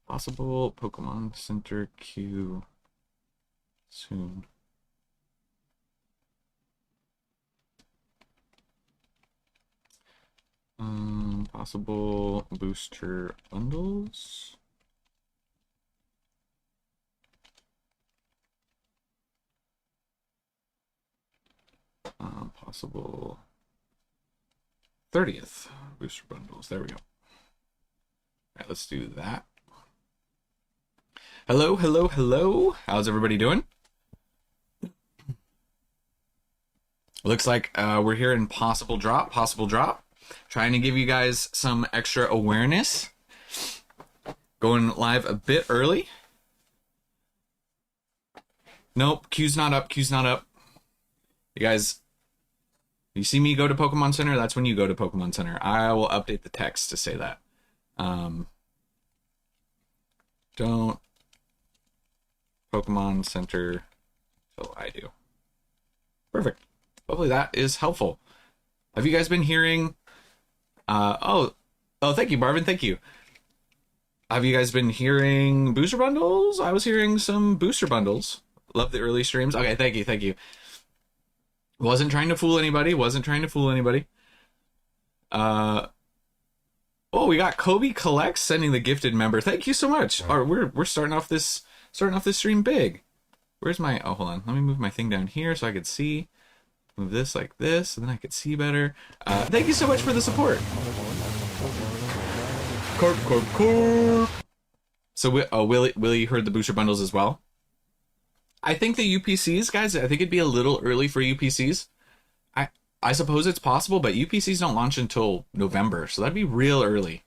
Possible Pokemon Center queue soon. Possible booster bundles. Possible 30th booster bundles. There we go. All right, let's do that. Hello, hello, hello. How's everybody doing? Looks like we're here in possible drop, Trying to give you guys some extra awareness. Going live a bit early. Nope, queue's not up, You guys, you see me go to Pokemon Center, that's when you go to Pokemon Center. I will update the text to say that. Don't Pokemon Center till I do. Perfect. Hopefully that is helpful. Have you guys been hearing... oh, thank you, Marvin, thank you. Have you guys been hearing booster bundles? I was hearing some booster bundles. Love the early streams. Okay, thank you. Wasn't trying to fool anybody. Oh, we got Kobe Collects sending the gifted member. Thank you so much. We're starting off this stream big. Where's my... Oh, hold on. Let me move my thing down here so I could see. Move this like this, and then I could see better. Thank you so much for the support. Corp. So, Willie heard the booster bundles as well. I think the UPCs, guys, I think it'd be a little early for UPCs. I suppose it's possible, but UPCs don't launch until November, so that'd be real early.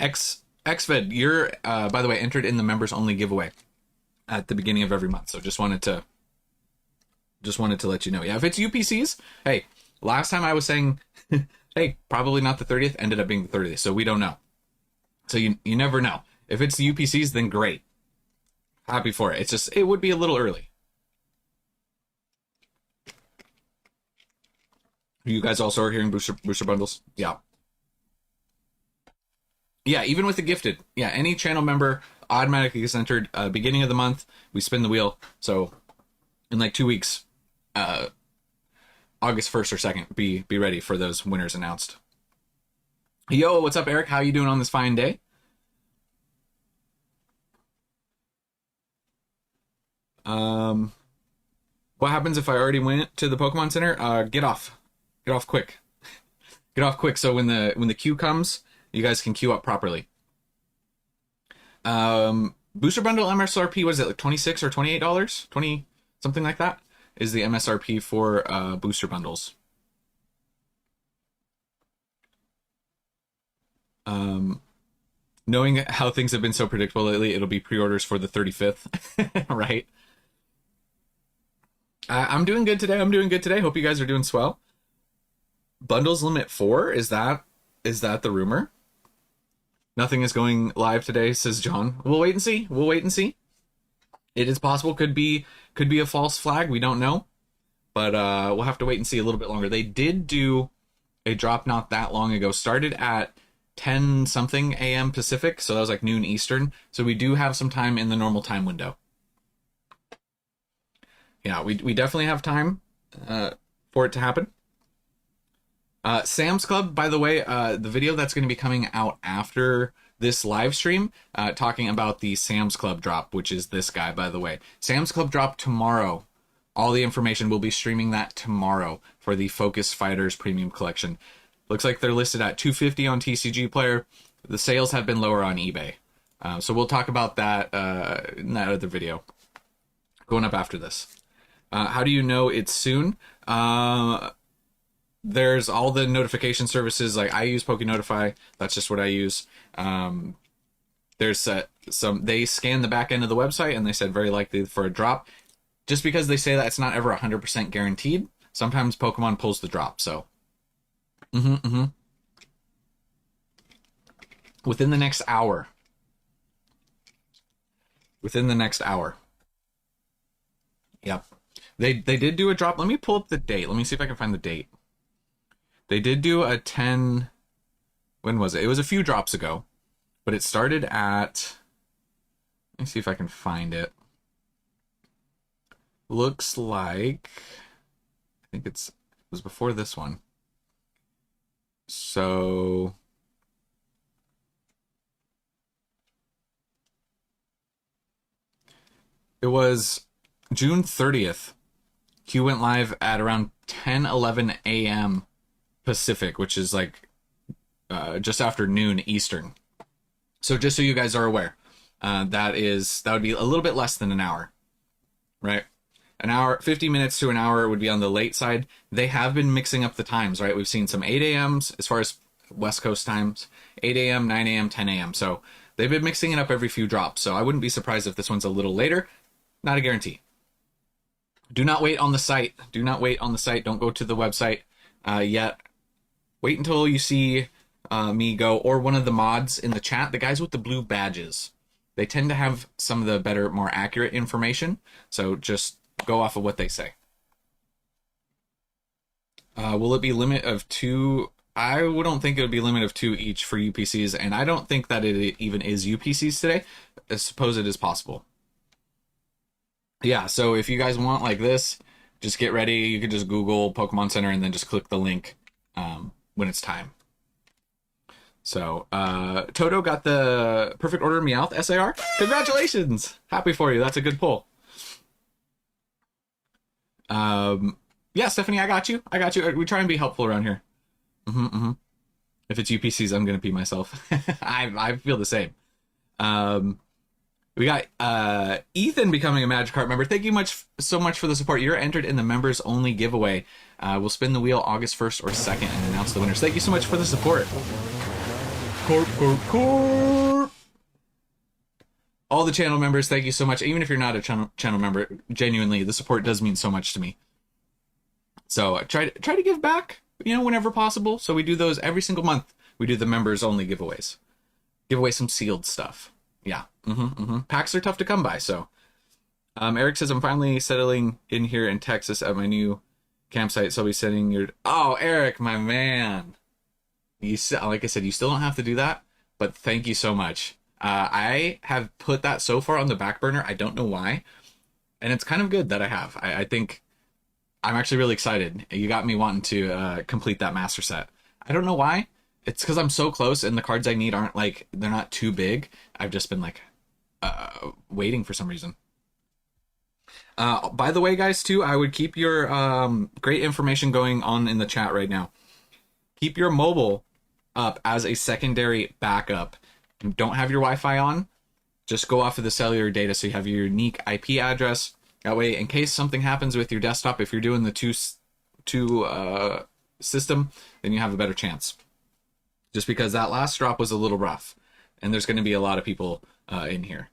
XFed, you're, by the way, entered in the members only giveaway at the beginning of every month. So just wanted to let you know. Yeah, if it's UPCs, hey, last time I was saying, hey, probably not the 30th, ended up being the 30th. So we don't know. So you never know. If it's the UPCs, then great. Happy for it. It's just, it would be a little early. You guys also are hearing booster bundles? Yeah. Yeah, even with the gifted. Yeah, any channel member automatically gets entered. Beginning of the month, we spin the wheel. So in like 2 weeks, August 1st or 2nd, be ready for those winners announced. Yo, what's up, Eric? How you doing on this fine day? What happens if I already went to the Pokemon Center? Get off quick. Get off quick. So when the queue comes, you guys can queue up properly. Booster bundle MSRP, was it like $26 or $28? 20, something like that is the MSRP for booster bundles. Knowing how things have been so predictable lately, it'll be pre-orders for the 35th, right? I'm doing good today. Hope you guys are doing swell. Bundles limit 4, is that the rumor? Nothing is going live today, says John. We'll wait and see. It is possible, could be a false flag, we don't know. But we'll have to wait and see a little bit longer. They did do a drop not that long ago, started at 10 something a.m. Pacific, so that was like noon Eastern. So we do have some time in the normal time window. Yeah, we definitely have time for it to happen. Sam's Club, by the way, the video that's going to be coming out after this live stream, talking about the Sam's Club drop, which is this guy, by the way. Sam's Club drop tomorrow. All the information, we'll be streaming that tomorrow for the Focus Fighters Premium Collection. Looks like they're listed at $250 on TCG Player. The sales have been lower on eBay. So we'll talk about that in that other video going up after this. How do you know it's soon? There's all the notification services. Like I use PokeNotify. That's just what I use. There's they scan the back end of the website and they said very likely for a drop. Just because they say that it's not ever 100% guaranteed. Sometimes Pokemon pulls the drop. So, within the next hour. Yep. They did do a drop. Let me pull up the date. Let me see if I can find the date. They did do a 10. When was it? It was a few drops ago, but it started at. Let me see if I can find it. Looks like. I think it was before this one. So. It was June 30th. Q went live at around 10:11 a.m. Pacific, which is like just after noon Eastern. So just so you guys are aware, that would be a little bit less than an hour, right? An hour, 50 minutes to an hour would be on the late side. They have been mixing up the times, right? We've seen some 8 a.m.s as far as West Coast times, 8 a.m., 9 a.m., 10 a.m. So they've been mixing it up every few drops. So I wouldn't be surprised if this one's a little later. Not a guarantee. Do not wait on the site. Do not wait on the site. Don't go to the website yet. Wait until you see me go, or one of the mods in the chat, the guys with the blue badges. They tend to have some of the better, more accurate information. So just go off of what they say. Will it be limit of 2? I don't think it would be limit of 2 each for UPCs, and I don't think that it even is UPCs today. I suppose it is possible. Yeah, so if you guys want like this, just get ready. You can just Google Pokemon Center and then just click the link when it's time. So, Toto got the Perfect Order Meowth SAR. Congratulations! Happy for you. That's a good pull. Yeah, Stephanie, I got you. We try and be helpful around here. If it's UPCs, I'm going to pee myself. I feel the same. We got Ethan becoming a Magikarp member. Thank you so much for the support. You're entered in the members only giveaway. We'll spin the wheel August 1st or 2nd and announce the winners. Thank you so much for the support. Corp. All the channel members, thank you so much. Even if you're not a channel member, genuinely, the support does mean so much to me. So try to give back, whenever possible. So we do those every single month. We do the members only giveaways. Give away some sealed stuff. Yeah. Packs are tough to come by. So Eric says, I'm finally settling in here in Texas at my new campsite. So I'll be sending your... Oh, Eric, my man. Like I said, you still don't have to do that, but thank you so much. I have put that so far on the back burner. I don't know why. And it's kind of good that I have. I think I'm actually really excited. You got me wanting to complete that master set. I don't know why. It's because I'm so close and the cards I need aren't they're not too big. I've just been waiting for some reason. By the way, guys, too, I would keep your great information going on in the chat right now. Keep your mobile up as a secondary backup. You don't have your Wi-Fi on, just go off of the cellular data so you have your unique IP address. That way, in case something happens with your desktop, if you're doing the two system, then you have a better chance. Just because that last drop was a little rough, and there's going to be a lot of people in here.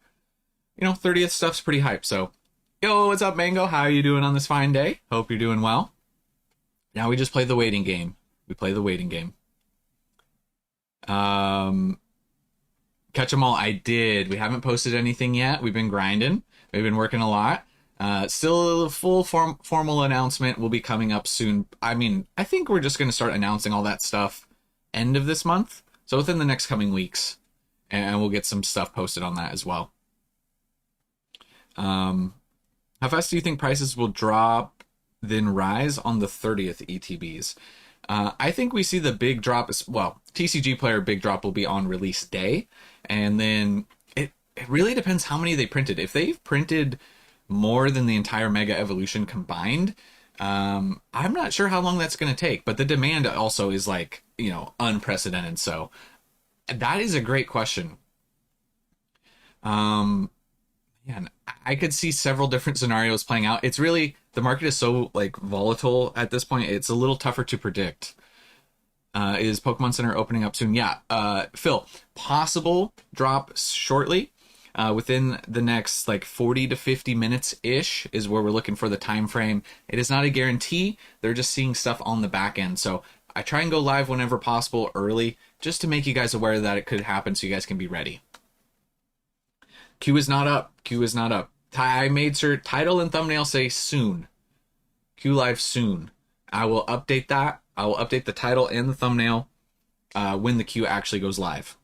30th stuff's pretty hype. So, yo, what's up, Mango? How are you doing on this fine day? Hope you're doing well. Now we just play the waiting game. Catch 'em all. I did. We haven't posted anything yet. We've been grinding. We've been working a lot. Still a full formal announcement will be coming up soon. I think we're just going to start announcing all that stuff end of this month. So within the next coming weeks. And we'll get some stuff posted on that as well. How fast do you think prices will drop, then rise on the 30th ETBs? I think we see the big drop. TCG player big drop will be on release day. And then it really depends how many they printed. If they've printed more than the entire Mega Evolution combined, I'm not sure how long that's going to take. But the demand also is unprecedented. So that is a great question. Yeah, I could see several different scenarios playing out. It's really, the market is so volatile at this point. It's a little tougher to predict. Is Pokemon Center opening up soon? Yeah. Phil, possible drop shortly. Within the next 40 to 50 minutes ish is where we're looking for the time frame. It is not a guarantee. They're just seeing stuff on the back end. So I try and go live whenever possible early, just to make you guys aware that it could happen so you guys can be ready. Q is not up. I made sure title and thumbnail say soon. Q live soon. I will update that. I will update the title and the thumbnail when the queue actually goes live.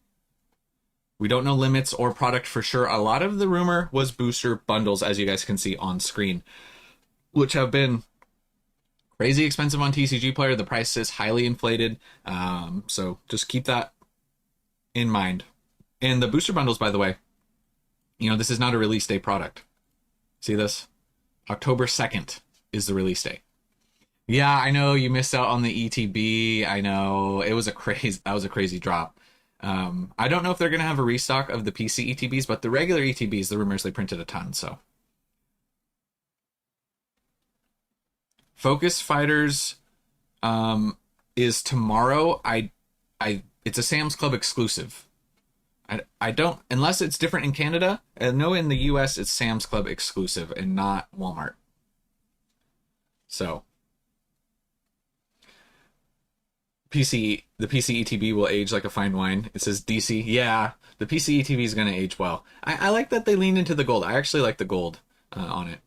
We don't know limits or product for sure. A lot of the rumor was booster bundles, as you guys can see on screen, which have been crazy expensive on TCG Player. The price is highly inflated. So just keep that in mind. And the booster bundles, by the way, this is not a release day product. See this? October 2nd is the release day. Yeah, I know you missed out on the ETB. I know that was a crazy drop. I don't know if they're going to have a restock of the PC ETBs, but the regular ETBs, the rumors, they printed a ton. So Focus Fighters is tomorrow. It's a Sam's Club exclusive. I don't, unless it's different in Canada. I know in the US it's Sam's Club exclusive and not Walmart. So the PC ETB will age like a fine wine. It says DC. Yeah, the PC ETB is going to age well. I like that they leaned into the gold. I actually like the gold on it.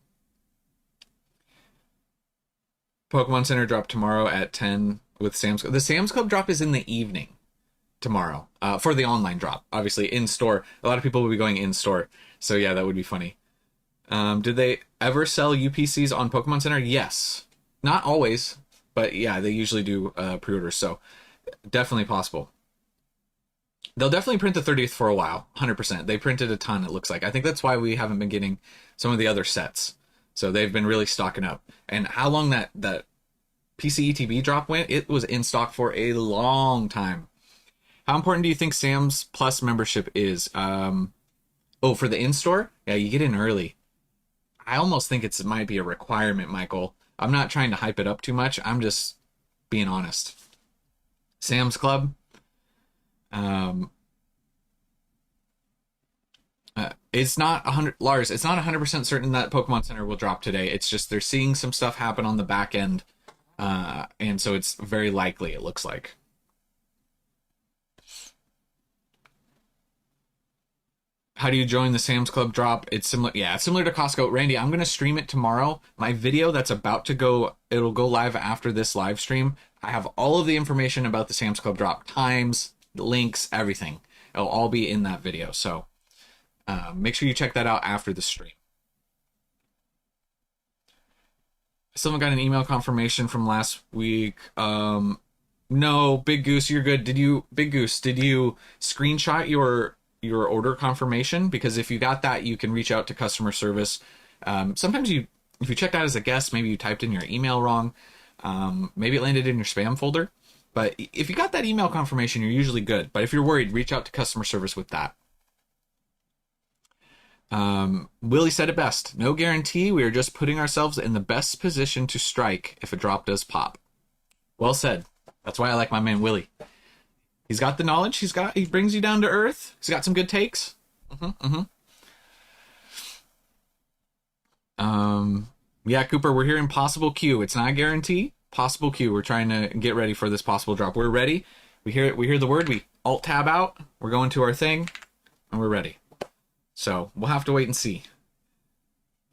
Pokemon Center drop tomorrow at 10 with Sam's Club. The Sam's Club drop is in the evening tomorrow for the online drop. Obviously in store. A lot of people will be going in store. So yeah, that would be funny. Did they ever sell UPCs on Pokemon Center? Yes. Not always, but yeah, they usually do pre-orders. So definitely possible. They'll definitely print the 30th for a while. 100%. They printed a ton, it looks like. I think that's why we haven't been getting some of the other sets. So they've been really stocking up. And how long that PC ETB drop went, it was in stock for a long time. How important do you think Sam's Plus membership is? For the in-store? Yeah, you get in early. I almost think it might be a requirement, Michael. I'm not trying to hype it up too much. I'm just being honest. Sam's Club. It's not 100, Lars. It's not 100% certain that Pokemon Center will drop today. It's just they're seeing some stuff happen on the back end, and so it's very likely. It looks like. How do you join the Sam's Club drop? It's similar. Yeah, it's similar to Costco. Randy, I'm gonna stream it tomorrow. My video that's about to go, it'll go live after this live stream. I have all of the information about the Sam's Club drop, times, links, everything. It'll all be in that video. So. Make sure you check that out after the stream. I still haven't got an email confirmation from last week. No, Big Goose, you're good. Big Goose, did you screenshot your order confirmation? Because if you got that, you can reach out to customer service. Sometimes if you checked out as a guest, maybe you typed in your email wrong. Maybe it landed in your spam folder. But if you got that email confirmation, you're usually good. But if you're worried, reach out to customer service with that. Willie said it best. No guarantee. We are just putting ourselves in the best position to strike if a drop does pop. Well said. That's why I like my man Willie. He's got the knowledge. He brings you down to earth. He's got some good takes. Yeah, Cooper, we're here in possible queue. It's not a guarantee. Possible queue. We're trying to get ready for this possible drop. We're ready. We hear the word. We alt tab out. We're going to our thing, and we're ready. So we'll have to wait and see.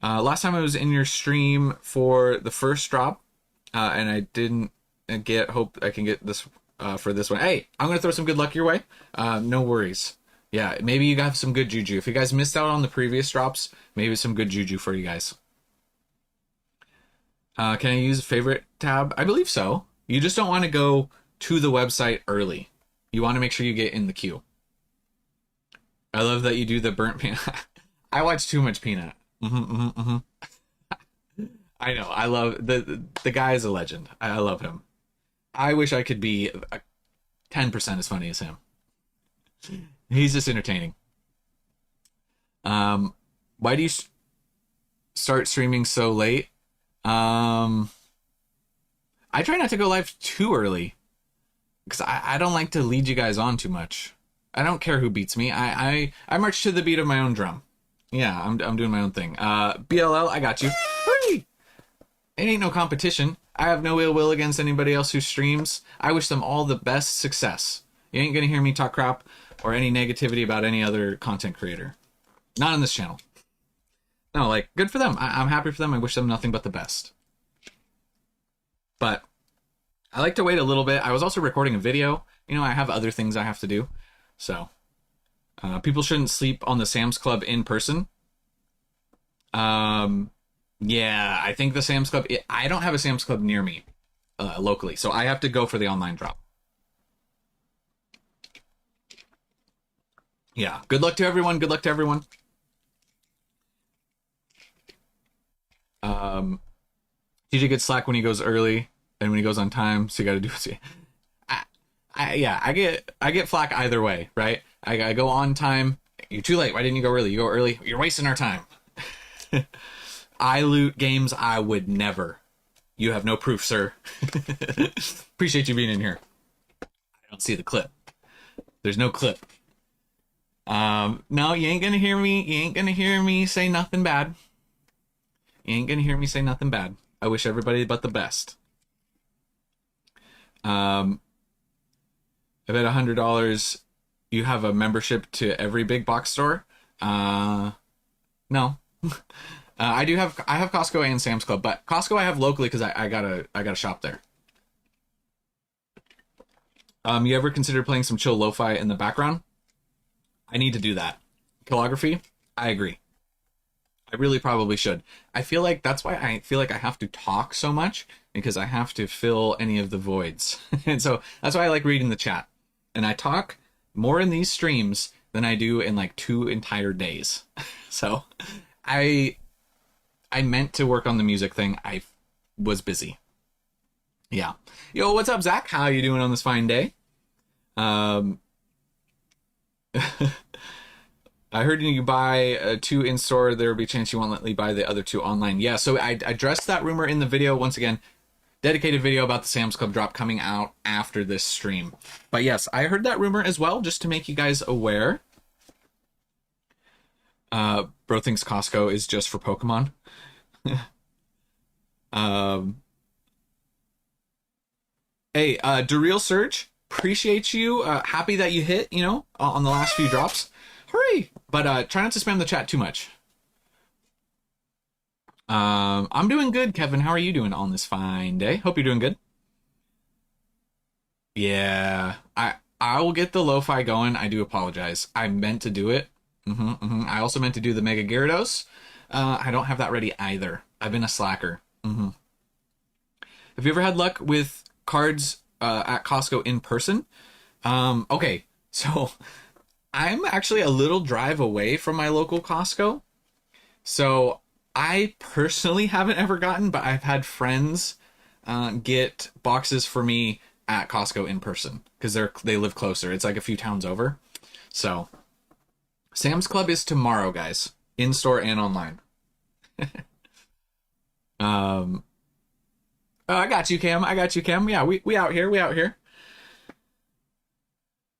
Last time I was in your stream for the first drop, and I didn't hope I can get this for this one. Hey, I'm going to throw some good luck your way. No worries. Yeah, maybe you got some good juju. If you guys missed out on the previous drops, maybe some good juju for you guys. Can I use a favorite tab? I believe so. You just don't want to go to the website early. You want to make sure you get in the queue. I love that you do the burnt peanut. I watch too much Peanut. I know. I love the guy is a legend. I love him. I wish I could be 10% as funny as him. He's just entertaining. Why do you start streaming so late? I try not to go live too early because I don't like to lead you guys on too much. I don't care who beats me. I march to the beat of my own drum. Yeah, I'm doing my own thing. BLL, I got you. Hooray! It ain't no competition. I have no ill will against anybody else who streams. I wish them all the best success. You ain't gonna hear me talk crap or any negativity about any other content creator. Not on this channel. No, like, good for them. I'm happy for them. I wish them nothing but the best. But I like to wait a little bit. I was also recording a video. You know, I have other things I have to do. So, people shouldn't sleep on the Sam's Club in person. Yeah, I think the Sam's Club, I don't have a Sam's Club near me, locally. So I have to go for the online drop. Yeah, good luck to everyone. Good luck to everyone. TJ gets slack when he goes early and when he goes on time, so you got to do it. Yeah, I get flack either way, right? I go on time. You're too late. Why didn't you go early? You go early. You're wasting our time. I loot games I would never. You have no proof, sir. Appreciate you being in here. I don't see the clip. There's no clip. No, you ain't gonna hear me. You ain't gonna hear me say nothing bad. You ain't gonna hear me say nothing bad. I wish everybody but the best. I bet $100 you have a membership to every big box store. No. I have Costco and Sam's Club, but Costco I have locally because I gotta shop there. You ever consider playing some chill lo-fi in the background? I need to do that. Calligraphy? I agree. I really probably should. I feel like that's why I feel like I have to talk so much, because I have to fill any of the voids. And so that's why I like reading the chat. And I talk more in these streams than I do in like 2 entire days. So I meant to work on the music thing. I was busy. Yeah. Yo, what's up, Zach? How you doing on this fine day? I heard you buy 2 in store. There will be a chance you won't let me buy the other 2 online. Yeah, so I addressed that rumor in the video. Once again, dedicated video about the Sam's Club drop coming out after this stream. But yes, I heard that rumor as well, just to make you guys aware. Bro thinks Costco is just for Pokemon. Hey, Dureal Surge, appreciate you. Happy that you hit, you know, on the last few drops. Hurry! But try not to spam the chat too much. I'm doing good, Kevin. How are you doing on this fine day? Hope you're doing good. Yeah, I will get the lo-fi going. I do apologize. I meant to do it. I also meant to do the Mega Gyarados. I don't have that ready either. I've been a slacker. Have you ever had luck with cards at Costco in person? Okay, so I'm actually a little drive away from my local Costco. So I personally haven't ever gotten, but I've had friends get boxes for me at Costco in person because they live closer. It's like a few towns over. So Sam's Club is tomorrow, guys, in store and online. Oh, I got you, Cam. I got you, Cam. Yeah, we out here. We out here.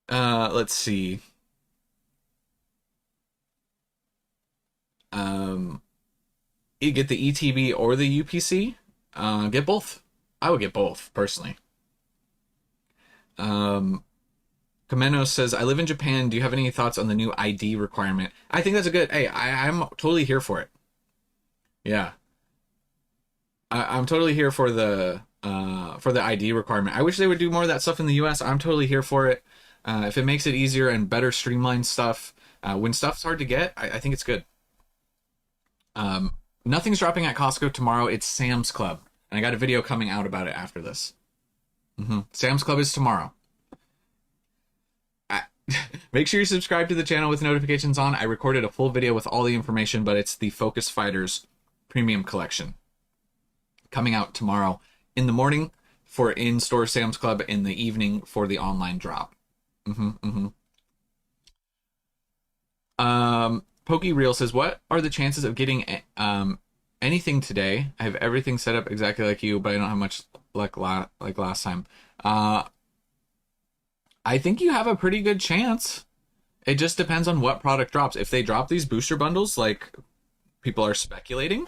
Let's see. You get the ETB or the UPC. Get both. I would get both personally. Kameno says, I live in Japan. Do you have any thoughts on the new ID requirement? I think that's a good, hey, I'm totally here for it. Yeah. I'm totally here for the ID requirement. I wish they would do more of that stuff in the US. I'm totally here for it. If it makes it easier and better streamlined stuff, when stuff's hard to get, I think it's good. Nothing's dropping at Costco tomorrow. It's Sam's Club. And I got a video coming out about it after this. Sam's Club is tomorrow. Make sure you subscribe to the channel with notifications on. I recorded a full video with all the information, but it's the Focus Fighters Premium Collection. Coming out tomorrow in the morning for in-store Sam's Club, in the evening for the online drop. PokeReal says, what are the chances of getting anything today? I have everything set up exactly like you, but I don't have much luck like last time. I think you have a pretty good chance. It just depends on what product drops. If they drop these booster bundles like people are speculating,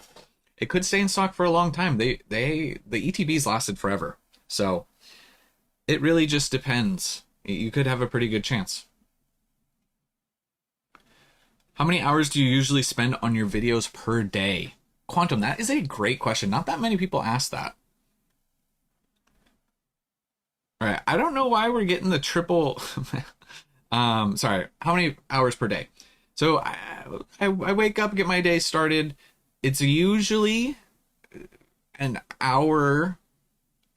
it could stay in stock for a long time. The ETBs lasted forever. So it really just depends. You could have a pretty good chance. How many hours do you usually spend on your videos per day? Quantum, that is a great question. Not that many people ask that. All right. I don't know why we're getting the triple. Sorry. How many hours per day? So I wake up, get my day started. It's usually an hour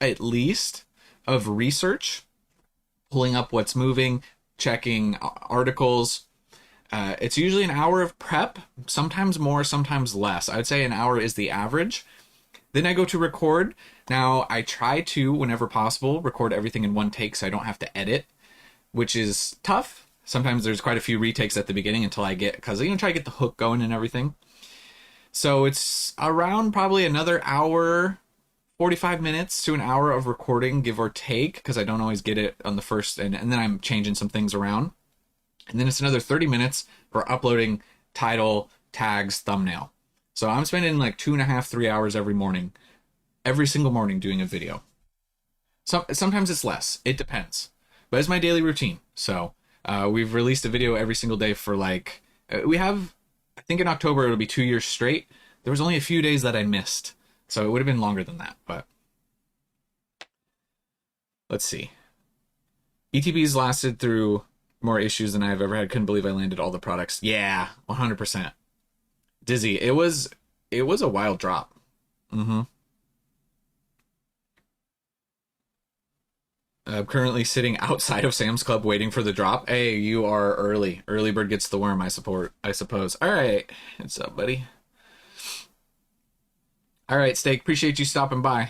at least of research, pulling up what's moving, checking articles. It's usually an hour of prep, sometimes more, sometimes less. I'd say an hour is the average. Then I go to record. Now, I try to, whenever possible, record everything in one take so I don't have to edit, which is tough. Sometimes there's quite a few retakes at the beginning until I get, because try to get the hook going and everything. So it's around probably another hour, 45 minutes to an hour of recording, give or take, because I don't always get it on the first, and then I'm changing some things around. And then it's another 30 minutes for uploading title, tags, thumbnail. So I'm spending like 2.5, 3 hours every single morning doing a video. Sometimes it's less. It depends. But it's my daily routine. So we've released a video every single day for like, we have, I think in October it'll be 2 years straight. There was only a few days that I missed. So it would have been longer than that, but let's see. ETBs lasted through more issues than I've ever had. Couldn't believe I landed all the products. Yeah, 100%. Dizzy. It was a wild drop. Mm-hmm. I'm currently sitting outside of Sam's Club waiting for the drop. Hey, you are early. Early bird gets the worm, I suppose. All right. What's up, buddy? All right, Steak. Appreciate you stopping by.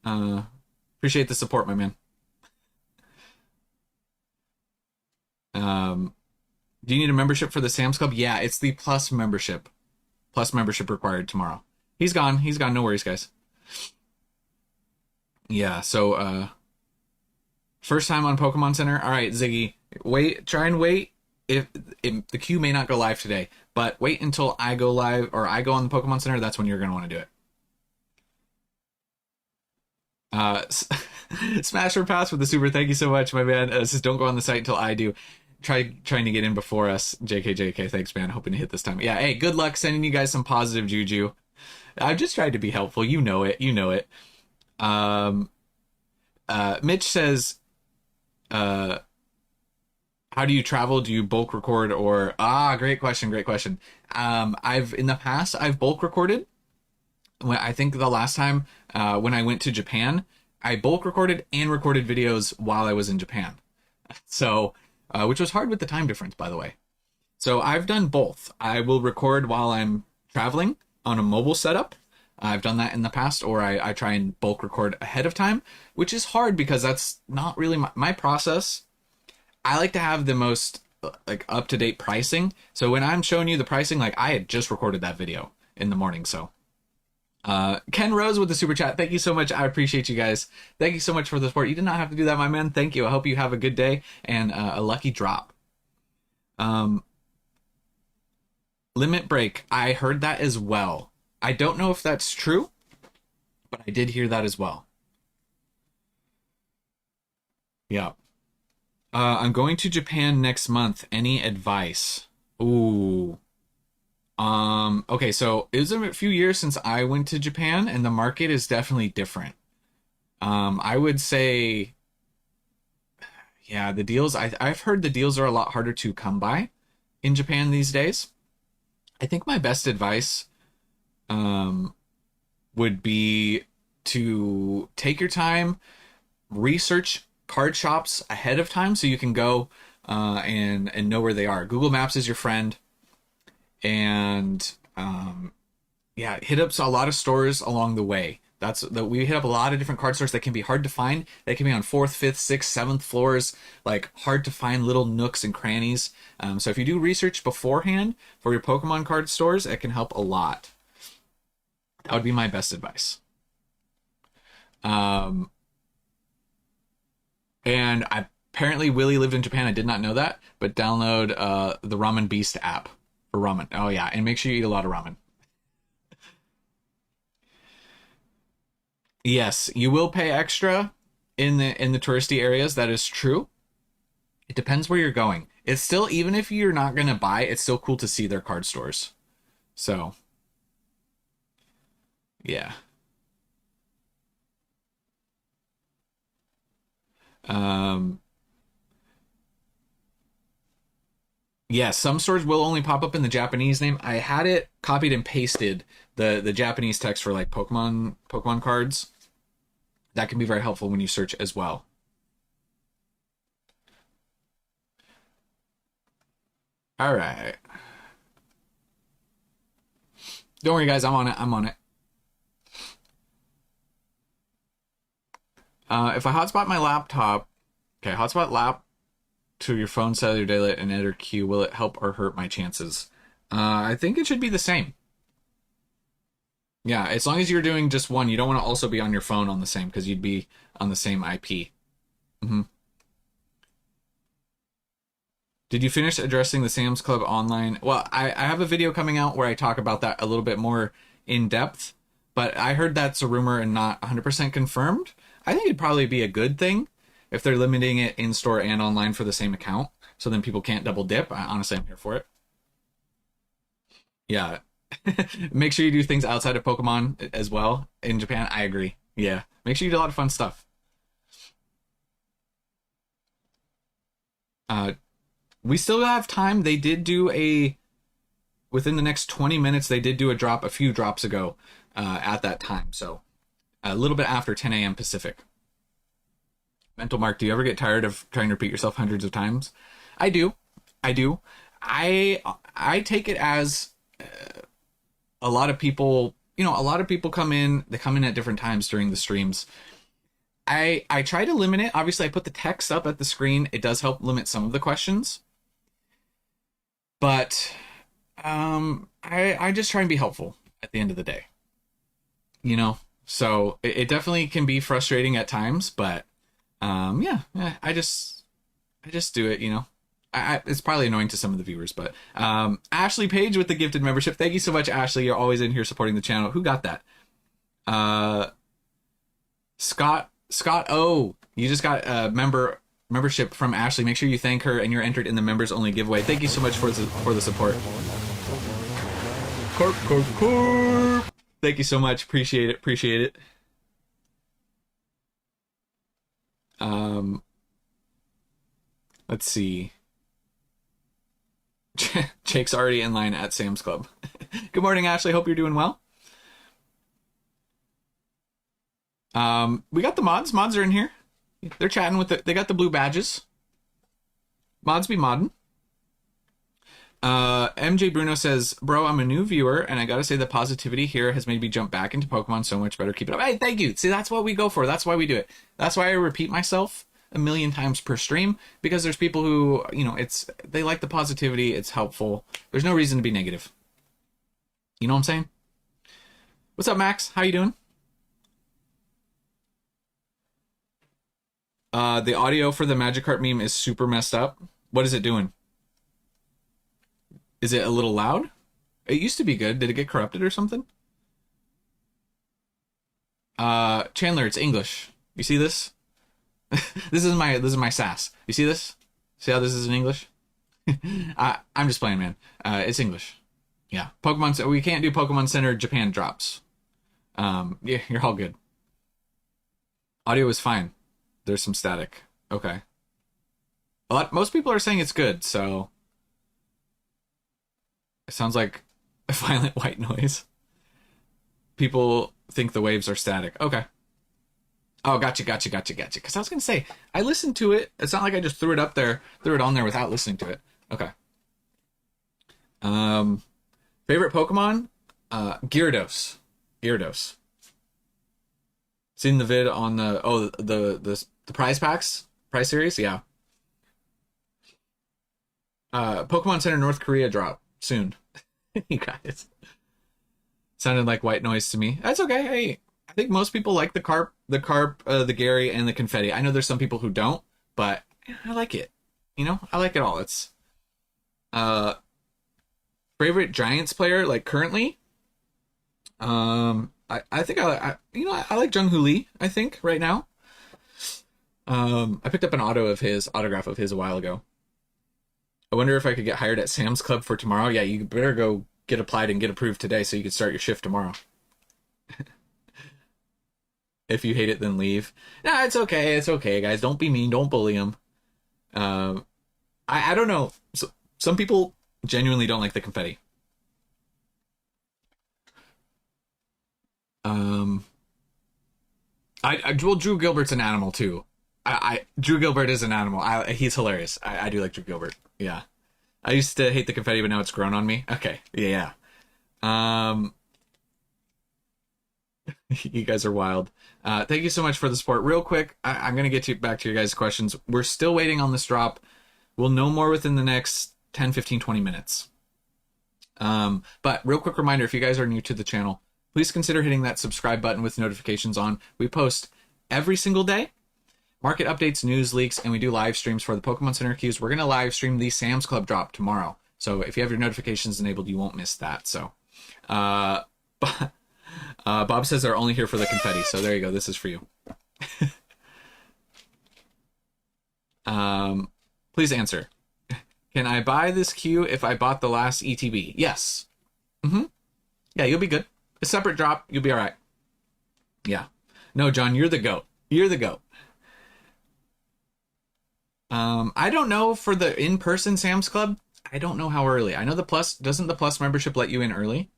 Appreciate the support, my man. Do you need a membership for the Sam's Club? Yeah, it's the Plus membership. Plus membership required tomorrow. He's gone. He's gone. No worries, guys. Yeah, so, first time on Pokemon Center. All right, Ziggy. Try and wait. If the queue may not go live today, but wait until I go live or I go on the Pokemon Center. That's when you're going to want to do it. Smasher Pass with the super. Thank you so much, my man. Says don't go on the site until I do. Trying to get in before us. JK. Thanks, man. Hoping to hit this time. Yeah. Hey, good luck sending you guys some positive juju. I've just tried to be helpful. You know it. Mitch says, how do you travel? Do you bulk record or great question. In the past I've bulk recorded. I think the last time when I went to Japan, I bulk recorded and recorded videos while I was in Japan. So, which was hard with the time difference, by the way. So I've done both. I will record while I'm traveling on a mobile setup. I've done that in the past, or I try and bulk record ahead of time, which is hard because that's not really my process. I like to have the most like up-to-date pricing. So when I'm showing you the pricing, like I had just recorded that video in the morning. So Ken Rose with the super chat. Thank you so much. I appreciate you guys. Thank you so much for the support. You did not have to do that, my man. Thank you. I hope you have a good day and a lucky drop. Limit break. I heard that as well. I don't know if that's true, but I did hear that as well. Yeah. I'm going to Japan next month. Any advice? Ooh. Okay, so it was a few years since I went to Japan, and the market is definitely different. I would say, yeah, the deals, I've heard the deals are a lot harder to come by in Japan these days. I think my best advice would be to take your time, research card shops ahead of time so you can go and know where they are. Google Maps is your friend, and yeah, hit up a lot of stores along the way. We hit up a lot of different card stores that can be hard to find. They can be on 4th, 5th, 6th, 7th floors, like hard to find little nooks and crannies. So if you do research beforehand for your Pokemon card stores, it can help a lot. That would be my best advice. And apparently Willie lived in Japan. I did not know that, but download the Ramen Beast app for ramen. Oh yeah, and make sure you eat a lot of ramen. Yes, you will pay extra in the touristy areas. That is true. It depends where you're going. It's still, even if you're not gonna buy, it's still cool to see their card stores. So, yeah. Um, yeah, some stores will only pop up in the Japanese name. I had it copied and pasted the Japanese text for like Pokemon cards. That can be very helpful when you search as well. All right. Don't worry, guys. I'm on it. I'm on it. If I hotspot my laptop, okay, hotspot lap to your phone, cellular data, and enter queue, will it help or hurt my chances? I think it should be the same. Yeah, as long as you're doing just one, you don't want to also be on your phone on the same because you'd be on the same IP. Hmm. Did you finish addressing the Sam's Club online? Well, I have a video coming out where I talk about that a little bit more in depth, but I heard that's a rumor and not 100% confirmed. I think it'd probably be a good thing if they're limiting it in store and online for the same account, so then people can't double dip. Honestly, I'm here for it. Yeah. Make sure you do things outside of Pokemon as well in Japan. I agree. Yeah. Make sure you do a lot of fun stuff. Uh, we still have time. They did do a within the next 20 minutes. They did do a drop a few drops ago at that time. So a little bit after 10 a.m. Pacific. Mental Mark, do you ever get tired of trying to repeat yourself hundreds of times? I do. I do. I take it as a lot of people, a lot of people come in, they come in at different times during the streams. I try to limit it. Obviously, I put the text up at the screen. It does help limit some of the questions. But I just try and be helpful at the end of the day. So it definitely can be frustrating at times, but yeah, I just do it. It's probably annoying to some of the viewers, but Ashley Page with the gifted membership. Thank you so much, Ashley. You're always in here supporting the channel. Who got that? Scott O. You just got a membership from Ashley. Make sure you thank her, and you're entered in the members only giveaway. Thank you so much for the support. Corp. Thank you so much. Appreciate it. Appreciate it. Um, let's see. Jake's already in line at Sam's Club. Good morning, Ashley. Hope you're doing well. We got the mods. Mods are in here. They're chatting with they got the blue badges. Mods be modding. MJ Bruno says, bro, I'm a new viewer, and I gotta say the positivity here has made me jump back into Pokemon so much better. Keep it up. Hey, thank you. See, that's what we go for. That's why we do it. That's why I repeat myself a million times per stream, because there's people who, they like the positivity. It's helpful. There's no reason to be negative. You know what I'm saying? What's up, Max? How you doing? The audio for the Magikarp meme is super messed up. What is it doing? Is it a little loud? It used to be good. Did it get corrupted or something? Chandler, it's English. You see this? This is my sass. You see this? See how this is in English? I'm just playing, man. It's English. Yeah. Pokemon. We can't do Pokemon Center Japan drops. Yeah, you're all good. Audio is fine. There's some static. Okay. Most people are saying it's good, so it sounds like a violent white noise. People think the waves are static. Okay. Oh, gotcha. Because I was gonna say, I listened to it. It's not like I just threw it on there without listening to it. Okay. Favorite Pokemon? Gyarados. Seen the vid on the prize packs? Prize series? Yeah. Pokemon Center North Korea drop soon. You guys. Sounded like white noise to me. That's okay. Hey, I think most people like the carp, the Gary, and the confetti. I know there's some people who don't, but I like it. I like it all. It's favorite Giants player, like currently. I think I like Jung Hoo Lee, I think, right now. I picked up an autograph of his a while ago. I wonder if I could get hired at Sam's Club for tomorrow. Yeah, you better go get applied and get approved today so you can start your shift tomorrow. If you hate it, then leave. Nah, it's okay. It's okay, guys. Don't be mean. Don't bully them. I don't know. So, some people genuinely don't like the confetti. Um, well, Drew Gilbert's an animal too. Drew Gilbert is an animal. He's hilarious. I do like Drew Gilbert. Yeah. I used to hate the confetti, but now it's grown on me. Okay. Yeah. Um, you guys are wild. Thank you so much for the support. Real quick, I'm going to get back to your guys' questions. We're still waiting on this drop. We'll know more within the next 10, 15, 20 minutes. But real quick reminder, if you guys are new to the channel, please consider hitting that subscribe button with notifications on. We post every single day, market updates, news leaks, and we do live streams for the Pokemon Center queues. We're going to live stream the Sam's Club drop tomorrow. So if you have your notifications enabled, you won't miss that. So, Bob says they're only here for the confetti. So there you go. This is for you. Please answer. Can I buy this queue if I bought the last ETB? Yes. Yeah, you'll be good. A separate drop, you'll be all right. Yeah. No, John, you're the GOAT. You're the GOAT. I don't know for the in-person Sam's Club. I don't know how early. I know the Plus, doesn't the Plus membership let you in early?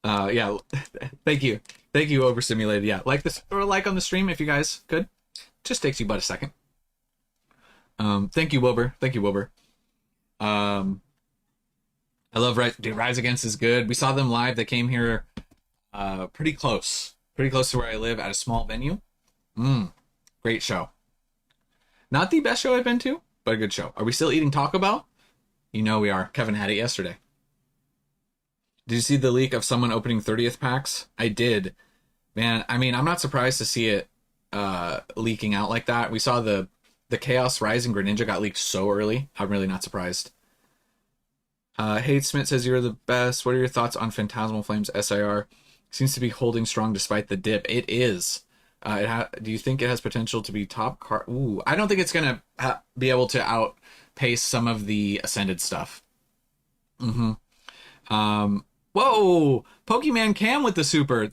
Yeah. Thank you. Thank you, Overstimulated. Yeah, like this or like on the stream if you guys could. Just takes you but a second. Thank you, Wilbur. Thank you, Wilbur. I love Rise Against is good. We saw them live. They came here pretty close to where I live at a small venue. Great show. Not the best show I've been to, but a good show. Are we still eating Taco Bell? You know we are. Kevin had it yesterday. Did you see the leak of someone opening 30th packs? I did. Man, I mean, I'm not surprised to see it leaking out like that. We saw the Chaos Rising Greninja got leaked so early. I'm really not surprised. Hate Smith says you're the best. What are your thoughts on Phantasmal Flames SIR? Seems to be holding strong despite the dip. It is. Do you think it has potential to be top card? Ooh, I don't think it's gonna be able to outpace some of the Ascended stuff. Whoa, Pokemon Cam with the super.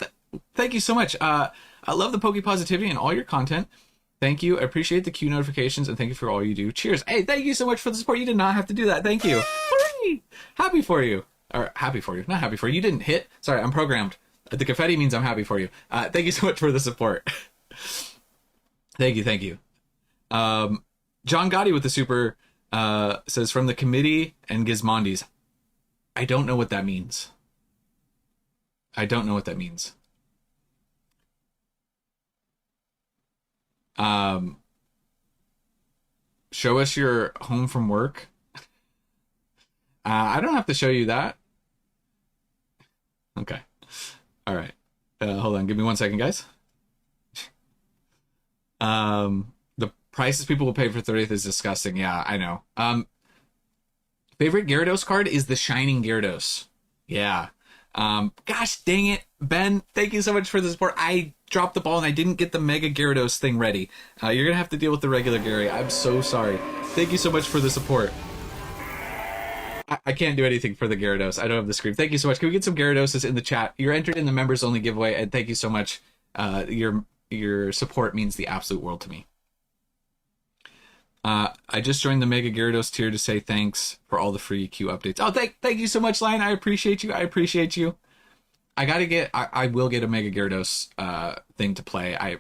Thank you so much. I love the Poke Positivity and all your content. Thank you. I appreciate the queue notifications and thank you for all you do. Cheers. Hey, thank you so much for the support. You did not have to do that. Thank you. Hooray! Happy for you. Or happy for you. Not happy for you. You didn't hit. Sorry, I'm programmed. The confetti means I'm happy for you. Thank you so much for the support. Thank you. Thank you. John Gotti with the super says from the committee and Gizmondies. I don't know what that means. I don't know what that means. Show us your home from work. I don't have to show you that. Okay. All right. Hold on. Give me 1 second, guys. The prices people will pay for 30th is disgusting. Yeah, I know. Favorite Gyarados card is the Shining Gyarados. Yeah. Gosh dang it, Ben. Thank you so much for the support. I dropped the ball and I didn't get the Mega Gyarados thing ready. You're going to have to deal with the regular Gary. I'm so sorry. Thank you so much for the support. I can't do anything for the Gyarados. I don't have the screen. Thank you so much. Can we get some Gyaradoses in the chat? You're entered in the members only giveaway, and thank you so much. Your support means the absolute world to me. I just joined the Mega Gyarados tier to say thanks for all the free queue updates. Oh, thank you so much, Lion. I appreciate you. I appreciate you. I will get a Mega Gyarados thing to play.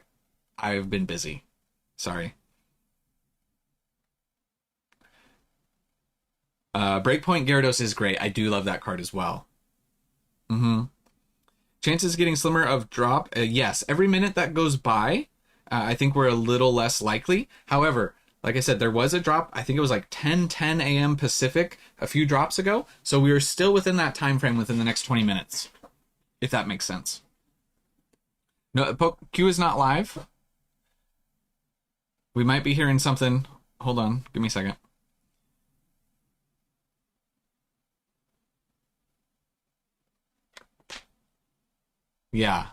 I've been busy. Sorry. Breakpoint Gyarados is great. I do love that card as well. Chances getting slimmer of drop? Yes. Every minute that goes by, I think we're a little less likely. However, like I said, there was a drop. I think it was like 10 a.m. Pacific a few drops ago. So we were still within that time frame within the next 20 minutes, if that makes sense. No, Q is not live. We might be hearing something. Hold on. Give me a second. Yeah.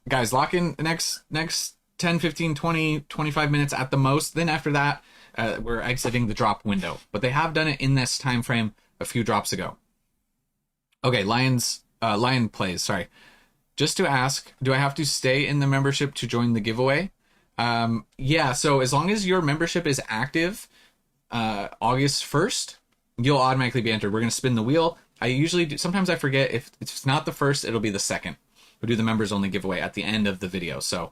Guys, lock in the next 10, 15, 20, 25 minutes at the most. Then after that, we're exiting the drop window. But they have done it in this time frame a few drops ago. Okay, Lion plays. Sorry. Just to ask, do I have to stay in the membership to join the giveaway? Yeah. So as long as your membership is active, August 1st, you'll automatically be entered. We're gonna spin the wheel. I usually do. Sometimes I forget if it's not the first, it'll be the second. We'll do the members only giveaway at the end of the video. So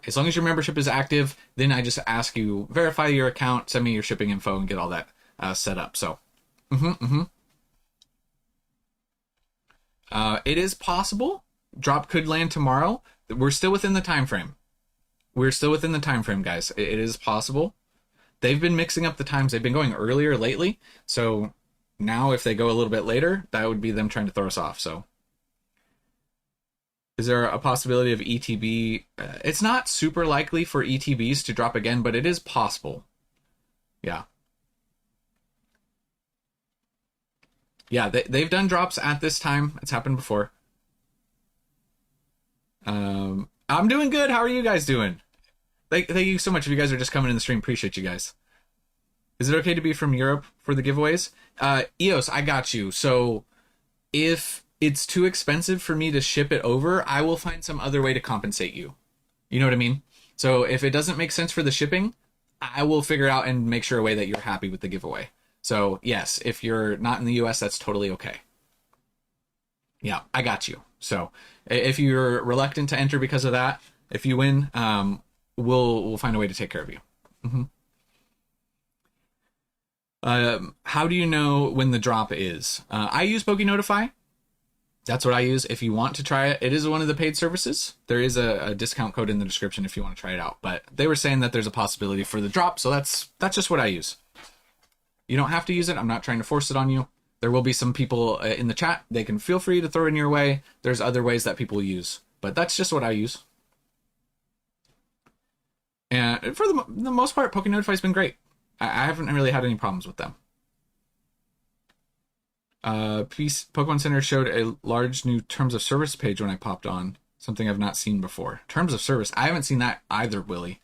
as long as your membership is active, then I just ask you verify your account, send me your shipping info, and get all that set up. So. It is possible. Drop could land tomorrow. We're still within the time frame. We're still within the time frame, guys. It is possible. They've been mixing up the times. They've been going earlier lately. So now if they go a little bit later, that would be them trying to throw us off. So is there a possibility of ETB? It's not super likely for ETBs to drop again, but it is possible. Yeah. Yeah, they've done drops at this time. It's happened before. I'm doing good. How are you guys doing? Thank you so much. If you guys are just coming in the stream, appreciate you guys. Is it okay to be from Europe for the giveaways? EOS, I got you. So if it's too expensive for me to ship it over, I will find some other way to compensate you. You know what I mean? So if it doesn't make sense for the shipping, I will figure out and make sure a way that you're happy with the giveaway. So yes, if you're not in the US, that's totally okay. Yeah, I got you. So if you're reluctant to enter because of that, if you win, we'll find a way to take care of you. How do you know when the drop is? I use PokeNotify. That's what I use. If you want to try it, it is one of the paid services. There is a discount code in the description if you want to try it out. But they were saying that there's a possibility for the drop, so that's just what I use. You don't have to use it. I'm not trying to force it on you. There will be some people in the chat. They can feel free to throw in your way. There's other ways that people use, but that's just what I use. And for the most part, PokeNotify's been great. I haven't really had any problems with them. Pokemon Center showed a large new terms of service page when I popped on. Something I've not seen before. Terms of service. I haven't seen that either, Willie.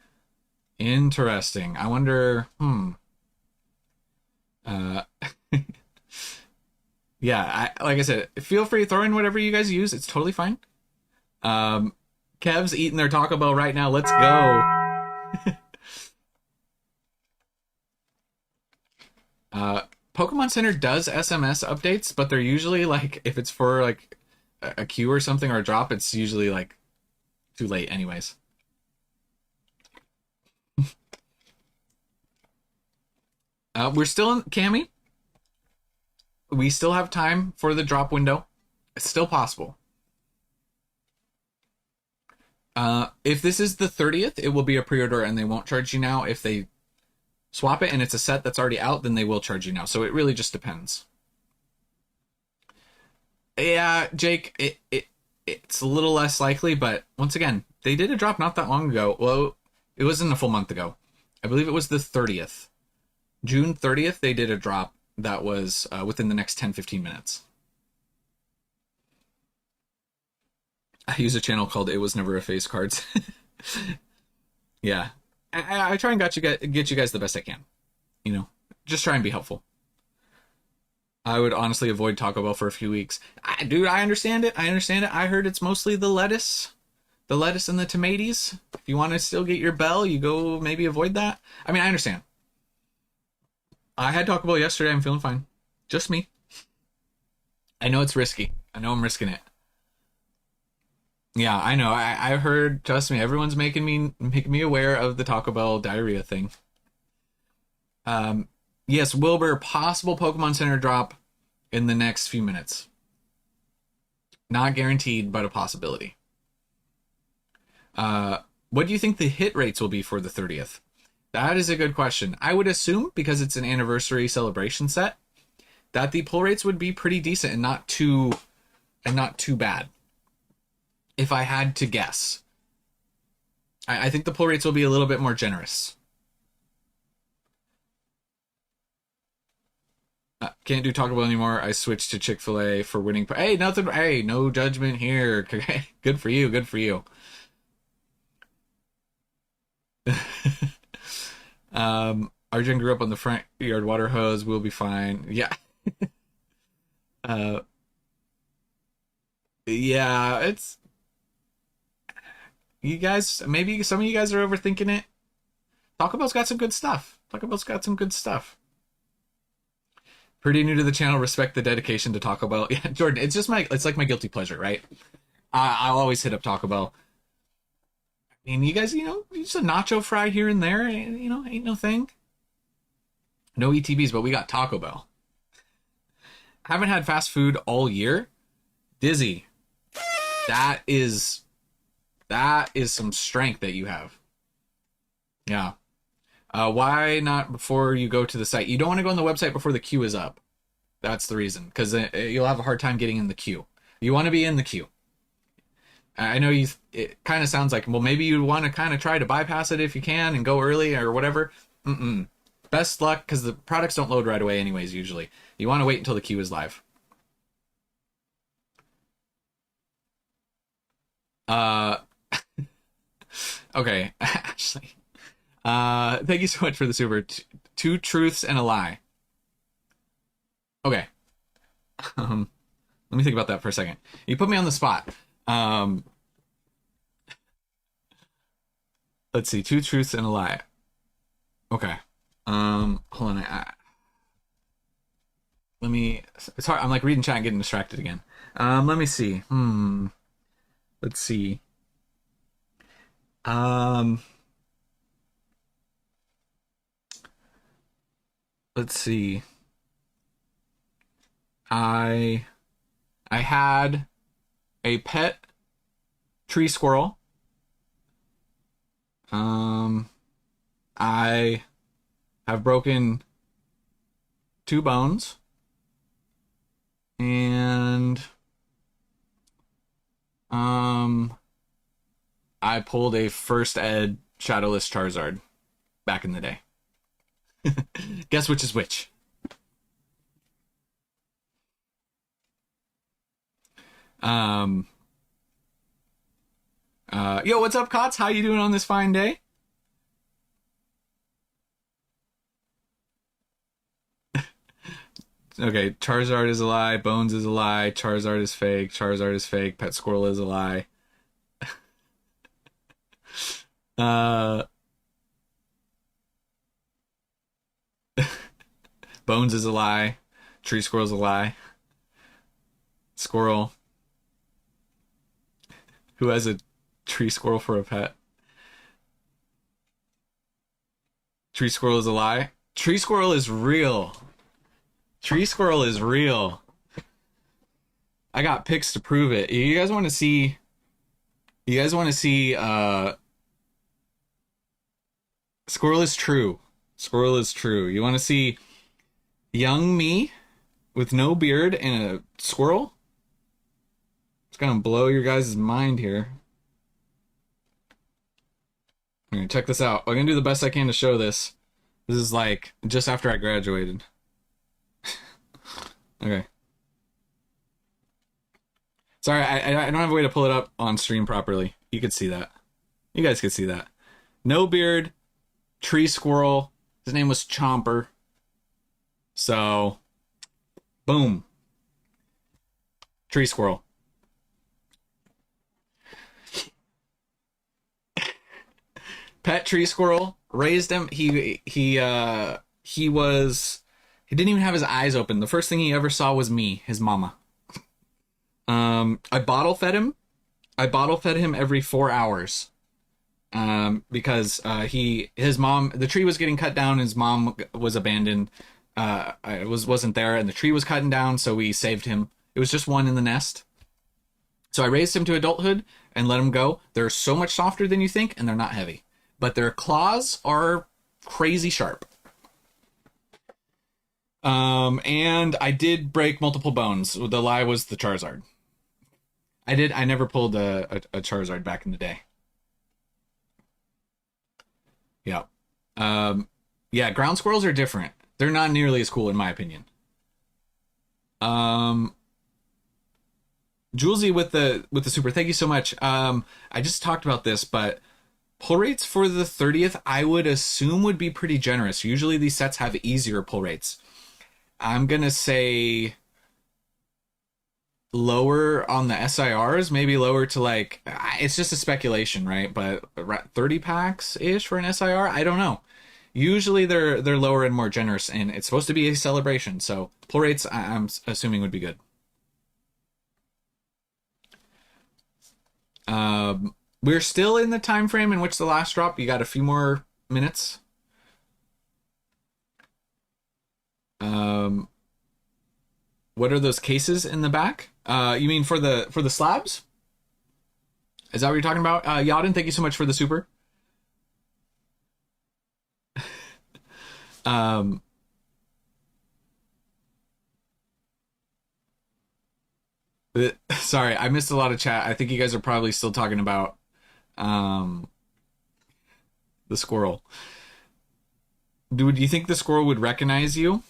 Interesting. I wonder, yeah, like I said, feel free to throw in whatever you guys use. It's totally fine. Kev's eating their Taco Bell right now. Let's go. Pokemon Center does SMS updates, but they're usually like, if it's for like a queue or something or a drop, it's usually like too late anyways. We're still in Cammy. We still have time for the drop window. It's still possible. If this is the 30th, it will be a pre-order and they won't charge you now. If they swap it and it's a set that's already out, then they will charge you now. So it really just depends. Yeah, Jake, it's a little less likely, but once again, they did a drop not that long ago. Well, it wasn't a full month ago. I believe it was the 30th. June 30th, they did a drop that was within the next 10-15 minutes. I use a channel called It Was Never a Face Cards. Yeah. I try and get you guys the best I can. You know, just try and be helpful. I would honestly avoid Taco Bell for a few weeks. Dude, I understand it. I heard it's mostly the lettuce and the tomatoes. If you want to still get your bell, you go maybe avoid that. I mean, I understand. I had Taco Bell yesterday. I'm feeling fine. Just me. I know it's risky. I know I'm risking it. Yeah, I know. I've heard. Trust me, everyone's making me aware of the Taco Bell diarrhea thing. Yes, Wilbur, possible Pokemon Center drop in the next few minutes. Not guaranteed, but a possibility. What do you think the hit rates will be for the 30th? That is a good question. I would assume, because it's an anniversary celebration set, that the pull rates would be pretty decent and not too bad. If I had to guess. I think the pull rates will be a little bit more generous. Can't do Taco Bell anymore. I switched to Chick-fil-A for winning. Hey, nothing. Hey, no judgment here. Good for you. Good for you. Arjun grew up on the front yard water hose. We'll be fine. Yeah. Yeah, it's you guys. Maybe some of you guys are overthinking it. Taco Bell's got some good stuff. Taco Bell's got some good stuff. Pretty new to the channel. Respect the dedication to Taco Bell. Yeah, Jordan. It's just it's like my guilty pleasure, right? I'll always hit up Taco Bell. I mean, you guys, just a nacho fry here and there, ain't no thing. No ETBs, but we got Taco Bell. Haven't had fast food all year. Dizzy. That is some strength that you have. Yeah. Why not before you go to the site? You don't want to go on the website before the queue is up. That's the reason, because you'll have a hard time getting in the queue. You want to be in the queue. I know it kind of sounds like, well, maybe you want to kind of try to bypass it if you can and go early or whatever. Best luck, because the products don't load right away anyways, usually. You want to wait until the queue is live. Okay, Ashley. Thank you so much for the super. Two truths and a lie. Okay. Let me think about that for a second. You put me on the spot. Let's see. Two truths and a lie. Okay. Hold on. Let me. It's hard. I'm like reading chat and getting distracted again. Let me see. Let's see. Let's see. I had a pet tree squirrel. I have broken 2 bones. And I pulled a first ed Shadowless Charizard back in the day. Guess which is which? Yo, what's up, Cots? How you doing on this fine day? Okay, Charizard is a lie, Bones is a lie, Charizard is fake, Pet Squirrel is a lie. Bones is a lie, Tree Squirrel's a lie. Squirrel. Who has a tree squirrel for a pet? Tree Squirrel is a lie. Tree Squirrel is real. Tree Squirrel is real. I got pics to prove it. You guys want to see? You guys want to see? Squirrel is true. Squirrel is true. You want to see young me with no beard and a squirrel? It's gonna blow your guys' mind here. Okay, check this out. I'm gonna do the best I can to show this. This is like just after I graduated. Okay. Sorry, I don't have a way to pull it up on stream properly. You could see that. You guys could see that. No beard, tree squirrel. His name was Chomper. So, boom. Tree squirrel. Pet tree squirrel. Raised him. He didn't even have his eyes open. The first thing he ever saw was me, his mama. I bottle fed him. I bottle fed him every 4 hours. Because his mom, the tree was getting cut down. His mom was abandoned. Wasn't there, and the tree was cutting down. So we saved him. It was just one in the nest. So I raised him to adulthood and let him go. They're so much softer than you think, and they're not heavy, but their claws are crazy sharp. And I did break multiple bones. The lie was the Charizard. I never pulled a Charizard back in the day. Yeah. Yeah, ground squirrels are different. They're not nearly as cool in my opinion. Julesy with the super, thank you so much. I just talked about this, but pull rates for the 30th, I would assume would be pretty generous. Usually these sets have easier pull rates. I'm gonna say lower on the SIRs, maybe lower to like, it's just a speculation, right? But 30 packs ish for an SIR, I don't know. Usually they're lower and more generous, and it's supposed to be a celebration, so pull rates I'm assuming would be good. We're still in the time frame in which the last drop. You got a few more minutes. What are those cases in the back? You mean for the slabs? Is that what you're talking about? Yadin, thank you so much for the super. Um, Sorry, I missed a lot of chat. I think you guys are probably still talking about um, the squirrel. Do you think the squirrel would recognize you?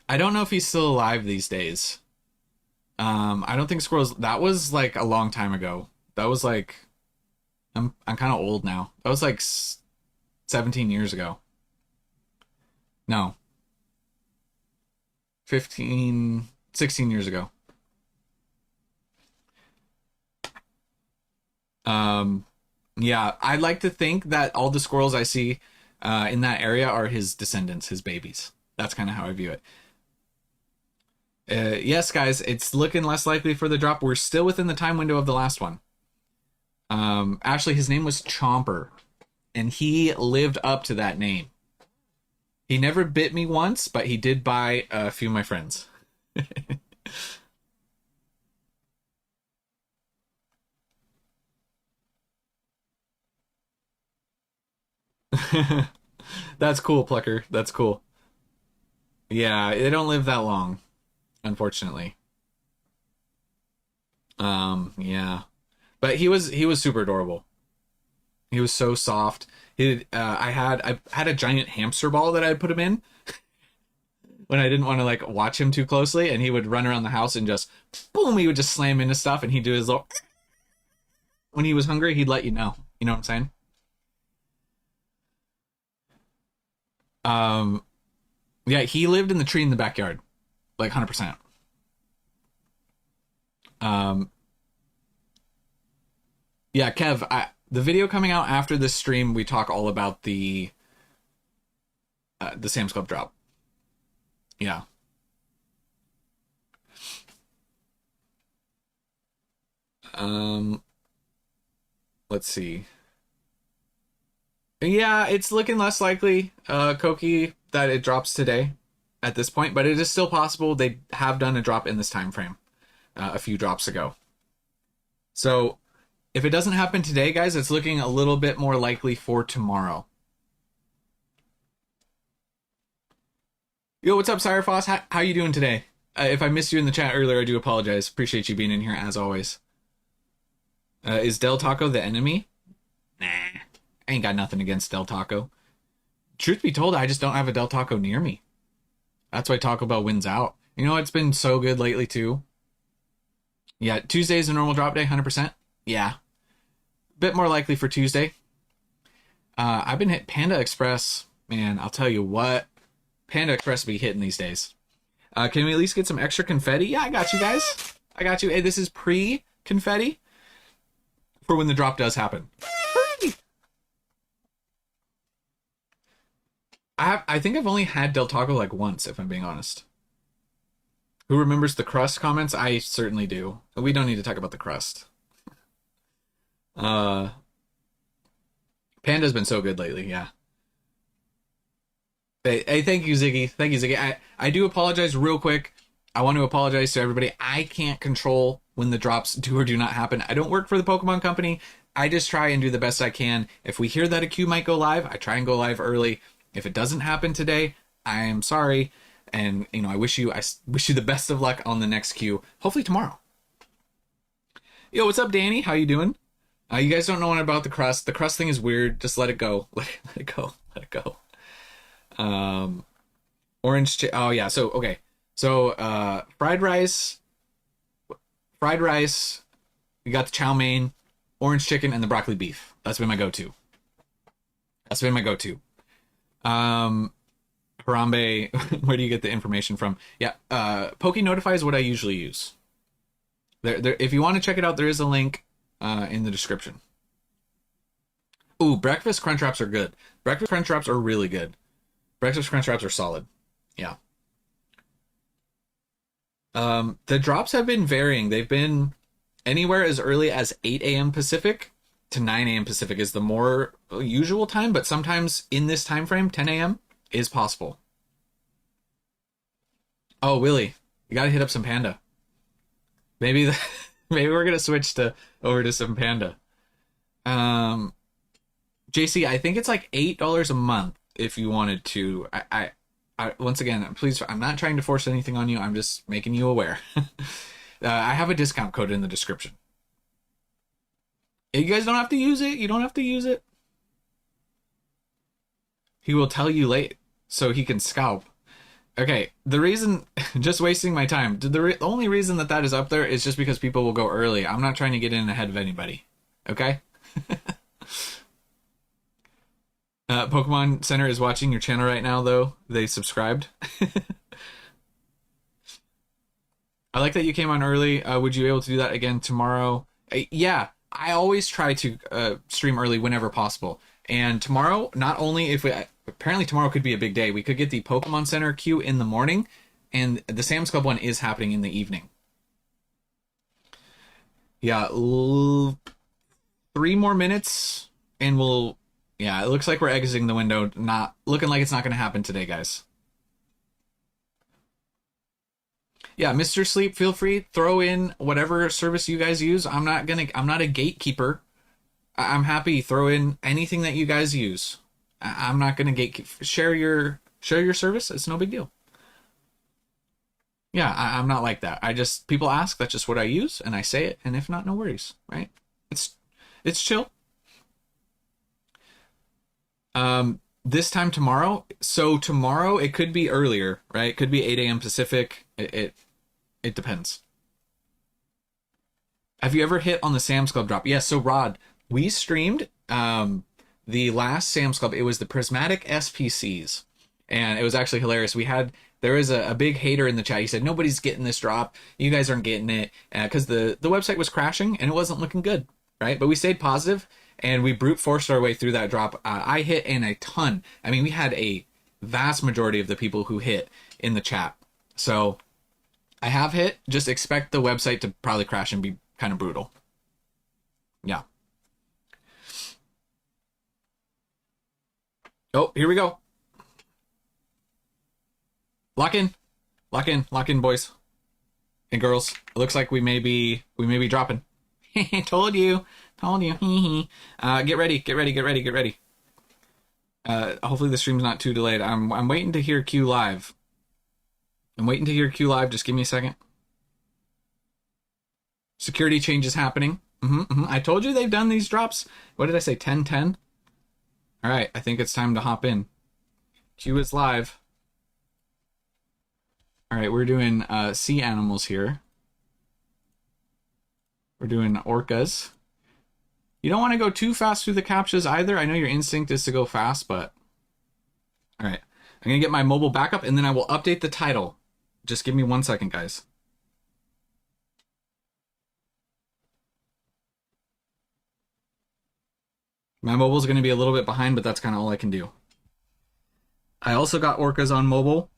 I don't know if he's still alive these days. I don't think squirrels. That was like a long time ago. That was like I'm kind of old now. That was like 17 years ago. No, 15, 16 years ago. Um, yeah, I'd like to think that all the squirrels I see in that area are his descendants, his babies. That's kind of how I view it. Yes, guys, it's looking less likely for the drop. We're still within the time window of the last one. Actually, his name was Chomper, and he lived up to that name. He never bit me once, but he did buy a few of my friends. That's cool, Plucker. That's cool. Yeah, they don't live that long, unfortunately. Yeah. But he was super adorable. He was so soft. I had a giant hamster ball that I put him in when I didn't want to like watch him too closely, and he would run around the house and just boom, he would just slam into stuff, and he'd do his little. When he was hungry, he'd let you know. You know what I'm saying? Um, yeah, he lived in the tree in the backyard, like 100%. Um, yeah, Kev, the video coming out after this stream, we talk all about the Sam's Club drop. Yeah. Um, let's see. Yeah, it's looking less likely, Koki, that it drops today at this point, but it is still possible they have done a drop in this time frame a few drops ago. So if it doesn't happen today, guys, it's looking a little bit more likely for tomorrow. Yo, what's up, Sirefoss? How you doing today? If I missed you in the chat earlier, I do apologize. Appreciate you being in here as always. Is Del Taco the enemy? Nah, I ain't got nothing against Del Taco. Truth be told, I just don't have a Del Taco near me. That's why Taco Bell wins out. You know, it's been so good lately too. Yeah, Tuesday is a normal drop day, 100%. Yeah, bit more likely for Tuesday. I've been hit Panda Express. Man, I'll tell you what, Panda Express be hitting these days. Can we at least get some extra confetti? Yeah, I got you guys. I got you. Hey, this is pre-confetti for when the drop does happen. I think I've only had Del Taco like once, if I'm being honest. Who remembers the crust comments? I certainly do. We don't need to talk about the crust. Uh, Panda's been so good lately, yeah. Hey, thank you, Ziggy. Thank you, Ziggy. I do apologize real quick. I want to apologize to everybody. I can't control when the drops do or do not happen. I don't work for the Pokemon Company. I just try and do the best I can. If we hear that a queue might go live, I try and go live early. If it doesn't happen today, I am sorry. And, you know, I wish you the best of luck on the next queue. Hopefully tomorrow. Yo, what's up, Danny? How you doing? You guys don't know what about the crust. The crust thing is weird. Just let it go. Let it go. Let it go. Um, oh yeah. So okay. So fried rice. You got the chow mein, orange chicken, and the broccoli beef. That's been my go-to. That's been my go-to. Harambe, where do you get the information from? Yeah, Poke Notify is what I usually use. If you want to check it out, there is a link in the description. Ooh, breakfast crunch wraps are good. Breakfast crunch wraps are really good. Breakfast crunch wraps are solid. Yeah. The drops have been varying. They've been anywhere as early as 8 a.m. Pacific to 9 a.m. Pacific is the more usual time, but sometimes in this time frame, 10 a.m. is possible. Oh, Willie, you gotta hit up some Panda. Maybe maybe we're gonna switch to over to some Panda. Um, JC, I think it's like $8 a month if you wanted to. I once again, please, I'm not trying to force anything on you. I'm just making you aware. I have a discount code in the description. You guys don't have to use it. You don't have to use it. He will tell you late so he can scalp. Okay, the reason, just wasting my time. The only reason that that is up there is just because people will go early. I'm not trying to get in ahead of anybody. Okay? Pokemon Center is watching your channel right now, though. They subscribed. I like that you came on early. Would you be able to do that again tomorrow? Yeah, I always try to stream early whenever possible. And tomorrow, not only if we... Apparently tomorrow could be a big day. We could get the Pokemon Center queue in the morning, and the Sam's Club one is happening in the evening. Yeah, 3 more minutes, and we'll... Yeah, it looks like we're exiting the window. Not looking like it's not going to happen today, guys. Yeah, Mr. Sleep, feel free, throw in whatever service you guys use. I'm not a gatekeeper. I'm happy, throw in anything that you guys use. I'm not gonna gatekeep. Share your service. It's no big deal. Yeah, I'm not like that. People ask, that's just what I use, and I say it, and if not, no worries, right? It's chill. This time tomorrow. So tomorrow it could be earlier, right? It could be 8 a.m. Pacific. It depends. Have you ever hit on the Sam's Club drop? Yes. So Rod, we streamed the last Sam's Club. It was the prismatic SPCs, and it was actually hilarious. There was a big hater in the chat. He said nobody's getting this drop. You guys aren't getting it because the website was crashing and it wasn't looking good, right? But we stayed positive and we brute forced our way through that drop. I hit in a ton. I mean, we had a vast majority of the people who hit in the chat. So I have hit. Just expect the website to probably crash and be kind of brutal. Yeah. Oh, here we go. Lock in, boys and girls. It looks like we may be dropping. Told you. Get ready. Hopefully the stream's not too delayed. I'm waiting to hear Q live. Just give me a second. Security changes happening. I told you they've done these drops. What did I say? 10-10. All right, I think it's time to hop in. Q is live. All right, we're doing sea animals here. We're doing orcas. You don't want to go too fast through the captchas either. I know your instinct is to go fast, but... All right, I'm going to get my mobile back up, and then I will update the title. Just give me 1 second, guys. My mobile is going to be a little bit behind, but that's kind of all I can do. I also got orcas on mobile.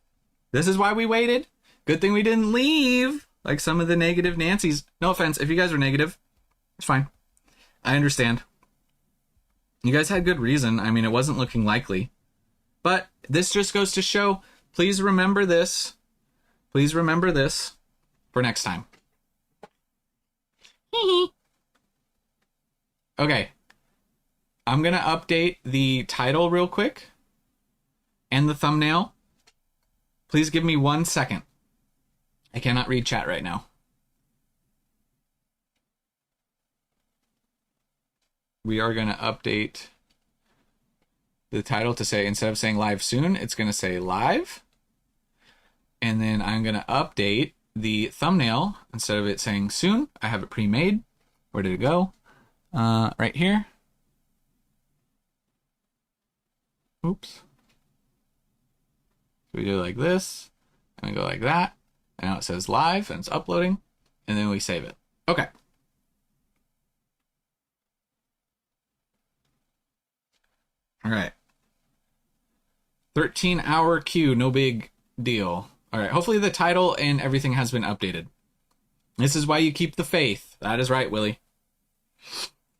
This is why we waited. Good thing we didn't leave, like some of the negative Nancys. No offense, if you guys are negative, it's fine. I understand. You guys had good reason. I mean, it wasn't looking likely. But this just goes to show, please remember this. Please remember this for next time. Okay. I'm going to update the title real quick and the thumbnail. Please give me 1 second. I cannot read chat right now. We are going to update the title to say, instead of saying live soon, it's going to say live. And then I'm going to update the thumbnail. Instead of it saying soon, I have it pre-made. Where did it go? Right here. Oops. So we do it like this, and we go like that, and now it says live, and it's uploading, and then we save it. Okay. All right. 13-hour queue, no big deal. All right, hopefully the title and everything has been updated. This is why you keep the faith. That is right, Willie.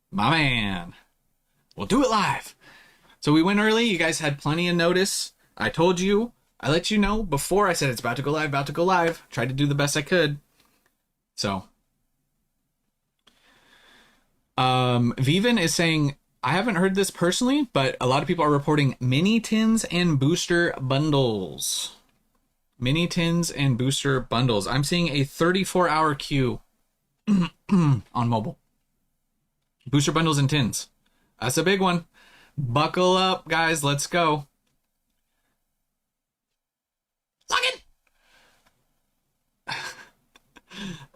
My man. We'll do it live. So we went early. You guys had plenty of notice. I told you. I let you know before I said it's about to go live, about to go live. Tried to do the best I could. So. Viven is saying, I haven't heard this personally, but a lot of people are reporting mini tins and booster bundles. Mini tins and booster bundles. I'm seeing a 34-hour queue on mobile. Booster bundles and tins. That's a big one. Buckle up, guys. Let's go. Log in.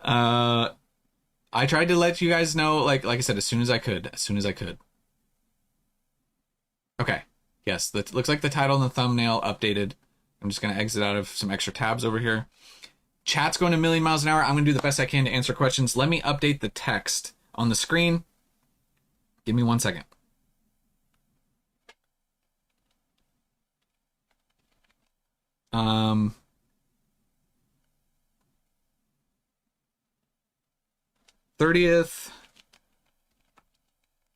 I tried to let you guys know, like I said, as soon as I could. Okay. Yes, that looks like the title and the thumbnail updated. I'm just going to exit out of some extra tabs over here. Chat's going a million miles an hour. I'm going to do the best I can to answer questions. Let me update the text on the screen. Give me 1 second. Um, 30th,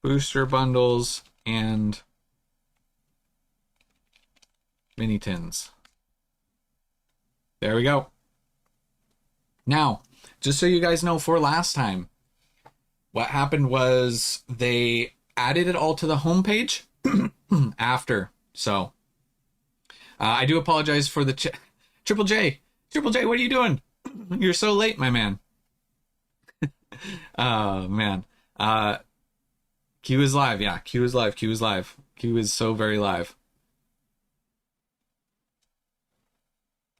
booster bundles, and mini tins. There we go. Now, just so you guys know, for last time, what happened was they added it all to the homepage after. So, I do apologize for the Triple J. Triple J, what are you doing? You're so late, my man. Oh, man. Q is live. Yeah, Q is live. Q is live. Q is so very live.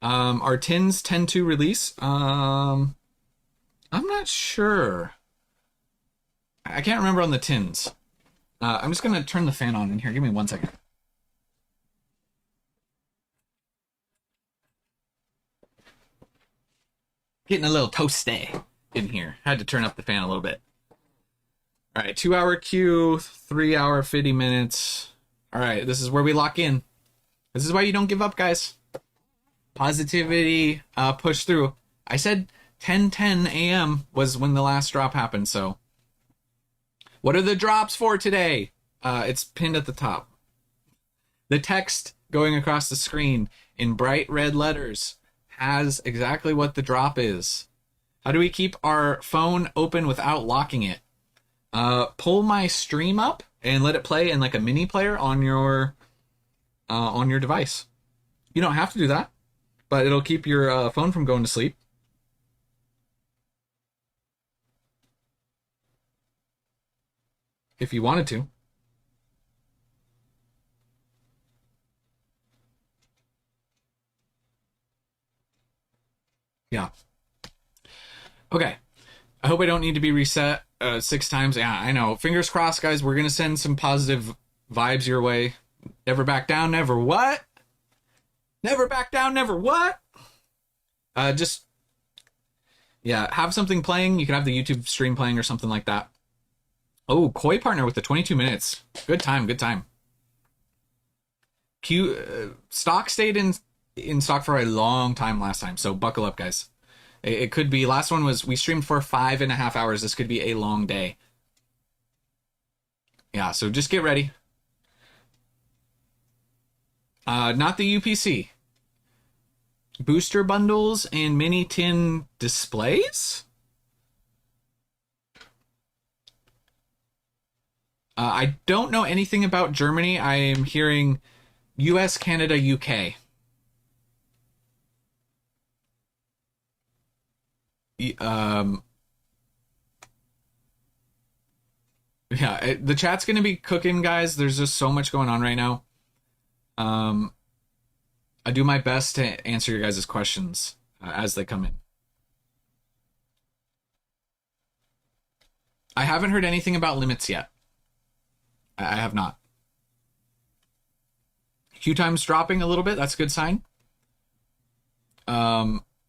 Are tins tend to release? I'm not sure. I can't remember on the tins. I'm just gonna turn the fan on in here. Give me 1 second. Getting a little toasty in here. Had to turn up the fan a little bit. All right, 2-hour queue, 3-hour 50 minutes. All right, this is where we lock in. This is why you don't give up, guys. Positivity, push through. I said 10:10 a.m. was when the last drop happened, so. What are the drops for today? It's pinned at the top. The text going across the screen in bright red letters has exactly what the drop is. How do we keep our phone open without locking it? Pull my stream up and let it play in like a mini player on your device. You don't have to do that, but it'll keep your phone from going to sleep. If you wanted to. Yeah. Okay. I hope I don't need to be reset 6 times. Yeah, I know. Fingers crossed, guys. We're going to send some positive vibes your way. Never back down, never what? Never back down, never what? Just, yeah, have something playing. You can have the YouTube stream playing or something like that. Oh, Koi partner with the 22 minutes. Good time, good time. Stock stayed in stock for a long time last time, so buckle up, guys. It could be, last one was, we streamed for 5.5 hours. This could be a long day. Yeah, so just get ready. Not the UPC. Booster bundles and mini tin displays? I don't know anything about Germany. I am hearing US, Canada, UK. Yeah, the chat's going to be cooking, guys. There's just so much going on right now. I do my best to answer your guys' questions as they come in. I haven't heard anything about limits yet. I have not. Queue time's dropping a little bit. That's a good sign.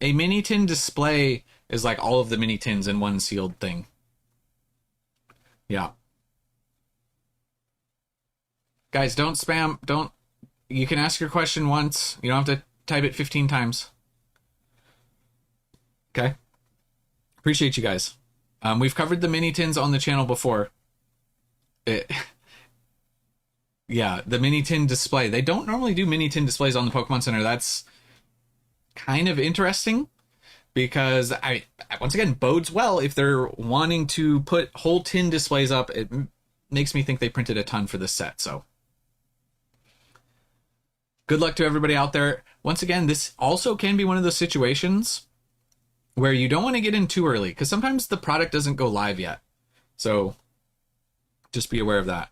A mini tin display is like all of the mini tins in one sealed thing. Yeah. Guys, don't spam. Don't. You can ask your question once. You don't have to type it 15 times. Okay. Appreciate you guys. We've covered the mini tins on the channel before. Yeah, the mini tin display. They don't normally do mini tin displays on the Pokemon Center. That's kind of interesting because once again, bodes well if they're wanting to put whole tin displays up. It makes me think they printed a ton for this set. So good luck to everybody out there. Once again, this also can be one of those situations where you don't want to get in too early because sometimes the product doesn't go live yet. So just be aware of that.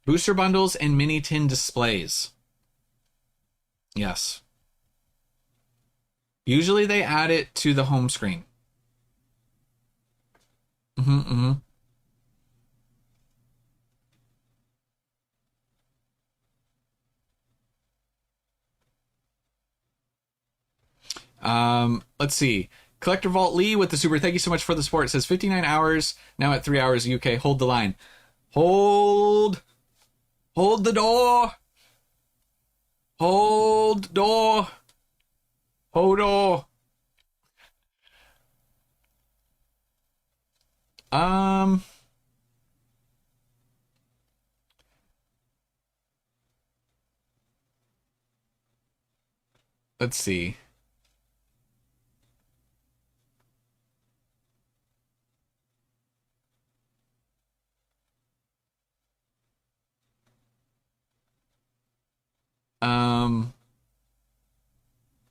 Booster bundles and mini tin displays. Yes. Usually they add it to the home screen. Let's see. Collector Vault Lee with the super. Thank you so much for the support. It says 59 hours, now at 3 hours UK. Hold the line. Hold the door. Hold door. Hold door. Let's see.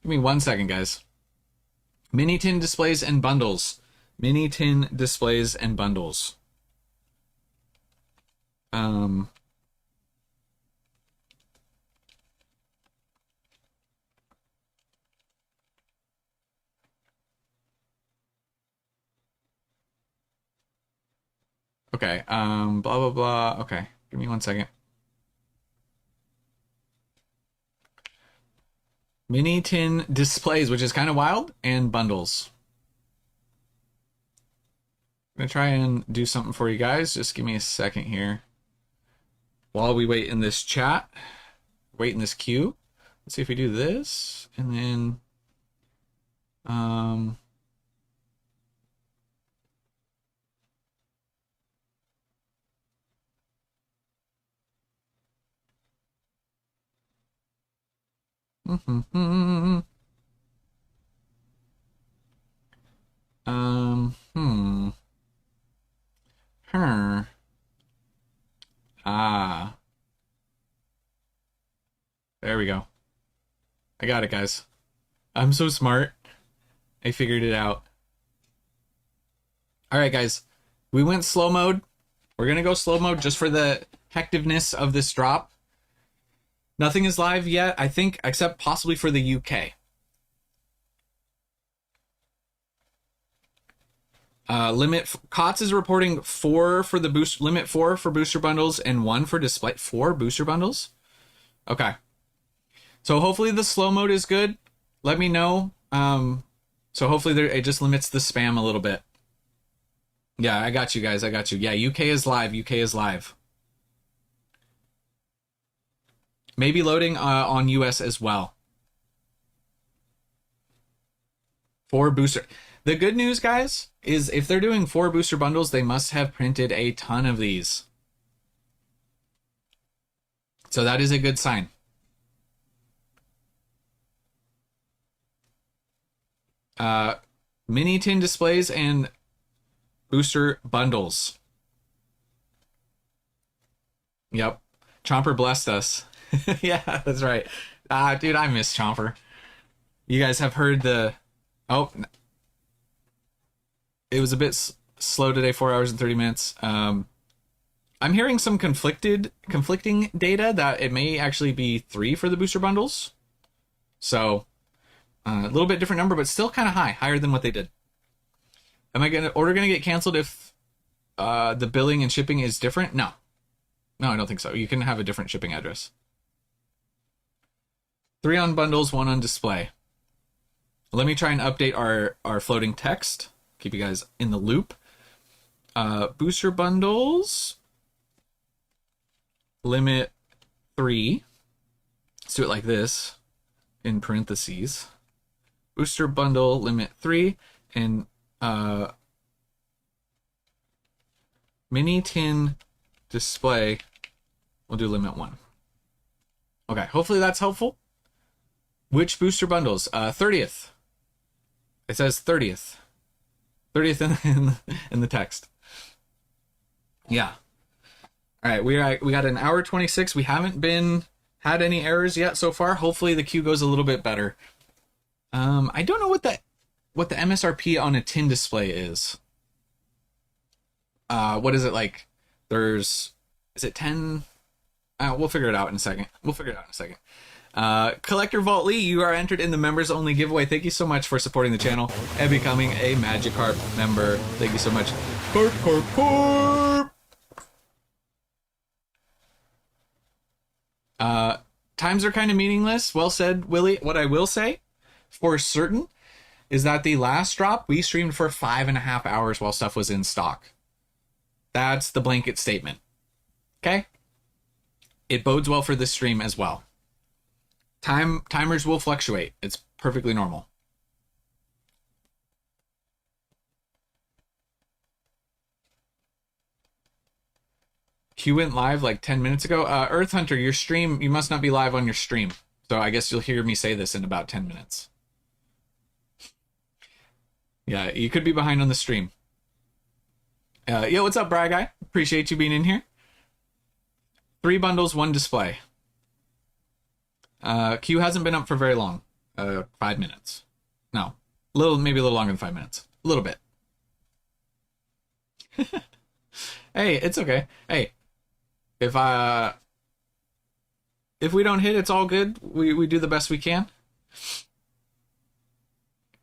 Give me 1 second, guys. Mini tin displays and bundles. Mini tin displays and bundles. Okay, blah, blah, blah. Okay, give me 1 second. Mini tin displays, which is kind of wild, and bundles. I'm going to try and do something for you guys. Just give me a second here. While we wait in this chat, wait in this queue. Let's see if we do this, and then... There we go. I got it, guys. I'm so smart. I figured it out. All right, guys. We went slow mode. We're going to go slow mode just for the hectiveness of this drop. Nothing is live yet, I think, except possibly for the UK. COTS is reporting 4 for the boost limit, 4 for booster bundles and 1 for display. 4 booster bundles? Okay. So hopefully the slow mode is good. Let me know. So hopefully it just limits the spam a little bit. Yeah, I got you guys. I got you. Yeah, UK is live. UK is live. Maybe loading on US as well. 4 booster. The good news, guys, is if they're doing 4 booster bundles, they must have printed a ton of these. So that is a good sign. Mini tin displays and booster bundles. Yep. Chomper blessed us. Yeah, that's right. Dude, I miss Chomper. You guys have heard the... Oh, it was a bit slow today, 4 hours and 30 minutes. I'm hearing some conflicting data that it may actually be 3 for the booster bundles. So, a little bit different number, but still kind of higher than what they did. Am I order gonna get canceled if the billing and shipping is different? No, I don't think so. You can have a different shipping address. 3 on bundles, 1 on display. Let me try and update our floating text. Keep you guys in the loop. Booster bundles. Limit 3. Let's do it like this. In parentheses. Booster bundle limit 3. And mini tin display. We'll do limit 1. Okay, hopefully that's helpful. Which booster bundles? 30th. It says 30th. 30th in the text. Yeah. All right, we got an hour 26. We haven't had any errors yet so far. Hopefully the queue goes a little bit better. I don't know what the MSRP on a tin display is. What is it like? Is it 10? We'll figure it out in a second. Collector Vault Lee, you are entered in the members only giveaway. Thank you so much for supporting the channel and becoming a Magikarp member. Thank you so much. Carp. Times are kind of meaningless. Well said, Willie. What I will say for certain is that the last drop we streamed for 5.5 hours while stuff was in stock. That's the blanket statement. Okay? It bodes well for this stream as well. Timers will fluctuate. It's perfectly normal. Q went live like 10 minutes ago. Earth Hunter, your stream, you must not be live on your stream. So I guess you'll hear me say this in about 10 minutes. Yeah, you could be behind on the stream. Yo, what's up, Bri Guy? Appreciate you being in here. 3 bundles, 1 display. Q hasn't been up for very long. 5 minutes. No. Maybe a little longer than 5 minutes. A little bit. Hey, it's okay. Hey, if we don't hit, it's all good. We do the best we can.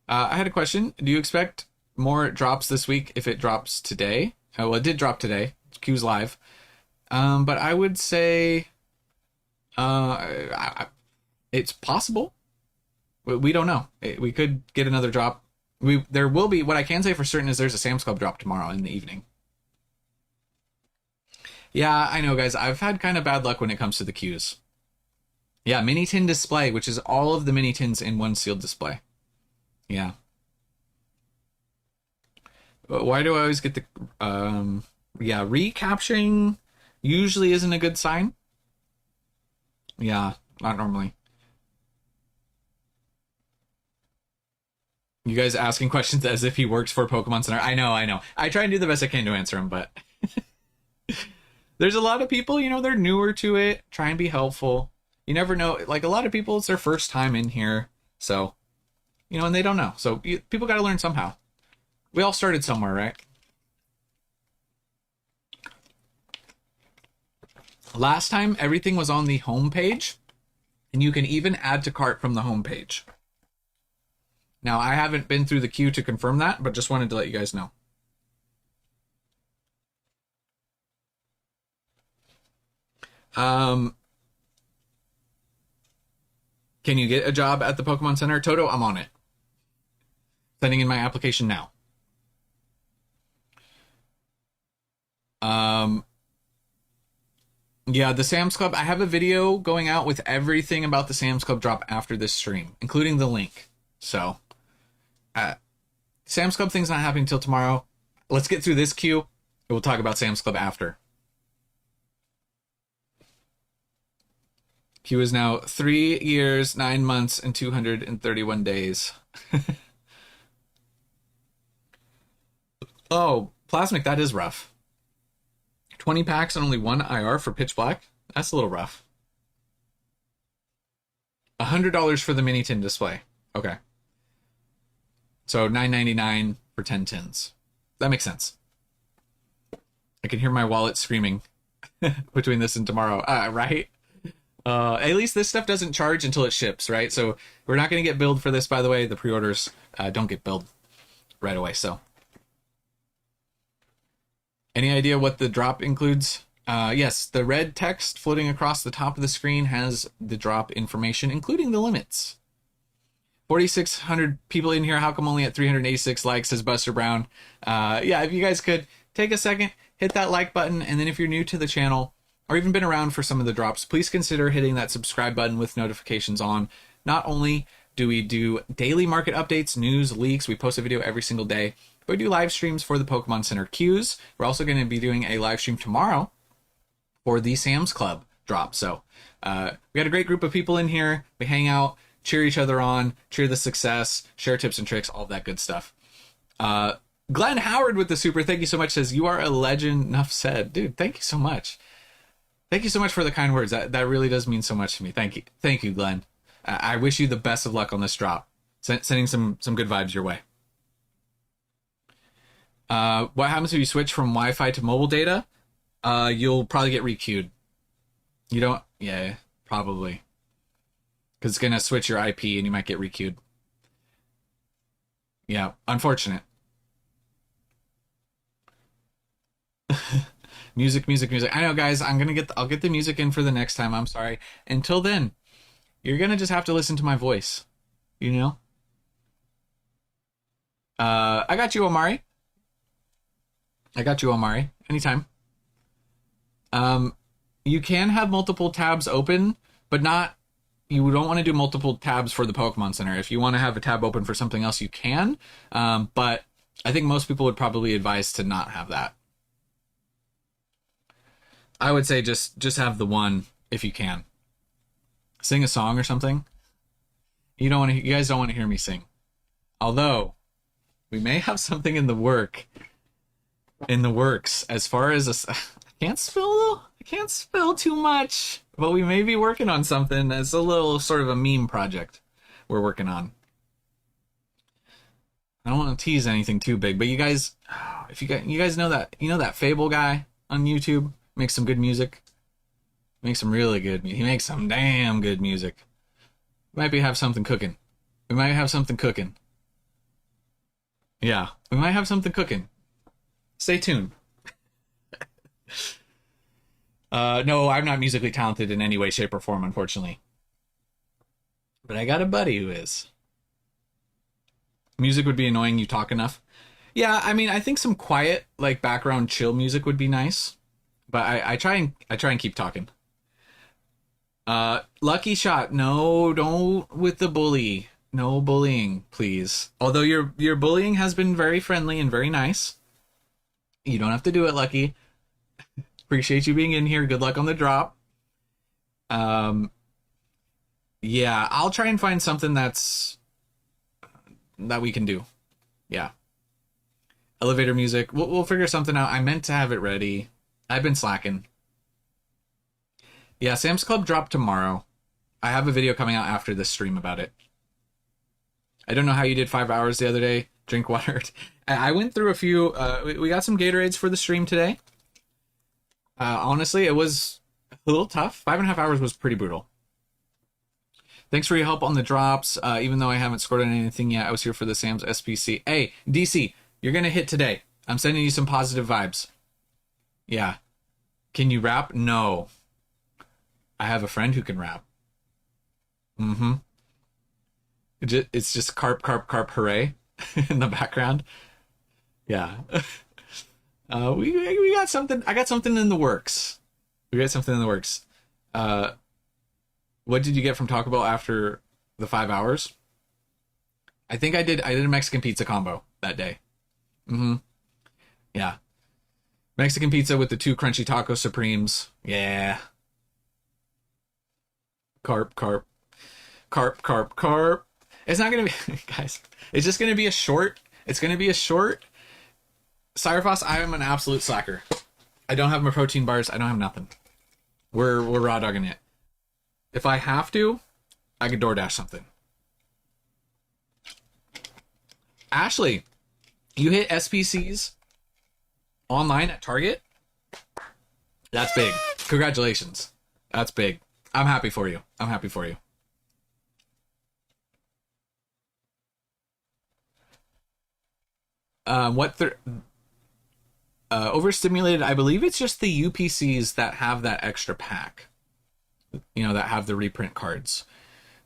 I had a question. Do you expect more drops this week if it drops today? Well, it did drop today. Q's live. But I would say it's possible. We don't know. We could get another drop. There will be. What I can say for certain is there's a Sam's Club drop tomorrow in the evening. Yeah, I know, guys. I've had kind of bad luck when it comes to the queues. Yeah, mini tin display, which is all of the mini tins in one sealed display. Yeah. Why do I always get the... yeah, recapturing usually isn't a good sign. Yeah, not normally. You guys asking questions as if he works for Pokemon Center. I know. I try and do the best I can to answer them, but... There's a lot of people, they're newer to it. Try and be helpful. You never know. Like, a lot of people, it's their first time in here. So, and they don't know. So, people got to learn somehow. We all started somewhere, right? Last time, everything was on the home page. And you can even add to cart from the home page. Now, I haven't been through the queue to confirm that, but just wanted to let you guys know. Can you get a job at the Pokemon Center? Toto, I'm on it. Sending in my application now. Yeah, the Sam's Club. I have a video going out with everything about the Sam's Club drop after this stream, including the link. So, Sam's Club thing's not happening until tomorrow. Let's get through this queue, and we'll talk about Sam's Club after. Q is now 3 years, 9 months, and 231 days. Oh, Plasmic, that is rough. 20 packs and only 1 IR for Pitch Black? That's a little rough. $100 for the mini tin display. Okay. So $9.99 for 10 tins. That makes sense. I can hear my wallet screaming between this and tomorrow. Right? At least this stuff doesn't charge until it ships, right? So we're not going to get billed for this, by the way. The pre-orders don't get billed right away, so. Any idea what the drop includes? Yes, the red text floating across the top of the screen has the drop information, including the limits. 4,600 people in here. How come only at 386 likes, says Buster Brown. Yeah, if you guys could take a second, hit that like button. And then if you're new to the channel or even been around for some of the drops, please consider hitting that subscribe button with notifications on. Not only do we do daily market updates, news, leaks, we post a video every single day, but we do live streams for the Pokemon Center queues. We're also going to be doing a live stream tomorrow for the Sam's Club drop. So we got a great group of people in here. We hang out, cheer each other on, cheer the success, share tips and tricks, all of that good stuff. Glenn Howard with the super, thank you so much, says, you are a legend, enough said. Dude, thank you so much. Thank you so much for the kind words. That really does mean so much to me. Thank you. Thank you, Glenn. I wish you the best of luck on this drop. Sending some good vibes your way. What happens if you switch from Wi-Fi to mobile data? You'll probably get requeued. You don't? Yeah, probably. Because it's going to switch your IP and you might get requeued. Yeah, unfortunate. Music. I know, guys, I'll get the music in for the next time. I'm sorry. Until then, you're going to just have to listen to my voice. You know? I got you, Omari. Anytime. You can have multiple tabs open, but you don't want to do multiple tabs for the Pokemon Center. If you want to have a tab open for something else, you can. But I think most people would probably advise to not have that. I would say just have the one if you can. Sing a song or something. You guys don't want to hear me sing. Although we may have something in the works as far as I can't spill too much, but we may be working on something. It's a little sort of a meme project we're working on. I don't want to tease anything too big, but you guys know that Fable guy on YouTube makes some good music. Makes some really good music. He makes some damn good music. We might have something cooking. Yeah, we might have something cooking. Stay tuned. No, I'm not musically talented in any way, shape, or form, unfortunately. But I got a buddy who is. Music would be annoying. You talk enough. Yeah, I mean, I think some quiet, like background chill music would be nice. But I try and keep talking. Lucky shot. No, don't with the bully. No bullying, please. Although your bullying has been very friendly and very nice. You don't have to do it, Lucky. Appreciate you being in here. Good luck on the drop. Yeah, I'll try and find something that we can do. Yeah. Elevator music. We'll figure something out. I meant to have it ready. I've been slacking. Yeah, Sam's Club dropped tomorrow. I have a video coming out after this stream about it. I don't know how you did 5 hours the other day. Drink water. I went through a few. We got some Gatorades for the stream today. Honestly, it was a little tough. 5.5 hours was pretty brutal. Thanks for your help on the drops. Even though I haven't scored on anything yet, I was here for the Sam's SPC. Hey, DC, you're going to hit today. I'm sending you some positive vibes. Yeah. Can you rap? No. I have a friend who can rap. Mm-hmm. It's just carp, hooray in the background. Yeah. We got something. I got something in the works. What did you get from Taco Bell after the 5 hours? I think I did a Mexican pizza combo that day. Mm-hmm. Yeah. Mexican pizza with the 2 crunchy taco supremes. Yeah. Carp. It's not gonna be, guys. It's just gonna be a short. It's gonna be a short. Cyberfoss, I am an absolute slacker. I don't have my protein bars. I don't have nothing. We're raw dogging it. If I have to, I could DoorDash something. Ashley, you hit SPCs online at Target? That's big. Congratulations. That's big. I'm happy for you. Overstimulated, I believe it's just the UPCs that have that extra pack. You know, that have the reprint cards.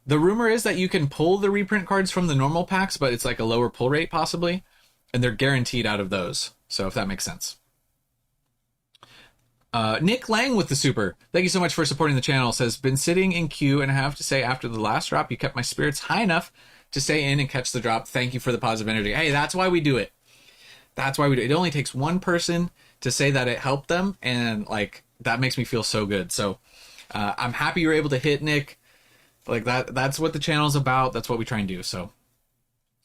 The rumor is that you can pull the reprint cards from the normal packs, but it's like a lower pull rate possibly, and they're guaranteed out of those. So if that makes sense. Nick Lang with the super. Thank you so much for supporting the channel. Says, been sitting in queue and I have to say after the last drop, you kept my spirits high enough to stay in and catch the drop. Thank you for the positive energy. Hey, that's why we do it. That's why we do it. It only takes one person to say that it helped them, and like that makes me feel so good. So I'm happy you're able to hit, Nick. Like that's what the channel's about. That's what we try and do. So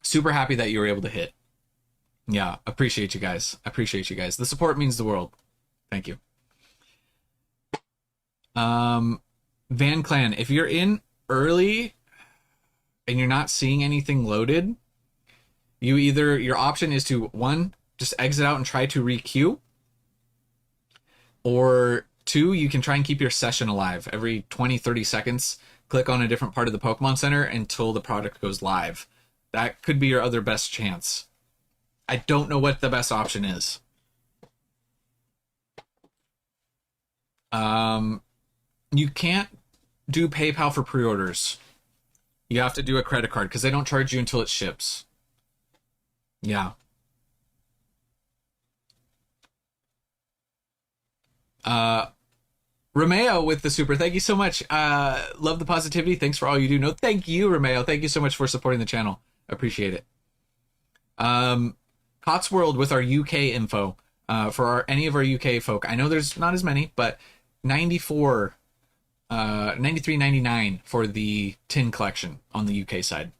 super happy that you were able to hit. Yeah, appreciate you guys. Appreciate you guys. The support means the world. Thank you. Van Clan, if you're in early and you're not seeing anything loaded, your option is to, one, just exit out and try to re-queue, or two, you can try and keep your session alive. Every 20-30 seconds, click on a different part of the Pokemon Center until the product goes live. That could be your other best chance. I don't know what the best option is. You can't do PayPal for pre-orders. You have to do a credit card because they don't charge you until it ships. Yeah. Romeo with the super. Thank you so much. Love the positivity. Thanks for all you do. No, thank you, Romeo. Thank you so much for supporting the channel. Appreciate it. Cotsworld with our UK info. For any of our UK folk. I know there's not as many, but 93.99 for the tin collection on the UK side.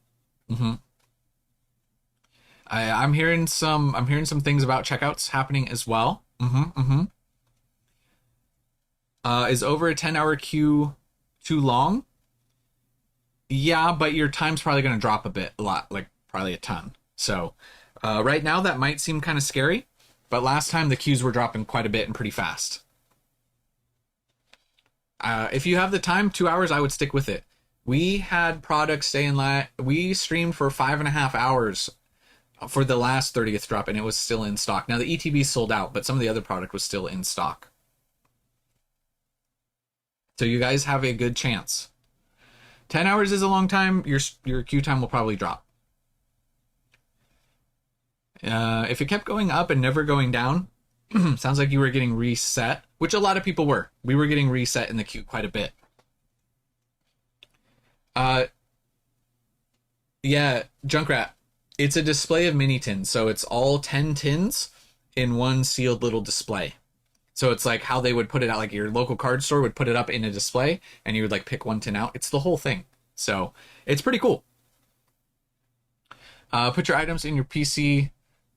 I'm hearing some things about checkouts happening as well. Is over a 10-hour queue too long? Yeah, but your time's probably going to drop a lot, like probably a ton. So right now that might seem kind of scary, but last time the queues were dropping quite a bit and pretty fast. If you have the time, 2 hours, I would stick with it. We had products stay in line. We streamed for 5.5 hours for the last 30th drop, and it was still in stock. Now the ETB sold out, but some of the other product was still in stock. So you guys have a good chance. 10 hours is a long time. Your queue time will probably drop. If it kept going up and never going down, sounds like you were getting reset, which a lot of people were. We were getting reset in the queue quite a bit. Yeah, Junkrat. It's a display of mini tins, so it's all 10 tins in one sealed little display. So it's like how they would put it out, like your local card store would put it up in a display, and you would like pick one tin out. It's the whole thing. So it's pretty cool. Put your items in your PC,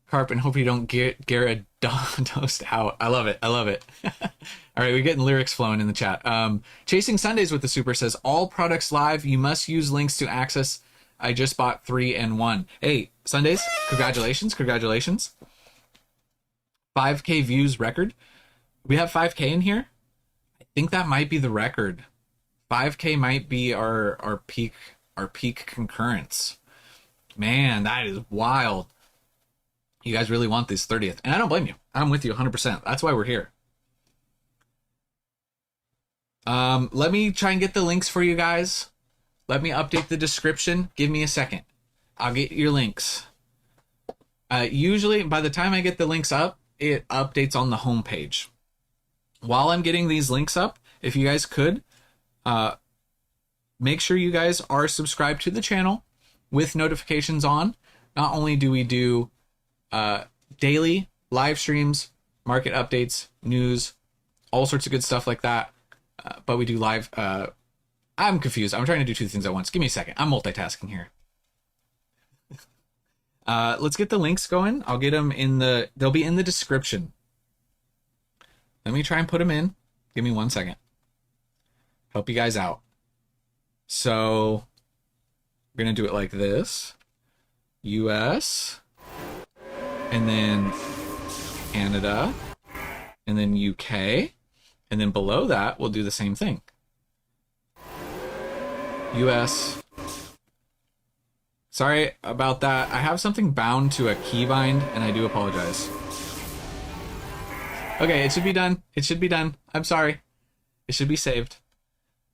Carp, and hope you don't get Gyarados out. I love it. I love it. All right, we're getting lyrics flowing in the chat. Chasing Sundays with the super says, all products live. You must use links to access. I just bought 3 and 1. Hey, Sundays, congratulations. Congratulations. 5K views record. We have 5K in here. I think that might be the record. 5K might be our peak concurrence. Man, that is wild. You guys really want this 30th. And I don't blame you. I'm with you 100%. That's why we're here. Let me try and get the links for you guys. Let me update the description. Give me a second. I'll get your links. Usually, by the time I get the links up, it updates on the homepage. While I'm getting these links up, if you guys could, make sure you guys are subscribed to the channel with notifications on. Not only do we do daily live streams, market updates, news, all sorts of good stuff like that, but we do live... I'm confused. I'm trying to do two things at once. Give me a second. I'm multitasking here. Let's get the links going. I'll get them they'll be in the description. Let me try and put them in. Give me 1 second. Help you guys out. So we're going to do it like this. US, and then Canada, and then UK, and then below that, we'll do the same thing. US. Sorry about that. I have something bound to a keybind, and I do apologize. Okay, it should be done. It should be done. I'm sorry. It should be saved.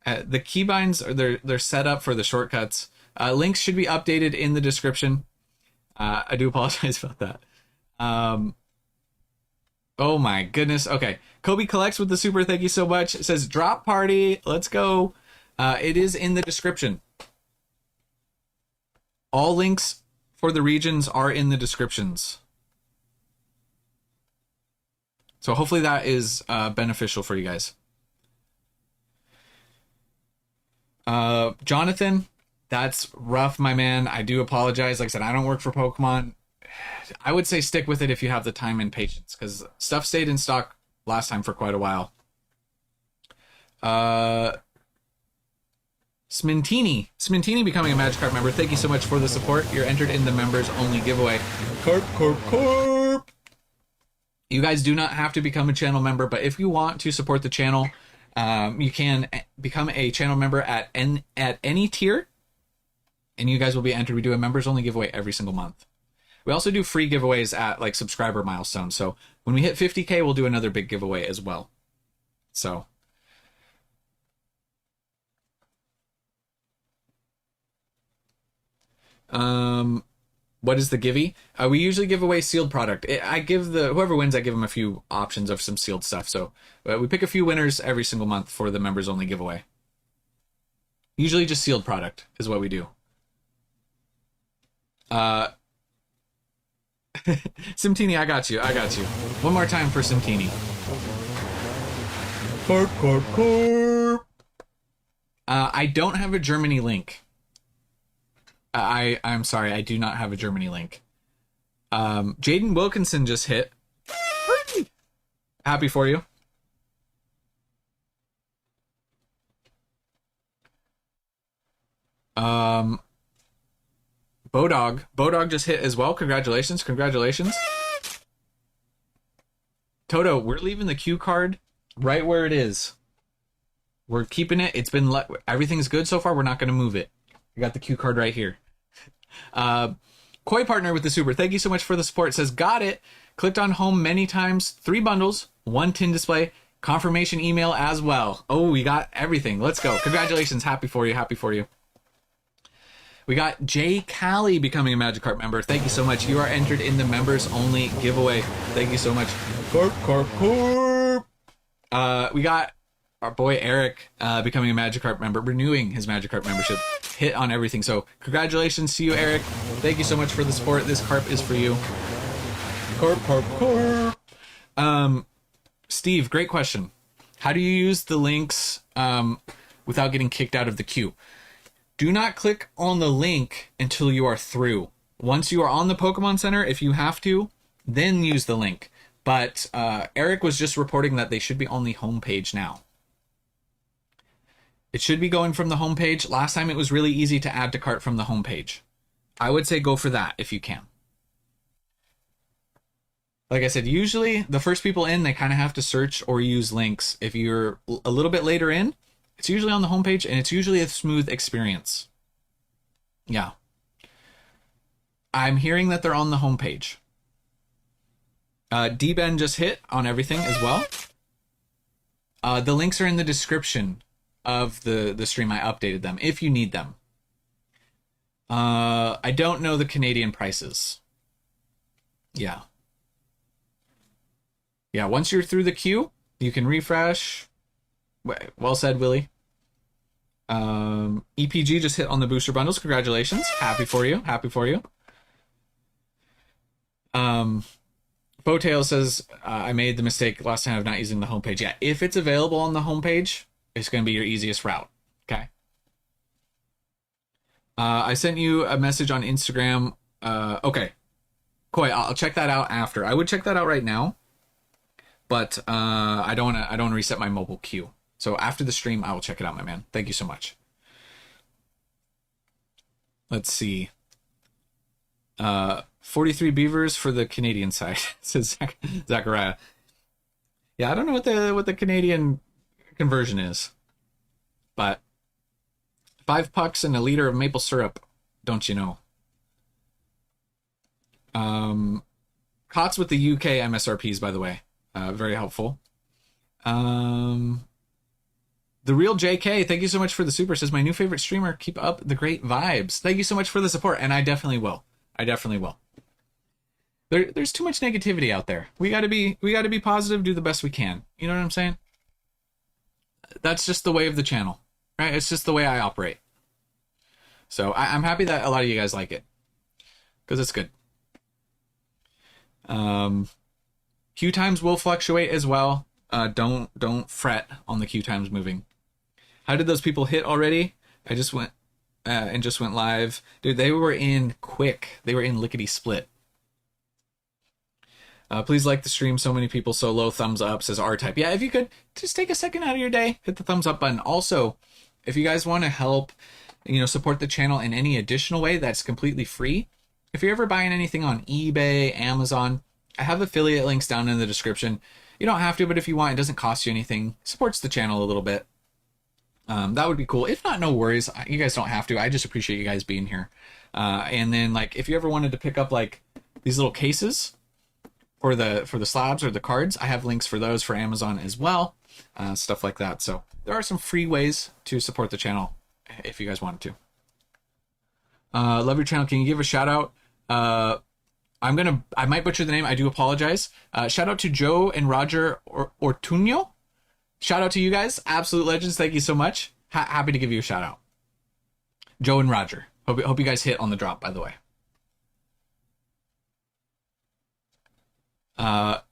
The keybinds are they're set up for the shortcuts. Links should be updated in the description. I do apologize about that. Oh my goodness. Okay. Kobe collects with the super. Thank you so much. It says drop party. Let's go. It is in the description. All links for the regions are in the descriptions. So hopefully that is beneficial for you guys. Jonathan, that's rough, my man. I do apologize. Like I said, I don't work for Pokemon. I would say stick with it if you have the time and patience, because stuff stayed in stock last time for quite a while. Smintini becoming a Magikarp member. Thank you so much for the support. You're entered in the members only giveaway. Corp. You guys do not have to become a channel member, but if you want to support the channel, you can become a channel member at any tier, and you guys will be entered. We do a members only giveaway every single month. We also do free giveaways at like subscriber milestones. So when we hit 50K, we'll do another big giveaway as well. So what is the givey? We usually give away sealed product. I give whoever wins, I give them a few options of some sealed stuff. So we pick a few winners every single month for the members only giveaway. Usually just sealed product is what we do. Simtini, I got you. One more time for Simtini. Corp. I don't have a Germany link. I'm sorry, I do not have a Germany link. Jaden Wilkinson just hit. Happy for you. Bodog just hit as well. Congratulations. Toto, we're leaving the cue card right where it is. We're keeping it. It's been everything's good so far. We're not going to move it. We got the cue card right here. Koi partner with the super. Thank you so much for the support. It says got it. Clicked on home many times. 3 bundles, 1 tin display, confirmation email as well. Oh, we got everything. Let's go. Congratulations. Happy for you. We got Jay Callie becoming a Magikarp member. Thank you so much. You are entered in the members only giveaway. Thank you so much. Corp. We got our boy Eric becoming a Magikarp member, renewing his Magikarp membership. Hit on everything. So congratulations to you, Eric. Thank you so much for the support. This carp is for you. Corp. Steve, great question. How do you use the links without getting kicked out of the queue? Do not click on the link until you are through. Once you are on the Pokemon Center, if you have to, then use the link. But Eric was just reporting that they should be on the homepage now. It should be going from the homepage. Last time it was really easy to add to cart from the homepage. I would say go for that if you can. Like I said, usually the first people in, they kind of have to search or use links. If you're a little bit later in, it's usually on the homepage, and it's usually a smooth experience. Yeah. I'm hearing that they're on the homepage. D-Ben just hit on everything as well. The links are in the description of the stream. I updated them if you need them. I don't know the Canadian prices. Yeah. Yeah, once you're through the queue, you can refresh. Well said, Willie. EPG just hit on the booster bundles. Congratulations. Happy for you. Bowtail says, I made the mistake last time of not using the homepage. Yeah, if it's available on the homepage, it's going to be your easiest route. Okay. I sent you a message on Instagram. Okay. Koi, I'll check that out after. I would check that out right now, but I don't want to reset my mobile queue. So after the stream, I will check it out, my man. Thank you so much. Let's see. 43 beavers for the Canadian side, says Zachariah. Yeah, I don't know what the Canadian conversion is, but 5 pucks and a liter of maple syrup, don't you know? Cots with the UK MSRPs, by the way. Very helpful. The real JK, thank you so much for the super. Says my new favorite streamer. Keep up the great vibes. Thank you so much for the support, and I definitely will. I definitely will. There's too much negativity out there. We gotta be positive. Do the best we can. You know what I'm saying? That's just the way of the channel, right? It's just the way I operate. So I'm happy that a lot of you guys like it because it's good. Queue times will fluctuate as well. Don't fret on the queue times moving. How did those people hit already? I just went and just went live. Dude, they were in quick. They were in lickety split. Please like the stream. So many people so low. Thumbs up, says R-Type. Yeah, if you could just take a second out of your day, hit the thumbs up button. Also, if you guys want to help, support the channel in any additional way that's completely free. If you're ever buying anything on eBay, Amazon, I have affiliate links down in the description. You don't have to, but if you want, it doesn't cost you anything. Supports the channel a little bit. That would be cool. If not, no worries. You guys don't have to. I just appreciate you guys being here. And then, if you ever wanted to pick up these little cases for the slabs or the cards, I have links for those for Amazon as well. Stuff like that. So there are some free ways to support the channel if you guys wanted to. Love your channel. Can you give a shout out? I might butcher the name. I do apologize. Shout out to Joe and Roger Ortuño. Shout out to you guys. Absolute legends. Thank you so much. Happy to give you a shout out. Joe and Roger. Hope you guys hit on the drop, by the way.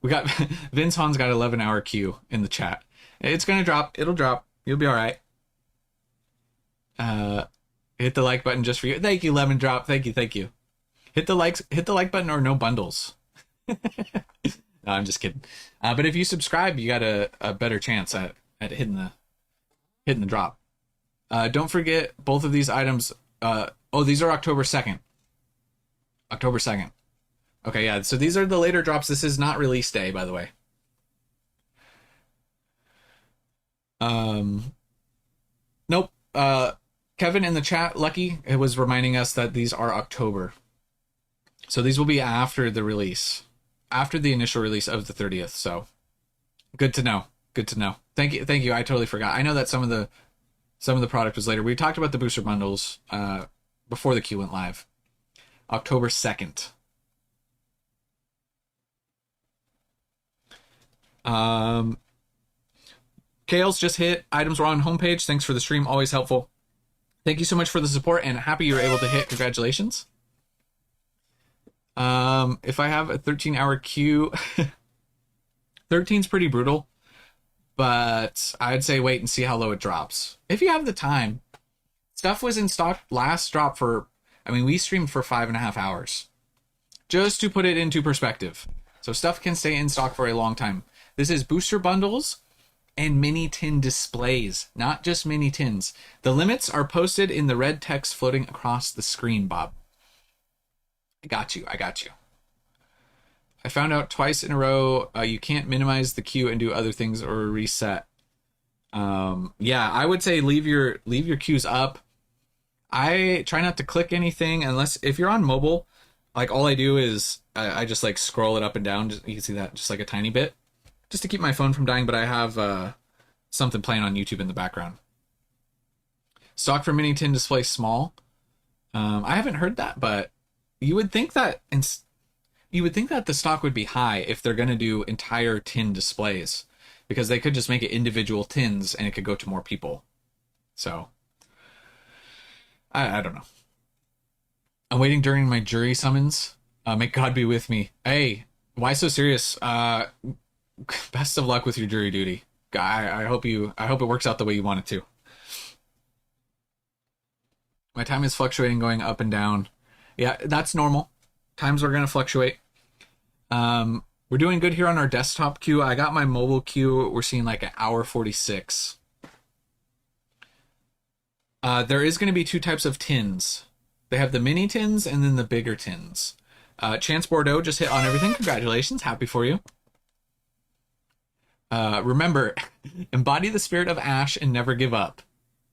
We got Vince Han's got 11-hour queue in the chat. It's going to drop. It'll drop. You'll be all right. Hit the like button just for you. Thank you, Lemon Drop. Thank you. Hit the like button or no bundles. No, I'm just kidding. But if you subscribe, you got a better chance at hitting the drop. Don't forget both of these items. These are October 2nd. October 2nd. Okay, yeah. So these are the later drops. This is not release day, by the way. Nope. Kevin in the chat, Lucky, it was reminding us that these are October. So these will be after the release, after the initial release of the 30th. So good to know. Good to know. Thank you. I totally forgot. I know that some of the product was later. We talked about the booster bundles before the queue went live. October 2nd. Kales just hit. Items were on homepage. Thanks for the stream. Always helpful. Thank you so much for the support and happy you were able to hit. Congratulations. If I have a 13-hour queue, 13's pretty brutal, but I'd say wait and see how low it drops. If you have the time, stuff was in stock last drop we streamed for 5.5 hours. Just to put it into perspective. So stuff can stay in stock for a long time. This is booster bundles and mini tin displays, not just mini tins. The limits are posted in the red text floating across the screen, Bob. I got you. I found out twice in a row you can't minimize the queue and do other things or reset. Yeah, I would say leave your queues up. I try not to click anything unless if you're on mobile. All I do is I just scroll it up and down. You can see that just a tiny bit, just to keep my phone from dying. But I have something playing on YouTube in the background. Stock for mini tin display small. I haven't heard that, but you would think that the stock would be high if they're going to do entire tin displays, because they could just make it individual tins and it could go to more people. So I don't know. I'm waiting during my jury summons. May God be with me. Hey, why so serious? Best of luck with your jury duty. I hope it works out the way you want it to. My time is fluctuating, going up and down. Yeah, that's normal. Times are going to fluctuate. We're doing good here on our desktop queue. I got my mobile queue. We're seeing an hour 46. There is going to be two types of tins. They have the mini tins and then the bigger tins. Chance Bordeaux just hit on everything. Congratulations. Happy for you. Remember, embody the spirit of Ash and never give up.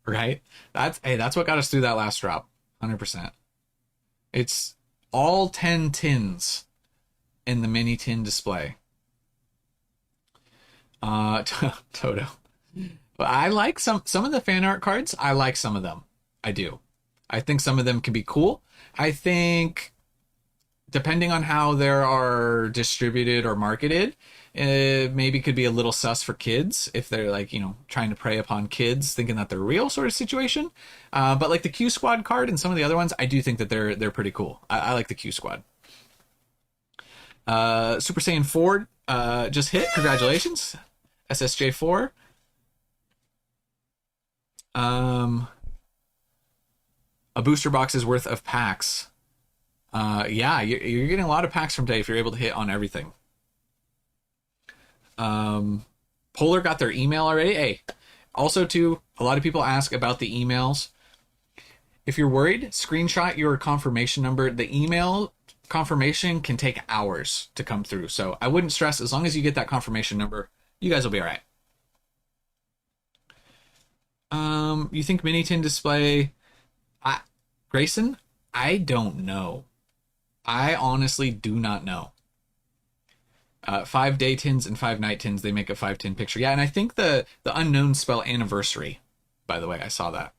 Right? That's what got us through that last drop. 100%. It's all 10 tins in the mini tin display. Toto. But I like some of the fan art cards. I like some of them. I do. I think some of them can be cool. I think depending on how they are distributed or marketed, it maybe could be a little sus for kids if they're like, trying to prey upon kids thinking that they're real sort of situation. But like the Q Squad card and some of the other ones, I do think that they're pretty cool. I like the Q Squad. Super Saiyan 4 just hit. Congratulations. SSJ4. A booster box's worth of packs. Yeah, you're getting a lot of packs from today if you're able to hit on everything. Polar got their email already. Hey, also too, a lot of people ask about the emails. If you're worried, screenshot your confirmation number. The email confirmation can take hours to come through. So I wouldn't stress. As long as you get that confirmation number, you guys will be all right. You think mini tin display? Grayson, I don't know. I honestly do not know. 5 day tins and 5 night tins, they make a 5-tin picture. Yeah, and I think the unknown spell anniversary, by the way, I saw that.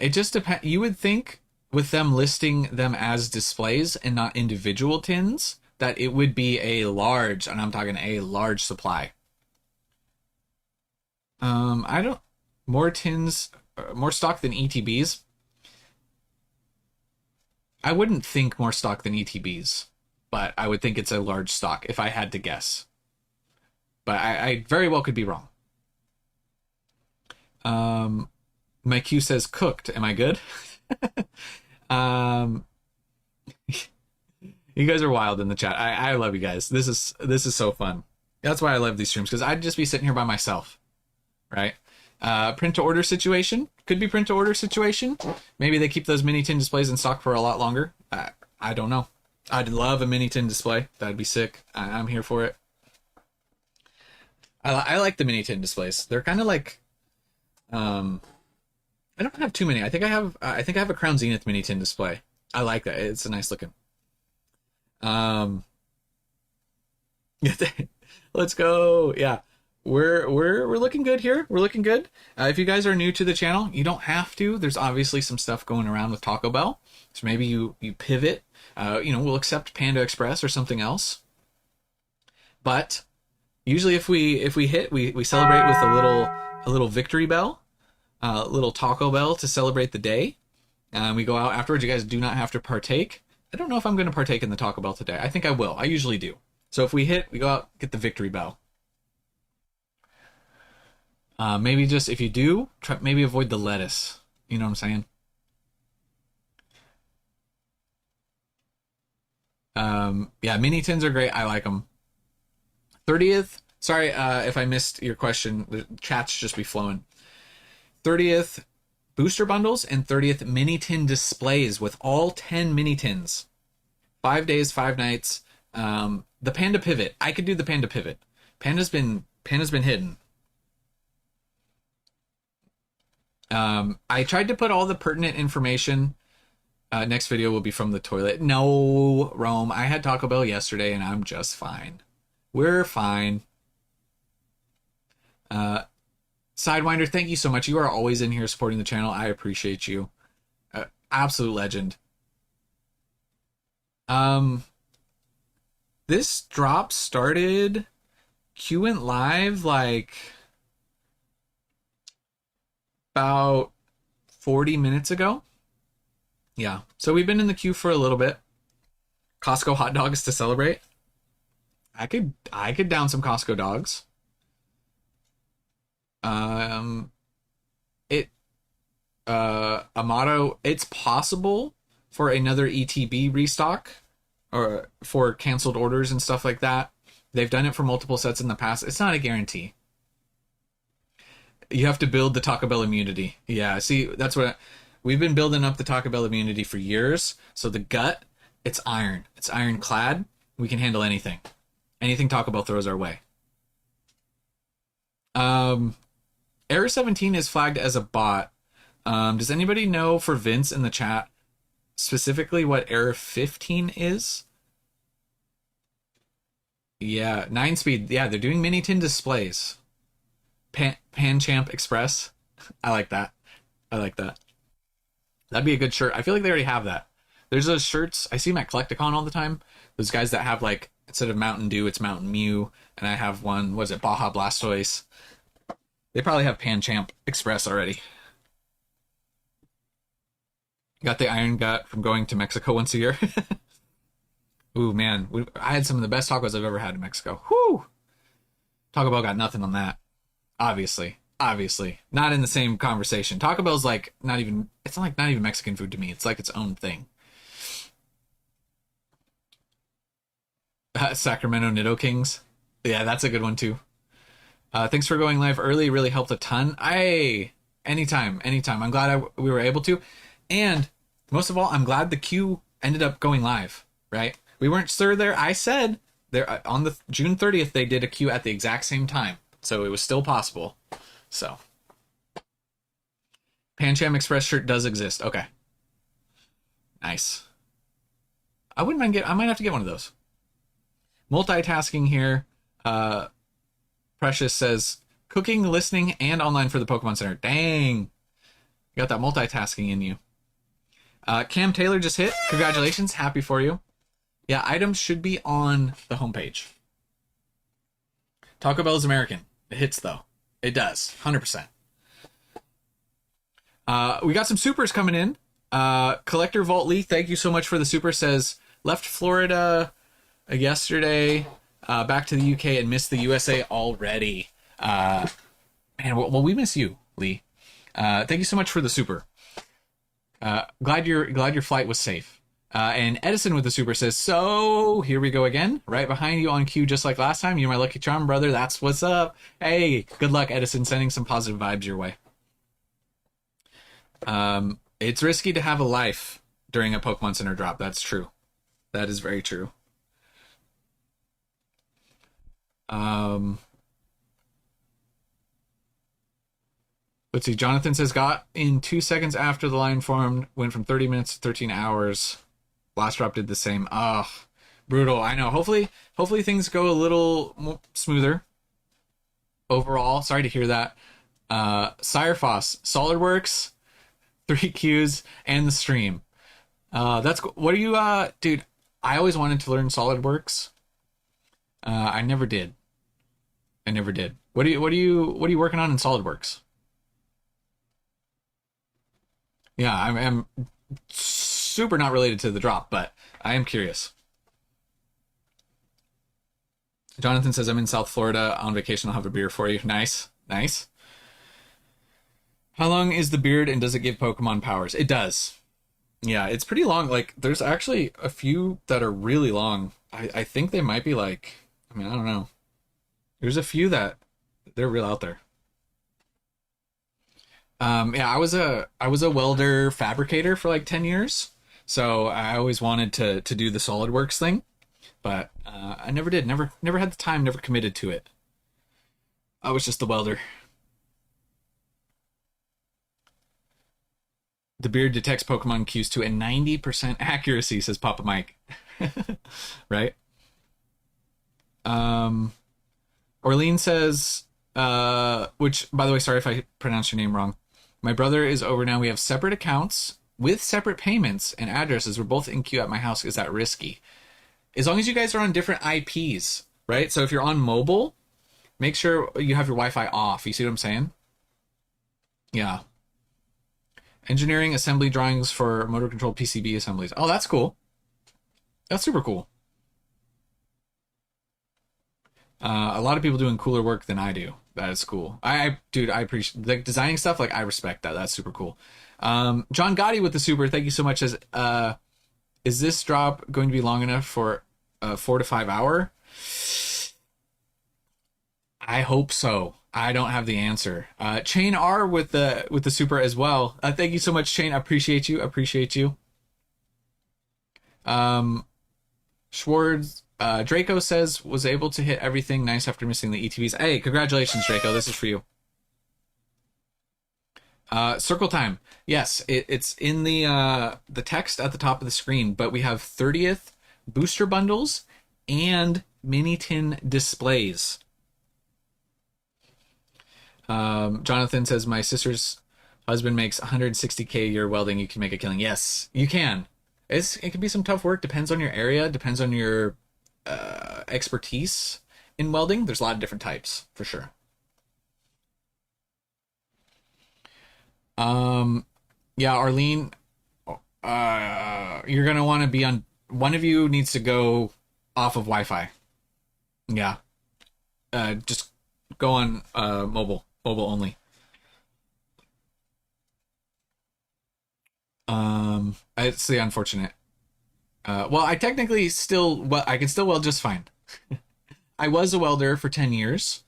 It just depends. You would think with them listing them as displays and not individual tins, that it would be a large, and I'm talking a large supply. I don't, more tins, more stock than ETBs. I wouldn't think more stock than ETBs, but I would think it's a large stock if I had to guess. But I very well could be wrong. My Q says cooked. Am I good? You guys are wild in the chat. I love you guys. This is so fun. That's why I love these streams, because I'd just be sitting here by myself, right? Print to order situation. Could be print to order situation. Maybe they keep those mini tin displays in stock for a lot longer. I don't know. I'd love a mini tin display. That'd be sick. I'm here for it. I like the mini tin displays. They're kind of like, I don't have too many. I think I have a Crown Zenith mini tin display. I like that. It's a nice looking. Let's go. Yeah. We're looking good here. We're looking good. If you guys are new to the channel, you don't have to. There's obviously some stuff going around with Taco Bell. So maybe you pivot. We'll accept Panda Express or something else. But usually if we hit, we celebrate with a little victory bell, a little Taco Bell to celebrate the day. We go out afterwards. You guys do not have to partake. I don't know if I'm going to partake in the Taco Bell today. I think I will. I usually do. So if we hit, we go out, get the victory bell. Maybe just, if you do, maybe avoid the lettuce. You know what I'm saying? Yeah, mini tins are great. I like them. 30th. Sorry if I missed your question. The chat's just be flowing. 30th booster bundles and 30th mini tin displays with all 10 mini tins. 5 days, 5 nights. The Panda Pivot. I could do the Panda Pivot. Panda's been hidden. I tried to put all the pertinent information. Next video will be from the toilet. No, Rome. I had Taco Bell yesterday and I'm just fine. We're fine. Sidewinder, thank you so much. You are always in here supporting the channel. I appreciate you. Absolute legend. This drop started. Q went live like about 40 minutes ago. Yeah, so we've been in the queue for a little bit. Costco hot dogs to celebrate. I could down some Costco dogs. Amato, it's possible for another ETB restock or for canceled orders and stuff like that. They've done it for multiple sets in the past. It's not a guarantee. You have to build the Taco Bell immunity. Yeah, see, that's what we've been building up, the Taco Bell immunity for years. So the gut, it's iron. It's ironclad. We can handle anything. Anything Taco Bell throws our way. Error 17 is flagged as a bot. Does anybody know for Vince in the chat specifically what Error 15 is? Yeah, 9 speed. Yeah, they're doing mini tin displays. Pan Champ Express. I like that. I like that. That'd be a good shirt. I feel like they already have that. There's those shirts I see them at Collecticon all the time. Those guys that have like instead of Mountain Dew, it's Mountain Mew, and I have one. Was it Baja Blastoise? They probably have Pan Champ Express already. Got the iron gut from going to Mexico once a year. Ooh man, I had some of the best tacos I've ever had in Mexico. Whoo! Taco Bell got nothing on that. Obviously, not in the same conversation. Taco Bell's like not even. It's like not even Mexican food to me. It's like its own thing. Sacramento Nido Kings. Yeah, that's a good one too. Thanks for going live early. Really helped a ton. Anytime. I'm glad we were able to, and most of all, I'm glad the queue ended up going live. Right? We weren't sure there. I said there on the June 30th they did a queue at the exact same time, so it was still possible. So, Pancham Express shirt does exist. Okay, nice. I wouldn't mind I might have to get one of those. Multitasking here. Precious says cooking, listening, and online for the Pokemon Center. Dang, you got that multitasking in you. Cam Taylor just hit. Congratulations, happy for you. Yeah, items should be on the homepage. Taco Bell is American. It hits though. It does, 100%. We got some supers coming in. Collector Vault Lee, thank you so much for the super. Says left Florida yesterday, back to the UK and missed the USA already. Man, well, we miss you, Lee. Thank you so much for the super. Glad your flight was safe. And Edison with the super says, so here we go again, right behind you on cue, just like last time. You're my lucky charm, brother. That's what's up. Hey, good luck, Edison. Sending some positive vibes your way. It's risky to have a life during a Pokemon Center drop. That's true. That is very true. Let's see. Jonathan says, got in 2 seconds after the line formed, went from 30 minutes to 13 hours. Last drop did the same. Ugh, brutal. I know. Hopefully things go a little more smoother overall. Sorry to hear that. Sirefoss, SolidWorks, 3 Qs, and the stream. That's what are you? Dude, I always wanted to learn SolidWorks. I never did. What are you working on in SolidWorks? Yeah, I'm super not related to the drop, but I am curious. Jonathan says, I'm in South Florida on vacation. I'll have a beer for you. Nice. How long is the beard and does it give Pokemon powers? It does. Yeah, it's pretty long. Like, there's actually a few that are really long. I think they might be like, I don't know. There's a few that they're real out there. Yeah, I was a welder fabricator for like 10 years. So I always wanted to do the SolidWorks thing, but I never did. Never had the time, never committed to it. I was just the welder. The beard detects Pokemon cues to a 90% accuracy, says Papa Mike. Right? Orlean says, which, by the way, sorry if I pronounced your name wrong. My brother is over now. We have separate accounts with separate payments and addresses. We're both in queue at my house. Is that risky? As long as you guys are on different IPs, right? So if you're on mobile, make sure you have your Wi-Fi off. You see what I'm saying? Yeah. Engineering assembly drawings for motor control PCB assemblies. Oh, that's cool. That's super cool. A lot of people doing cooler work than I do. That is cool. Dude, I appreciate like designing stuff. Like I respect that. That's super cool. John Gotti with the super. Thank you so much. Says, is this drop going to be long enough for a 4 to 5 hour? I hope so. I don't have the answer. Chain R with the super as well. Thank you so much, Chain. I appreciate you. Schwartz Draco says was able to hit everything nice after missing the ETBs. Hey, congratulations, Draco. This is for you. Circle time. Yes, it's in the text at the top of the screen, but we have 30th booster bundles and mini tin displays. Jonathan says, my sister's husband makes 160K a year welding. You can make a killing. Yes, you can. It can be some tough work. Depends on your area. Depends on your expertise in welding. There's a lot of different types, for sure. Yeah, Arlene, you're going to want to be on... One of you needs to go off of Wi-Fi. Yeah. Just go on mobile only. It's the unfortunate. Well, I technically still, well, I can still weld just fine. I was a welder for 10 years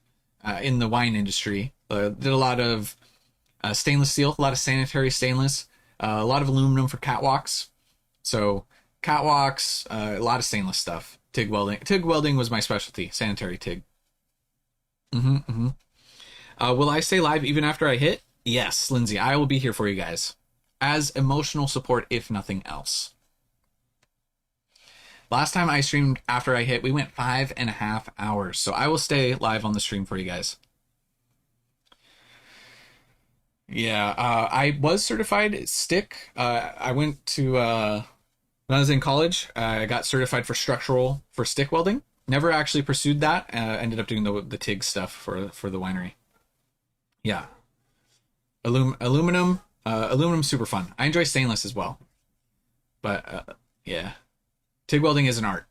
in the wine industry. Did a lot of stainless steel, a lot of sanitary stainless, a lot of aluminum for catwalks. So catwalks, a lot of stainless stuff. TIG welding. TIG welding was my specialty, sanitary TIG. Will I stay live even after I hit? Yes, Lindsay, I will be here for you guys as emotional support, if nothing else. Last time I streamed after I hit, we went 5.5 hours. So I will stay live on the stream for you guys. Yeah, I was certified stick. I went to, when I was in college, I got certified for structural for stick welding. Never actually pursued that. Ended up doing the TIG stuff for the winery. Yeah. Aluminum super fun. I enjoy stainless as well. But, yeah. TIG welding is an art.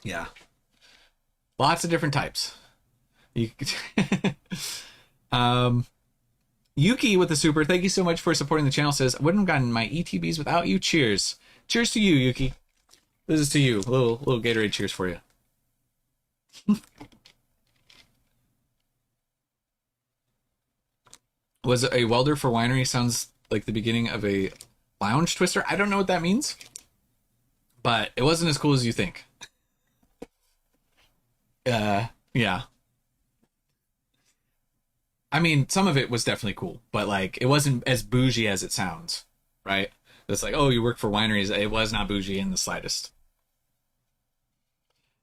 Yeah. Lots of different types. You Yuki with the super, thank you so much for supporting the channel, says, I wouldn't have gotten my ETBs without you. Cheers. Cheers to you, Yuki. This is to you. A little Gatorade cheers for you. Was a welder for winery sounds like the beginning of a lounge twister. I don't know what that means, but it wasn't as cool as you think. Yeah. I mean, some of it was definitely cool, but like it wasn't as bougie as it sounds, right? It's like, oh, you work for wineries. It was not bougie in the slightest.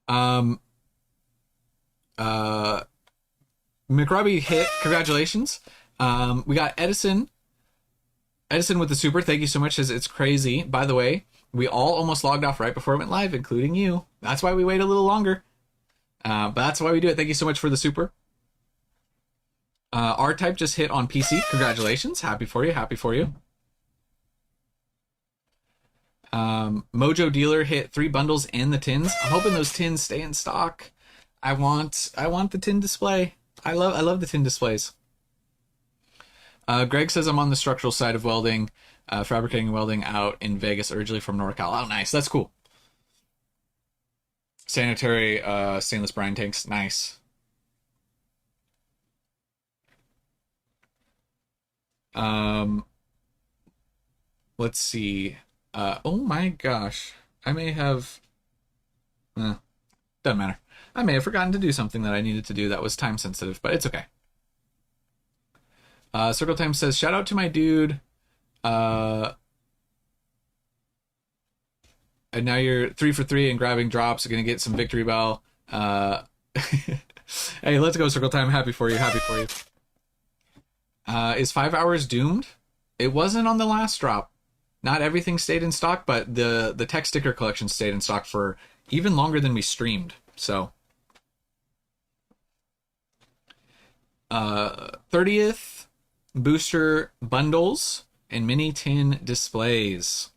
McRobbie hit, congratulations. We got Edison with the super, thank you so much. Says it's crazy. By the way, we all almost logged off right before it went live, including you. That's why we wait a little longer. But that's why we do it. Thank you so much for the super. R-Type just hit on PC. Congratulations. Happy for you. Mojo Dealer hit 3 bundles and the tins. I'm hoping those tins stay in stock. I want the tin display. I love the tin displays. Greg says I'm on the structural side of welding, fabricating and welding out in Vegas, originally from NorCal. Oh, nice. That's cool. Sanitary stainless brine tanks. Nice. Let's see. Oh my gosh. I may have... doesn't matter. I may have forgotten to do something that I needed to do that was time sensitive, but it's okay. Circle Time says, shout out to my dude. And now you're 3 for 3 and grabbing drops. You're going to get some victory bell. Hey, let's go, Circle Time. Happy for you. Is 5 hours doomed? It wasn't on the last drop. Not everything stayed in stock, but the tech sticker collection stayed in stock for even longer than we streamed. So 30th Booster Bundes and mini tin displays.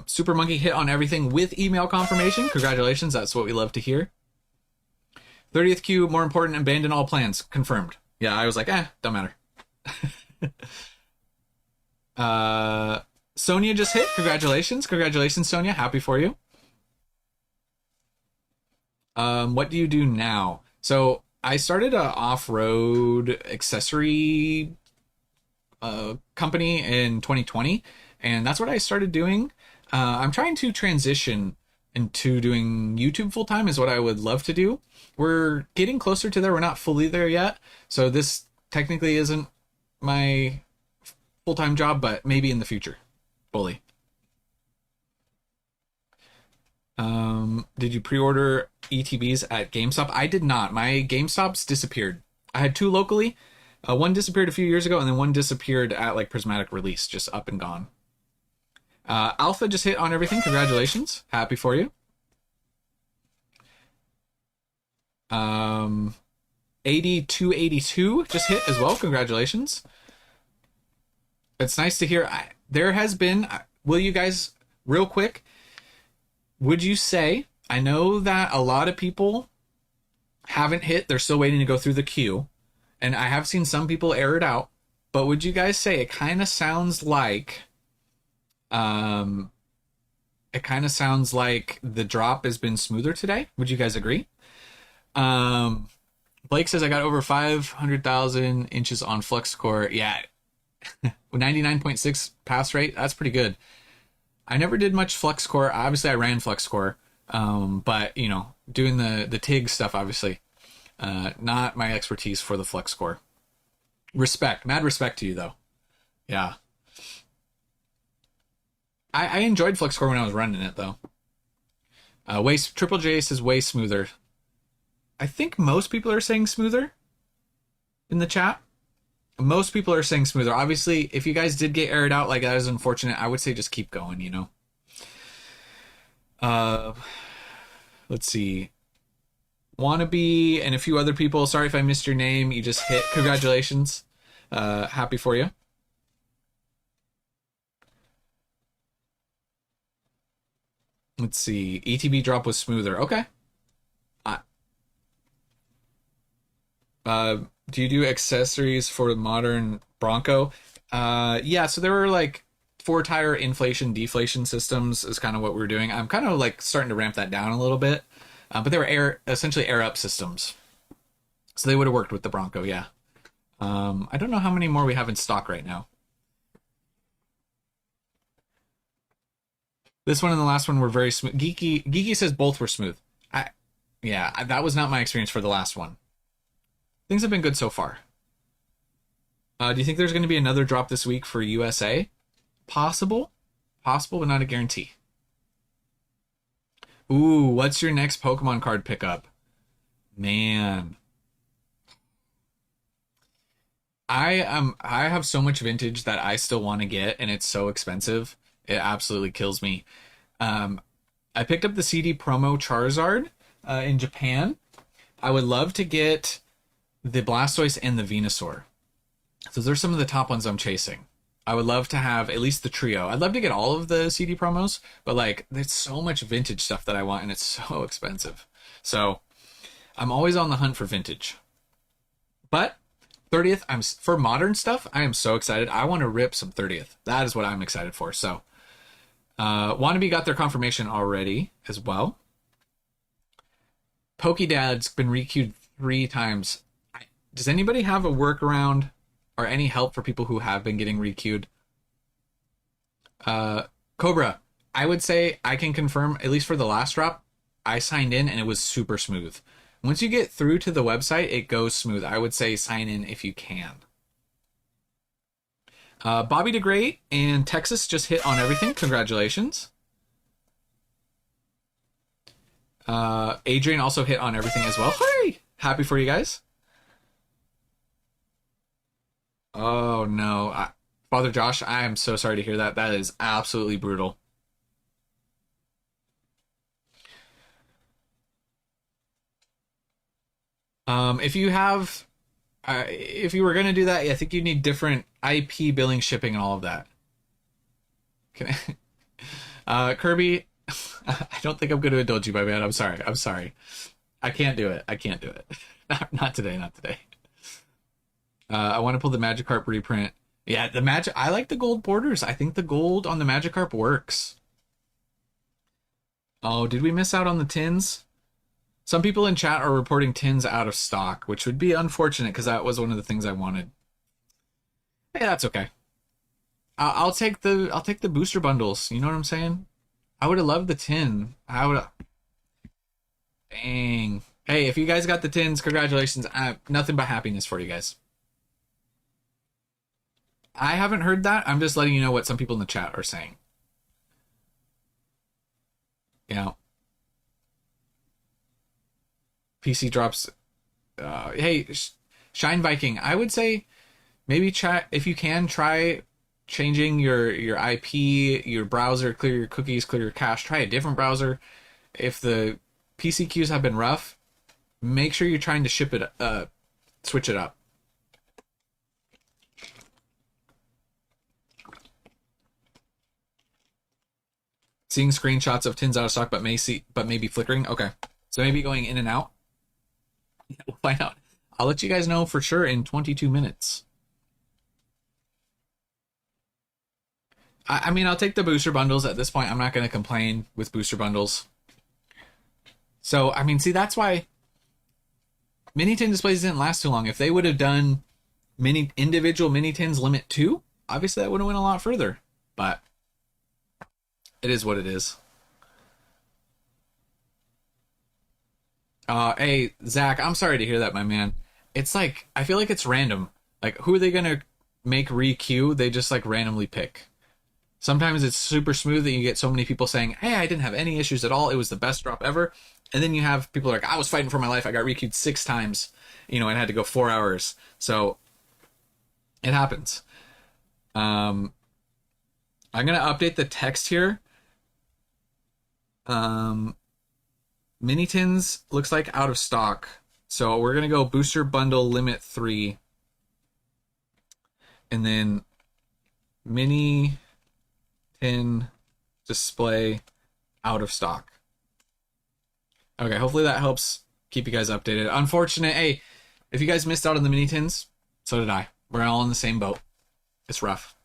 Super Monkey hit on everything with email confirmation. Congratulations, that's what we love to hear. 30th Q, more important, abandon all plans. Confirmed. Yeah, I was like, don't matter. Sonia just hit. Congratulations, Sonia. Happy for you. What do you do now? So I started a off-road accessory company in 2020, and that's what I started doing. I'm trying to transition into doing YouTube full-time is what I would love to do. We're getting closer to there. We're not fully there yet. So this technically isn't my full-time job, but maybe in the future, fully. Did you pre-order ETBs at GameStop? I did not. My GameStops disappeared. I had two locally. One disappeared a few years ago, and then one disappeared at like Prismatic Release, just up and gone. Alpha just hit on everything. Congratulations. Happy for you. 8282 just hit as well. Congratulations. It's nice to hear. There has been, will you guys, real quick, would you say, I know that a lot of people haven't hit, they're still waiting to go through the queue, and I have seen some people air it out, but would you guys say it kind of sounds like, the drop has been smoother today? Would you guys agree? Blake says I got over 500,000 inches on flux core. Yeah. 99.6 pass rate. That's pretty good. I never did much flux core. Obviously I ran flux core. But you know, doing the TIG stuff, obviously, not my expertise for the flux core. Mad respect to you though. Yeah. I enjoyed flux core when I was running it though. Triple J says way smoother. I think most people are saying smoother in the chat. Most people are saying smoother. Obviously, if you guys did get aired out, like that is unfortunate. I would say just keep going, you know. Let's see. Wannabe and a few other people. Sorry if I missed your name. You just hit. Congratulations. Happy for you. Let's see. ETB drop was smoother. Okay. Do you do accessories for the modern Bronco? Yeah, so there were like 4-tire inflation deflation systems is kind of what we're doing. I'm kind of like starting to ramp that down a little bit. But they were essentially air up systems. So they would have worked with the Bronco, yeah. I don't know how many more we have in stock right now. This one and the last one were very smooth. Geeky says both were smooth. Yeah, that was not my experience for the last one. Things have been good so far. Do you think there's going to be another drop this week for USA? Possible, but not a guarantee. Ooh, what's your next Pokemon card pickup? Man. I have so much vintage that I still want to get, and it's so expensive. It absolutely kills me. I picked up the CD promo Charizard in Japan. I would love to get the Blastoise and the Venusaur. So those are some of the top ones I'm chasing. I would love to have at least the trio. I'd love to get all of the CD promos, but like there's so much vintage stuff that I want and it's so expensive. So I'm always on the hunt for vintage. But 30th, for modern stuff, I am so excited. I want to rip some 30th. That is what I'm excited for. So Wannabe got their confirmation already as well. Pokedad's been requeued 3 times. Does anybody have a workaround or any help for people who have been getting requeued? Cobra, I would say I can confirm, at least for the last drop, I signed in and it was super smooth. Once you get through to the website, it goes smooth. I would say sign in if you can. Bobby DeGreat and Texas just hit on everything. Congratulations. Adrian also hit on everything as well. Hooray! Happy for you guys. Oh no, Father Josh, I am so sorry to hear that. That is absolutely brutal. If you were gonna do that, I think you need different IP billing, shipping, and all of that. Can Kirby, I don't think I'm gonna indulge you, my man. I'm sorry. I can't do it. Not today. I want to pull the Magikarp reprint. Yeah, I like the gold borders. I think the gold on the Magikarp works. Oh, did we miss out on the tins? Some people in chat are reporting tins out of stock, which would be unfortunate because that was one of the things I wanted. Yeah, that's okay. I'll take the booster bundles. You know what I'm saying? I would have loved the tin. Dang. Hey, if you guys got the tins, congratulations. Nothing but happiness for you guys. I haven't heard that. I'm just letting you know what some people in the chat are saying. Yeah. PC drops. Hey, Shine Viking, I would say maybe try, if you can, try changing your IP, your browser, clear your cookies, clear your cache. Try a different browser. If the PC queues have been rough, make sure you're trying to switch it up. Seeing screenshots of tins out of stock, but maybe flickering. Okay, so maybe going in and out. Yeah, we'll find out. I'll let you guys know for sure in 22 minutes. I mean, I'll take the booster bundles at this point. I'm not going to complain with booster bundles. So, I mean, see, that's why mini tin displays didn't last too long. If they would have done individual mini tins limit 2, obviously that would have went a lot further. But it is what it is. Hey, Zach, I'm sorry to hear that, my man. It's like, I feel like it's random. Like, who are they going to make re-queue? They just, like, randomly pick. Sometimes it's super smooth that you get so many people saying, hey, I didn't have any issues at all. It was the best drop ever. And then you have people like, I was fighting for my life. I got re-queued 6 times, and had to go 4 hours. So it happens. I'm going to update the text here. Mini tins looks like out of stock. So we're going to go booster bundle limit 3. And then mini tin display out of stock. Okay, hopefully that helps keep you guys updated. Unfortunate, hey, if you guys missed out on the mini tins, so did I. We're all in the same boat. It's rough.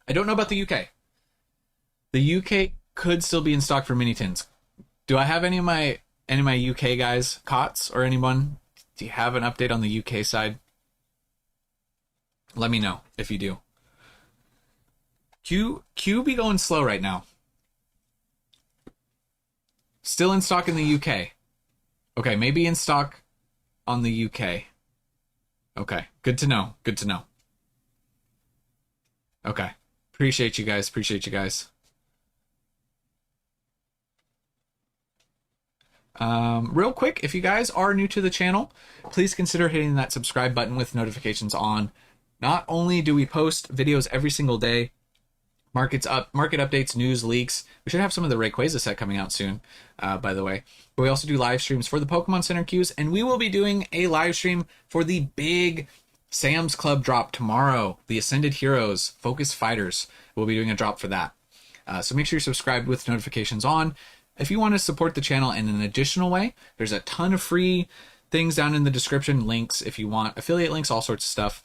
I don't know about the UK. The UK could still be in stock for mini tins. Do I have any of my UK guys, COTS, or anyone? Do you have an update on the UK side? Let me know if you do. Q be going slow right now. Still in stock in the UK. Okay, maybe in stock on the UK. Okay, good to know. Good to know. Okay. Appreciate you guys. Appreciate you guys. Real quick, if you guys are new to the channel, please consider hitting that subscribe button with notifications on. Not only do we post videos every single day, market updates, news, leaks. We should have some of the Rayquaza set coming out soon, by the way. But we also do live streams for the Pokemon Center queues, and we will be doing a live stream for the big Sam's Club drop tomorrow. The Ascended Heroes Focus Fighters. We'll be doing a drop for that. So make sure you're subscribed with notifications on. If you want to support the channel in an additional way, there's a ton of free things down in the description, links if you want, affiliate links, all sorts of stuff.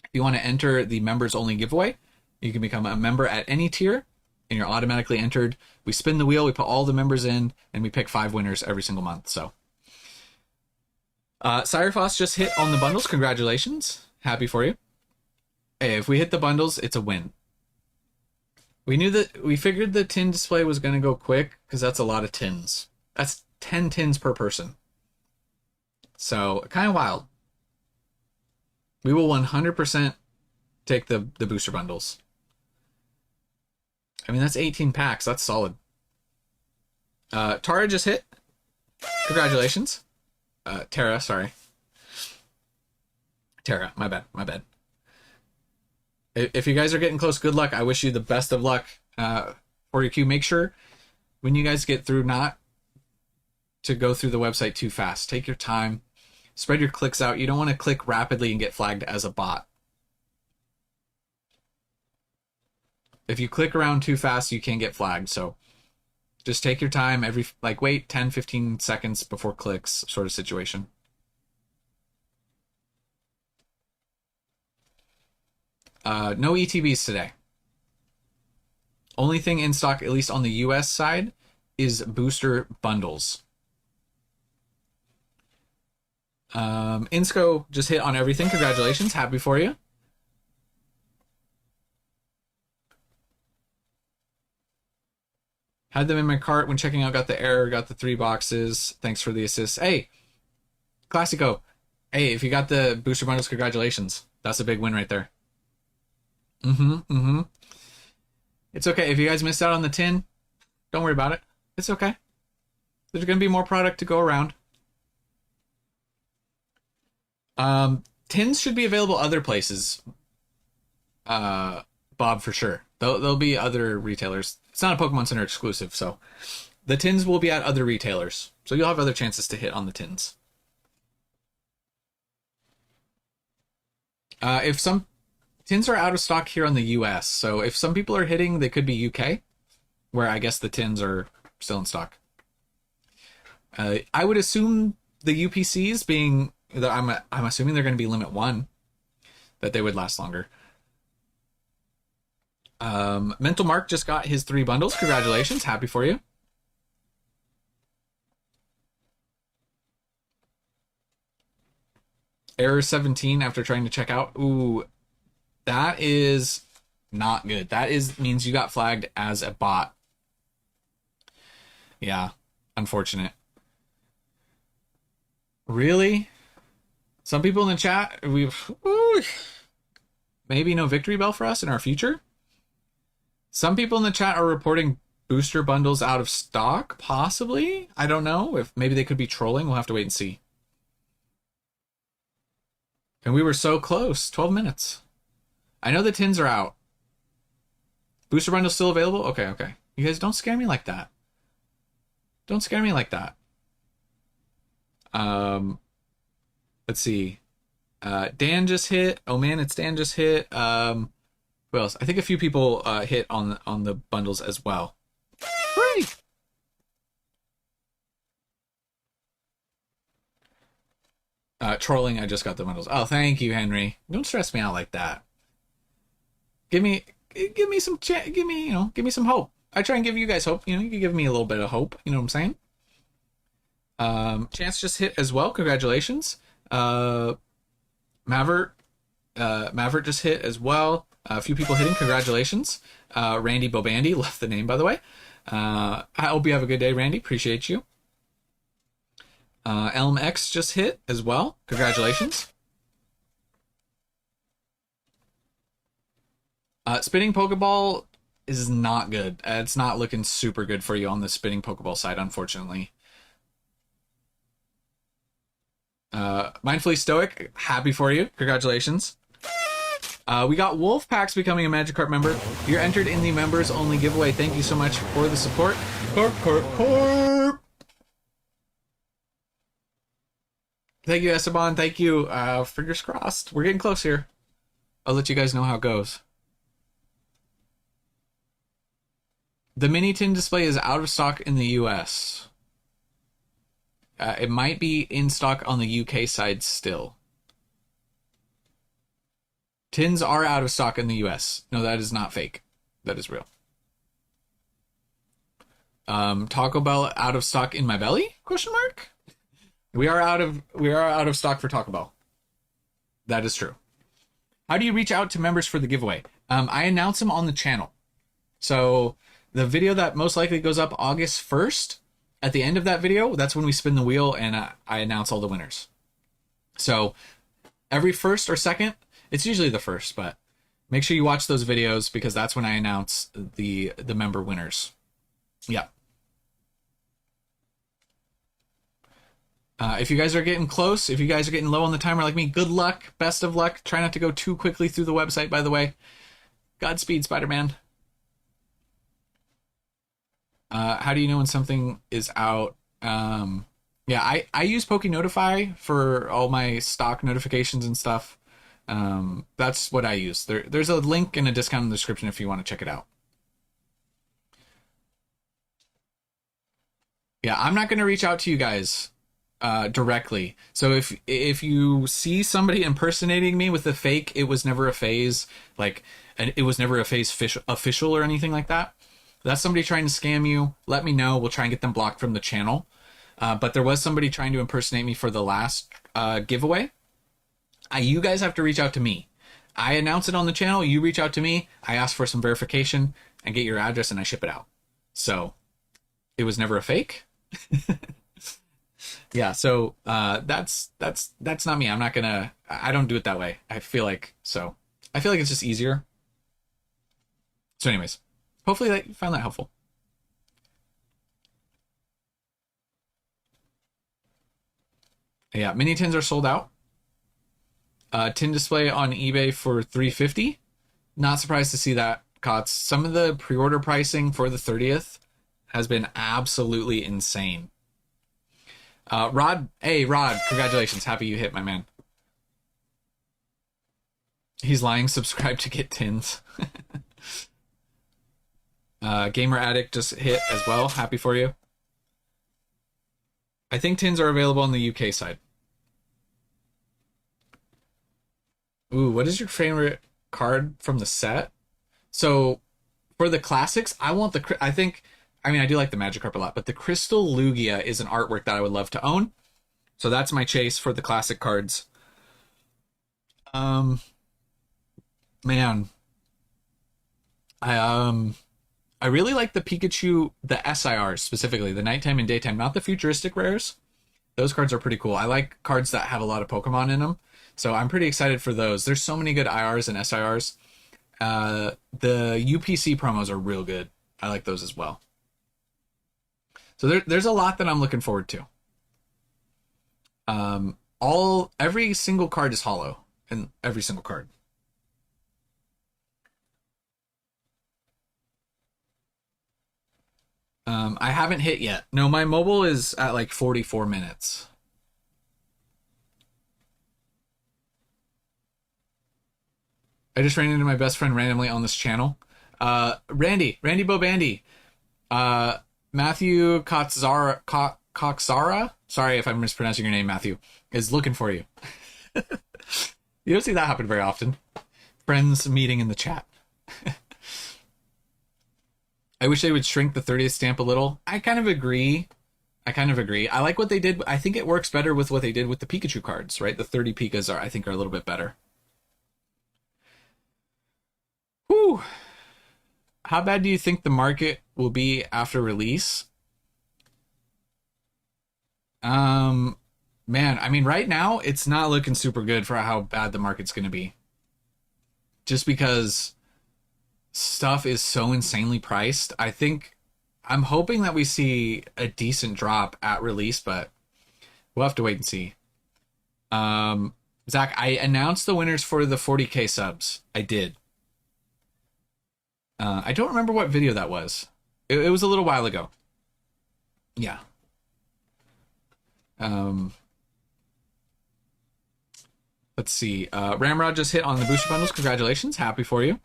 If you want to enter the members only giveaway, you can become a member at any tier and you're automatically entered. We spin the wheel, we put all the members in, and we pick 5 winners every single month. So Cyrefoss just hit on the bundles. Congratulations. Happy for you. Hey, if we hit the bundles, it's a win. We figured the tin display was going to go quick because that's a lot of tins. That's 10 tins per person. So kind of wild. We will 100% take the booster bundles. I mean, that's 18 packs. That's solid. Tara just hit. Congratulations. Tara, sorry. Tara, my bad. If you guys are getting close, good luck. I wish you the best of luck for your queue. Make sure when you guys get through not to go through the website too fast. Take your time. Spread your clicks out. You don't want to click rapidly and get flagged as a bot. If you click around too fast, you can get flagged. So just take your time. Wait 10, 15 seconds before clicks sort of situation. No ETBs today. Only thing in stock, at least on the US side, is booster bundles. Insco just hit on everything. Congratulations. Happy for you. Had them in my cart when checking out, got the error, got the 3 boxes. Thanks for the assist. Hey, Classico. Hey, if you got the booster bundles, congratulations. That's a big win right there. It's okay. If you guys missed out on the tin, don't worry about it. It's okay. There's going to be more product to go around. Tins should be available other places, Bob, for sure. There'll be other retailers. It's not a Pokemon Center exclusive, so the tins will be at other retailers. So you'll have other chances to hit on the tins. If some tins are out of stock here in the US, so if some people are hitting, they could be UK, where I guess the tins are still in stock. I would assume the UPCs being, I'm assuming they're going to be limit 1, that they would last longer. Mental Mark just got his 3 bundles. Congratulations. Happy for you. Error 17 after trying to check out. Ooh, that is not good. That means you got flagged as a bot. Yeah, unfortunate. Really? Some people in the chat, maybe no victory bell for us in our future. Some people in the chat are reporting booster bundles out of stock, possibly. I don't know if maybe they could be trolling. We'll have to wait and see. And we were so close, 12 minutes. I know the tins are out. Booster bundles still available? Okay, okay. You guys don't scare me like that. Don't scare me like that. Let's see. Dan just hit. Oh man, it's Dan just hit. Who else? I think a few people hit on the bundles as well. Great. Trolling, I just got the bundles. Oh, thank you, Henry. Don't stress me out like that. Give me some give me some hope. I try and give you guys hope. You know, you can give me a little bit of hope. You know what I'm saying? Chance just hit as well. Congratulations. Maverick just hit as well. A few people hitting. Congratulations. Randy Bobandy left the name, by the way. I hope you have a good day, Randy. Appreciate you. Elm X just hit as well. Congratulations. Spinning Pokeball is not good. It's not looking super good for you on the spinning Pokeball side, unfortunately. Mindfully Stoic, happy for you. Congratulations. We got Wolf Packs becoming a Magikarp member. You're entered in the members only giveaway. Thank you so much for the support. Corp. Thank you, Esteban. Thank you. Fingers crossed. We're getting close here. I'll let you guys know how it goes. The mini tin display is out of stock in the US. It might be in stock on the UK side still. Tins are out of stock in the US. No, that is not fake. That is real. Taco Bell out of stock in my belly? Question mark? We are out of stock for Taco Bell. That is true. How do you reach out to members for the giveaway? I announce them on the channel. So the video that most likely goes up August 1st, at the end of that video, that's when we spin the wheel and I announce all the winners. So every first or second, it's usually the first, but make sure you watch those videos because that's when I announce the member winners. Yeah. If you guys are getting close, if you guys are getting low on the timer like me, good luck, best of luck. Try not to go too quickly through the website, by the way. Godspeed, Spider-Man. How do you know when something is out? Yeah, I use PokeNotify for all my stock notifications and stuff. That's what I use. There's a link and a discount in the description if you want to check it out. Yeah, I'm not going to reach out to you guys directly. So if you see somebody impersonating me with a fake, it was never a phase, like, and it was never a phase official or anything like that. That's somebody trying to scam you. Let me know. We'll try and get them blocked from the channel. But there was somebody trying to impersonate me for the last giveaway. You guys have to reach out to me. I announce it on the channel. You reach out to me. I ask for some verification and get your address and I ship it out. So it was never a fake. Yeah. So that's not me. I'm not gonna. I don't do it that way. I feel like it's just easier. So, anyways. Hopefully you found that helpful. Yeah, mini tins are sold out. Tin display on eBay for $350. Not surprised to see that, Cots. Some of the pre-order pricing for the 30th has been absolutely insane. Rod, hey Rod, congratulations. Happy you hit, my man. He's lying. Subscribe to get tins. Gamer Addict just hit as well. Happy for you. I think tins are available on the UK side. Ooh, what is your favorite card from the set? So for the classics, I want the, I do like the Magikarp a lot, but the Crystal Lugia is an artwork that I would love to own. So that's my chase for the classic cards. Man, I really like the Pikachu, the SIRs specifically, the nighttime and daytime, not the futuristic rares. Those cards are pretty cool. I like cards that have a lot of Pokemon in them. So I'm pretty excited for those. There's so many good IRs and SIRs. The UPC promos are real good. I like those as well. So there's a lot that I'm looking forward to. Every single card is hollow, and every single card. I haven't hit yet. No, my mobile is at like 44 minutes. I just ran into my best friend randomly on this channel. Randy Bobandy. Matthew Coxara, sorry if I'm mispronouncing your name, Matthew, is looking for you. You don't see that happen very often. Friends meeting in the chat. I wish they would shrink the 30th stamp a little. I kind of agree. I like what they did. I think it works better with what they did with the Pikachu cards, right? The 30 Pikas I think are a little bit better. Whew. How bad do you think the market will be after release? Man, I mean, right now it's not looking super good for how bad the market's going to be. Just because stuff is so insanely priced. I'm hoping that we see a decent drop at release, but we'll have to wait and see. Zach, I announced the winners for the 40K subs. I did. I don't remember what video that was. It was a little while ago. Yeah. Let's see. Ramrod just hit on the booster bundles. Congratulations. Happy for you.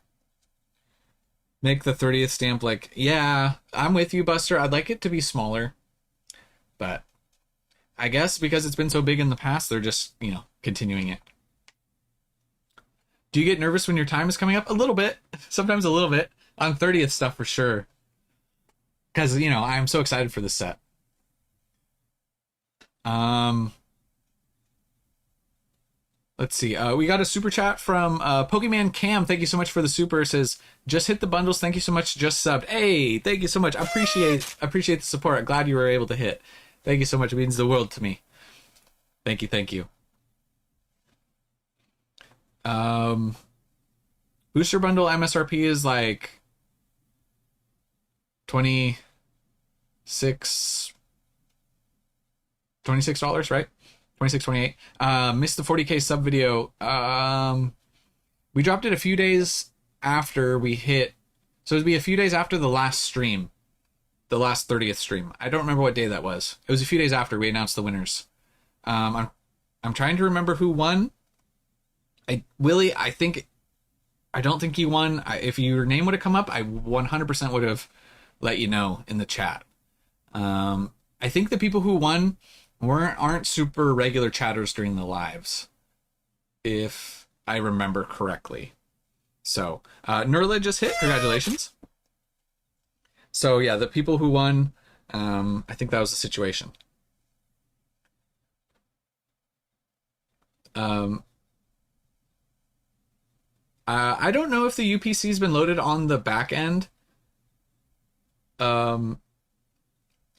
Make the 30th stamp like, yeah, I'm with you, Buster. I'd like it to be smaller. But I guess because it's been so big in the past, they're just, continuing it. Do you get nervous when your time is coming up? A little bit. Sometimes a little bit. On 30th stuff for sure. Because, I'm so excited for this set. Let's see. We got a super chat from Pokemon Cam. Thank you so much for the super. It says, just hit the bundles. Thank you so much. Just subbed. Hey, thank you so much. I appreciate the support. I'm glad you were able to hit. Thank you so much. It means the world to me. Thank you. Booster bundle MSRP is like $26, right? 26, 28. Missed the 40K sub video. We dropped it a few days after we hit. So it'd be a few days after the last stream. The last 30th stream. I don't remember what day that was. It was a few days after we announced the winners. I'm trying to remember who won. Willie, I don't think you won. If your name would have come up, I 100% would have let you know in the chat. I think the people who won aren't super regular chatters during the lives, if I remember correctly. So Nurla just hit. Congratulations. So yeah, the people who won, I think that was the situation. I don't know if the UPC's been loaded on the back end.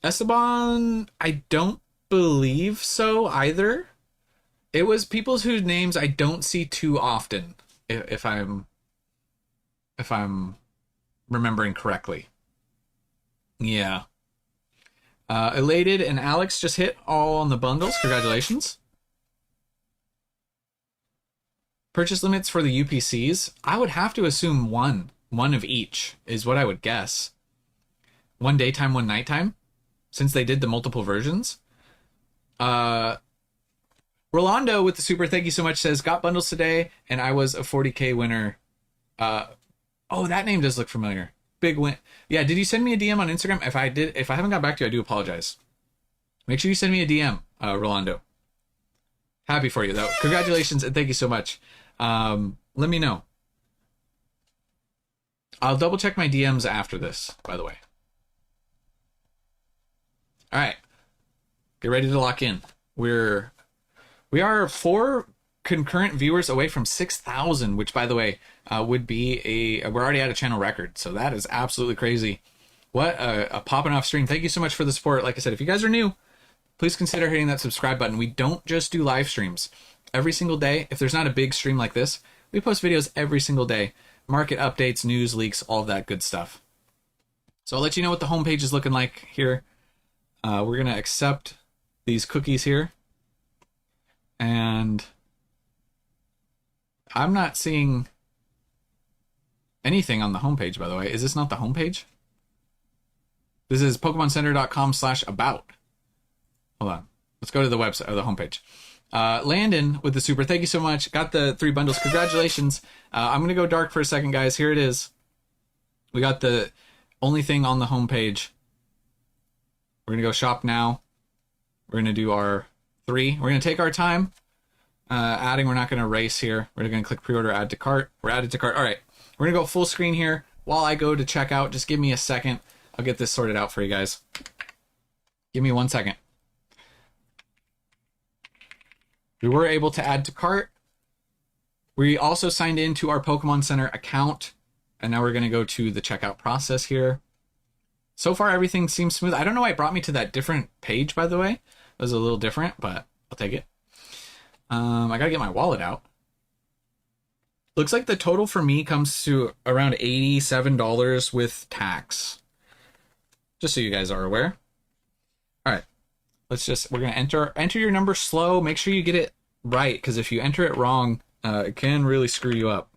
Esteban, I don't believe so either. It was people whose names I don't see too often, if I'm remembering correctly. Yeah. Elated and Alex just hit all on the bundles. Congratulations. Purchase limits for the UPCs, I would have to assume one of each is what I would guess. One daytime, one nighttime, since they did the multiple versions. Rolando with the super, thank you so much, says, got bundles today, and I was a 40K winner. Oh, that name does look familiar. Big win. Yeah, did you send me a DM on Instagram? If I haven't got back to you, I do apologize. Make sure you send me a DM, Rolando. Happy for you, though. Congratulations, and thank you so much. Let me know. I'll double check my DMs after this, by the way. All right. Get ready to lock in. We are 4 concurrent viewers away from 6,000, which, by the way, would be we're already at a channel record. So that is absolutely crazy. What a popping off stream. Thank you so much for the support. Like I said, if you guys are new, please consider hitting that subscribe button. We don't just do live streams. Every single day, if there's not a big stream like this, we post videos every single day. Market updates, news, leaks, all of that good stuff. So I'll let you know what the homepage is looking like here. We're going to accept these cookies here. And I'm not seeing anything on the homepage, by the way. Is this not the homepage? This is PokemonCenter.com/about. Hold on. Let's go to the website or the homepage. Landon with the super. Thank you so much. Got the 3 bundles. Congratulations. I'm going to go dark for a second, guys. Here it is. We got the only thing on the homepage. We're going to go shop now. We're going to do our 3. We're going to take our time. Adding, we're not going to race here. We're going to click pre-order, add to cart. We're added to cart. All right. We're going to go full screen here. While I go to checkout, just give me a second. I'll get this sorted out for you guys. Give me 1 second. We were able to add to cart. We also signed into our Pokemon Center account. And now we're going to go to the checkout process here. So far, everything seems smooth. I don't know why it brought me to that different page, by the way. It was a little different, but I'll take it. I got to get my wallet out. Looks like the total for me comes to around $87 with tax. Just so you guys are aware. All right. We're going to enter your number slow. Make sure you get it right, because if you enter it wrong, it can really screw you up.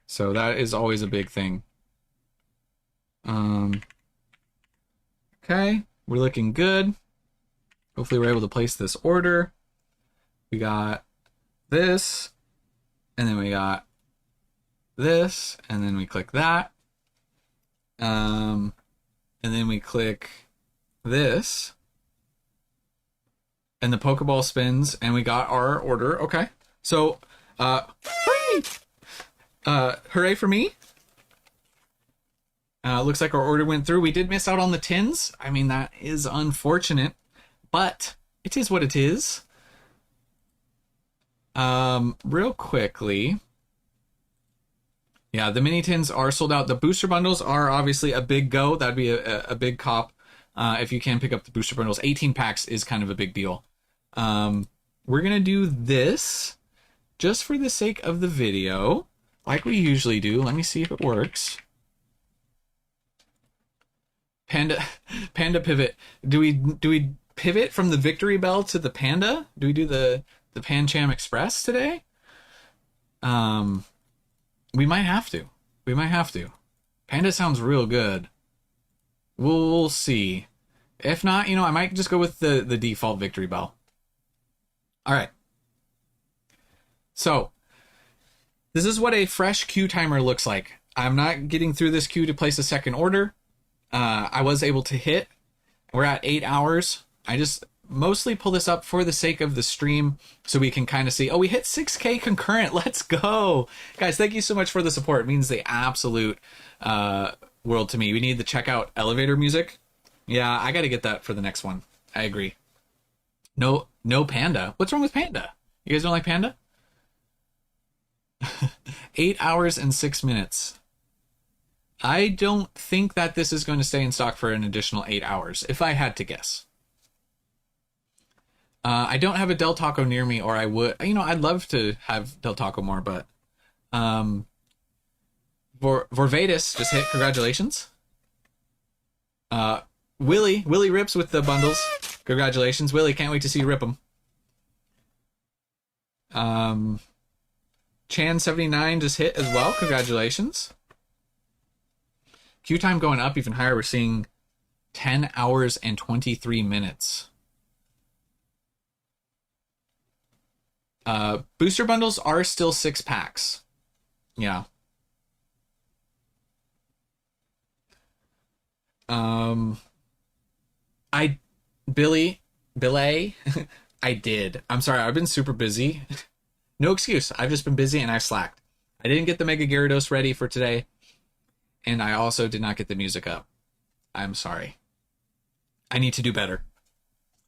So that is always a big thing. Okay, we're looking good. Hopefully we're able to place this order. We got this, and then we got this, and then we click that. And then we click this. And the Pokeball spins, and we got our order. Okay. So, hooray! Hooray for me. Looks like our order went through. We did miss out on the tins. I mean, that is unfortunate, but it is what it is. Real quickly. Yeah, the mini tins are sold out. The booster bundles are obviously a big go. That'd be a big cop. If you can pick up the booster bundles. 18 packs is kind of a big deal. We're going to do this just for the sake of the video, like we usually do. Let me see if it works. Panda pivot. Do we pivot from the Victory Bell to the Panda? Do we do the Pancham Express today? We might have to. We might have to. Panda sounds real good. We'll see. If not, I might just go with the default Victory Bell. All right. So, this is what a fresh queue timer looks like. I'm not getting through this queue to place a second order. I was able to hit. We're at 8 hours. I just mostly pull this up for the sake of the stream so we can kind of see. Oh, we hit 6K concurrent. Let's go. Guys, thank you so much for the support. It means the absolute world to me. We need the checkout elevator music. Yeah, I got to get that for the next one. I agree. No Panda. What's wrong with Panda? You guys don't like Panda? 8 hours and 6 minutes. I don't think that this is going to stay in stock for an additional 8 hours, if I had to guess. I don't have a Del Taco near me, or I would. I'd love to have Del Taco more, but Vorvatus just hit. Congratulations. Willie rips with the bundles. Congratulations, Willie. Can't wait to see you rip them. Chan79 just hit as well. Congratulations. Queue time going up even higher. We're seeing 10 hours and 23 minutes. Booster bundles are still 6 packs. Yeah. Billy, I did. I'm sorry, I've been super busy. No excuse. I've just been busy and I slacked. I didn't get the Mega Gyarados ready for today. And I also did not get the music up. I'm sorry. I need to do better.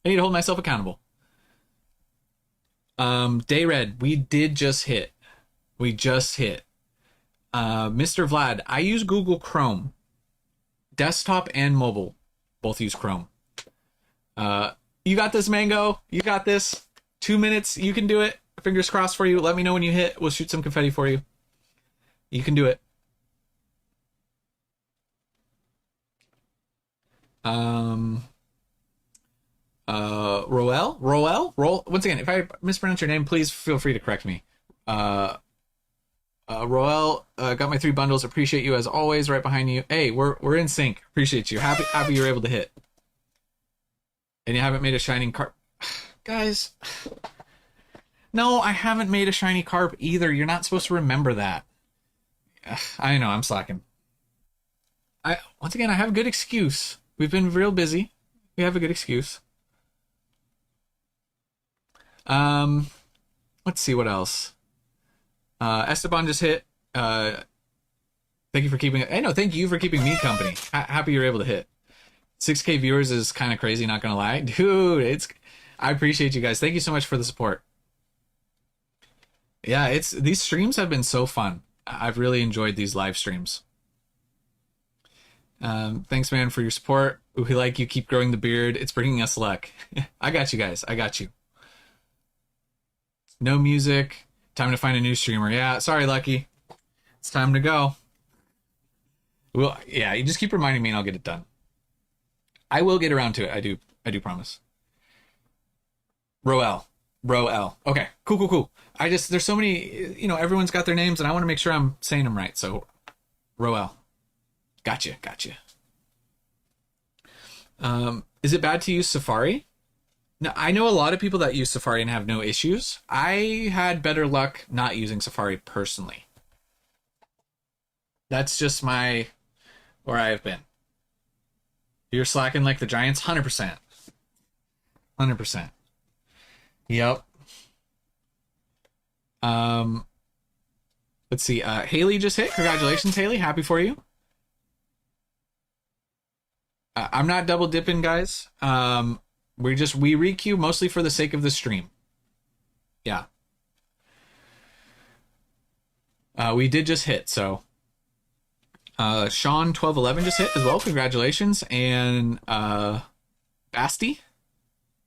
I need to hold myself accountable. Day Red, we did just hit. We just hit. Mr. Vlad, I use Google Chrome. Desktop and mobile both use Chrome. You got this, Mango. You got this. 2 minutes. You can do it. Fingers crossed for you. Let me know when you hit. We'll shoot some confetti for you. You can do it. Roel. Once again, if I mispronounce your name, please feel free to correct me. Roel, got my 3 bundles. Appreciate you as always. Right behind you. Hey, we're in sync. Appreciate you. Happy you're able to hit. And you haven't made a shining carp, guys. No, I haven't made a shiny carp either. You're not supposed to remember that. I know I'm slacking. Once again, I have a good excuse. We've been real busy. We have a good excuse. Let's see what else. Esteban just hit. Thank you for keeping it. Hey, no, thank you for keeping me company. Happy you're able to hit. 6K viewers is kind of crazy, not gonna lie. Dude, I appreciate you guys. Thank you so much for the support. Yeah, these streams have been so fun. I've really enjoyed these live streams. Thanks, man, for your support. We like you. Keep growing the beard. It's bringing us luck. I got you guys. I got you. No music. Time to find a new streamer. Yeah, sorry, Lucky. It's time to go. Well, yeah, you just keep reminding me and I'll get it done. I will get around to it. I do promise. Roel. Okay, cool. There's so many, everyone's got their names and I want to make sure I'm saying them right. So, Roel. Gotcha. Is it bad to use Safari? Now, I know a lot of people that use Safari and have no issues. I had better luck not using Safari personally. That's just where I have been. You're slacking like the Giants? 100%. 100%. Yep. Let's see. Haley just hit. Congratulations, Haley. Happy for you. I'm not double dipping, guys. We requeue mostly for the sake of the stream. Yeah. We did just hit, so. Sean1211 just hit as well. Congratulations. And Basti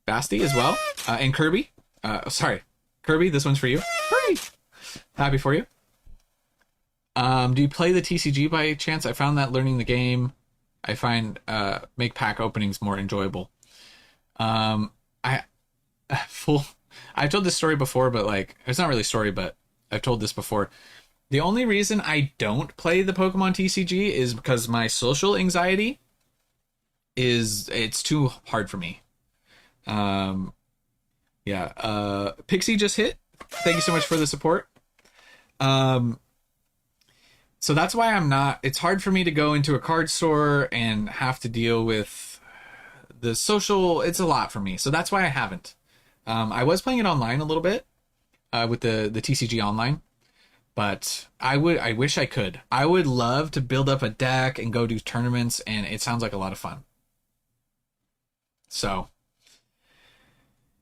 as well. And Kirby. Sorry. Kirby, this one's for you. Hooray! Happy for you. Do you play the TCG by chance? I found that learning the game, I find make pack openings more enjoyable. I've told this story before, but it's not really a story, but I've told this before. The only reason I don't play the Pokemon TCG is because my social anxiety it's too hard for me. Yeah. Pixie just hit. Thank you so much for the support. So that's why it's hard for me to go into a card store and have to deal with the social. It's a lot for me. So that's why I haven't. I was playing it online a little bit, with the TCG online, but I wish I could. I would love to build up a deck and go do tournaments, and it sounds like a lot of fun. So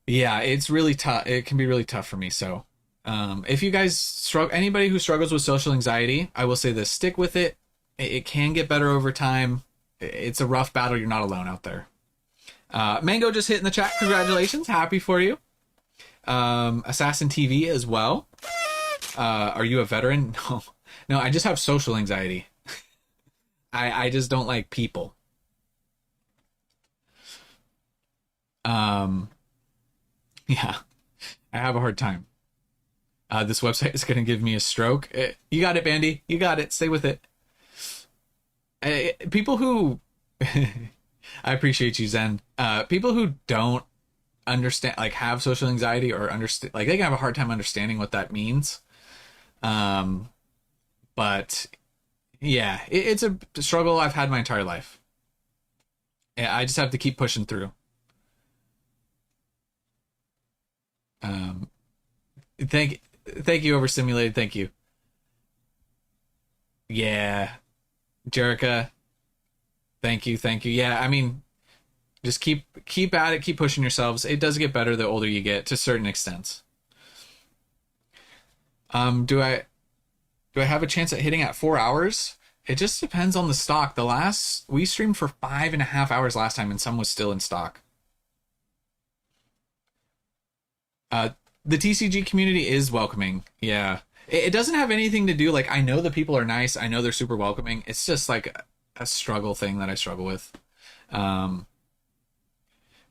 yeah, it's really tough. It can be really tough for me. So if you guys anybody who struggles with social anxiety, I will say this: stick with it. It can get better over time. It's a rough battle. You're not alone out there. Mango just hit in the chat. Congratulations. Happy for you. Assassin TV as well. Are you a veteran? No, I just have social anxiety. I just don't like people. Yeah, I have a hard time. This website is going to give me a stroke. You got it, Bandy. You got it. Stay with it. People who I appreciate you, Zen. People who don't understand, like, have social anxiety or understand, like, they can have a hard time understanding what that means. But yeah, it's a struggle I've had my entire life. Yeah, I just have to keep pushing through. Um, thank you, overstimulated. Thank you. Yeah, Jerica. Thank you. Yeah, I mean, just keep at it, keep pushing yourselves. It does get better the older you get, to certain extents. Do I have a chance at hitting at 4 hours? It just depends on the stock. The last we streamed for 5.5 hours last time, and some was still in stock. Uh, the TCG community is welcoming. Yeah, it doesn't have anything to do, like, I know the people are nice. I know they're super welcoming. It's just like a struggle thing that I struggle with. Um,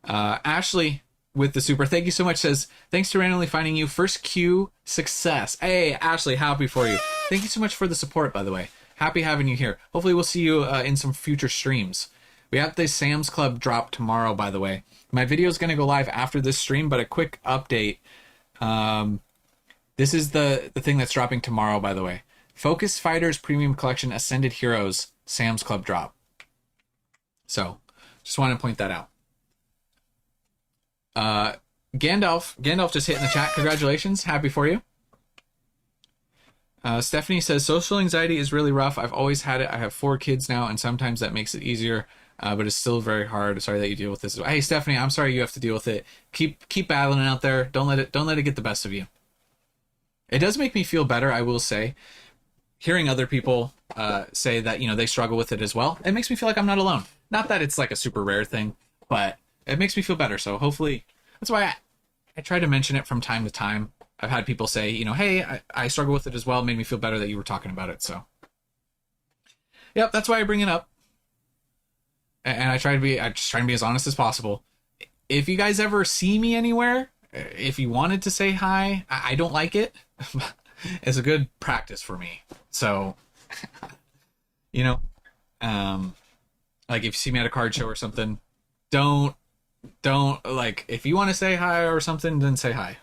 Ashley with the super, thank you so much, says, thanks to randomly finding you. First Q success. Hey, Ashley, happy for you. Thank you so much for the support, by the way. Happy having you here. Hopefully we'll see you in some future streams. We have the Sam's Club drop tomorrow, by the way. My video is going to go live after this stream, but a quick update. This is the thing that's dropping tomorrow, by the way. Focus Fighters Premium Collection Ascended Heroes Sam's Club drop. So, just want to point that out. Gandalf just hit in the chat. Congratulations. Happy for you. Stephanie says, social anxiety is really rough. I've always had it. I have 4 kids now, and sometimes that makes it easier, but it's still very hard. Sorry that you deal with this. Hey, Stephanie, I'm sorry you have to deal with it. Keep battling out there. Don't let it get the best of you. It does make me feel better, I will say. Hearing other people say that, they struggle with it as well, it makes me feel like I'm not alone. Not that it's like a super rare thing, but it makes me feel better. So hopefully, that's why I try to mention it from time to time. I've had people say, hey, I struggle with it as well. It made me feel better that you were talking about it. So, yep, that's why I bring it up. And I just try to be as honest as possible. If you guys ever see me anywhere, if you wanted to say hi, I don't like it. It's a good practice for me. So, like, if you see me at a card show or something, don't, like, if you want to say hi or something, then say hi.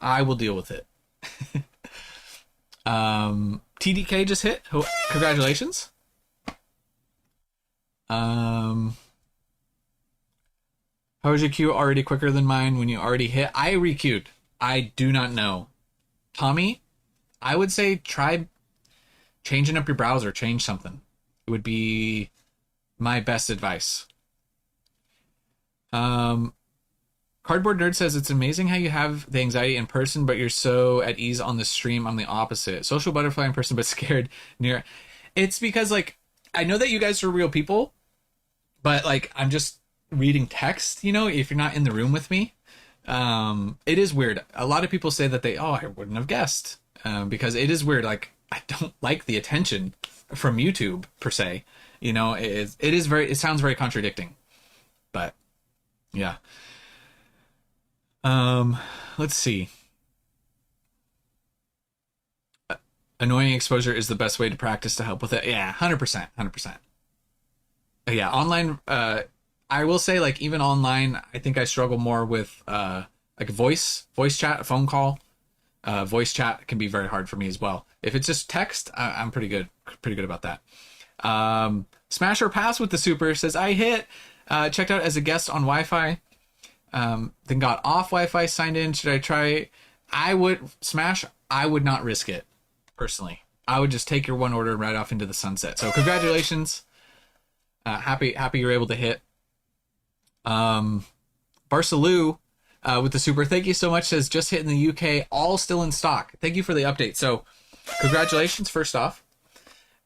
I will deal with it. TDK just hit. Congratulations. How was your queue already quicker than mine when you already hit? I requeued. I do not know. Tommy, I would say try changing up your browser. Change something. It would be my best advice. Cardboard Nerd says, it's amazing how you have the anxiety in person, but you're so at ease on the stream. I'm the opposite. Social butterfly in person, but scared near. It's because, like, I know that you guys are real people, but, like, I'm just reading text, if you're not in the room with me. It is weird. A lot of people say that I wouldn't have guessed. Because it is weird. Like, I don't like the attention from YouTube, per se. It sounds very contradicting. But, yeah. Let's see. Annoying exposure is the best way to practice to help with it. Yeah, 100%, 100%. Yeah, online, I will say, like, even online, I think I struggle more with, like, voice chat, a phone call. Voice chat can be very hard for me as well. If it's just text, I'm pretty good about that. Smash or Pass with the super says, I hit, checked out as a guest on Wi-Fi. Then got off Wi-Fi, signed in. Should I try? I would not risk it, personally. I would just take your one order and ride off into the sunset. So congratulations. Happy you're able to hit. Barcelou with the super, thank you so much, says just hit in the UK, all still in stock. Thank you for the update. So congratulations, first off.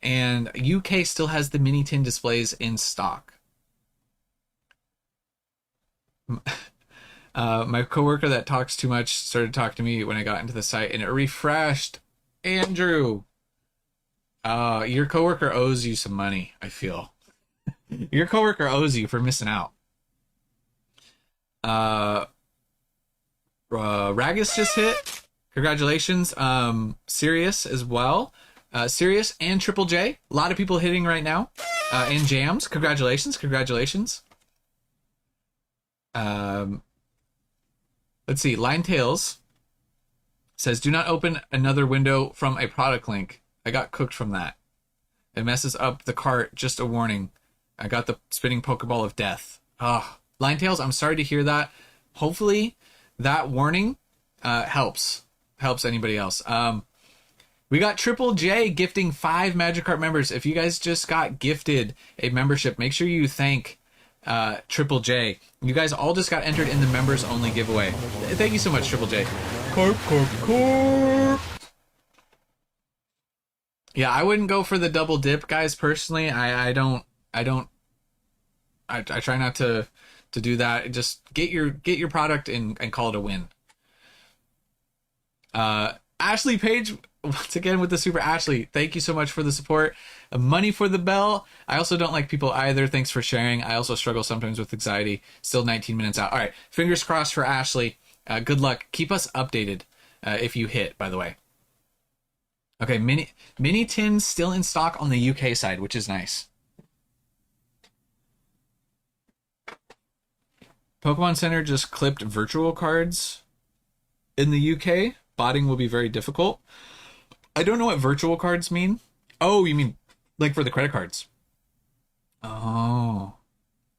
And UK still has the mini tin displays in stock. My coworker that talks too much started talking to me when I got into the site, and it refreshed. Andrew, your coworker owes you some money, I feel. Your coworker owes you for missing out. Ragus just hit. Congratulations. Sirius as well. Sirius and Triple J. A lot of people hitting right now. And Jams. Congratulations. Congratulations. Let's see. Line Tails says, do not open another window from a product link. I got cooked from that. It messes up the cart. Just a warning. I got the spinning Pokeball of death. Oh, Line Tails, I'm sorry to hear that. Hopefully that warning helps anybody else. We got Triple J gifting 5 Magikarp members. If you guys just got gifted a membership, make sure you thank Triple J. You guys all just got entered in the members only giveaway. Thank you so much, Triple J. Corp. Yeah, I wouldn't go for the double dip, guys. Personally, I try not to do that. Just get your product and call it a win. Ashley Page, once again with the super. Ashley, thank you so much for the support. Money for the bell. I also don't like people either. Thanks for sharing. I also struggle sometimes with anxiety. Still 19 minutes out. All right, fingers crossed for Ashley. Good luck. Keep us updated if you hit, by the way. Okay, mini tins still in stock on the UK side, which is nice. Pokemon Center just clipped virtual cards in the UK. Botting will be very difficult. I don't know what virtual cards mean. Oh, you mean like for the credit cards? Oh,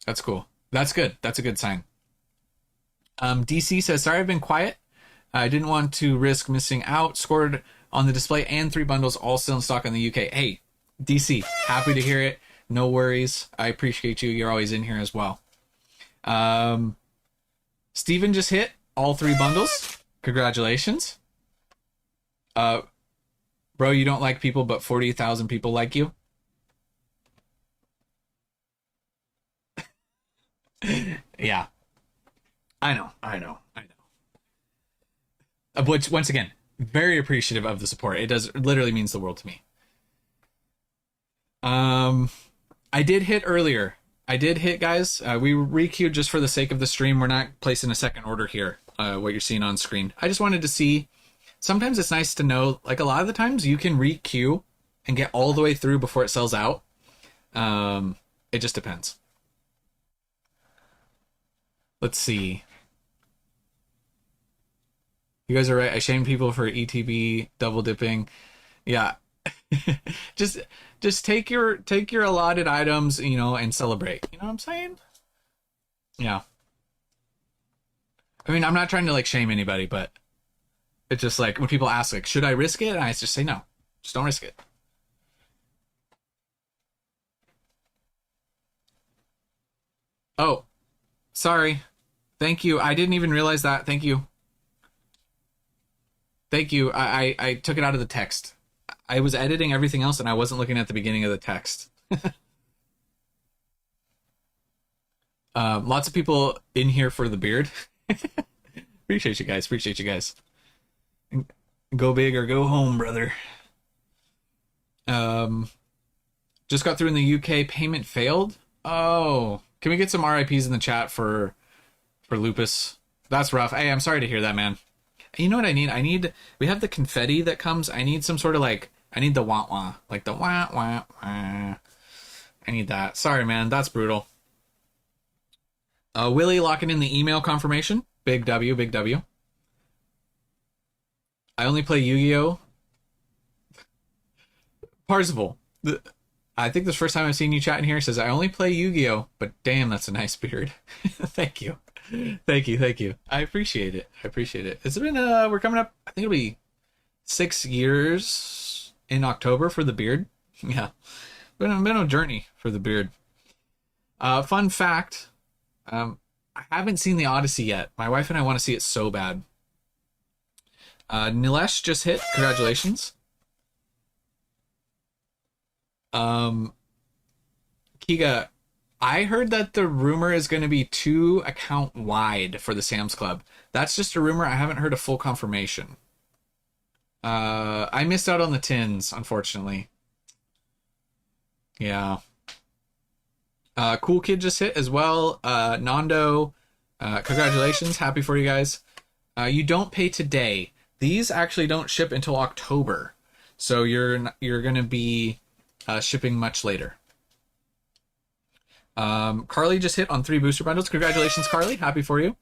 that's cool. That's good. That's a good sign. DC says, sorry I've been quiet. I didn't want to risk missing out. Scored on the display and 3 bundles all still in stock in the UK. Hey, DC, happy to hear it. No worries. I appreciate you. You're always in here as well. Steven just hit all 3 bundles. Congratulations. Bro, you don't like people, but 40,000 people like you. Yeah. I know. Which, once again, very appreciative of the support. It literally means the world to me. I did hit earlier. Guys. We re-queued just for the sake of the stream. We're not placing a second order here, what you're seeing on screen. I just wanted to see. Sometimes it's nice to know, like a lot of the times you can re-queue and get all the way through before it sells out. It just depends. Let's see. You guys are right. I shame people for ETB double dipping. Yeah. just take your allotted items, and celebrate. You know what I'm saying? Yeah. I mean, I'm not trying to shame anybody, but it's just like when people ask should I risk it? And I just say no. Just don't risk it. Oh, sorry. Thank you. I didn't even realize that. Thank you. Thank you. I took it out of the text. I was editing everything else and I wasn't looking at the beginning of the text. Lots of people in here for the beard. Appreciate you guys. Go big or go home, brother. Just got through in the UK. Payment failed. Oh, can we get some RIPs in the chat for Lupus? That's rough. Hey, I'm sorry to hear that, man. You know what I need? We have the confetti that comes. I need some sort of I need the wah-wah. Like the wah-wah-wah. I need that. Sorry, man. That's brutal. Willie locking in the email confirmation. Big W, big W. I only play Yu-Gi-Oh! Parzival. I think this is the first time I've seen you chat in here. It says, I only play Yu-Gi-Oh! But damn, that's a nice beard. Thank you. Thank you. I appreciate it. It's been, we're coming up, I think it'll be 6 years in October for the beard. Yeah. Been a journey for the beard. Fun fact, I haven't seen the Odyssey yet. My wife and I want to see it so bad. Nilesh just hit. Congratulations. Kiga, I heard that the rumor is going to be 2 account wide for the Sam's Club. That's just a rumor. I haven't heard a full confirmation. I missed out on the tins, unfortunately. Yeah. Cool Kid just hit as well. Nando, congratulations. Happy for you guys. You don't pay today. These actually don't ship until October, so you're gonna be shipping much later. Carly just hit on 3 booster bundles. Congratulations, Carly. Happy for you.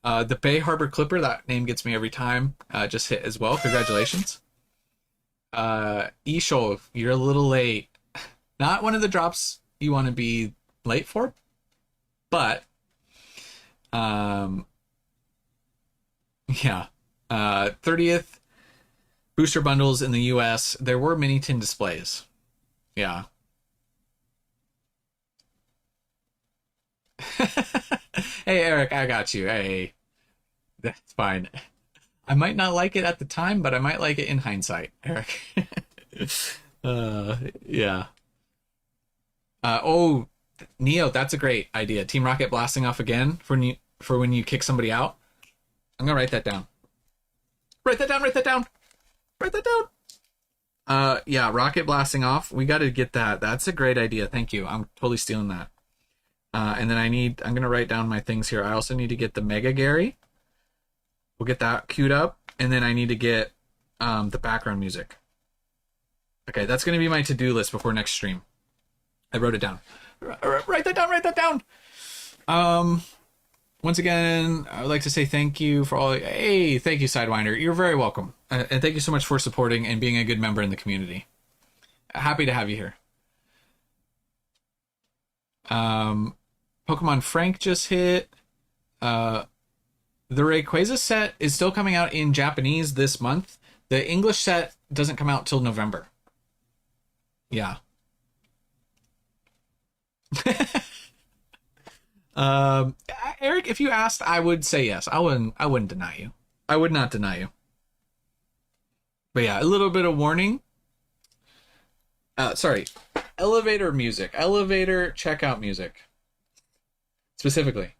The Bay Harbor Clipper, that name gets me every time, just hit as well. Congratulations. Ishol, you're a little late. Not one of the drops you want to be late for, but yeah. 30th booster bundles in the US. There were mini tin displays. Yeah. Hey, Eric, I got you. Hey, that's fine. I might not like it at the time, but I might like it in hindsight, Eric. Yeah. Oh, Neo, that's a great idea. Team Rocket blasting off again for when you kick somebody out. I'm gonna write that down. Write that down. Write that down. Write that down. Yeah, rocket blasting off. We got to get that. That's a great idea. Thank you. I'm totally stealing that. And then I'm gonna write down my things here. I also need to get the Mega Gary. We'll get that queued up, and then I need to get the background music. Okay, that's gonna be my to-do list before next stream. I wrote it down. Write that down. Write that down. Once again, I would like to say thank you for all. Hey, thank you, Sidewinder. You're very welcome, and thank you so much for supporting and being a good member in the community. Happy to have you here. Pokemon Frank just hit. The Rayquaza set is still coming out in Japanese this month. The English set doesn't come out till November. Yeah. Eric, if you asked, I would say yes. I wouldn't deny you. I would not deny you. But yeah, a little bit of warning. Sorry. Elevator music. Elevator checkout music. Specifically.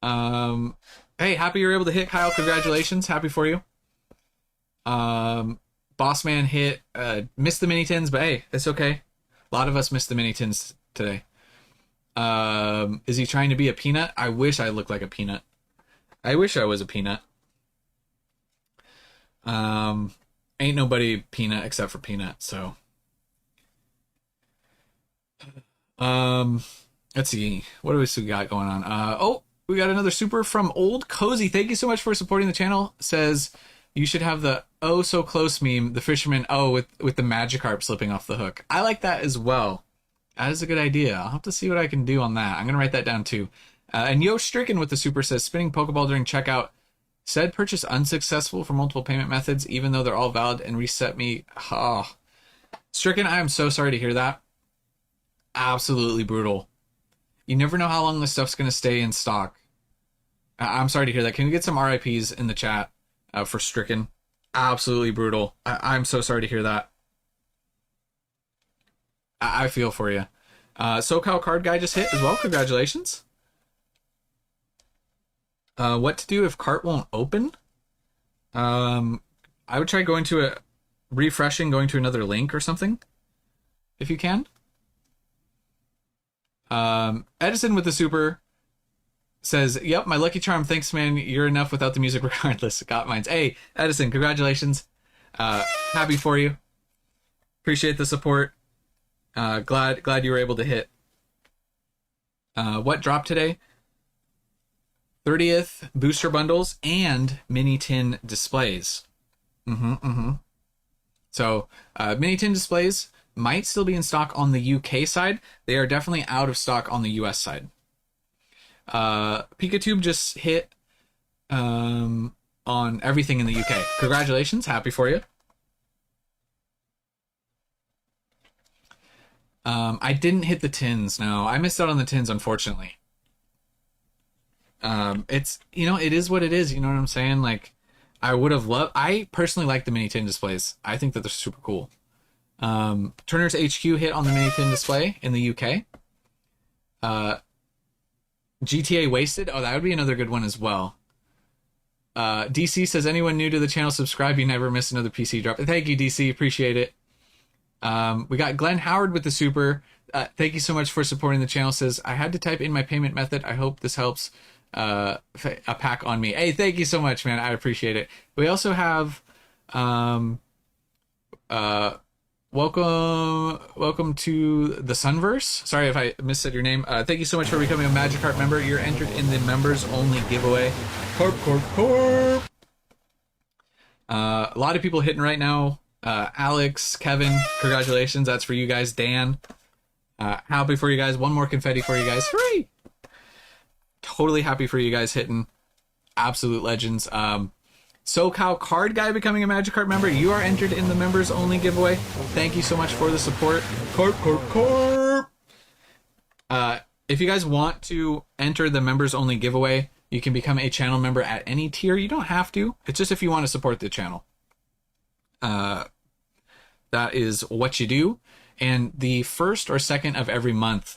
Hey, happy you're able to hit, Kyle. Congratulations. Happy for you. Bossman hit, missed the mini tins, but hey, it's okay. A lot of us missed the mini tins today. Is he trying to be a peanut? I wish I looked like a peanut. I wish I was a peanut. Ain't nobody peanut except for Peanut, so. Let's see. What do we got going on? Oh, we got another super from Old Cozy. Thank you so much for supporting the channel. Says you should have the oh so close meme, the fisherman with the Magikarp slipping off the hook. I like that as well. That is a good idea. I'll have to see what I can do on that. I'm gonna write that down too. And Yo Stricken with the super says spinning Pokeball during checkout. Said purchase unsuccessful for multiple payment methods, even though they're all valid, and reset me. Oh. Stricken, I am so sorry to hear that. Absolutely brutal. You never know how long this stuff's going to stay in stock. I'm sorry to hear that. Can we get some RIPs in the chat for Stricken? Absolutely brutal. I'm so sorry to hear that. I feel for you. SoCal Card Guy just hit as well. Congratulations. What to do if cart won't open? I would try going to refreshing, going to another link or something, if you can. Edison with the super says, yep, my lucky charm. Thanks, man. You're enough without the music regardless. Got mines. Hey, Edison, congratulations. Happy for you. Appreciate the support. Glad you were able to hit. What dropped today? 30th booster bundles and mini tin displays. So mini tin displays might still be in stock on the UK side. They are definitely out of stock on the US side. Pikatube just hit on everything in the UK. Congratulations. Happy for you. I didn't hit the tins. No, I missed out on the tins, unfortunately. It's, it is what it is. You know what I'm saying? Like, I personally like the mini tin displays. I think that they're super cool. Turner's HQ hit on the mini tin display in the UK. GTA Wasted. Oh, that would be another good one as well. DC says, anyone new to the channel, subscribe. You never miss another PC drop. Thank you, DC. Appreciate it. We got Glenn Howard with the super. Thank you so much for supporting the channel. Says, I had to type in my payment method. I hope this helps. a pack on me. Hey, thank you so much, man. I appreciate it. We also have uh welcome to the Sunverse. Sorry if I missaid your name. Thank you so much for becoming a Magikarp member. You're entered in the members only giveaway. Corp, corp, corp. A lot of people hitting right now. Alex, Kevin, congratulations. That's for you guys. Dan, happy for you guys. One more confetti for you guys. Hooray! Totally happy for you guys hitting. Absolute legends. SoCal Card Guy becoming a Magikarp member. You are entered in the members only giveaway. Thank you so much for the support. Corp, corp, corp. If you guys want to enter the members only giveaway, you can become a channel member at any tier. You don't have to. It's just if you want to support the channel. That is what you do. And the first or second of every month,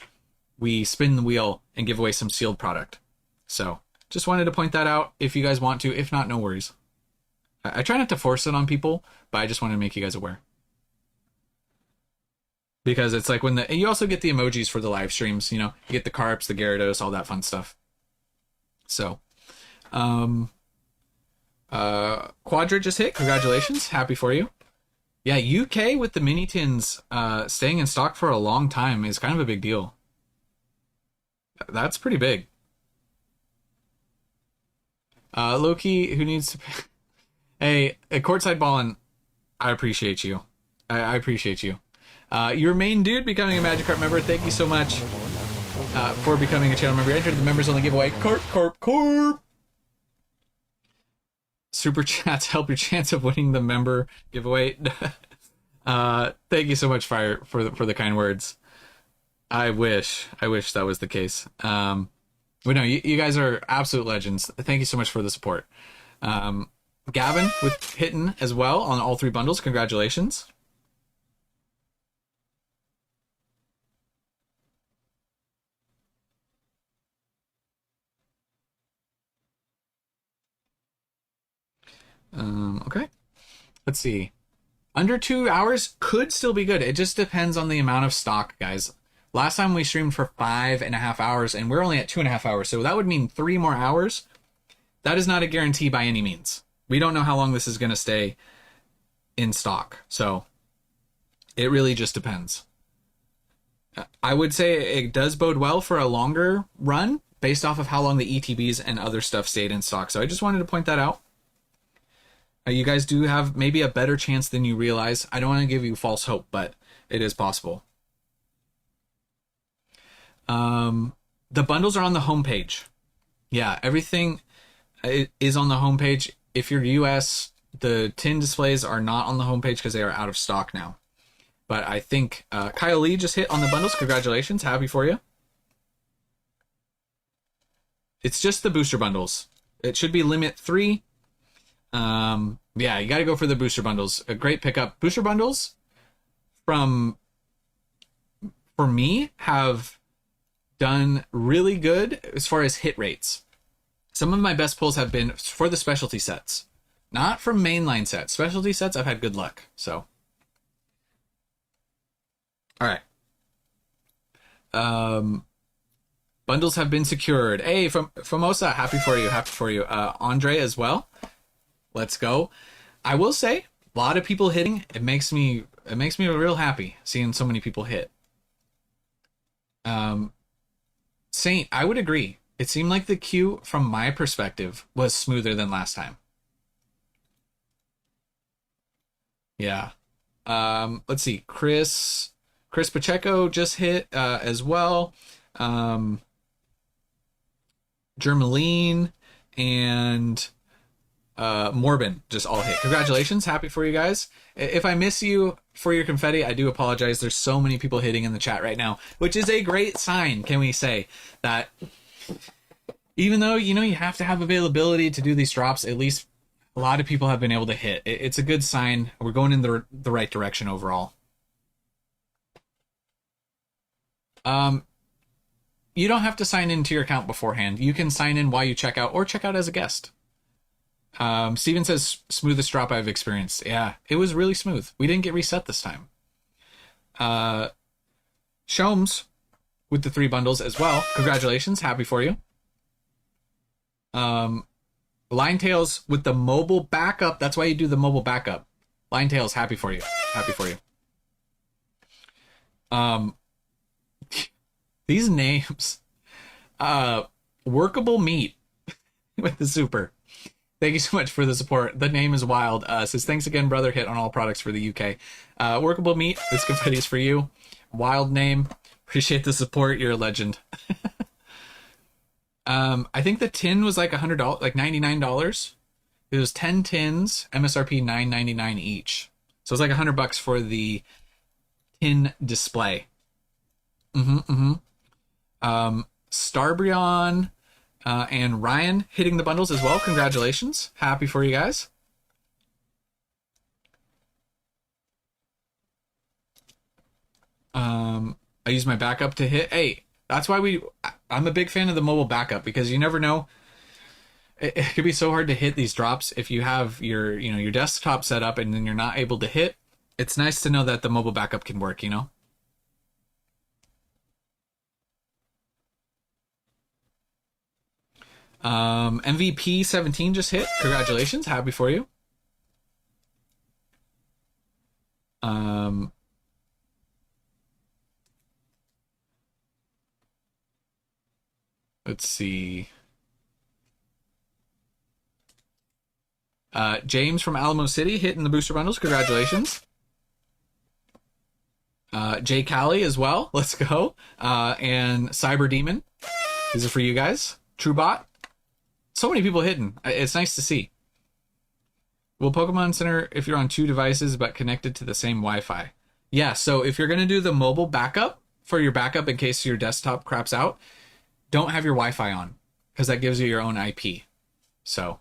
we spin the wheel and give away some sealed product. So just wanted to point that out if you guys want to. If not, no worries. I try not to force it on people, but I just wanted to make you guys aware. Because it's like when you also get the emojis for the live streams, you know, you get the Carps, the Gyarados, all that fun stuff. So, Quadra just hit. Congratulations. Happy for you. Yeah, UK with the mini tins staying in stock for a long time is kind of a big deal. That's pretty big. Loki, who needs to... Hey, courtside ballin', I appreciate you. I appreciate you. Your main dude becoming a Magikarp member, thank you so much for becoming a channel member. Entered the members only giveaway. Corp, corp, corp. Super chats help your chance of winning the member giveaway. Thank you so much, Fire, for the kind words. I wish that was the case. But no, you guys are absolute legends. Thank you so much for the support. Gavin with hitting as well on all three bundles. Congratulations. Okay. Let's see. Under 2 hours could still be good. It just depends on the amount of stock, guys. Last time we streamed for 5.5 hours, and we're only at 2.5 hours, so that would mean 3 more hours. That is not a guarantee by any means. We don't know how long this is going to stay in stock, so it really just depends. I would say it does bode well for a longer run based off of how long the ETBs and other stuff stayed in stock, so I just wanted to point that out. You guys do have maybe a better chance than you realize. I don't want to give you false hope, but it is possible. The bundles are on the homepage. Yeah, everything is on the homepage. If you're US, the tin displays are not on the homepage because they are out of stock now. But I think Kyle Lee just hit on the bundles. Congratulations. Happy for you. It's just the booster bundles. It should be limit 3. Yeah, you got to go for the booster bundles. A great pickup. Booster bundles for me, have done really good as far as hit rates. Some of my best pulls have been for the specialty sets, not from mainline sets. Specialty sets, I've had good luck. So, all right. Bundles have been secured. Hey, from Famosa, happy for you. Happy for you. Andre as well. Let's go. I will say, a lot of people hitting. It makes me real happy seeing so many people hit. Saint, I would agree. It seemed like the queue, from my perspective, was smoother than last time. Yeah. Let's see. Chris Pacheco just hit as well. Germaline and Morbin just all hit. Congratulations. Happy for you guys. If I miss you for your confetti, I do apologize. There's so many people hitting in the chat right now, which is a great sign, can we say, that even though, you know, you have to have availability to do these drops, at least a lot of people have been able to hit. It's a good sign. We're going in the right direction overall. You don't have to sign into your account beforehand. You can sign in while you check out or check out as a guest. Steven says, smoothest drop I've experienced. Yeah, it was really smooth. We didn't get reset this time. Shomes with the 3 bundles as well. Congratulations. Happy for you. Um, Line Tails with the mobile backup. That's why you do the mobile backup. Line Tails, happy for you. Happy for you. Um, these names. Workable Meat with the super. Thank you so much for the support. The name is wild. Says thanks again, brother. Hit on all products for the UK. Workable Meat. This confetti is for you. Wild name. Appreciate the support. You're a legend. I think the tin was like $100, like $99. It was 10 tins, MSRP $9.99 each. So it's like $100 for the tin display. Starbrion and Ryan hitting the bundles as well. Congratulations. Happy for you guys. I use my backup to hit. Hey, that's why I'm a big fan of the mobile backup, because you never know. It could be so hard to hit these drops if you have your desktop set up and then you're not able to hit. It's nice to know that the mobile backup can work, MVP 17 just hit. Congratulations. Happy for you. Let's see. James from Alamo City hitting the booster bundles. Congratulations. Jay Callie as well. Let's go. And Cyber Demon. These are for you guys. TrueBot. So many people hitting. It's nice to see. Will Pokemon Center if you're on 2 devices but connected to the same Wi-Fi? Yeah, so if you're going to do the mobile backup for your backup in case your desktop craps out, don't have your Wi-Fi on, because that gives you your own IP. So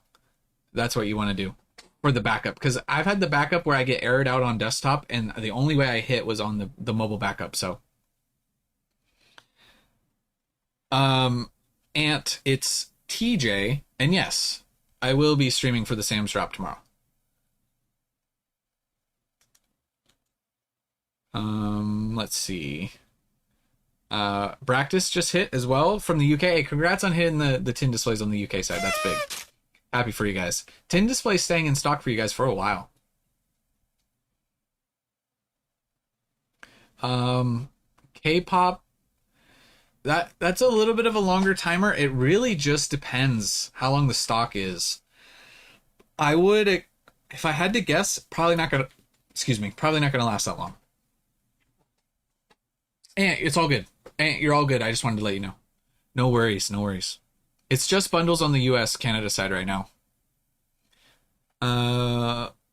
that's what you want to do for the backup, because I've had the backup where I get errored out on desktop and the only way I hit was on the mobile backup. So Ant, it's TJ, and yes, I will be streaming for the Sam's drop tomorrow. Let's see. Bractus just hit as well from the UK. Hey, congrats on hitting the tin displays on the UK side. That's big. Happy for you guys. Tin displays staying in stock for you guys for a while. K-pop. That's a little bit of a longer timer. It really just depends how long the stock is. I would, if I had to guess, probably not gonna last that long. And it's all good. And you're all good. I just wanted to let you know. No worries, no worries. It's just bundles on the US Canada side right now.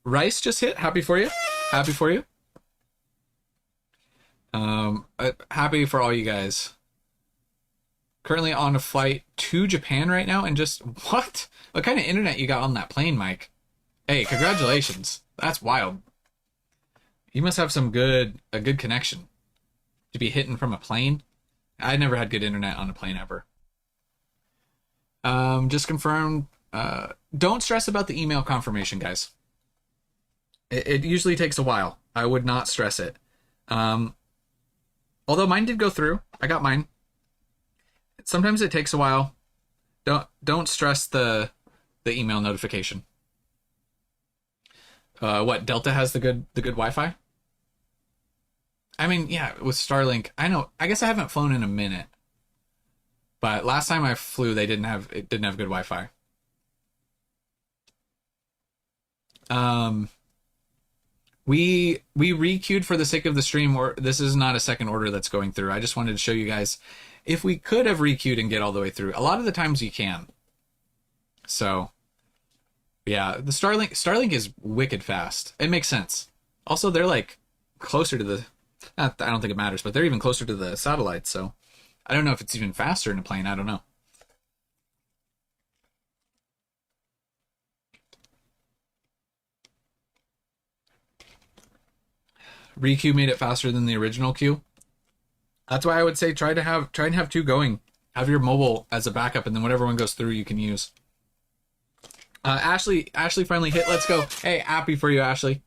Rice just hit. Happy for you. Happy for you. Happy for all you guys. Currently on a flight to Japan right now, and just what kind of internet you got on that plane, Mike? Hey, congratulations. That's wild. You must have a good connection to be hitting from a plane. I never had good internet on a plane ever. Just confirmed. Don't stress about the email confirmation, guys. It usually takes a while. I would not stress it. Although mine did go through. I got mine. Sometimes it takes a while. Don't stress the email notification. What, Delta has the good Wi-Fi? I mean, yeah, with Starlink, I know. I guess I haven't flown in a minute, but last time I flew, it didn't have good Wi-Fi. We re-queued for the sake of the stream, or this is not a second order that's going through. I just wanted to show you guys if we could have re-queued and get all the way through. A lot of the times you can. So, yeah, the Starlink is wicked fast. It makes sense. Also, they're like closer to the. I don't think it matters, but they're even closer to the satellites. So, I don't know if it's even faster in a plane. I don't know. Re-queue made it faster than the original queue. That's why I would say try and have 2 going. Have your mobile as a backup, and then whatever one goes through, you can use. Ashley finally hit. Let's go. Hey, happy for you, Ashley.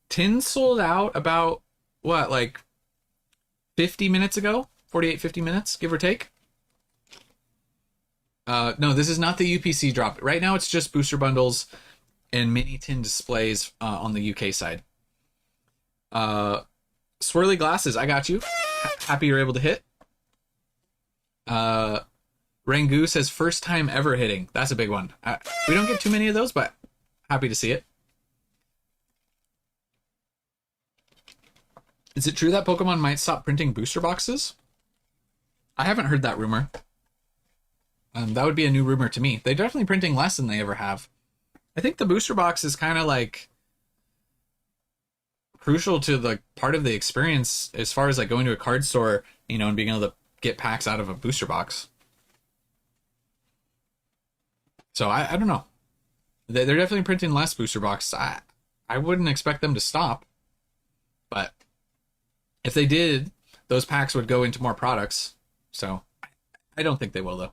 Tin sold out about what, like 50 minutes ago? 48, 50 minutes, give or take. No, this is not the UPC drop. Right now it's just booster bundles and mini tin displays on the UK side. Swirly glasses, I got you. Happy you're able to hit. Rangoon says first time ever hitting. That's a big one. We don't get too many of those, but happy to see it. Is it true that Pokemon might stop printing booster boxes? I haven't heard that rumor. That would be a new rumor to me. They're definitely printing less than they ever have. I think the booster box is kind of like crucial to the part of the experience as far as like going to a card store, you know, and being able to get packs out of a booster box. So I don't know. They're definitely printing less booster boxes. I wouldn't expect them to stop. But if they did, those packs would go into more products. So I don't think they will, though.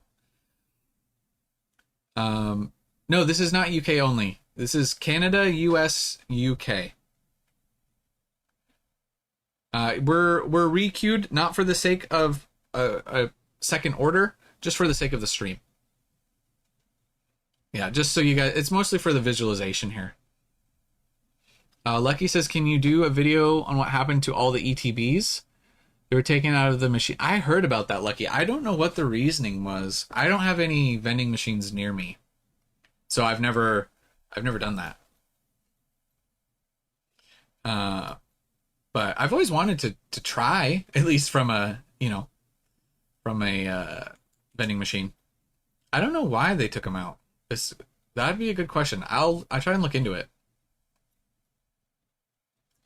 No, this is not UK only. This is Canada, US, UK. We're re-queued, not for the sake of a second order, just for the sake of the stream. Yeah, just so you guys, it's mostly for the visualization here. Lucky says, can you do a video on what happened to all the ETBs? They were taken out of the machine. I heard about that, Lucky. I don't know what the reasoning was. I don't have any vending machines near me. So I've never done that. But I've always wanted to try, at least from a vending machine. I don't know why they took them out. That'd be a good question. I'll try and look into it.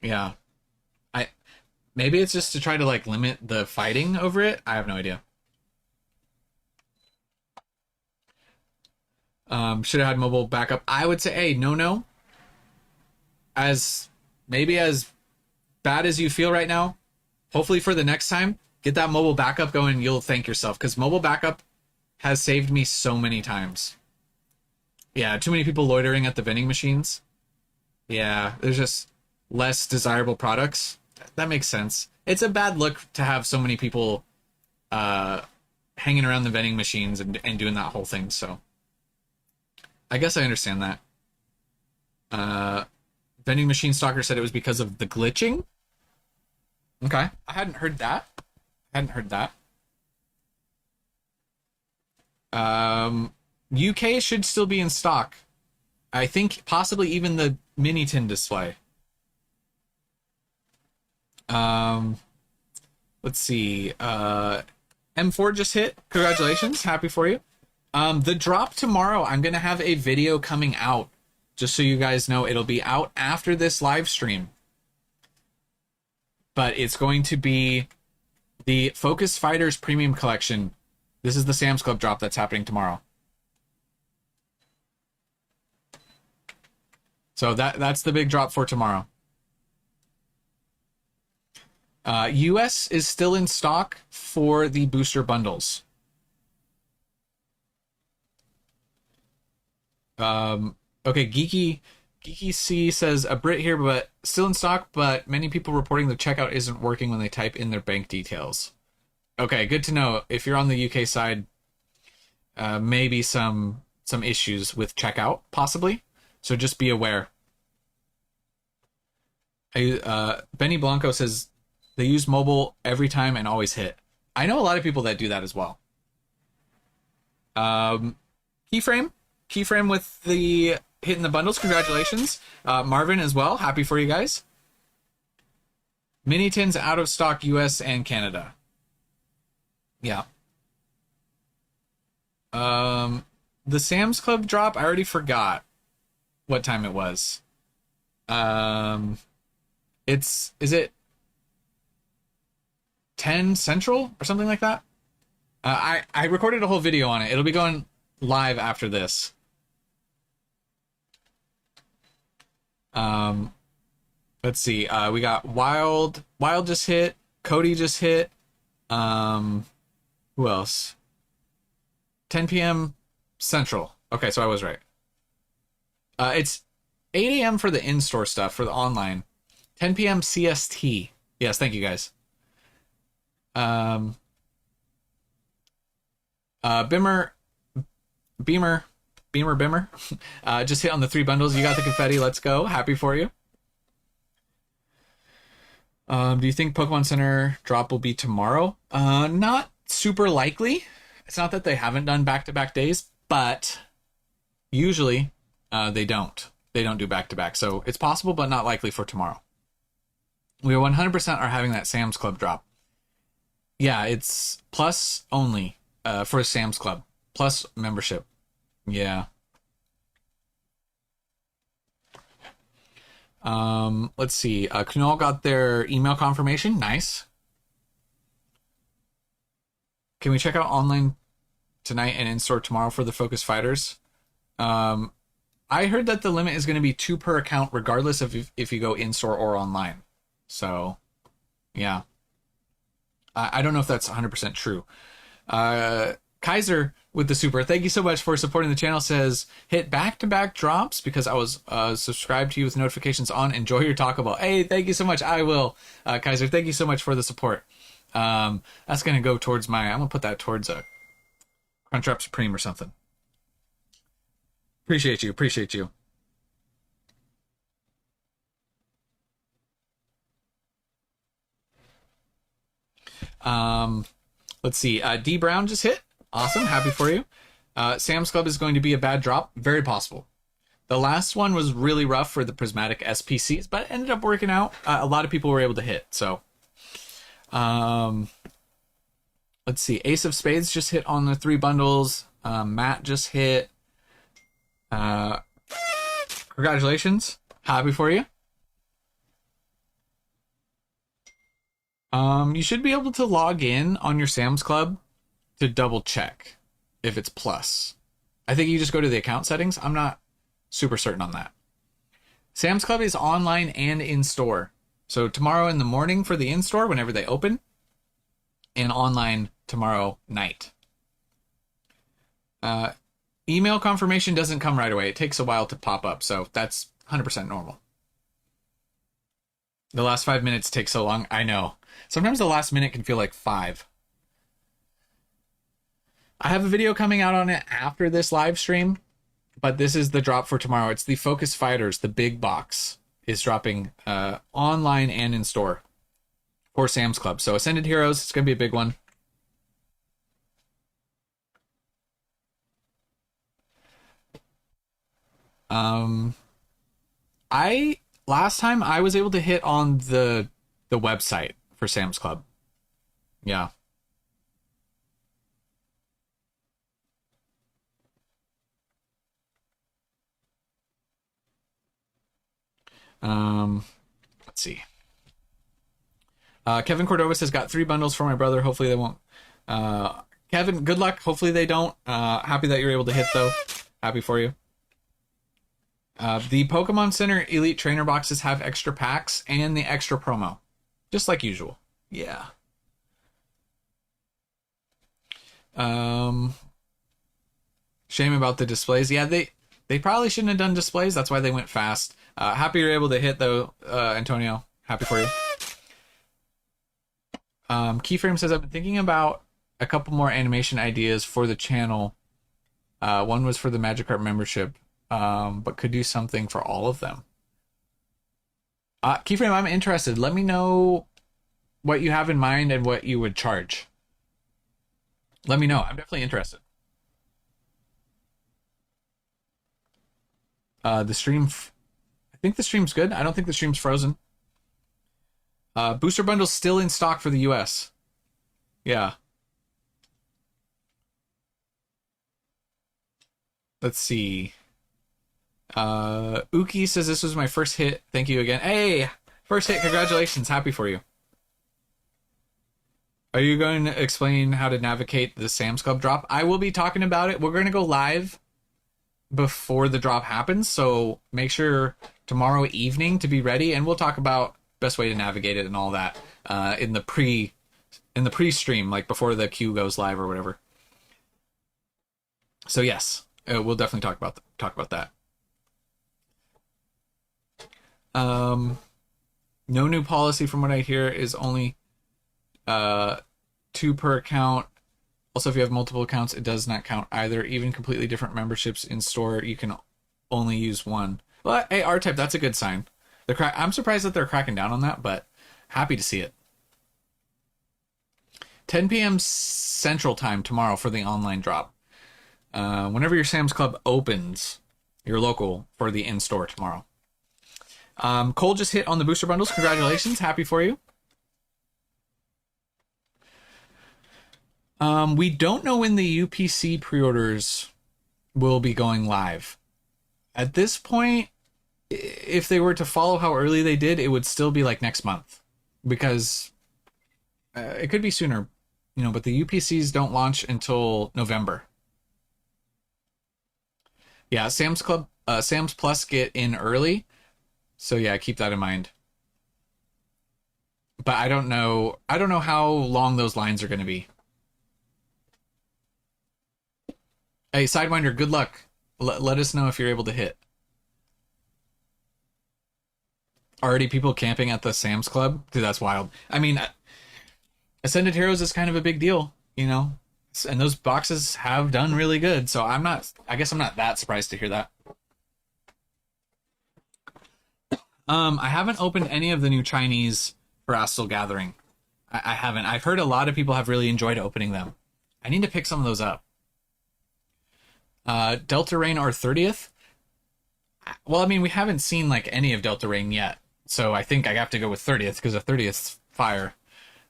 Yeah. Maybe it's just to try to like limit the fighting over it. I have no idea. Should have had mobile backup. I would say, hey, no. As bad as you feel right now, hopefully for the next time, get that mobile backup going. You'll thank yourself, because mobile backup has saved me so many times. Yeah, too many people loitering at the vending machines. Yeah, there's just less desirable products. That makes sense. It's a bad look to have so many people hanging around the vending machines and doing that whole thing, so I guess I understand that. Vending machine stalker said it was because of the glitching. Okay, I hadn't heard that. UK should still be in stock. I think possibly even the mini tin display. Let's see. M4 just hit. Congratulations. Happy for you. The drop tomorrow, I'm going to have a video coming out. Just so you guys know, it'll be out after this live stream. But it's going to be the Focus Fighters Premium Collection. This is the Sam's Club drop that's happening tomorrow. So that's the big drop for tomorrow. US is still in stock for the booster bundles. Okay, Geeky C says, a Brit here, but still in stock, but many people reporting the checkout isn't working when they type in their bank details. Okay, good to know. If you're on the UK side, maybe some issues with checkout, possibly. So just be aware. Benny Blanco says, they use mobile every time and always hit. I know a lot of people that do that as well. Keyframe with the hitting the bundles. Congratulations. Marvin as well. Happy for you guys. Mini tins out of stock, US and Canada. Yeah. The Sam's Club drop, I already forgot what time it was. Is it 10 Central or something like that? I recorded a whole video on it. It'll be going live after this. Let's see. We got Wild just hit. Cody just hit. Who else? 10 p.m. Central. Okay, so I was right. It's 8 a.m. for the in-store stuff, for the online. 10 p.m. CST. Yes, thank you guys. Bimmer Bimmer, just hit on the 3 bundles. You got the confetti. Let's go. Happy for you. Do you think Pokemon Center drop will be tomorrow? Not super likely. It's not that they haven't done back-to-back days, but usually they don't. They don't do back-to-back. So it's possible, but not likely for tomorrow. We 100% are having that Sam's Club drop. Yeah, it's plus only for Sam's Club. Plus membership. Yeah. Let's see. Knoll got their email confirmation. Nice. Can we check out online tonight and in-store tomorrow for the Focus Fighters? I heard that the limit is going to be 2 per account regardless of if you go in-store or online. So, yeah. I don't know if that's 100% true. Kaiser with the super, thank you so much for supporting the channel, says, hit back-to-back drops because I was subscribed to you with notifications on. Enjoy your Taco Bell. Hey, thank you so much. I will. Kaiser, thank you so much for the support. That's going to go towards I'm going to put that towards a Crunchwrap Supreme or something. Appreciate you. Appreciate you. Let's see. D Brown just hit. Awesome. Happy for you. Sam's Club is going to be a bad drop. Very possible. The last one was really rough for the prismatic SPCs, but it ended up working out. A lot of people were able to hit. So, let's see. Ace of Spades just hit on the 3 bundles. Matt just hit. Congratulations. Happy for you. You should be able to log in on your Sam's Club to double check if it's plus. I think you just go to the account settings. I'm not super certain on that. Sam's Club is online and in-store. So tomorrow in the morning for the in-store whenever they open, and online tomorrow night. Email confirmation doesn't come right away. It takes a while to pop up, so that's 100% normal. The last 5 minutes take so long. I know. Sometimes the last minute can feel like 5. I have a video coming out on it after this live stream, but this is the drop for tomorrow. It's the Focus Fighters, the big box, is dropping online and in store for Sam's Club. So Ascended Heroes, it's going to be a big one. Last time I was able to hit on the website for Sam's Club. Yeah. Let's see. Kevin Cordova says, got 3 bundles for my brother. Hopefully they won't. Kevin, good luck. Hopefully they don't. Happy that you're able to hit, though. Happy for you. The Pokemon Center Elite Trainer boxes have extra packs and the extra promo. Just like usual. Yeah. Shame about the displays. Yeah, they probably shouldn't have done displays. That's why they went fast. Happy you're able to hit, though, Antonio. Happy for you. Keyframe says, I've been thinking about a couple more animation ideas for the channel. One was for the Magikarp membership, but could do something for all of them. Keyframe, I'm interested. Let me know what you have in mind and what you would charge. Let me know. I'm definitely interested. The stream, I think the stream's good. I don't think the stream's frozen. Booster Bundes still in stock for the US. Yeah. Let's see. Uki says this was my first hit. Thank you again. Hey, first hit. Congratulations. Happy for you. Are you going to explain how to navigate the Sam's Club drop? I will be talking about it. We're going to go live before the drop happens, so make sure tomorrow evening to be ready, and we'll talk about best way to navigate it and all that in the pre-stream, like before the queue goes live or whatever. So yes, we'll definitely talk about that. No new policy from what I hear is only 2 per account. Also, if you have multiple accounts, it does not count either. Even completely different memberships in store, you can only use one. Well, hey, R-Type, that's a good sign. I'm surprised that they're cracking down on that, but happy to see it. 10 p.m. Central Time tomorrow for the online drop. Whenever your Sam's Club opens, your local, for the in-store tomorrow. Cole just hit on the booster bundles. Congratulations. Happy for you. We don't know when the UPC pre-orders will be going live. At this point, if they were to follow how early they did, it would still be like next month. Because it could be sooner, but the UPCs don't launch until November. Yeah, Sam's Plus get in early. So yeah, keep that in mind. But I don't know how long those lines are going to be. Hey, Sidewinder, good luck. Let us know if you're able to hit. Already people camping at the Sam's Club? Dude, that's wild. I mean, Ascended Heroes is kind of a big deal, and those boxes have done really good, so I guess I'm not that surprised to hear that. I haven't opened any of the new Chinese for Astral Gathering. I haven't. I've heard a lot of people have really enjoyed opening them. I need to pick some of those up. Delta Rain or 30th? Well, I mean, we haven't seen like any of Delta Rain yet, so I think I have to go with 30th because the 30th's fire.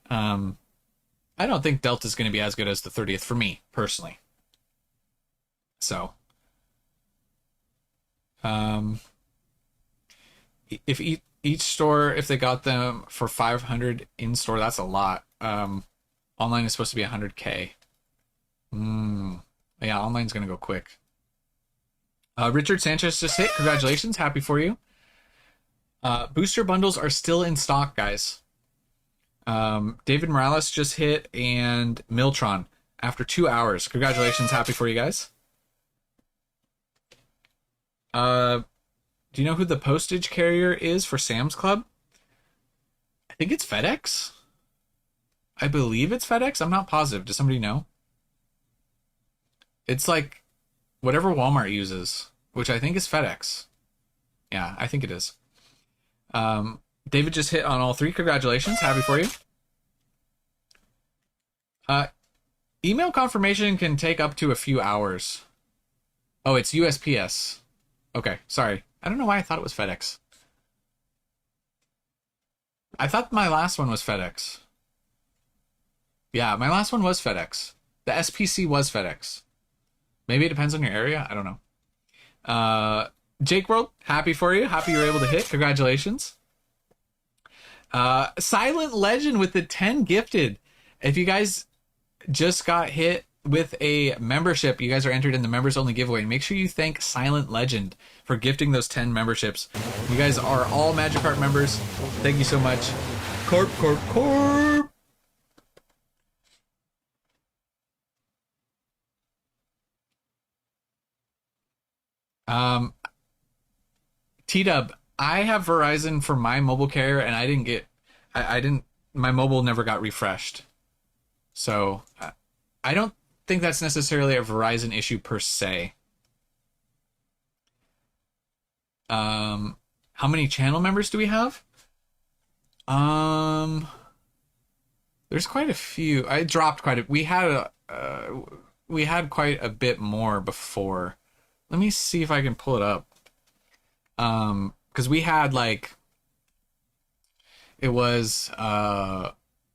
I don't think Delta's going to be as good as the 30th for me, personally. So, if each store, if they got them for 500 in store, that's a lot. Online is supposed to be 100K. Yeah, online's going to go quick. Richard Sanchez just hit. Congratulations. Happy for you. Booster bundles are still in stock, guys. David Morales just hit, and Miltron after 2 hours. Congratulations. Happy for you guys. Do you know who the postage carrier is for Sam's Club? I think it's FedEx. I believe it's FedEx. I'm not positive. Does somebody know? It's like whatever Walmart uses, which I think is FedEx. Yeah, I think it is. David just hit on all three. Congratulations. Happy for you. Email confirmation can take up to a few hours. Oh, it's USPS. Okay, sorry. I don't know why I thought it was FedEx. I thought my last one was FedEx. Yeah, my last one was FedEx. The SPC was FedEx. Maybe it depends on your area. I don't know. Jake World, happy for you. Happy you were able to hit. Congratulations. Silent Legend with the 10 gifted. If you guys just got hit with a membership, you guys are entered in the members only giveaway. Make sure you thank Silent Legend for gifting those 10 memberships. You guys are all Magikarp members. Thank you so much. Corp, corp, corp. T-Dub, I have Verizon for my mobile carrier, and my mobile never got refreshed. So I don't think that's necessarily a Verizon issue per se. How many channel members do we have? There's quite a few. I dropped quite a. We had quite a bit more before. Let me see if I can pull it up. Because we had it was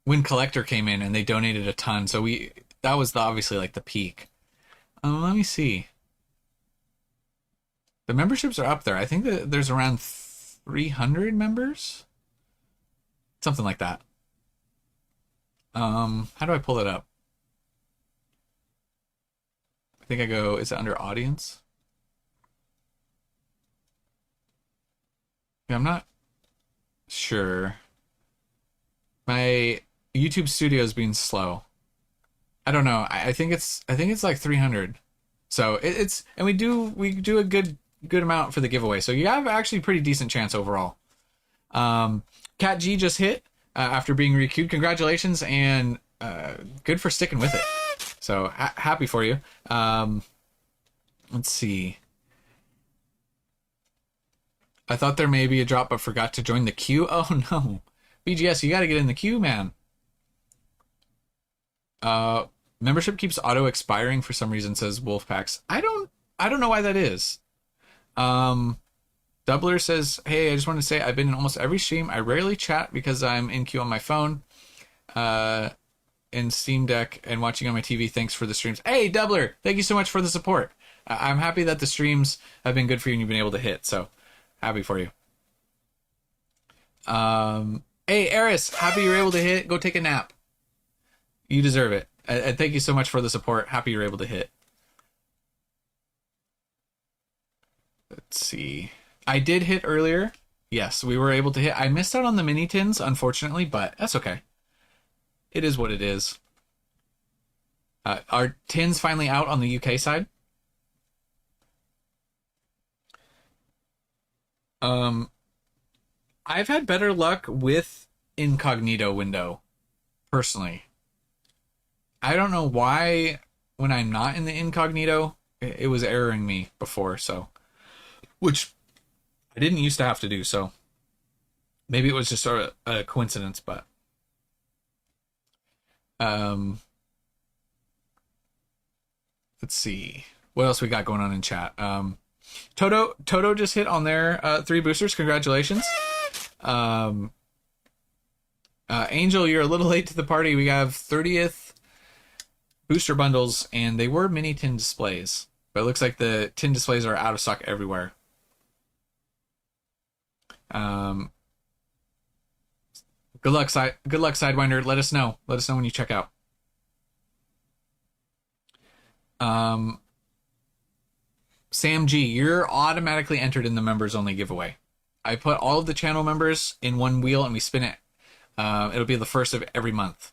when Collector came in and they donated a ton, so that was obviously the peak. Let me see. The memberships are up there. I think that there's around 300 members, something like that. How do I pull it up? I think I go. Is it under audience? I'm not sure. My YouTube studio is being slow. I don't know. I think it's like 300. So and we do a good amount for the giveaway. So you have actually a pretty decent chance overall. Cat G just hit after being requeued. Congratulations, and good for sticking with it. So happy for you. Let's see. I thought there may be a drop, but forgot to join the queue. Oh no, BGS, you got to get in the queue, man. Membership keeps auto expiring for some reason, says Wolfpacks. I don't know why that is. Doubler says, hey, I just want to say I've been in almost every stream. I rarely chat because I'm in queue on my phone, in Steam Deck and watching on my TV. Thanks for the streams. Hey, Doubler, thank you so much for the support. I'm happy that the streams have been good for you and you've been able to hit. So happy for you. Hey, Eris, happy you're able to hit. Go take a nap. You deserve it. And thank you so much for the support. Happy you're able to hit. Let's see. I did hit earlier. Yes, we were able to hit. I missed out on the mini tins, unfortunately, but that's okay. It is what it is. Are tins finally out on the UK side? I've had better luck with incognito window, personally. I don't know why when I'm not in the incognito, it was erroring me before, so. Which I didn't used to have to do, so. Maybe it was just sort of a coincidence, but. Let's see. What else we got going on in chat? Toto just hit on their 3 boosters. Congratulations. Angel, you're a little late to the party. We have 30th booster bundles, and they were mini tin displays, but it looks like the tin displays are out of stock everywhere. Good luck, Sidewinder. Let us know. Let us know when you check out. Sam G, you're automatically entered in the members only giveaway. I put all of the channel members in one wheel and we spin it. It'll be the first of every month.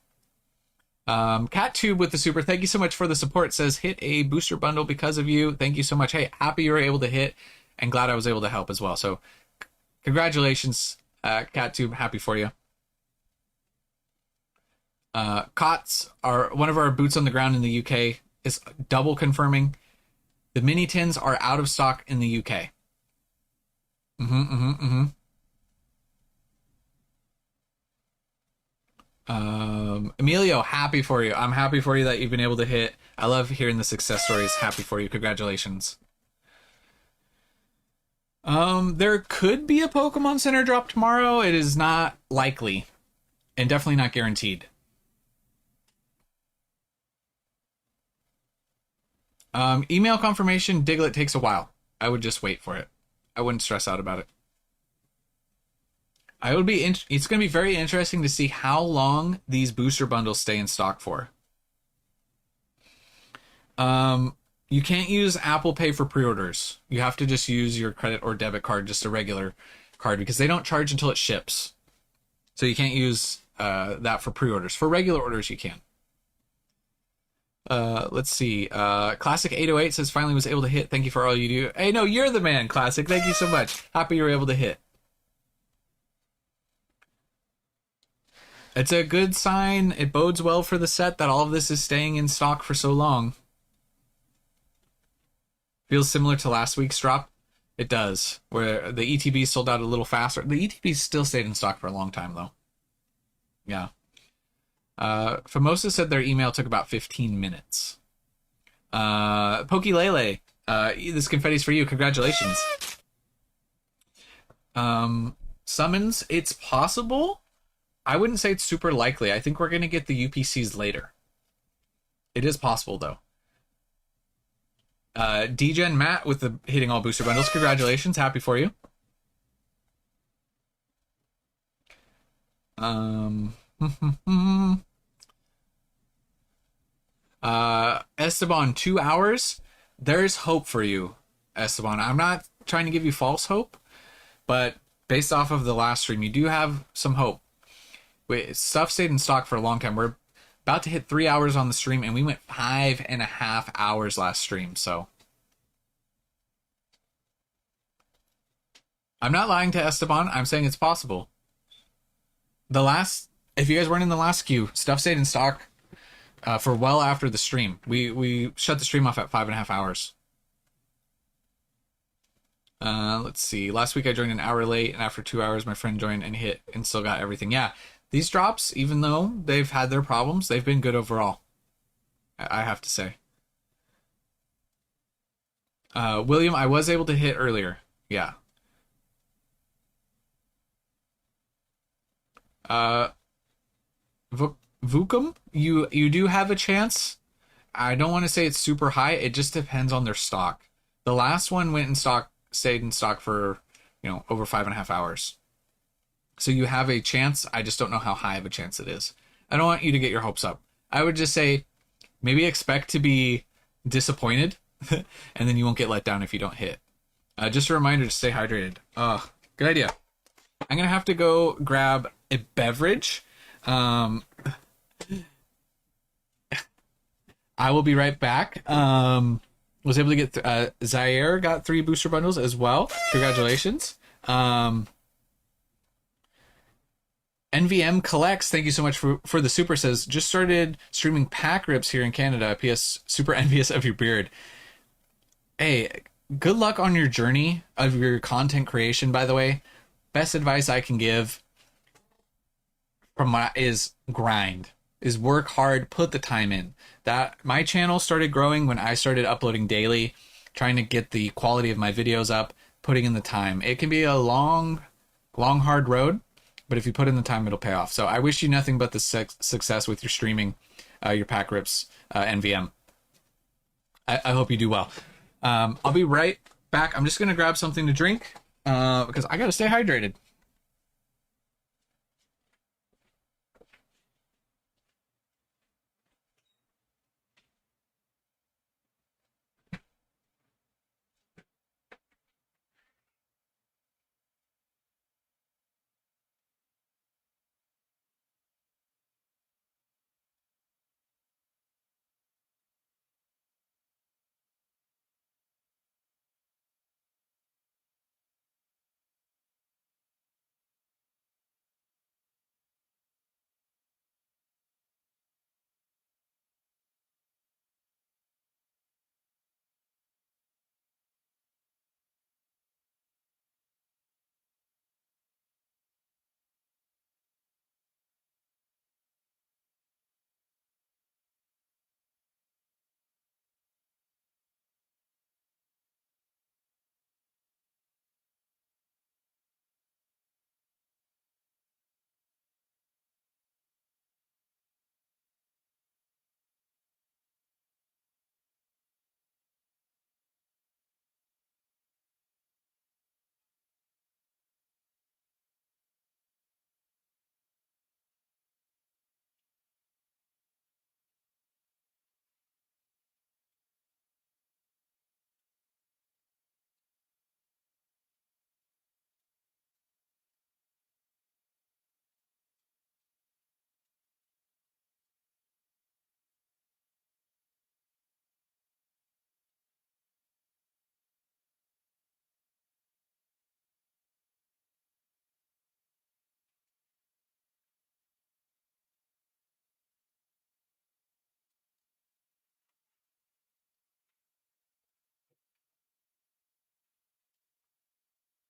CatTube with the super, thank you so much for the support. Says hit a booster bundle because of you. Thank you so much. Hey, happy you were able to hit, and glad I was able to help as well. So congratulations, CatTube. Happy for you. Cots are one of our boots on the ground in the UK is double confirming the mini tins are out of stock in the UK. Emilio, happy for you. I'm happy for you that you've been able to hit. I love hearing the success stories. Happy for you. Congratulations. There could be a Pokemon Center drop tomorrow. It is not likely and definitely not guaranteed. Email confirmation, Diglett takes a while. I would just wait for it. I wouldn't stress out about it. It's going to be very interesting to see how long these booster bundles stay in stock for. You can't use Apple Pay for pre-orders. You have to just use your credit or debit card, just a regular card, because they don't charge until it ships. So you can't use that for pre-orders. For regular orders, you can. Let's see. Classic 808 says finally was able to hit. Thank you for all you do. Hey, no, you're the man, Classic. Thank you so much. Happy you were able to hit. It's a good sign. It bodes well for the set that all of this is staying in stock for so long. Feels similar to last week's drop. It does, where the ETB sold out a little faster. The ETB still stayed in stock for a long time, though. Yeah. Famosa said their email took about 15 minutes. Pokilele, this confetti's for you. Congratulations. Summons, it's possible. I wouldn't say it's super likely. I think we're going to get the UPCs later. It is possible, though. DGen Matt with the hitting all booster bundles. Congratulations. Happy for you. Esteban, 2 hours. There's hope for you, Esteban. I'm not trying to give you false hope, but based off of the last stream, you do have some hope. Stuff stayed in stock for a long time. We're about to hit 3 hours on the stream, and we went 5.5 hours last stream, so. I'm not lying to Esteban. I'm saying it's possible. If you guys weren't in the last queue, stuff stayed in stock for well after the stream. We shut the stream off at 5.5 hours. Let's see. Last week I joined an hour late, and after 2 hours, my friend joined and hit and still got everything. Yeah, these drops, even though they've had their problems, they've been good overall. I have to say. William, I was able to hit earlier. Yeah. Vukum, you do have a chance. I don't want to say it's super high. It just depends on their stock. The last one went in stock, stayed in stock for, over 5.5 hours. So you have a chance. I just don't know how high of a chance it is. I don't want you to get your hopes up. I would just say maybe expect to be disappointed, and then you won't get let down if you don't hit. Just a reminder to stay hydrated. Good idea. I'm going to have to go grab a beverage. I will be right back. Was able to get Zaire got 3 booster bundles as well. Congratulations. NVM collects. Thank you so much for the super. Says just started streaming pack rips here in Canada. PS super envious of your beard. Hey, good luck on your journey of your content creation. By the way, best advice I can give is grind. Is work hard, put the time in. That my channel started growing when I started uploading daily, trying to get the quality of my videos up, putting in the time. It can be a long, hard road, but if you put in the time, it'll pay off. So I wish you nothing but the success with your streaming, your pack rips, NVM. I hope you do well. I'll be right back. I'm just gonna grab something to drink because I gotta stay hydrated.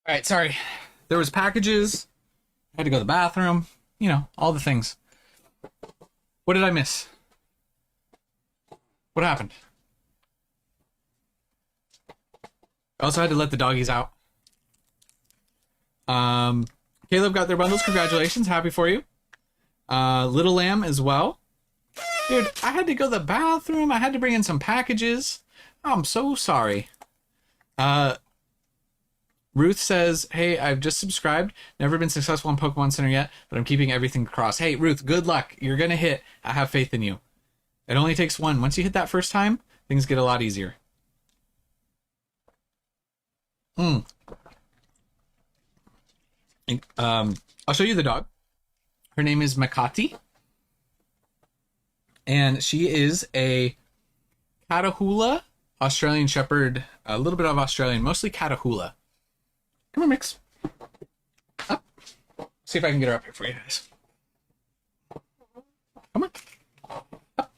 All right, sorry. There was packages. I had to go to the bathroom. All the things. What did I miss? What happened? I also had to let the doggies out. Caleb got their bundles. Congratulations. Happy for you. Little Lamb as well. Dude, I had to go to the bathroom. I had to bring in some packages. I'm so sorry. Ruth says, hey, I've just subscribed. Never been successful on Pokemon Center yet, but I'm keeping everything crossed. Hey, Ruth, good luck. You're going to hit. I have faith in you. It only takes one. Once you hit that first time, things get a lot easier. I'll show you the dog. Her name is Makati. And she is a Catahoula Australian Shepherd. A little bit of Australian, mostly Catahoula. Come on, Mix. Up. See if I can get her up here for you guys. Come on. Up.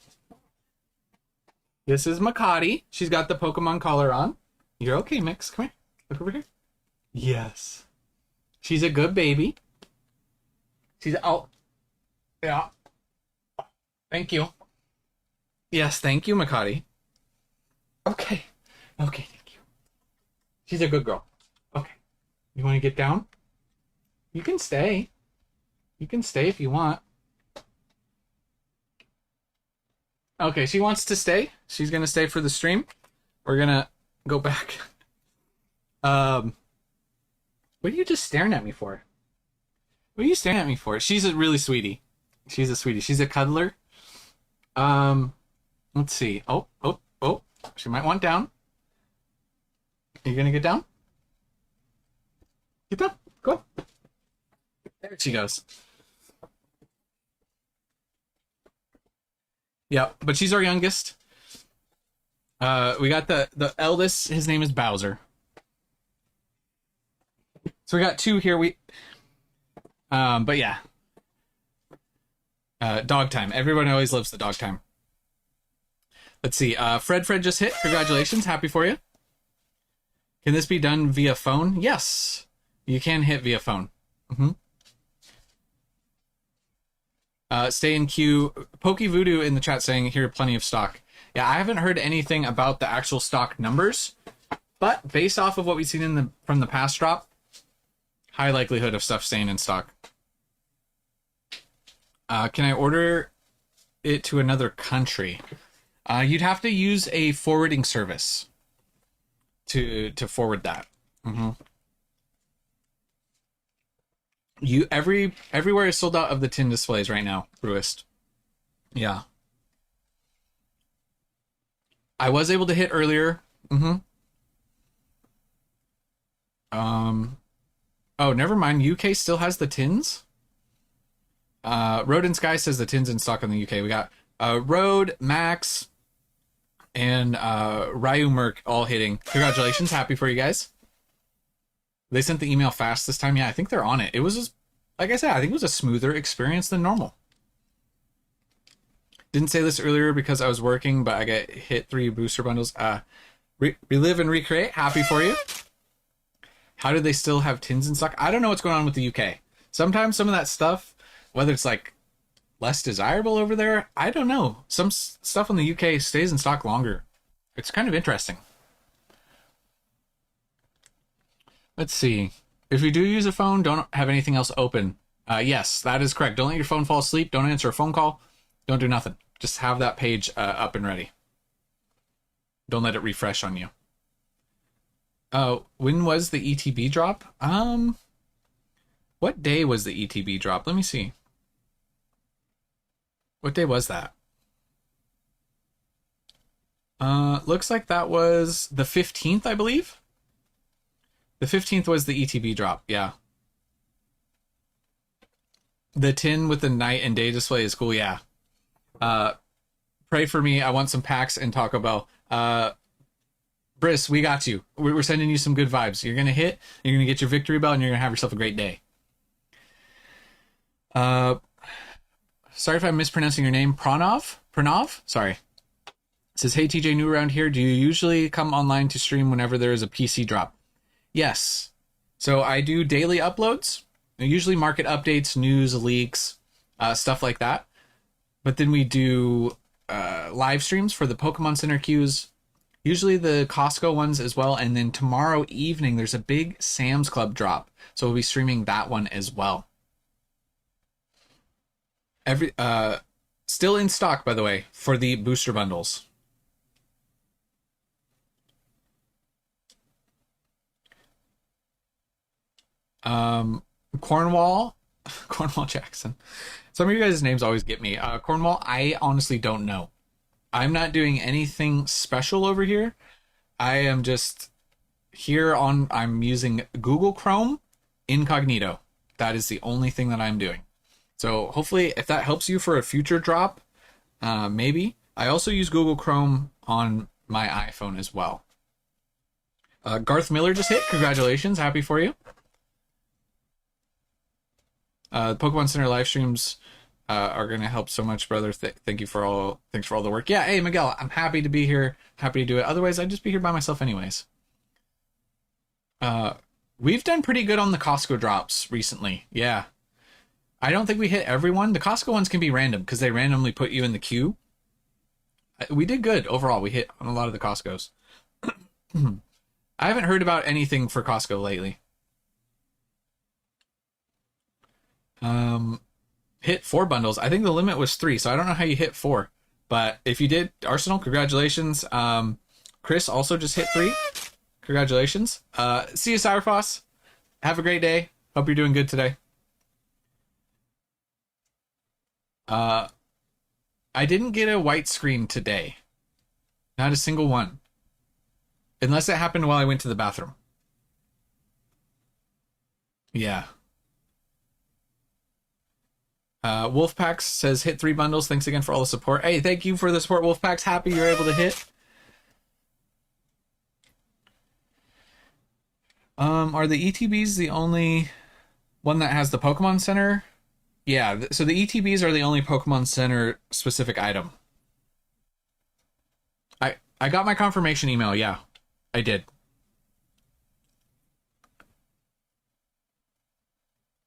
This is Makati. She's got the Pokemon collar on. You're okay, Mix. Come here. Look over here. Yes. She's a good baby. She's oh. Yeah. Thank you. Yes, thank you, Makati. Okay. Okay, thank you. She's a good girl. Okay. You want to get down? You can stay. You can stay if you want. Okay, she wants to stay. She's gonna stay for the stream. We're gonna go back. What are you just staring at me for? What are you staring at me for? She's a really sweetie. She's a sweetie. She's a cuddler. Let's see. Oh. She might want down. Are you gonna get down? Get down. Go. There she goes. Yeah, but she's our youngest. We got the eldest. His name is Bowser. So we got two here. But yeah. Dog time. Everyone always loves the dog time. Let's see. Fred just hit. Congratulations. Happy for you. Can this be done via phone? Yes. You can hit via phone. Stay in queue. Pokey Voodoo in the chat saying here plenty of stock. Yeah, I haven't heard anything about the actual stock numbers, but based off of what we've seen from the past drop, high likelihood of stuff staying in stock. Can I order it to another country? You'd have to use a forwarding service to forward that. Everywhere is sold out of the tin displays right now, Brewist. Yeah. I was able to hit earlier. Oh, never mind. UK still has the tins. Road and Sky says the tins in stock in the UK. We got Road, Max, and Ryu Merc all hitting. Congratulations. Happy for you guys. They sent the email fast this time. Yeah, I think they're on it. It was, like I said, I think it was a smoother experience than normal. Didn't say this earlier because I was working, but I got hit 3 booster bundles. Relive and recreate. Happy for you. How do they still have tins in stock? I don't know what's going on with the UK. Sometimes some of that stuff, whether it's like less desirable over there, I don't know. Some stuff in the UK stays in stock longer. It's kind of interesting. Let's see. If you do use a phone, don't have anything else open. Yes, that is correct. Don't let your phone fall asleep. Don't answer a phone call. Don't do nothing. Just have that page up and ready. Don't let it refresh on you. When was the ETB drop? What day was the ETB drop? Let me see. What day was that? Looks like that was the 15th, I believe. The 15th was the ETB drop, yeah. The tin with the night and day display is cool, yeah. Pray for me. I want some packs and Taco Bell. Briss, we got you. We're sending you some good vibes. You're going to hit, you're going to get your victory bell, and you're going to have yourself a great day. Sorry if I'm mispronouncing your name. Pranav? Sorry. It says, hey, TJ, new around here. Do you usually come online to stream whenever there is a PC drop? Yes. So I do daily uploads. I usually market updates, news, leaks, stuff like that. But then we do live streams for the Pokemon Center queues, usually the Costco ones as well. And then tomorrow evening, there's a big Sam's Club drop. So we'll be streaming that one as well. Still in stock, by the way, for the booster bundles. Cornwall Jackson. Some of you guys' names always get me. Cornwall, I honestly don't know. I'm not doing anything special over here. I am just here I'm using Google Chrome incognito. That is the only thing that I'm doing. So hopefully if that helps you for a future drop, maybe. I also use Google Chrome on my iPhone as well. Garth Miller just hit. Congratulations. Happy for you. Pokemon Center live streams are gonna help so much, brother. Thank you for all. Thanks for all the work. Yeah, hey Miguel, I'm happy to be here. Happy to do it. Otherwise, I'd just be here by myself anyways. Uh, we've done pretty good on the Costco drops recently. Yeah, I don't think we hit everyone. The Costco ones can be random because they randomly put you in the queue. We did good overall. We hit on a lot of the Costco's. I haven't heard about anything for Costco lately. Hit 4 bundles. I think the limit was 3, so I don't know how you hit 4. But if you did, Arsenal, congratulations. Chris also just hit 3. Congratulations. See you, Sourfoss. Have a great day. Hope you're doing good today. I didn't get a white screen today. Not a single one. Unless it happened while I went to the bathroom. Yeah. Wolfpax says hit 3 bundles. Thanks again for all the support. Hey, thank you for the support, Wolfpax. Happy you're able to hit. Are the ETBs the only one that has the Pokemon Center? Yeah, so the ETBs are the only Pokemon Center specific item. I got my confirmation email, yeah. I did.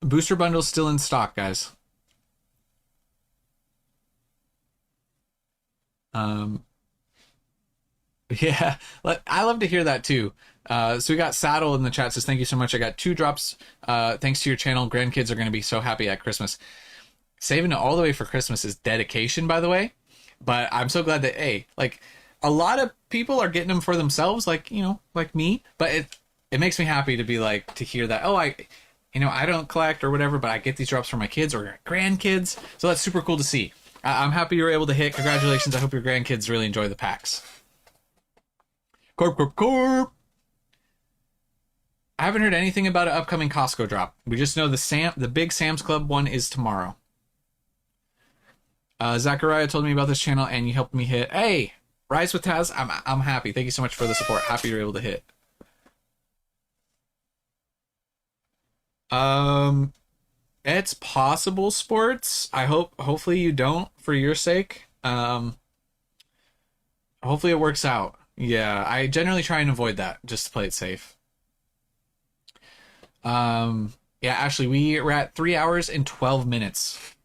Booster bundles still in stock, guys. Yeah, I love to hear that too. So we got Saddle in the chat says, thank you so much. I got 2 drops. Thanks to your channel. Grandkids are going to be so happy at Christmas. Saving it all the way for Christmas is dedication, by the way. But I'm so glad that, hey, like a lot of people are getting them for themselves, like, you know, like me. But it makes me happy to be like, to hear that, oh, I don't collect or whatever, but I get these drops for my kids or grandkids. So that's super cool to see. I'm happy you were able to hit. Congratulations. I hope your grandkids really enjoy the packs. Corp, corp, corp. I haven't heard anything about an upcoming Costco drop. We just know the big Sam's Club one is tomorrow. Zachariah told me about this channel and you helped me hit. Hey, Rise with Taz. I'm happy. Thank you so much for the support. Happy you're able to hit. It's possible, sports. Hopefully you don't, for your sake. Hopefully it works out. Yeah, I generally try and avoid that just to play it safe. Yeah, Ashley, we were at 3 hours and 12 minutes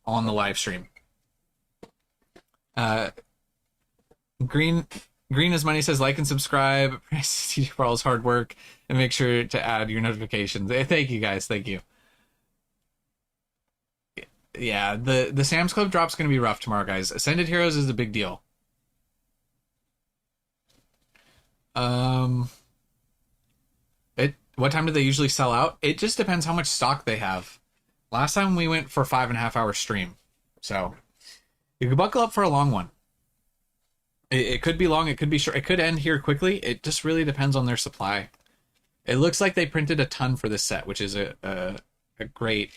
on the live stream. Green as Money says, like and subscribe for all his hard work and make sure to add your notifications. Thank you guys. Thank you. Yeah, the Sam's Club drop's going to be rough tomorrow, guys. Ascended Heroes is a big deal. What time do they usually sell out? It just depends how much stock they have. Last time we went for 5.5 hour stream. So you could buckle up for a long one. It could be long, it could be short, it could end here quickly. It just really depends on their supply. It looks like they printed a ton for this set, which is a great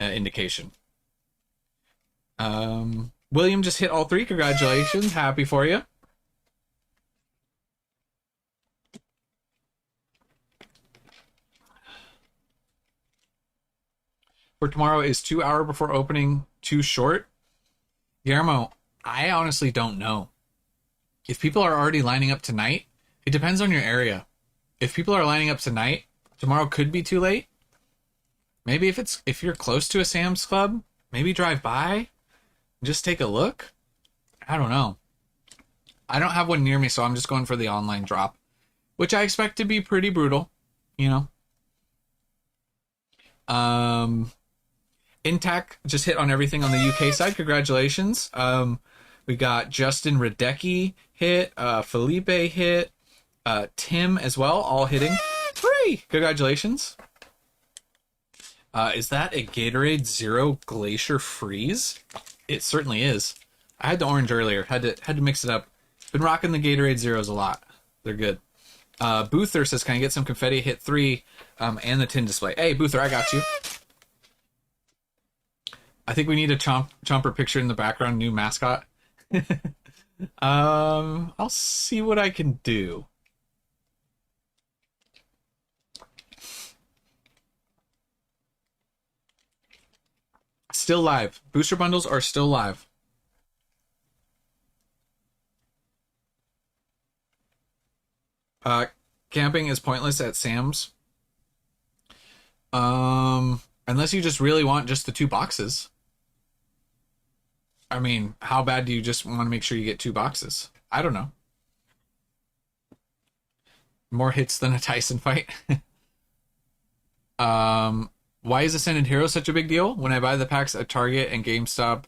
indication. William just hit all 3. Congratulations. Happy for you. For tomorrow is 2 hour before opening too short? Guillermo, I honestly don't know. If people are already lining up tonight, it depends on your area. If people are lining up tonight, tomorrow could be too late. Maybe if you're close to a Sam's Club, maybe drive by and just take a look. I don't know. I don't have one near me, so I'm just going for the online drop, which I expect to be pretty brutal, you know. Intac just hit on everything on the UK side. Congratulations. We got Justin Radecki hit, Felipe hit, Tim as well, all hitting. Hooray! Congratulations. Is that a Gatorade Zero Glacier Freeze? It certainly is. I had the orange earlier. Had to mix it up. Been rocking the Gatorade Zeros a lot. They're good. Boother says, can I get some confetti? Hit 3 and the tin display. Hey, Boother, I got you. I think we need a Chomper picture in the background, new mascot. I'll see what I can do. still live. Booster bundles are still live. Camping is pointless at Sam's. Unless you just really want just the 2 boxes. I mean, how bad do you just want to make sure you get 2 boxes? I don't know. More hits than a Tyson fight. Why is Ascended Hero such a big deal? When I buy the packs at Target and GameStop,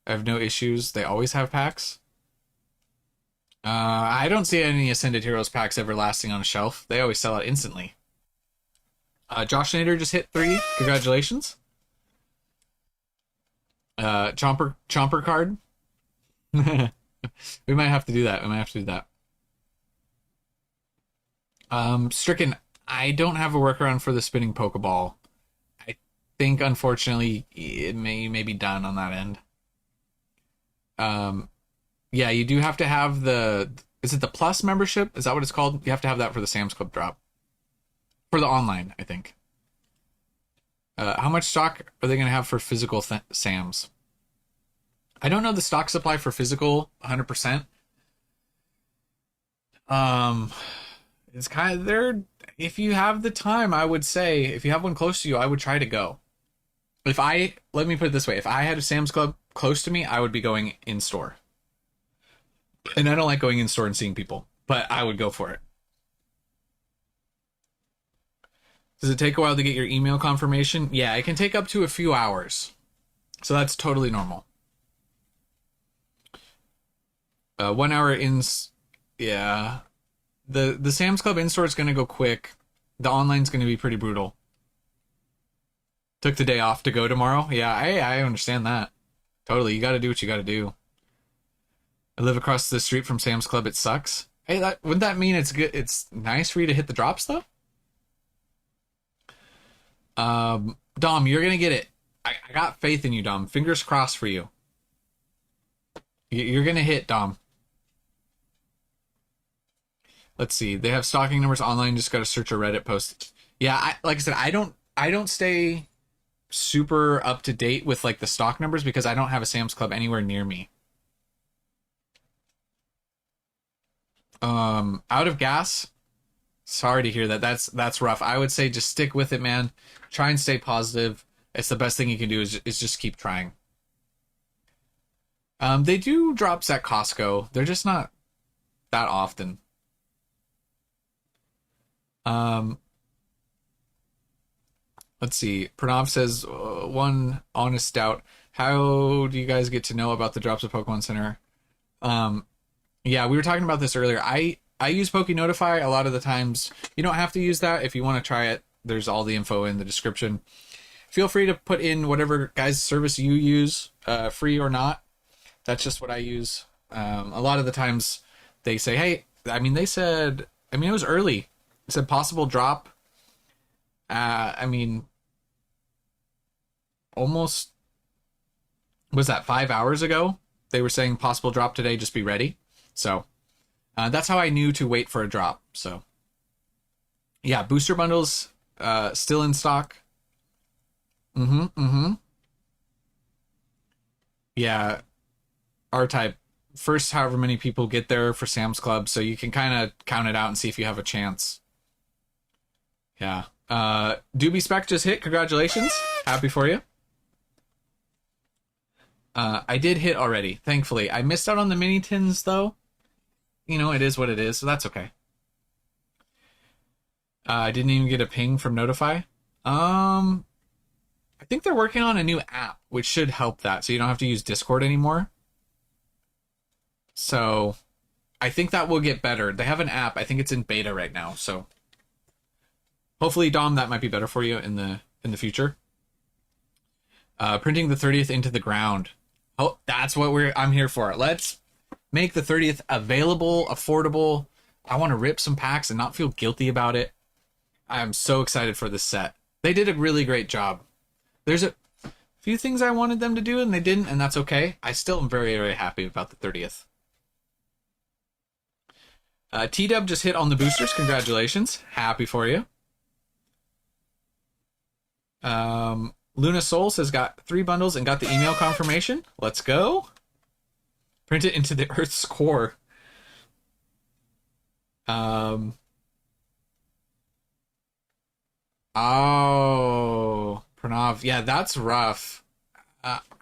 I have no issues. They always have packs. I don't see any Ascended Heroes packs ever lasting on a shelf. They always sell out instantly. Josh Nader just hit 3. Congratulations. Chomper card. We might have to do that. Stricken, I don't have a workaround for the spinning Pokeball. I think, unfortunately, it may be done on that end. Yeah, you do have to have the... Is it the Plus membership? Is that what it's called? You have to have that for the Sam's Club drop. For the online, I think. How much stock are they going to have for physical Sam's? I don't know the stock supply for physical 100%. It's kind of there. If you have the time, I would say, if you have one close to you, I would try to go. Let me put it this way. If I had a Sam's Club close to me, I would be going in store. And I don't like going in store and seeing people, but I would go for it. Does it take a while to get your email confirmation? Yeah, it can take up to a few hours. So that's totally normal. 1 hour in... Yeah. The Sam's Club in-store is going to go quick. The online's going to be pretty brutal. Took the day off to go tomorrow. Yeah, I understand that. Totally, you got to do what you got to do. I live across the street from Sam's Club. It sucks. Hey, wouldn't that mean it's good? It's nice for you to hit the drops, though? Dom, you're going to get it. I got faith in you, Dom. Fingers crossed for you. You're going to hit, Dom. Let's see. They have stocking numbers online. Just got to search a Reddit post. Yeah, like I said, I don't stay super up to date with like the stock numbers because I don't have a Sam's Club anywhere near me. Out of gas. Sorry to hear that. That's rough. I would say just stick with it, man. Try and stay positive. It's the best thing you can do is just keep trying. They do drops at Costco. They're just not that often. Let's see. Pranav says, one honest doubt. How do you guys get to know about the drops of Pokemon Center? Yeah, we were talking about this earlier. I use Notify a lot of the times. You don't have to use that. If you want to try it, there's all the info in the description. Feel free to put in whatever guys' service you use, free or not. That's just what I use. A lot of the times they say, hey, it was early. It said possible drop. Almost, was that 5 hours ago? They were saying possible drop today, just be ready. So that's how I knew to wait for a drop. So yeah, booster bundles still in stock. Yeah, R-Type. First, however many people get there for Sam's Club, so you can kind of count it out and see if you have a chance. Yeah. Doobie Spec just hit. Congratulations. Happy for you. I did hit already, thankfully. I missed out on the mini tins, though. You know, it is what it is, so that's okay. I didn't even get a ping from Notify. I think they're working on a new app, which should help that, so you don't have to use Discord anymore. So, I think that will get better. They have an app. I think it's in beta right now, so... Hopefully, Dom, that might be better for you in the future. Printing the 30th into the ground. Oh, that's what I'm here for. Let's make the 30th available, affordable. I want to rip some packs and not feel guilty about it. I'm so excited for this set. They did a really great job. There's a few things I wanted them to do and they didn't, and that's okay. I still am very, very happy about the 30th. T-Dub just hit on the boosters. Congratulations. Happy for you. Luna Soul says got 3 bundles and got the email confirmation. Let's go. Print it into the Earth's core. Oh, Pranav. Yeah, that's rough.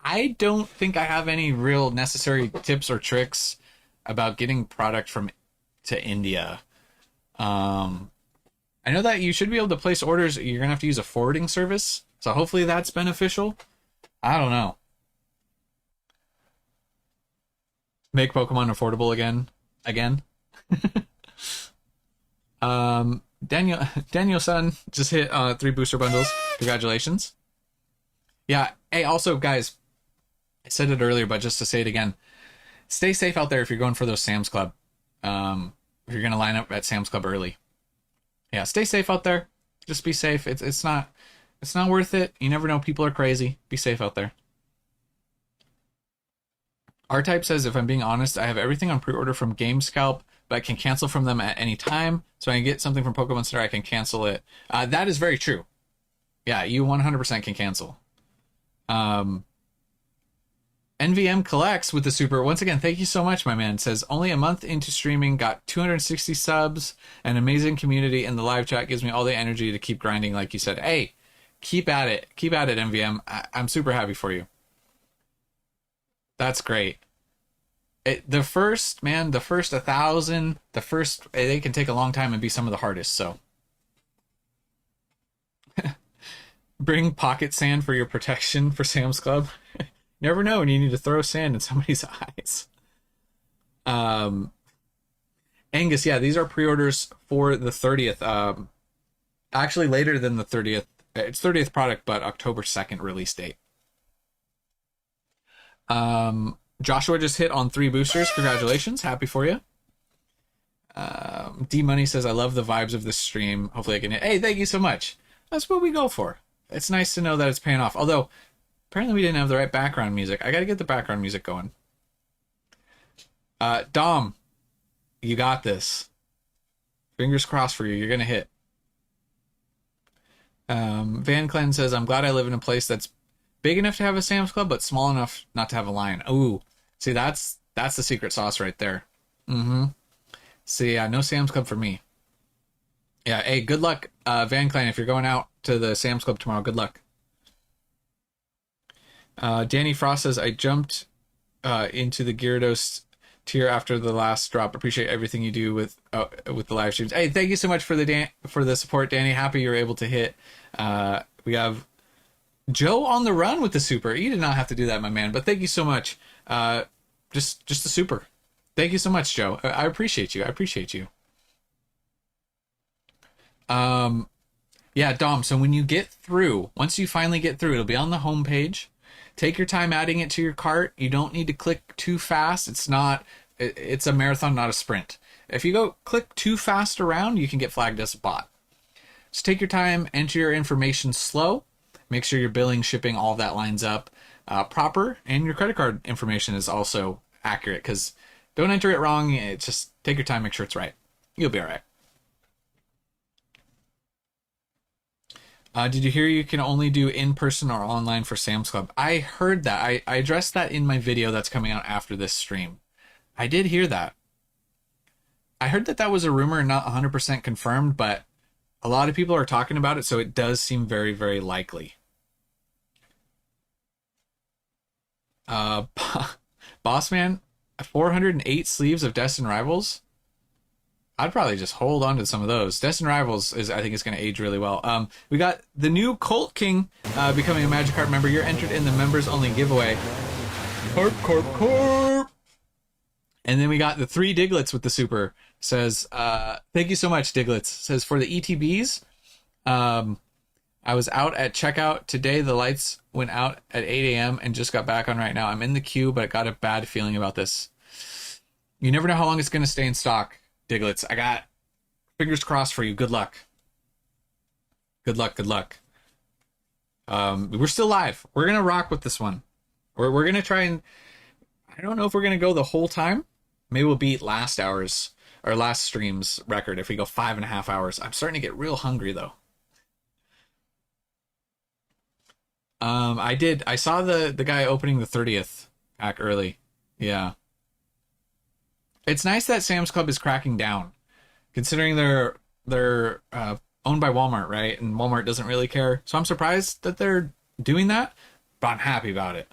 I don't think I have any real necessary tips or tricks about getting product from to India. I know that you should be able to place orders. You're gonna have to use a forwarding service, so hopefully that's beneficial. I don't know. Make Pokemon affordable again. Daniel-san just hit 3 booster bundles. Congratulations. Yeah. Hey, also, guys, I said it earlier, but just to say it again, stay safe out there if you're going for those Sam's Club. If you're gonna line up at Sam's Club early, yeah, stay safe out there. Just be safe. It's not worth it. You never know. People are crazy. Be safe out there. R-Type says, if I'm being honest, I have everything on pre-order from GameScalp, but I can cancel from them at any time. So I can get something from Pokemon Center, I can cancel it. That is very true. Yeah, you 100% can cancel. NVM Collects with the super. Once again, thank you so much, my man. Says, only a month into streaming, got 260 subs, an amazing community, and the live chat gives me all the energy to keep grinding, like you said. Hey, keep at it. Keep at it, NVM. I'm super happy for you. That's great. The first 1,000, they can take a long time and be some of the hardest, so. Bring pocket sand for your protection for Sam's Club. Never know when you need to throw sand in somebody's eyes. Angus, yeah, these are pre-orders for the 30th. Actually later than the 30th. It's 30th product, but October 2nd release date. Joshua just hit on 3 boosters. Congratulations. Happy for you. D Money says, I love the vibes of this stream. Hopefully I can hit. Hey, thank you so much. That's what we go for. It's nice to know that it's paying off. Although, apparently we didn't have the right background music. I got to get the background music going. Dom, you got this. Fingers crossed for you. You're going to hit. Van Clen says, I'm glad I live in a place that's big enough to have a Sam's Club, but small enough not to have a line. Ooh, see, that's the secret sauce right there. See, no Sam's Club for me. Yeah, hey, good luck, Van Clen. If you're going out to the Sam's Club tomorrow, good luck. Danny Frost says, I jumped into the Gyarados tier after the last drop. Appreciate everything you do with the live streams. Hey, thank you so much for the support, Danny. Happy you're able to hit. We have Joe on the run with the super. You did not have to do that, my man, but thank you so much. Just the super. Thank you so much, Joe. I appreciate you. Yeah, Dom, so when you get through, once you finally get through, it'll be on the home page. Take your time adding it to your cart. You don't need to click too fast. It's a marathon, not a sprint. If you go click too fast around, you can get flagged as a bot. Just take your time, enter your information slow. Make sure your billing, shipping, all of that lines up proper, and your credit card information is also accurate, because don't enter it wrong. It's just take your time, make sure it's right. You'll be all right. Did you hear you can only do in-person or online for Sam's Club? I heard that. I addressed that in my video that's coming out after this stream. I did hear that. I heard that was a rumor, not 100% confirmed, but a lot of people are talking about it, so it does seem very, very likely. Bossman, 408 sleeves of Destined Rivals. I'd probably just hold on to some of those. Destined Rivals I think it's going to age really well. We got the new Colt King becoming a Magikarp member. You're entered in the members only giveaway. Corp. And then we got the 3 Diglets with the super. Says, thank you so much, Diglets. Says, for the ETBs, I was out at checkout today. The lights went out at 8 a.m. and just got back on right now. I'm in the queue, but I got a bad feeling about this. You never know how long it's going to stay in stock, Diglets. I got fingers crossed for you. Good luck. Good luck. We're still live. We're going to rock with this one. We're going to try and... I don't know if we're going to go the whole time. Maybe we'll beat last stream's record if we go 5.5 hours. I'm starting to get real hungry, though. I did. I saw the guy opening the 30th pack early. Yeah. It's nice that Sam's Club is cracking down, considering they're owned by Walmart, right? And Walmart doesn't really care. So I'm surprised that they're doing that, but I'm happy about it.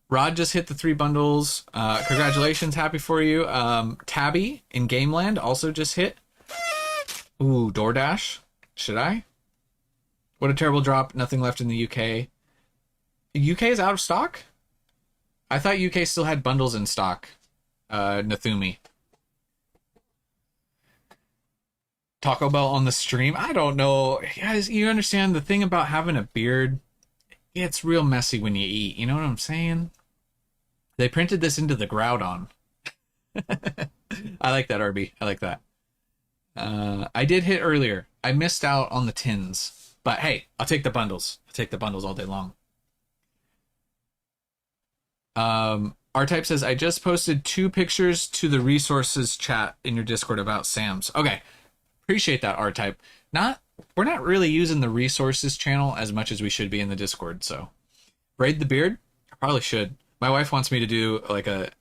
Rod just hit the 3 bundles. Congratulations, happy for you. Tabby in Gameland also just hit. Ooh, DoorDash. Should I? What a terrible drop. Nothing left in the UK. UK is out of stock? I thought UK still had bundles in stock. Nathumi. Taco Bell on the stream? I don't know. Guys, you understand the thing about having a beard? It's real messy when you eat. You know what I'm saying? They printed this into the Groudon. I like that, RB. I like that. I did hit earlier. I missed out on the tins. But hey, I'll take the bundles. I'll take the bundles all day long. R-Type says, I just posted 2 pictures to the resources chat in your Discord about Sam's. Okay. Appreciate that, R-Type. We're not really using the resources channel as much as we should be in the Discord, so. Braid the beard? I probably should. My wife wants me to do like a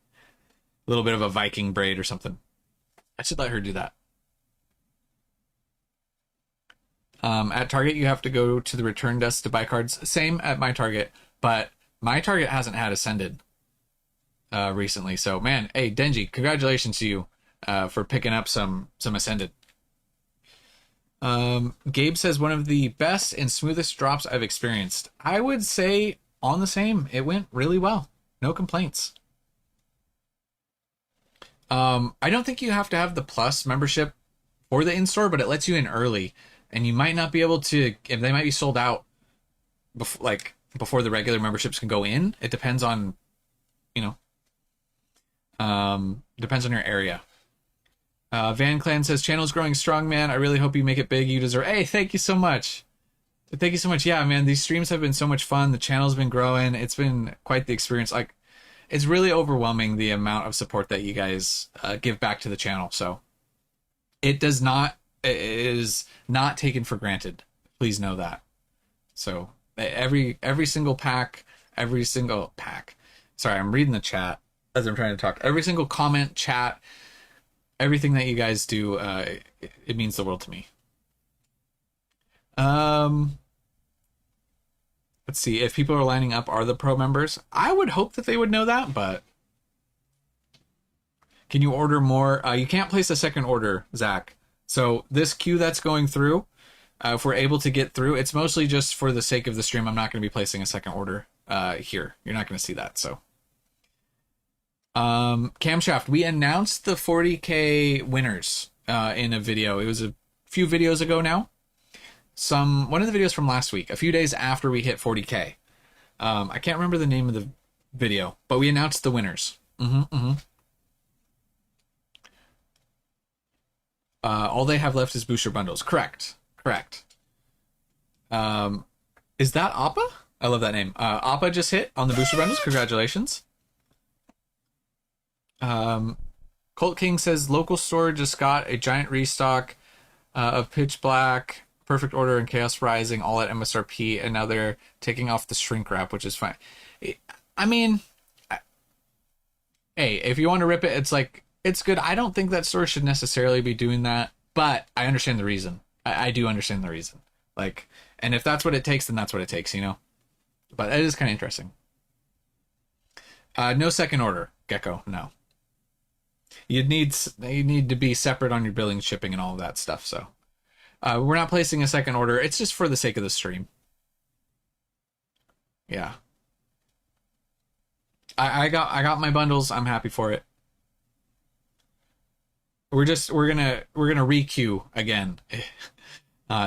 little bit of a Viking braid or something. I should let her do that. At Target, you have to go to the return desk to buy cards. Same at my Target, but my Target hasn't had Ascended recently. So, man, hey, Denji, congratulations to you for picking up some Ascended. Gabe says, one of the best and smoothest drops I've experienced. I would say on the same. It went really well. No complaints. I don't think you have to have the Plus membership for the in-store, but it lets you in early. And you might not be able to, if they might be sold out before the regular memberships can go in. It depends on, depends on your area. Van Clan says, channel's growing strong, man. I really hope you make it big. You deserve. Hey, thank you so much. Thank you so much. Yeah, man, these streams have been so much fun. The channel's been growing. It's been quite the experience. Like, it's really overwhelming the amount of support that you guys give back to the channel. So it is not taken for granted. Please know that. So every single pack, sorry, I'm reading the chat as I'm trying to talk. Every single comment, chat, everything that you guys do, it means the world to me. Let's see. If people are lining up, are the pro members? I would hope that they would know that, but can you order more? You can't place a second order, Zach. So this queue that's going through, if we're able to get through, it's mostly just for the sake of the stream. I'm not going to be placing a second order here. You're not going to see that. So, Camshaft, we announced the 40K winners in a video. It was a few videos ago now. One of the videos from last week, a few days after we hit 40K. I can't remember the name of the video, but we announced the winners. All they have left is booster bundles. Correct. Is that Appa? I love that name. Appa just hit on the booster bundles. Congratulations. Colt King says, local store just got a giant restock of Pitch Black, Perfect Order, and Chaos Rising, all at MSRP, and now they're taking off the shrink wrap, which is fine. I mean, hey, if you want to rip it, it's good. I don't think that store should necessarily be doing that, but I understand the reason. I do understand the reason. And if that's what it takes, then that's what it takes, But it is kind of interesting. No second order, Gecko, no. You need to be separate on your billing, shipping, and all of that stuff, so. We're not placing a second order. It's just for the sake of the stream. Yeah. I got my bundles. I'm happy for it. We're gonna re-queue again,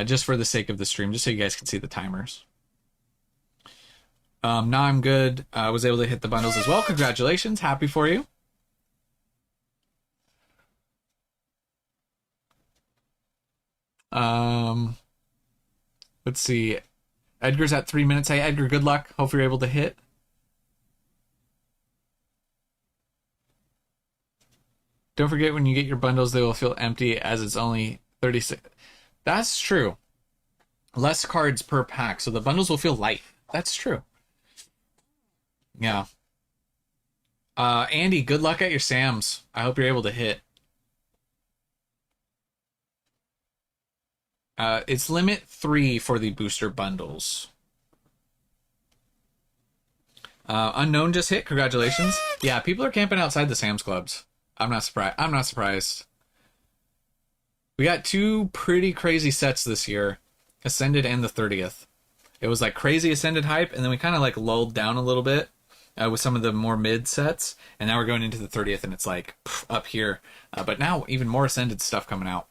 just for the sake of the stream, just so you guys can see the timers. Now I'm good. I was able to hit the bundles as well. Congratulations, happy for you. Let's see. Edgar's at 3 minutes. Hey, Edgar, good luck. Hope you're able to hit. Don't forget, when you get your bundles, they will feel empty as it's only 36. That's true. Less cards per pack, so the bundles will feel light. That's true. Yeah. Andy, good luck at your Sams. I hope you're able to hit. It's limit 3 for the booster bundles. Unknown just hit. Congratulations. Yeah, people are camping outside the Sam's Clubs. I'm not surprised. I'm not surprised. We got 2 pretty crazy sets this year. Ascended and the 30th. It was like crazy Ascended hype, and then we kind of like lulled down a little bit with some of the more mid sets, and now we're going into the 30th, and it's like up here. But now even more Ascended stuff coming out.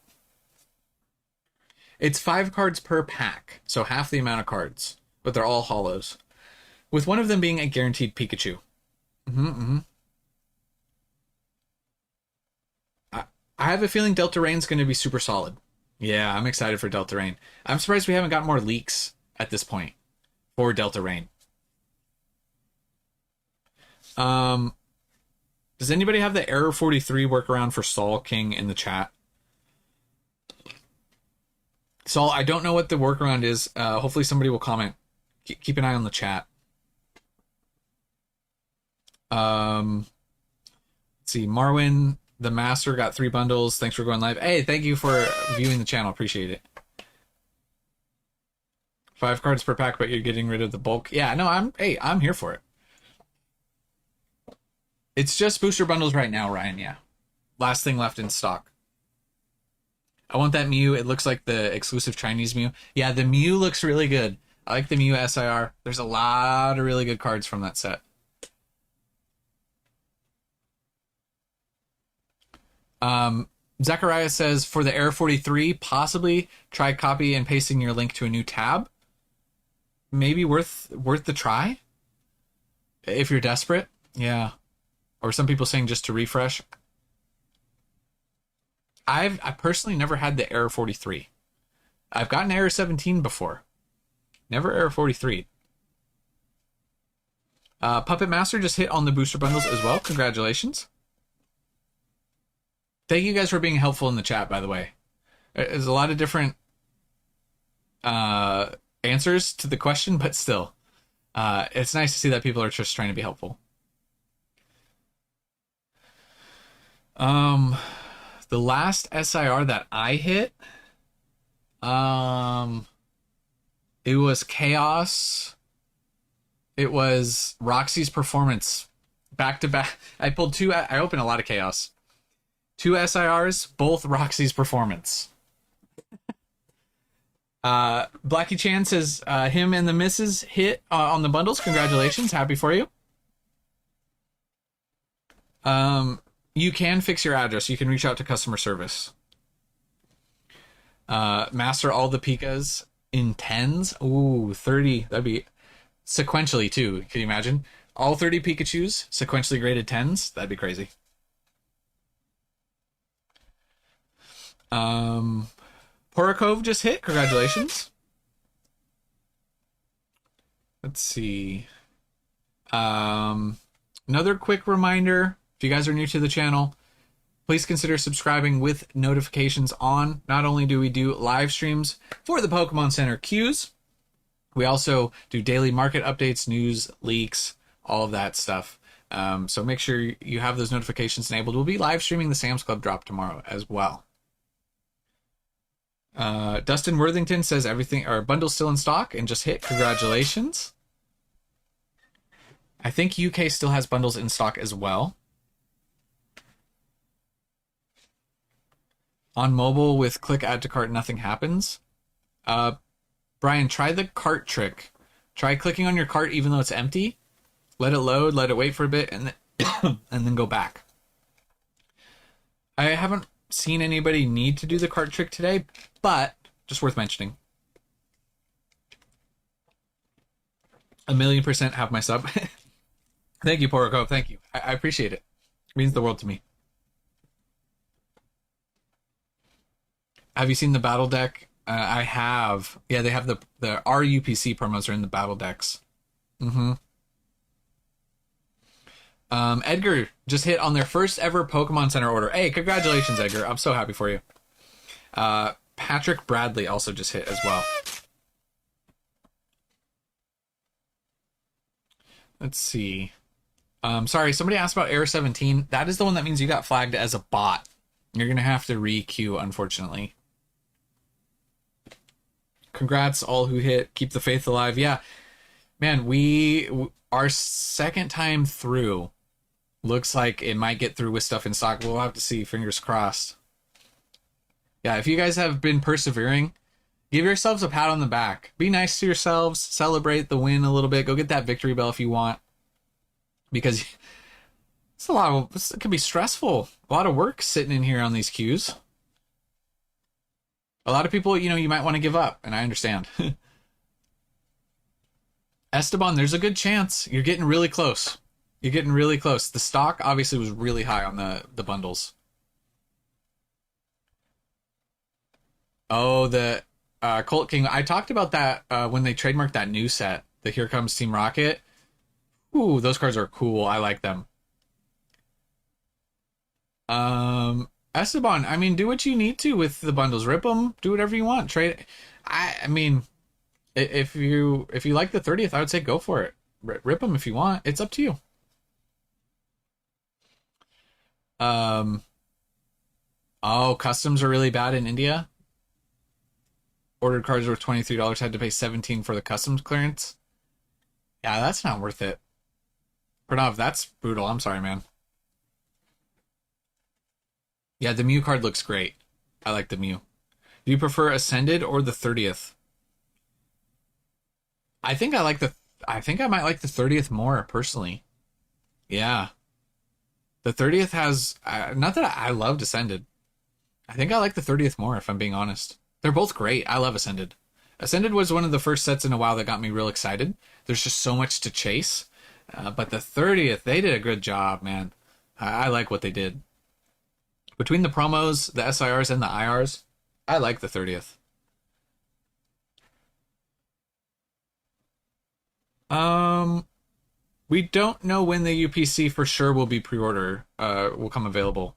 It's 5 cards per pack, so half the amount of cards, but they're all holos, with one of them being a guaranteed Pikachu. I have a feeling Delta Rain's going to be super solid. Yeah, I'm excited for Delta Rain. I'm surprised we haven't got more leaks at this point for Delta Rain. Does anybody have the Error 43 workaround for Sol King in the chat? Sol, I don't know what the workaround is. Hopefully somebody will comment. Keep an eye on the chat. Let's see. Marwin, the Master, got 3 bundles. Thanks for going live. Hey, thank you for viewing the channel. Appreciate it. 5 cards per pack, but you're getting rid of the bulk. Yeah, no, I'm here for it. It's just booster bundles right now, Ryan. Yeah. Last thing left in stock. I want that Mew. It looks like the exclusive Chinese Mew. Yeah, the Mew looks really good. I like the Mew SIR. There's a lot of really good cards from that set. Zachariah says, for the Air 43, possibly try copy and pasting your link to a new tab. Maybe worth the try? If you're desperate. Yeah. Or some people saying just to refresh. I personally never had the Error 43. I've gotten Error 17 before. Never Error 43. Puppet Master just hit on the booster bundles as well. Congratulations. Thank you guys for being helpful in the chat, by the way. There's a lot of different answers to the question, but still. It's nice to see that people are just trying to be helpful. The last SIR that I hit, it was Chaos. It was Roxy's Performance. Back to back. I pulled 2. I opened a lot of Chaos. 2 SIRs, both Roxy's Performance. Blackie Chan says him and the missus hit on the bundles. Congratulations. Happy for you. You can fix your address. You can reach out to customer service. Master all the Pikas in 10s. Ooh, 30. That'd be sequentially too. Can you imagine? All 30 Pikachus, sequentially graded 10s. That'd be crazy. Porokov just hit. Congratulations. Let's see. Another quick reminder. If you guys are new to the channel, please consider subscribing with notifications on. Not only do we do live streams for the Pokemon Center queues, we also do daily market updates, news, leaks, all of that stuff. So make sure you have those notifications enabled. We'll be live streaming the Sam's Club drop tomorrow as well. Dustin Worthington says everything, our bundle's still in stock and just hit. Congratulations. I think UK still has bundles in stock as well. On mobile with click add to cart, nothing happens. Brian, try the cart trick. Try clicking on your cart even though it's empty. Let it load, let it wait for a bit, and then, and then go back. I haven't seen anybody need to do the cart trick today, but just worth mentioning. 1,000,000% have my sub. Thank you, Poroko. Thank you. I appreciate it. It means the world to me. Have you seen the battle deck? I have. Yeah, they have the RUPC promos are in the battle decks. Edgar just hit on their first ever Pokemon Center order. Hey, congratulations, Edgar. I'm so happy for you. Patrick Bradley also just hit as well. Let's see. Sorry, somebody asked about Air 17. That is the one that means you got flagged as a bot. You're gonna have to re-queue, unfortunately. Congrats, all who hit. Keep the faith alive. Yeah, man, our second time through looks like it might get through with stuff in stock. We'll have to see. Fingers crossed. Yeah, if you guys have been persevering, give yourselves a pat on the back. Be nice to yourselves. Celebrate the win a little bit. Go get that victory bell if you want, because it's a lot of. It can be stressful. A lot of work sitting in here on these queues. A lot of people, you might want to give up, and I understand. Esteban, there's a good chance. You're getting really close. You're getting really close. The stock obviously was really high on the bundles. Oh, the Colt King. I talked about that when they trademarked that new set, the Here Comes Team Rocket. Ooh, those cards are cool. I like them. Esteban, I mean, do what you need to with the bundles. Rip them. Do whatever you want. Trade. I mean, if you like the 30th, I would say go for it. Rip them if you want. It's up to you. Oh, customs are really bad in India. Ordered cards worth $23, had to pay $17 for the customs clearance. Yeah, that's not worth it. Pranav, that's brutal. I'm sorry, man. Yeah, the Mew card looks great. I like the Mew. Do you prefer Ascended or the 30th? I think I might like the 30th more, personally. Yeah. The 30th has... not that I loved Ascended. I think I like the 30th more, if I'm being honest. They're both great. I love Ascended. Ascended was one of the first sets in a while that got me real excited. There's just so much to chase. But the 30th, they did a good job, man. I like what they did. Between the promos, the SIRs, and the IRs, I like the 30th. We don't know when the UPC for sure will be pre-order, will come available.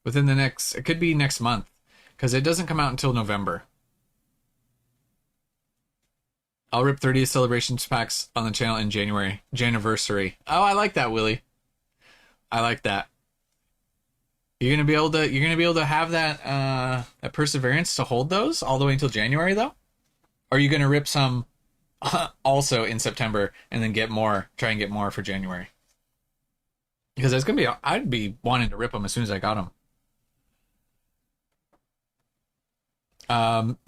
Within the it could be next month, because it doesn't come out until November. I'll rip 30th celebrations packs on the channel in January. Janiversary. Oh, I like that, Willie. I like that. You're gonna be able to have that perseverance to hold those all the way until January, though? Or are you gonna rip some also in September and then try and get more for January? Because I'd be wanting to rip them as soon as I got them.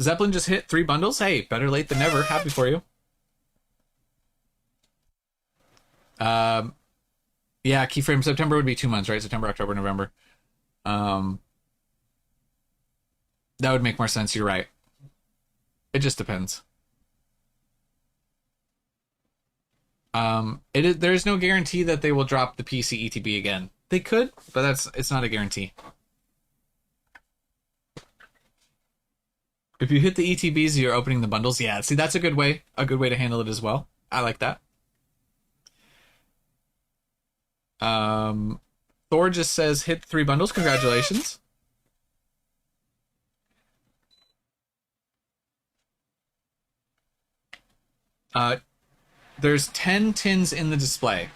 Zeppelin just hit 3 bundles. Hey, better late than never. Happy for you. Yeah, keyframe September would be 2 months, right? September, October, November. That would make more sense. You're right. It just depends. There's no guarantee that they will drop the PC ETB again. They could, but it's not a guarantee. If you hit the ETBs, you're opening the bundles. Yeah, see, that's a good way to handle it as well. I like that. Thor just says hit 3 bundles. Congratulations. There's 10 tins in the display.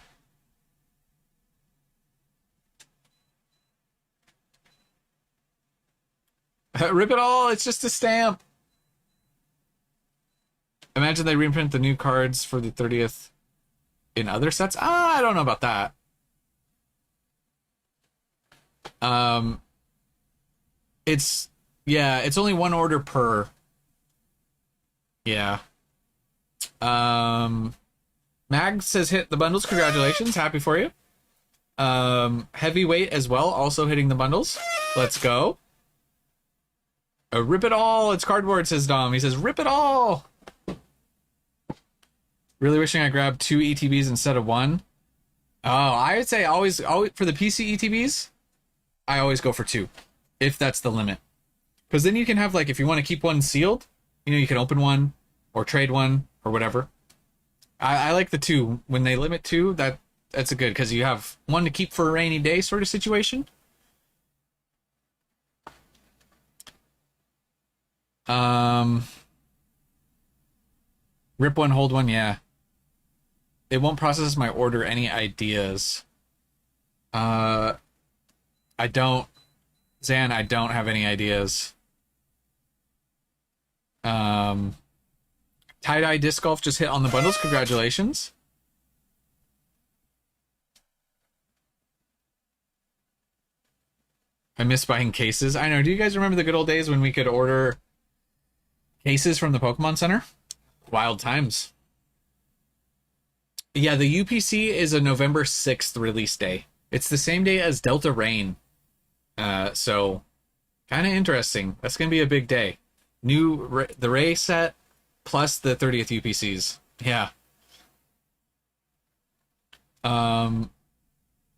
Rip it all, it's just a stamp. Imagine they reprint the new cards for the 30th in other sets. I don't know about that. It's only 1 order per. Yeah. Mag says hit the bundles. Congratulations. Happy for you. Heavyweight as well, also hitting the bundles. Let's go. Rip it all. It's cardboard, says Dom. He says, rip it all. Really wishing I grabbed 2 ETBs instead of 1. Oh, I would say always for the PC ETBs, I always go for 2, if that's the limit. Because then you can have, like, if you want to keep one sealed, you can open one or trade one or whatever. I like the 2. When they limit 2, that's a good, because you have one to keep for a rainy day sort of situation. Rip one, hold one, yeah. It won't process my order. Any ideas? Uh, I don't, Zan, I don't have any ideas. Um, Tie-dye disc golf just hit on the bundles. Congratulations. I miss buying cases. I know. Do you guys remember the good old days when we could order cases from the Pokemon Center? Wild times. Yeah, the UPC is a November 6th release day. It's the same day as Delta Rain. So kind of interesting. That's going to be a big day. The Ray set plus the 30th UPCs. Yeah.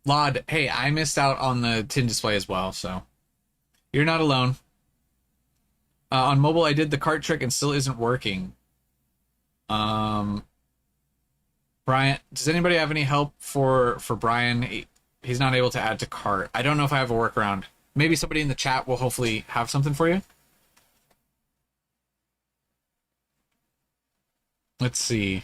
Lod, hey, I missed out on the tin display as well, so you're not alone. On mobile, I did the cart trick and still isn't working. Brian, does anybody have any help for Brian? He's not able to add to cart. I don't know if I have a workaround. Maybe somebody in the chat will hopefully have something for you. Let's see.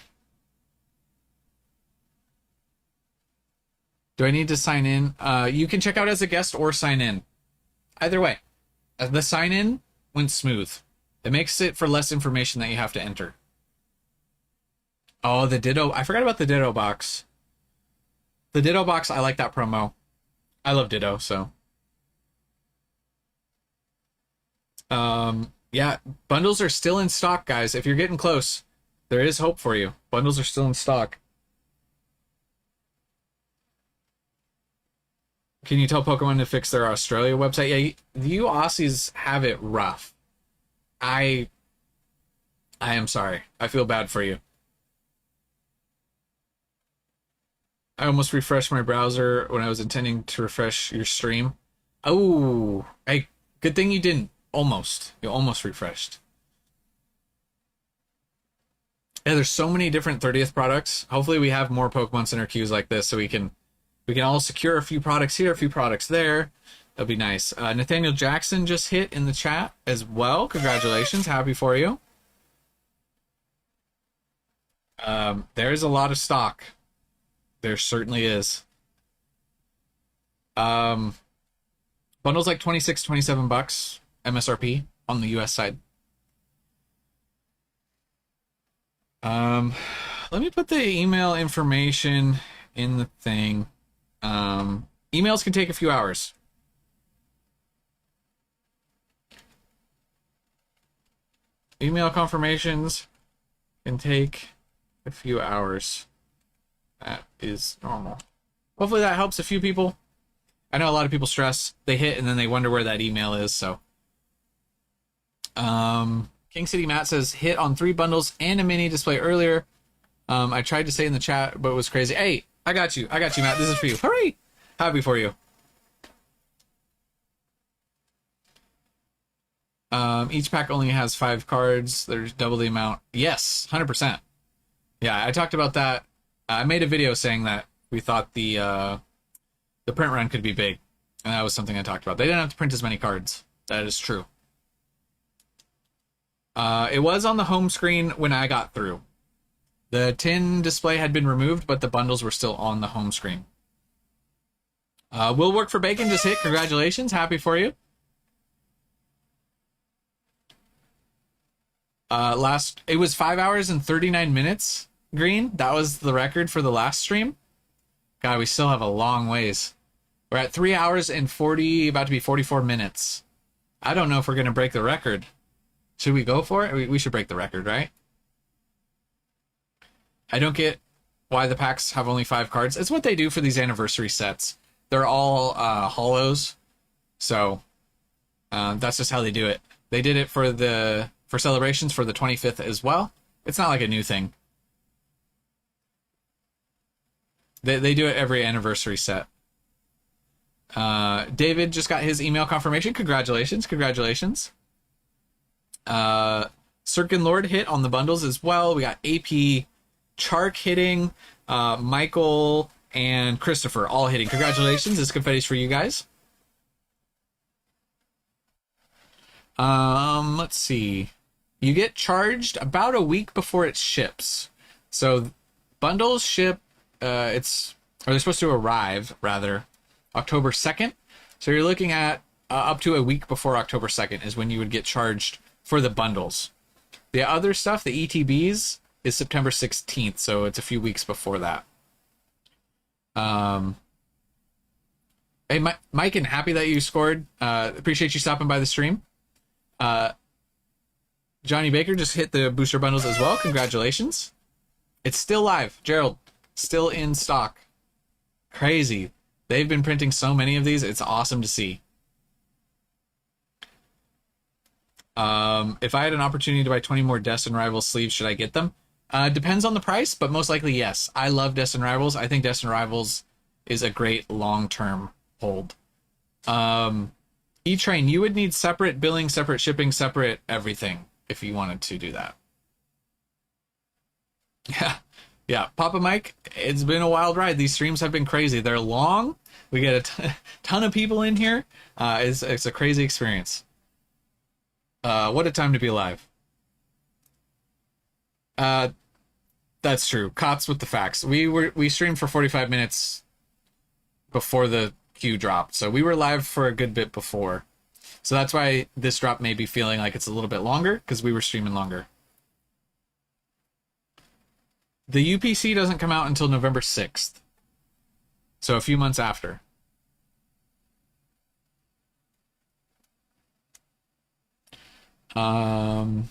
Do I need to sign in? You can check out as a guest or sign in. Either way. The sign in went smooth. It makes it for less information that you have to enter. Oh, the Ditto. I forgot about the Ditto box. The Ditto box, I like that promo. I love Ditto, so. Yeah, bundles are still in stock, guys. If you're getting close, there is hope for you. Bundles are still in stock. Can you tell Pokemon to fix their Australia website? Yeah, you Aussies have it rough. I am sorry. I feel bad for you. I almost refreshed my browser when I was intending to refresh your stream. Oh, hey, good thing you didn't. Almost. You almost refreshed. Yeah, there's so many different 30th products. Hopefully we have more Pokemon Center queues like this so we can all secure a few products here, a few products there. That'll be nice. Nathaniel Jackson just hit in the chat as well. Congratulations. Happy for you. There's a lot of stock. There certainly is. Bundles like 26, 27 bucks MSRP on the US side. Let me put the email information in the thing. Emails can take a few hours. Email confirmations can take a few hours. That is normal. Hopefully that helps a few people. I know a lot of people stress. They hit and then they wonder where that email is, so. King City Matt says, hit on 3 bundles and a mini display earlier. I tried to say in the chat, but it was crazy. Hey, I got you, Matt. This is for you. Hurry! Happy for you. Each pack only has 5 cards. There's double the amount. Yes, 100%. Yeah, I talked about that. I made a video saying that we thought the print run could be big. And that was something I talked about. They didn't have to print as many cards. That is true. It was on the home screen when I got through. The tin display had been removed, but the bundles were still on the home screen. Will Work for Bacon just hit. Congratulations. Happy for you. It was 5 hours and 39 minutes, Green. That was the record for the last stream. God, we still have a long ways. We're at 3 hours and 40, about to be 44 minutes. I don't know if we're going to break the record. Should we go for it? We should break the record, right? I don't get why the packs have only 5 cards. It's what they do for these anniversary sets. They're all holos. So that's just how they do it. They did it for celebrations for the 25th as well. It's not like a new thing. They do it every anniversary set. David just got his email confirmation. Congratulations. Sirkin Lord hit on the bundles as well. We got AP Chark hitting, Michael and Christopher all hitting. Congratulations. This confetti's for you guys. Let's see. You get charged about a week before it ships. So Bundles ship, or they're supposed to arrive, rather, October 2nd. So you're looking at up to a week before October 2nd is when you would get charged for the bundles. The other stuff, the ETBs, is September 16th, so it's a few weeks before that. Hey, Mike, and happy that you scored. Appreciate you stopping by the stream. Johnny Baker just hit the booster bundles as well. Congratulations. It's still live. Gerald, still in stock. Crazy. They've been printing so many of these. It's awesome to see. If I had an opportunity to buy 20 more Destin Rivals sleeves, should I get them? Depends on the price, but most likely yes. I love Destin Rivals. I think Destin Rivals is a great long-term hold. E-Train, you would need separate billing, separate shipping, separate everything if you wanted to do that. Yeah. Papa Mike, it's been a wild ride. These streams have been crazy. They're long. We get a ton of people in here. It's a crazy experience. What a time to be alive. That's true. Cots with the facts. We streamed for 45 minutes before the queue dropped, so we were live for a good bit before. So that's why this drop may be feeling like it's a little bit longer, because we were streaming longer. The UPC doesn't come out until November 6th. So a few months after. Kotz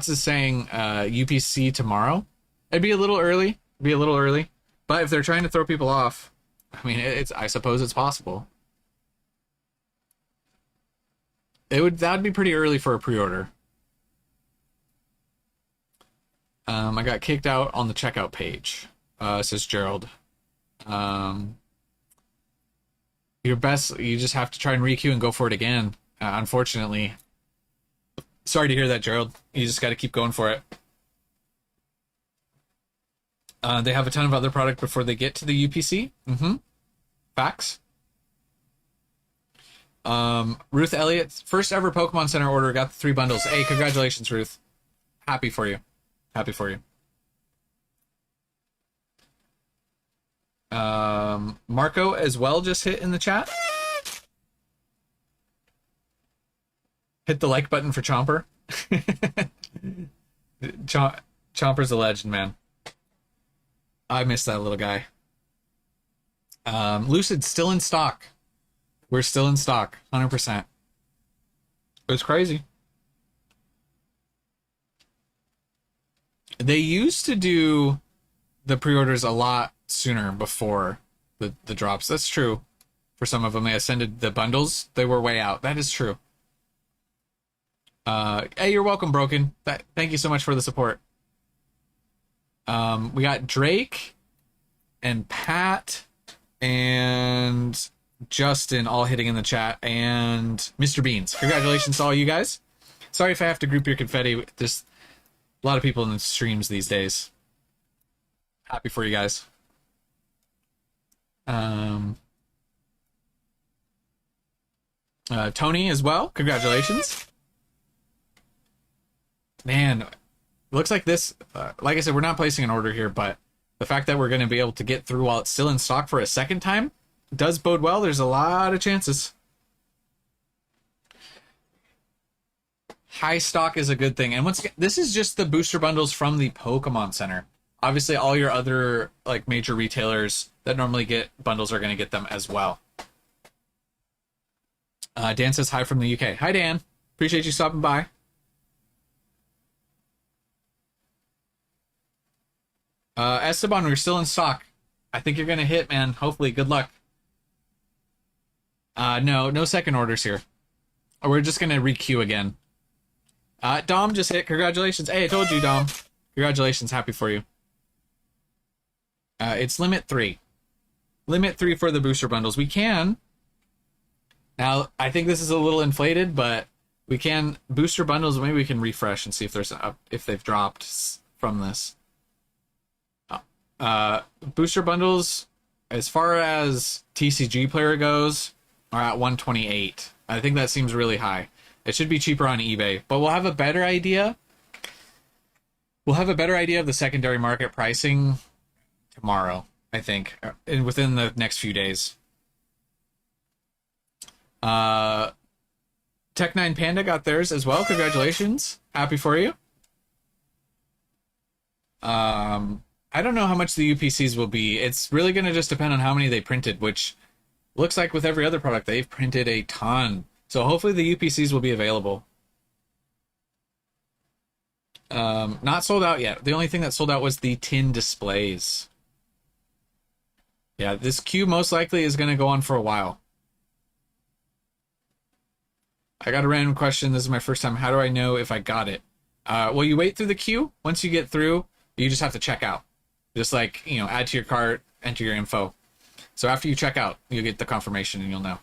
is saying UPC tomorrow. It'd be a little early. But if they're trying to throw people off, I mean, I suppose it's possible. That'd be pretty early for a pre-order. I got kicked out on the checkout page, says Gerald. You just have to try and re-queue and go for it again. Unfortunately. Sorry to hear that, Gerald. You just got to keep going for it. They have a ton of other product before they get to the UPC. Facts. Ruth Elliott, first ever Pokemon Center order, got the 3 bundles. Hey, congratulations, Ruth. Happy for you. Marco as well just hit in the chat. Hit the like button for Chomper. Chomper's a legend, man. I miss that little guy. Lucid still in stock. We're still in stock, 100%. It's crazy. They used to do the pre-orders a lot sooner before the drops. That's true. For some of them, they ascended the bundles. They were way out. That is true. Hey, you're welcome, Broken. Thank you so much for the support. We got Drake and Pat and Justin all hitting in the chat, and Mr. Beans. Congratulations to all you guys. Sorry if I have to group your confetti. Just a lot of people in the streams these days. Happy for you guys. Tony as well. Congratulations. Man, looks like this, like I said, we're not placing an order here, but the fact that we're going to be able to get through while it's still in stock for a second time does bode well. There's a lot of chances. High stock is a good thing. And once again, this is just the booster bundles from the Pokemon Center. Obviously, all your other like major retailers that normally get bundles are going to get them as well. Dan says hi from the UK. Hi, Dan. Appreciate you stopping by. Esteban, we're still in stock. I think you're going to hit, man. Hopefully. Good luck. No second orders here. We're just going to re-queue again. Dom just hit. Congratulations. Hey, I told you, Dom. Congratulations. Happy for you. It's limit 3. Limit 3 for the booster bundles. We can. Now, I think this is a little inflated, but we can booster bundles. Maybe we can refresh and see if if they've dropped from this. Booster bundles, as far as TCG player goes, are at 128. I think that seems really high. It should be cheaper on eBay, but we'll have a better idea We'll have a better idea of the secondary market pricing tomorrow, I think, and within the next few days. Tech9 Panda got theirs as well. Congratulations. Happy for you. I don't know how much the UPCs will be. It's really going to just depend on how many they printed, which looks like with every other product, they've printed a ton. So hopefully the UPCs will be available. Not sold out yet. The only thing that sold out was the tin displays. Yeah, this queue most likely is going to go on for a while. I got a random question. This is my first time. How do I know if I got it? Well, you wait through the queue. Once you get through, you just have to check out. Just like, you know, add to your cart, enter your info. So after you check out, you'll get the confirmation and you'll know.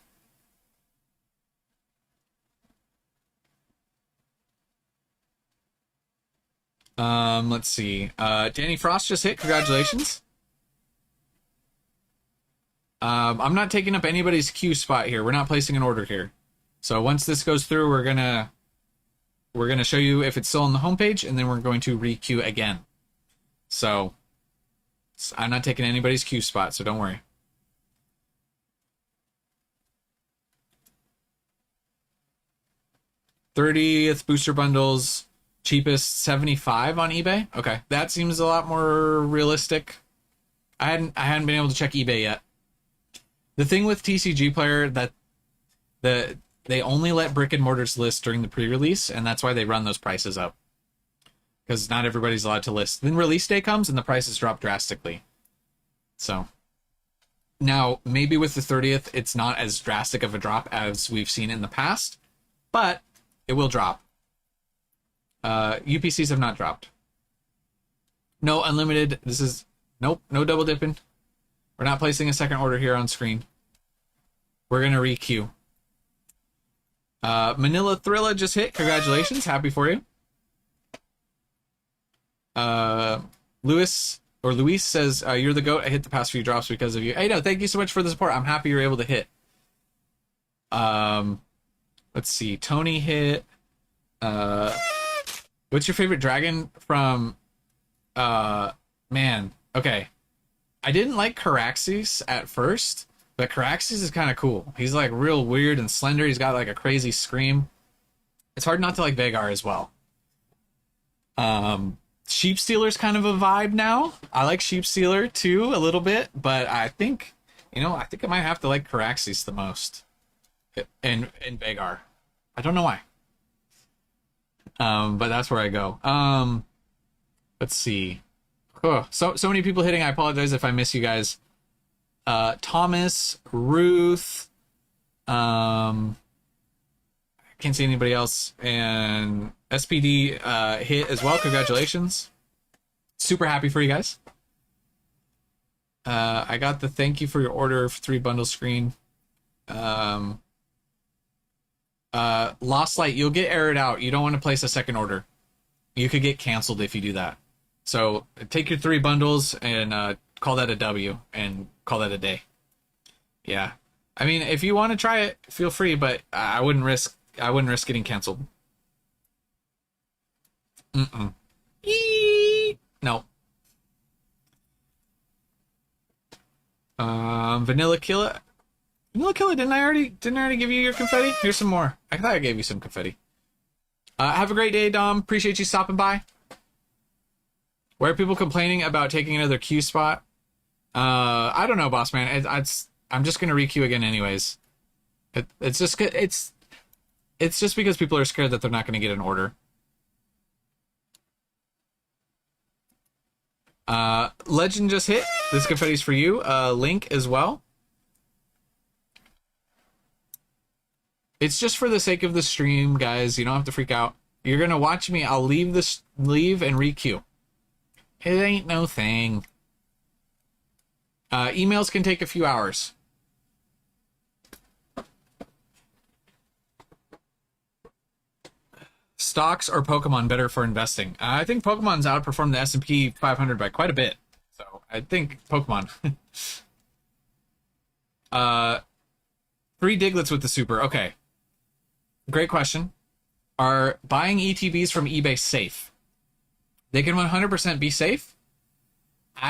Let's see. Danny Frost just hit. Congratulations. I'm not taking up anybody's queue spot here. We're not placing an order here. So once this goes through, we're gonna show you if it's still on the homepage, and then we're going to re-queue again. So I'm not taking anybody's queue spot, so don't worry. $30th booster bundles, cheapest 75 on eBay. Okay, that seems a lot more realistic. I hadn't been able to check eBay yet. The thing with TCG Player that they only let brick and mortars list during the pre-release, and that's why they run those prices up. Because not everybody's allowed to list. Then release day comes and the prices drop drastically. So now maybe with the 30th, it's not as drastic of a drop as we've seen in the past, but it will drop. UPCs have not dropped. No unlimited. This is nope. No double dipping. We're not placing a second order here on screen. We're gonna re-queue. Manila Thrilla just hit. Congratulations. Happy for you. Luis says, you're the GOAT. I hit the past few drops because of you. Hey, no, thank you so much for the support. I'm happy you're able to hit. Let's see. Tony hit. What's your favorite dragon from, man. Okay. I didn't like Caraxes at first, but Caraxes is kind of cool. He's like real weird and slender. He's got like a crazy scream. It's hard not to like Vagar as well. Sheep Stealer's kind of a vibe now. I like Sheep Stealer too a little bit, but I think, I think I might have to like Caraxes the most. And Vagar. I don't know why. But that's where I go. Let's see. Oh, so many people hitting. I apologize if I miss you guys. Thomas, Ruth, I can't see anybody else, and SPD hit as well. Congratulations. Super happy for you guys. I got the thank you for your order for 3 bundle screen. Lost Light, you'll get errored out. You don't want to place a second order. You could get canceled if you do that. So take your 3 bundles and call that a W and call that a day. Yeah. I mean, if you want to try it, feel free, but I wouldn't risk getting canceled. No. Vanilla Killer, didn't I already give you your confetti? Here's some more. I thought I gave you some confetti. Have a great day, Dom. Appreciate you stopping by. Why are people complaining about taking another queue spot? I don't know, boss man. I'm just gonna re-queue again anyways. It's just because people are scared that they're not gonna get an order. Legend just hit. This confetti's for you. Link as well. It's just for the sake of the stream, guys. You don't have to freak out. You're gonna watch me. I'll leave and re-queue. It ain't no thing. Emails can take a few hours. Stocks or Pokemon better for investing? I think Pokemon's outperformed the S&P 500 by quite a bit. So I think Pokemon. 3 Diglets with the super. Okay. Great question. Are buying ETBs from eBay safe? They can 100% be safe.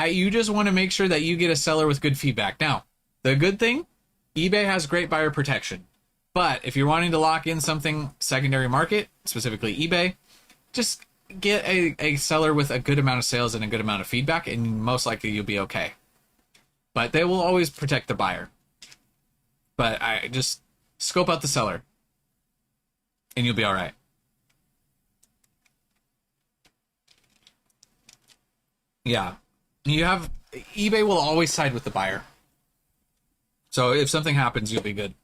You just want to make sure that you get a seller with good feedback. Now, the good thing, eBay has great buyer protection. But if you're wanting to lock in something secondary market, specifically eBay, just get a seller with a good amount of sales and a good amount of feedback, and most likely you'll be okay. But they will always protect the buyer. But I just scope out the seller, and you'll be all right. Yeah. eBay will always side with the buyer. So if something happens, you'll be good.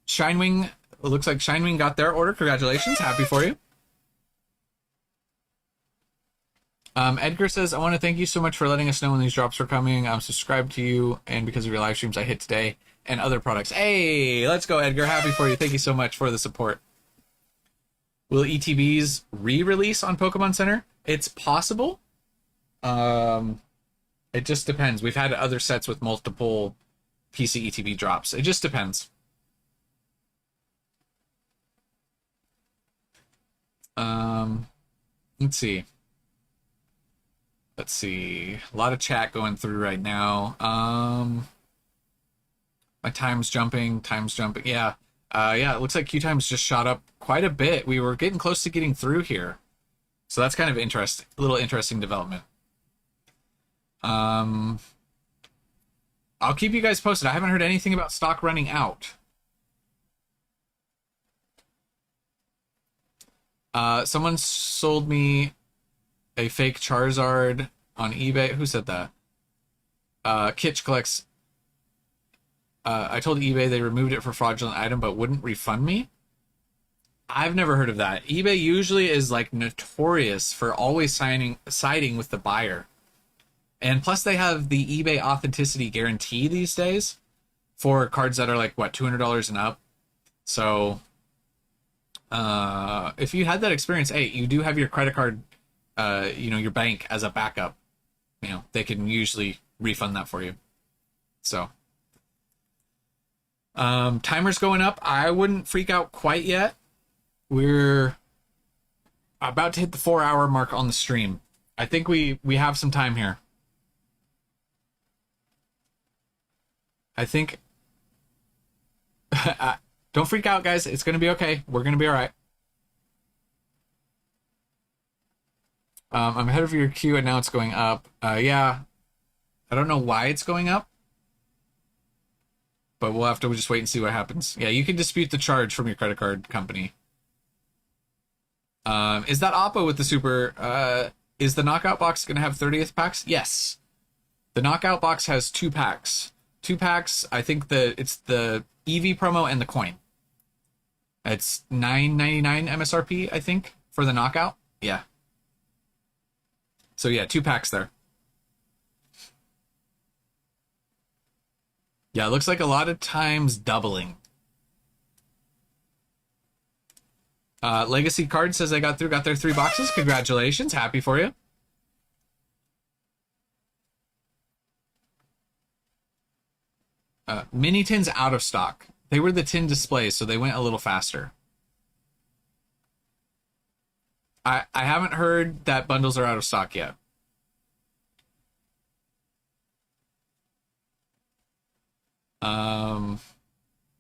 Shinewing, it looks like Shinewing got their order. Congratulations. Happy for you. Edgar says, I want to thank you so much for letting us know when these drops are coming. I'm subscribed to you, and because of your live streams I hit today and other products. Hey, let's go, Edgar. Happy for you. Thank you so much for the support. Will ETBs re-release on Pokemon Center? It's possible. It just depends. We've had other sets with multiple PC ETB drops. It just depends. Let's see. A lot of chat going through right now. My time's jumping. Yeah. Yeah, it looks like queue times just shot up quite a bit. We were getting close to getting through here. So that's kind of interesting, a little interesting development. I'll keep you guys posted. I haven't heard anything about stock running out. Someone sold me a fake Charizard on eBay. Who said that? Kitch collects. I told eBay they removed it for fraudulent item, but wouldn't refund me. I've never heard of that. eBay usually is like notorious for always siding with the buyer. And plus they have the eBay authenticity guarantee these days for cards that are like, what, $200 and up. So if you had that experience, hey, you do have your credit card, your bank as a backup. They can usually refund that for you. So timer's going up. I wouldn't freak out quite yet. We're about to hit the 4-hour mark on the stream. I think we have some time here. I think don't freak out, guys. It's going to be okay. We're going to be all right. I'm ahead of your queue and now it's going up. Yeah. I don't know why it's going up, but we'll have to just wait and see what happens. Yeah, you can dispute the charge from your credit card company. Is that Oppo with the super? Is the knockout box going to have 30th packs? Yes. The knockout box has 2 packs. 2 packs. I think it's the EV promo and the coin. It's $9.99 MSRP, I think, for the knockout. Yeah. So yeah, 2 packs there. Yeah, it looks like a lot of times doubling. Legacy Card says they got their 3 boxes. Congratulations. Happy for you. Mini tins out of stock. They were the tin displays, so they went a little faster. I haven't heard that bundles are out of stock yet.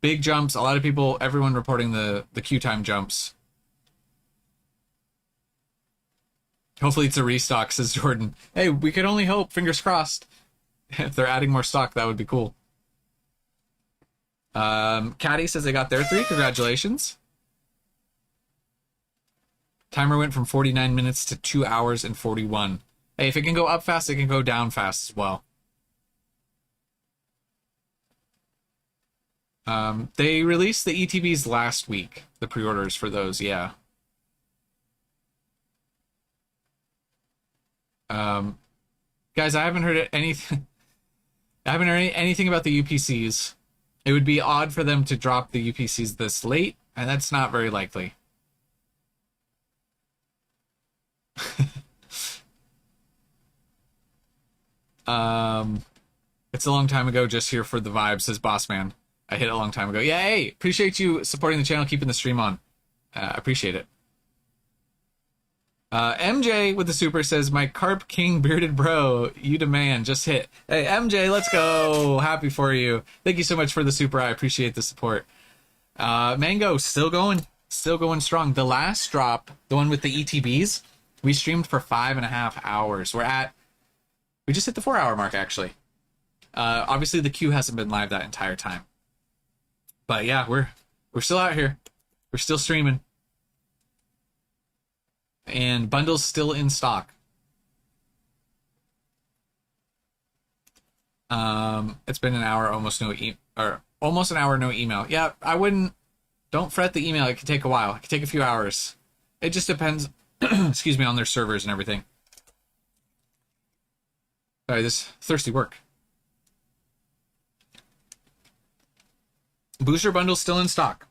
Big jumps. A lot of people, everyone reporting the queue time jumps. Hopefully it's a restock, says Jordan. Hey, we could only hope. Fingers crossed. If they're adding more stock, that would be cool. Caddy says they got their 3. Congratulations. Timer went from 49 minutes to 2 hours and 41. Hey, if it can go up fast, it can go down fast as well. They released the ETBs last week, the pre-orders for those, yeah. Guys, I haven't heard anything. I haven't heard anything about the UPCs. It would be odd for them to drop the UPCs this late, and that's not very likely. It's a long time ago, just here for the vibe, says Bossman. I hit it a long time ago. Yeah, hey, appreciate you supporting the channel, keeping the stream on. Appreciate it. MJ with the super says, my Carp King bearded bro, you demand, just hit. Hey, MJ, let's go. Happy for you. Thank you so much for the super. I appreciate the support. Mango, still going strong. The last drop, the one with the ETBs, we streamed for 5.5 hours. We just hit the 4-hour mark, actually. Obviously, the queue hasn't been live that entire time. But yeah, we're still out here. We're still streaming. And bundles still in stock. It's been an hour, almost an hour, no email. Yeah, don't fret the email. It could take a while. It could take a few hours. It just depends, excuse me, on their servers and everything. Sorry, this thirsty work. Booster bundles still in stock.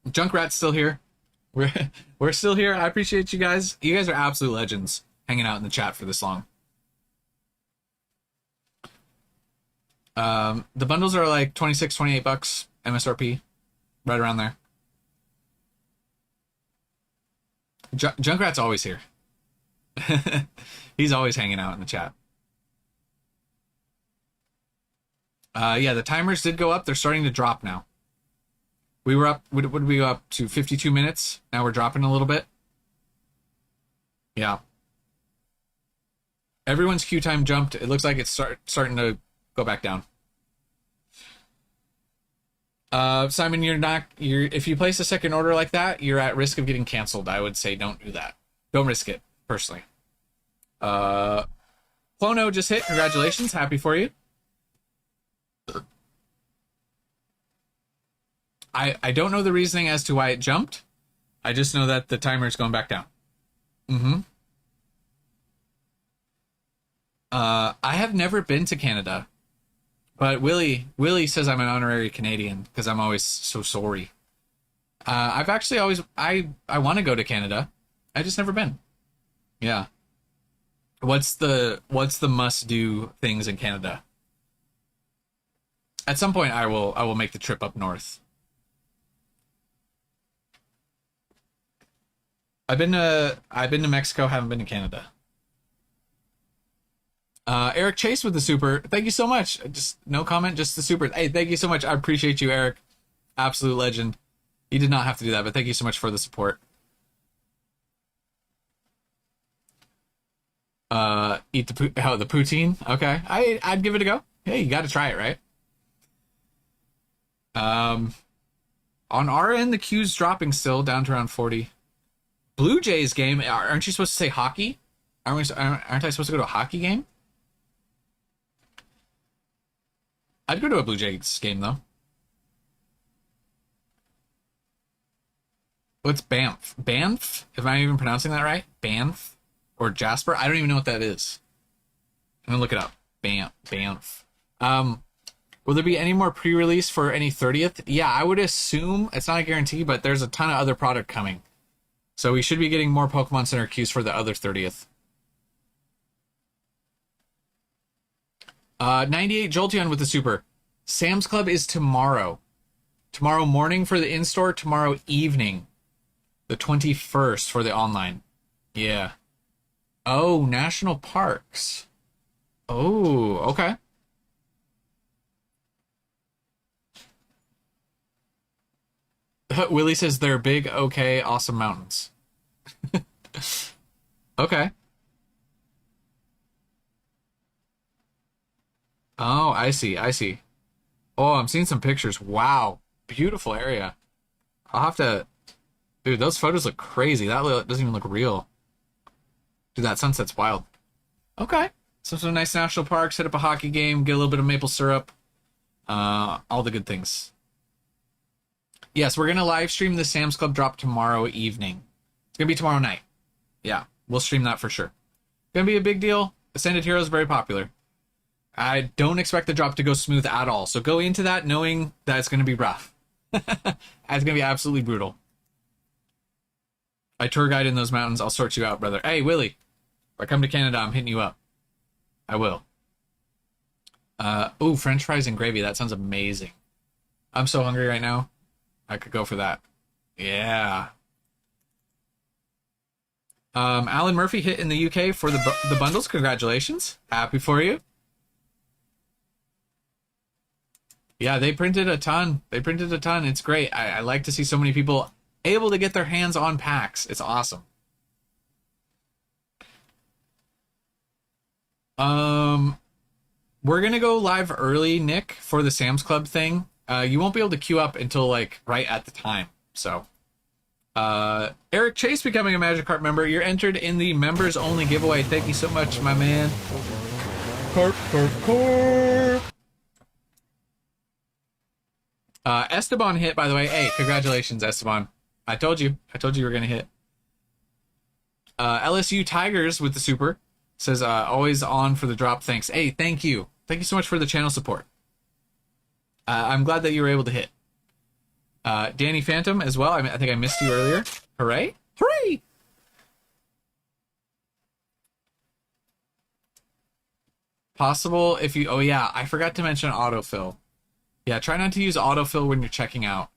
Junkrat's still here. We're still here. I appreciate you guys. You guys are absolute legends hanging out in the chat for this long. The bundles are like 26, 28 bucks MSRP, right around there. Junkrat's always here. He's always hanging out in the chat. Yeah, the timers did go up. They're starting to drop now. We were up, what did we go up to? 52 minutes. Now we're dropping a little bit. Yeah. Everyone's queue time jumped. It looks like it's starting to go back down. Simon, if you place a second order like that, you're at risk of getting canceled. I would say don't do that. Don't risk it, personally. Clono just hit. Congratulations. Happy for you. I don't know the reasoning as to why it jumped. I just know that the timer is going back down. I have never been to Canada, but Willie says I'm an honorary Canadian because I'm always so sorry. I've actually always I want to go to Canada. I just never been. Yeah. What's the must do things in Canada? At some point I will make the trip up north. I've been to Mexico, haven't been to Canada. Eric Chase with the super. Thank you so much. Just no comment, just the super. Hey, thank you so much. I appreciate you, Eric. Absolute legend. You did not have to do that, but thank you so much for the support. Eat the poutine. Okay, I'd give it a go. Hey, you got to try it, right? On our end, the queue's dropping still down to around 40. Blue Jays game. Aren't you supposed to say hockey? Aren't I supposed to go to a hockey game? I'd go to a Blue Jays game though. What's Banff? Banff? Am I even pronouncing that right? Banff or Jasper? I don't even know what that is. I'm gonna look it up. Banff. Will there be any more pre-release for any 30th? Yeah, I would assume. It's not a guarantee, but there's a ton of other product coming. So we should be getting more Pokemon Center queues for the other 30th. 98 Jolteon with the super. Sam's Club is tomorrow. Tomorrow morning for the in-store, tomorrow evening. The 21st for the online. Yeah. Oh, national parks. Oh, okay. Willie says they're big, okay, awesome mountains. Okay. Oh, I see. Oh, I'm seeing some pictures. Wow. Beautiful area. I'll have to... Dude, those photos look crazy. That doesn't even look real. Dude, that sunset's wild. Okay. So some nice national parks, hit up a hockey game, get a little bit of maple syrup. All the good things. Yes, we're going to live stream the Sam's Club drop tomorrow evening. It's going to be tomorrow night. Yeah, we'll stream that for sure. Going to be a big deal. Ascended Hero is very popular. I don't expect the drop to go smooth at all. So go into that knowing that it's going to be rough. It's going to be absolutely brutal. I tour guide in those mountains. I'll sort you out, brother. Hey, Willie. If I come to Canada, I'm hitting you up. I will. Oh, French fries and gravy. That sounds amazing. I'm so hungry right now. I could go for that. Yeah. Alan Murphy hit in the UK for the bundles. Congratulations. Happy for you. Yeah, they printed a ton. They printed a ton. It's great. I like to see so many people able to get their hands on packs. It's awesome. We're gonna go live early, Nick, for the Sam's Club thing. You won't be able to queue up until like right at the time. So, Eric Chase becoming a Magic Cart member. You're entered in the members only giveaway. Thank you so much, my man. Carp. Esteban hit, by the way. Hey, congratulations, Esteban. I told you you were gonna hit. LSU Tigers with the super says always on for the drop. Thanks. Hey, thank you so much for the channel support. I'm glad that you were able to hit. Danny Phantom as well. I think I missed you earlier. Hooray. Possible if you... Oh yeah, I forgot to mention autofill. Yeah, try not to use autofill when you're checking out.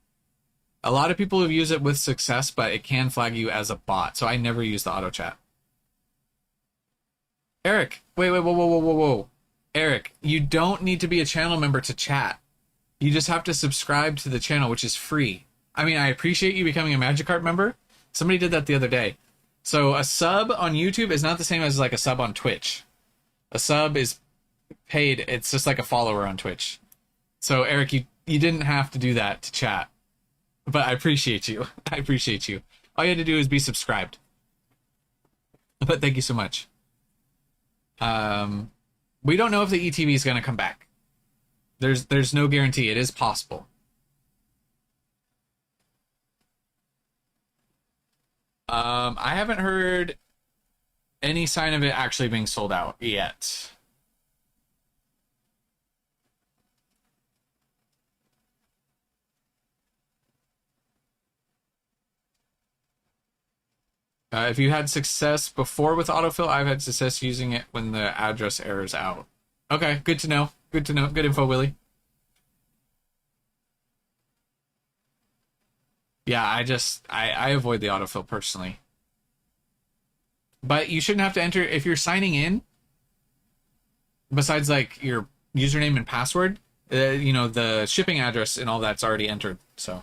A lot of people have used it with success, but it can flag you as a bot, so I never use the auto chat. Eric, wait, whoa. Eric, you don't need to be a channel member to chat. You just have to subscribe to the channel, which is free. I mean, I appreciate you becoming a Magic Cart member. Somebody did that the other day. So a sub on YouTube is not the same as like a sub on Twitch. A sub is paid. It's just like a follower on Twitch. So Eric, you didn't have to do that to chat. But I appreciate you. I appreciate you. All you had to do is be subscribed. But thank you so much. We don't know if the ETB is going to come back. There's no guarantee. It is possible. I haven't heard any sign of it actually being sold out yet. If you had success before with autofill, I've had success using it when the address errors out. Okay, good to know. Good to know. Good info, Willie. Yeah, I avoid the autofill personally. But you shouldn't have to enter, if you're signing in, besides like your username and password, you know, the shipping address and all that's already entered, so.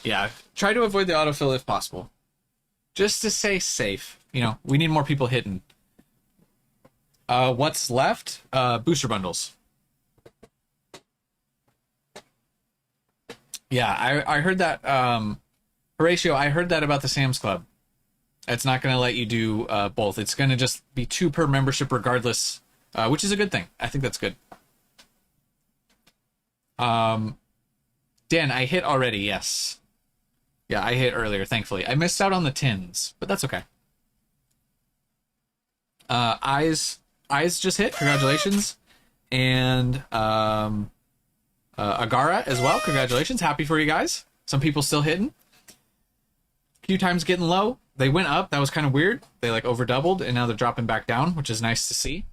Yeah, try to avoid the autofill if possible. Just to stay safe. You know, we need more people hitting. What's left? Booster bundles. Yeah, I heard that, Horatio, I heard that about the Sam's Club. It's not going to let you do both. It's going to just be 2 per membership regardless, which is a good thing. I think that's good. Dan, I hit already, yes. Yeah, I hit earlier, thankfully. I missed out on the tins, but that's okay. Eyes just hit, congratulations. And Agara as well, congratulations. Happy for you guys. Some people still hitting. Queue time's getting low. They went up, that was kind of weird. They like over doubled, and now they're dropping back down, which is nice to see.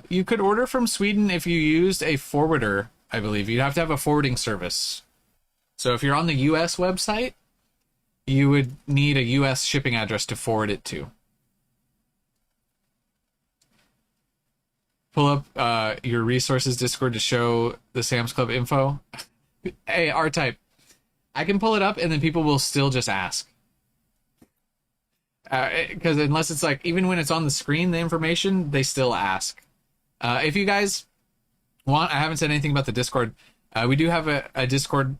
You could order from Sweden if you used a forwarder, I believe. You'd have to have a forwarding service. So if you're on the US website, you would need a US shipping address to forward it to. Pull up your resources Discord to show the Sam's Club info. Hey, R-Type. I can pull it up and then people will still just ask. Because unless it's like, even when it's on the screen, the information, they still ask. If you guys want, I haven't said anything about the Discord. We do have a Discord.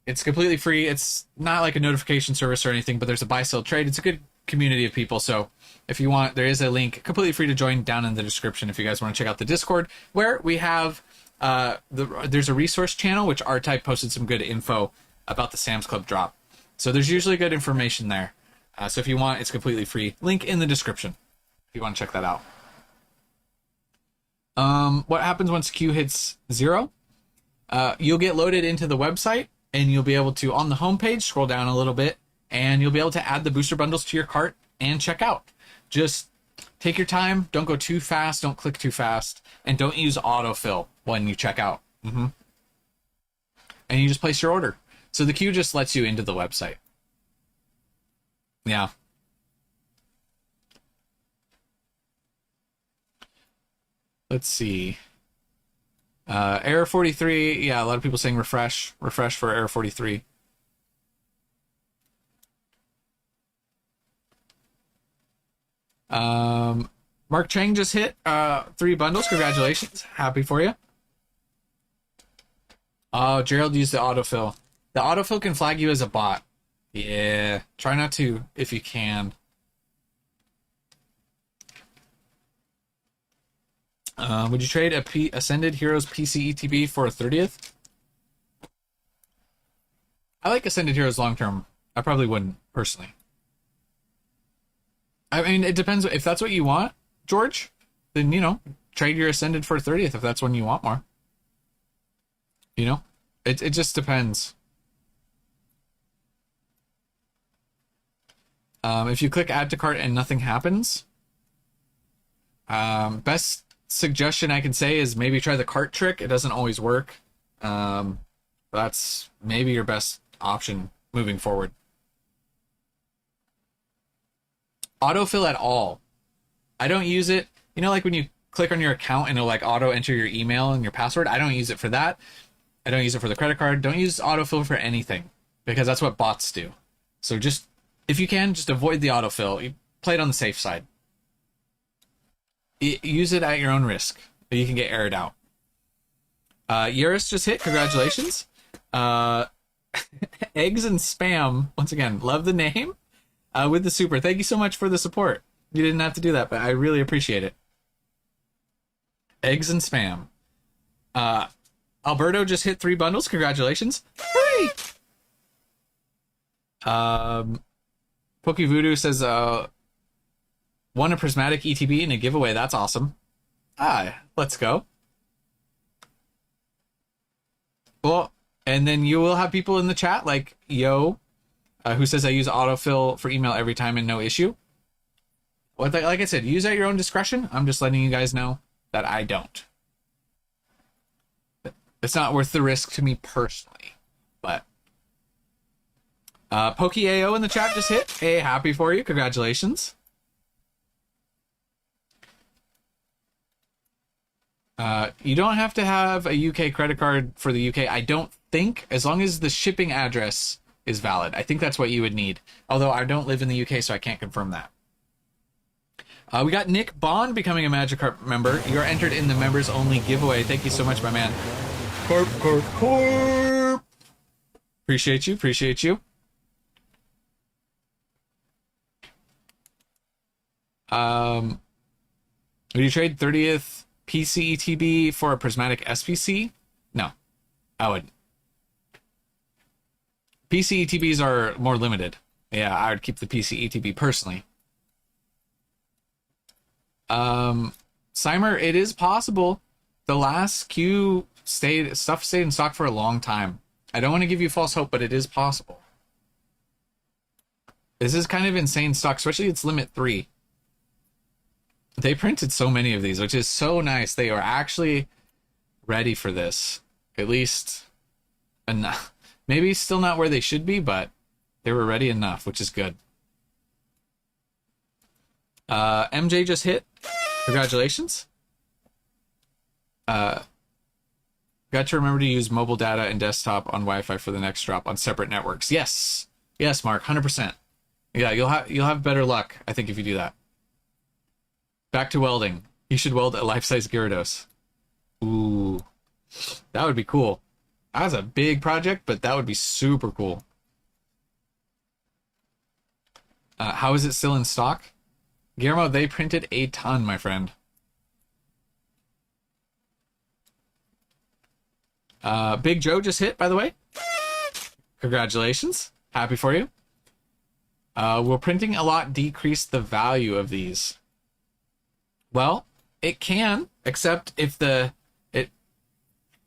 It's completely free. It's not like a notification service or anything, but there's a buy, sell, trade. It's a good community of people. So if you want, there is a link completely free to join down in the description if you guys want to check out the Discord, where we have, there's a resource channel, which R-Type posted some good info about the Sam's Club drop. So there's usually good information there. So if you want, it's completely free. Link in the description if you want to check that out. What happens once queue hits 0? You'll get loaded into the website, and you'll be able to, on the homepage, scroll down a little bit, and you'll be able to add the booster bundles to your cart and check out. Just take your time. Don't go too fast. Don't click too fast. And don't use autofill when you check out. And you just place your order. So the queue just lets you into the website. Yeah. Let's see. Error 43. Yeah, a lot of people saying refresh. Refresh for error 43. Mark Chang just hit 3 bundles. Congratulations. Happy for you. Oh, Gerald used the autofill. The autofill can flag you as a bot. Yeah. Try not to if you can. Would you trade a Ascended Heroes PC ETB for a 30th? I like Ascended Heroes long term. I probably wouldn't, personally. I mean, it depends. If that's what you want, George, then, you know, trade your Ascended for a 30th if that's one you want more. You know? It just depends. If you click add to cart and nothing happens, best suggestion I can say is maybe try the cart trick. It doesn't always work. That's maybe your best option moving forward. Autofill at all. I don't use it. You know, like when you click on your account and it'll like auto enter your email and your password. I don't use it for that. I don't use it for the credit card. Don't use autofill for anything because that's what bots do. So just, if you can, just avoid the autofill. You play it on the safe side. Use it at your own risk. You can get errored out. Yaris just hit. Congratulations. Eggs and Spam. Once again, love the name. With the super. Thank you so much for the support. You didn't have to do that, but I really appreciate it. Eggs and Spam. Alberto just hit 3 bundles. Congratulations. Hey! Pokevoodoo says, won a prismatic ETB in a giveaway. That's awesome. Let's go. Well, and then you will have people in the chat like Yo, who says I use autofill for email every time and no issue. Well, like I said, use at your own discretion. I'm just letting you guys know that I don't. It's not worth the risk to me personally, but PokeAO in the chat just hit. Hey, happy for you. Congratulations. You don't have to have a UK credit card for the UK, I don't think, as long as the shipping address is valid. I think that's what you would need. Although I don't live in the UK, so I can't confirm that. We got Nick Bond becoming a Magikarp member. You're entered in the members only giveaway. Thank you so much, my man. Corp. Appreciate you. Appreciate you. Would you trade 30th PC ETB for a prismatic SPC? No, I wouldn't. PC ETBs are more limited. Yeah, I would keep the PC ETB personally. Simer, it is possible. The last queue stuff stayed in stock for a long time. I don't want to give you false hope, but it is possible. This is kind of insane stock, especially it's limit 3. They printed so many of these, which is so nice. They are actually ready for this. At least enough. Maybe still not where they should be, but they were ready enough, which is good. MJ just hit. Congratulations. Got to remember to use mobile data and desktop on Wi-Fi for the next drop on separate networks. Yes. Yes, Mark, 100%. Yeah, you'll have better luck, I think, if you do that. Back to welding. You should weld a life-size Gyarados. Ooh. That would be cool. That was a big project, but that would be super cool. How is it still in stock? Guillermo, they printed a ton, my friend. Big Joe just hit, by the way. Congratulations. Happy for you. Will printing a lot decrease the value of these? Well, it can, except if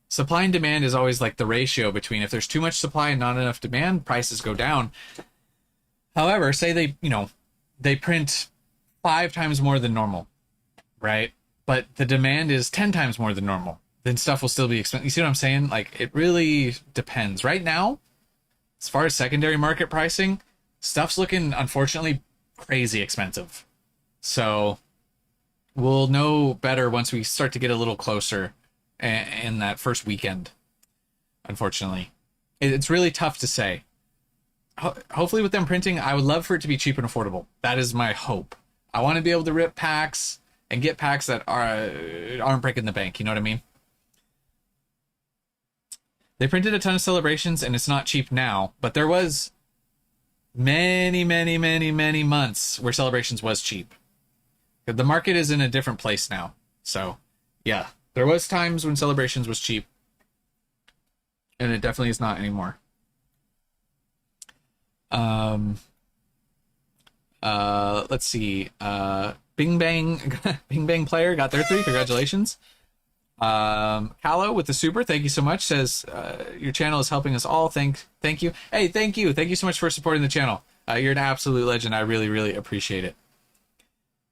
supply and demand is always like the ratio between if there's too much supply and not enough demand, prices go down. However, say they print 5 times more than normal, right? But the demand is 10 times more than normal. Then stuff will still be expensive. You see what I'm saying? Like, it really depends. Right now, As far as secondary market pricing, stuff's looking, unfortunately, crazy expensive. So we'll know better once we start to get a little closer in that first weekend, unfortunately. It's really tough to say. Hopefully with them printing, I would love for it to be cheap and affordable. That is my hope. I want to be able to rip packs and get packs that aren't breaking the bank. You know what I mean? They printed a ton of celebrations, and it's not cheap now, but there was many months where celebrations was cheap. The market is in a different place now. So, yeah, there was times when celebrations was cheap, and it definitely is not anymore. Let's see. Bing Bang player got their 3. Congratulations. Callow with the super, thank you so much, says your channel is helping us all. Thank you. Hey, thank you so much for supporting the channel. You're an absolute legend. I really appreciate it.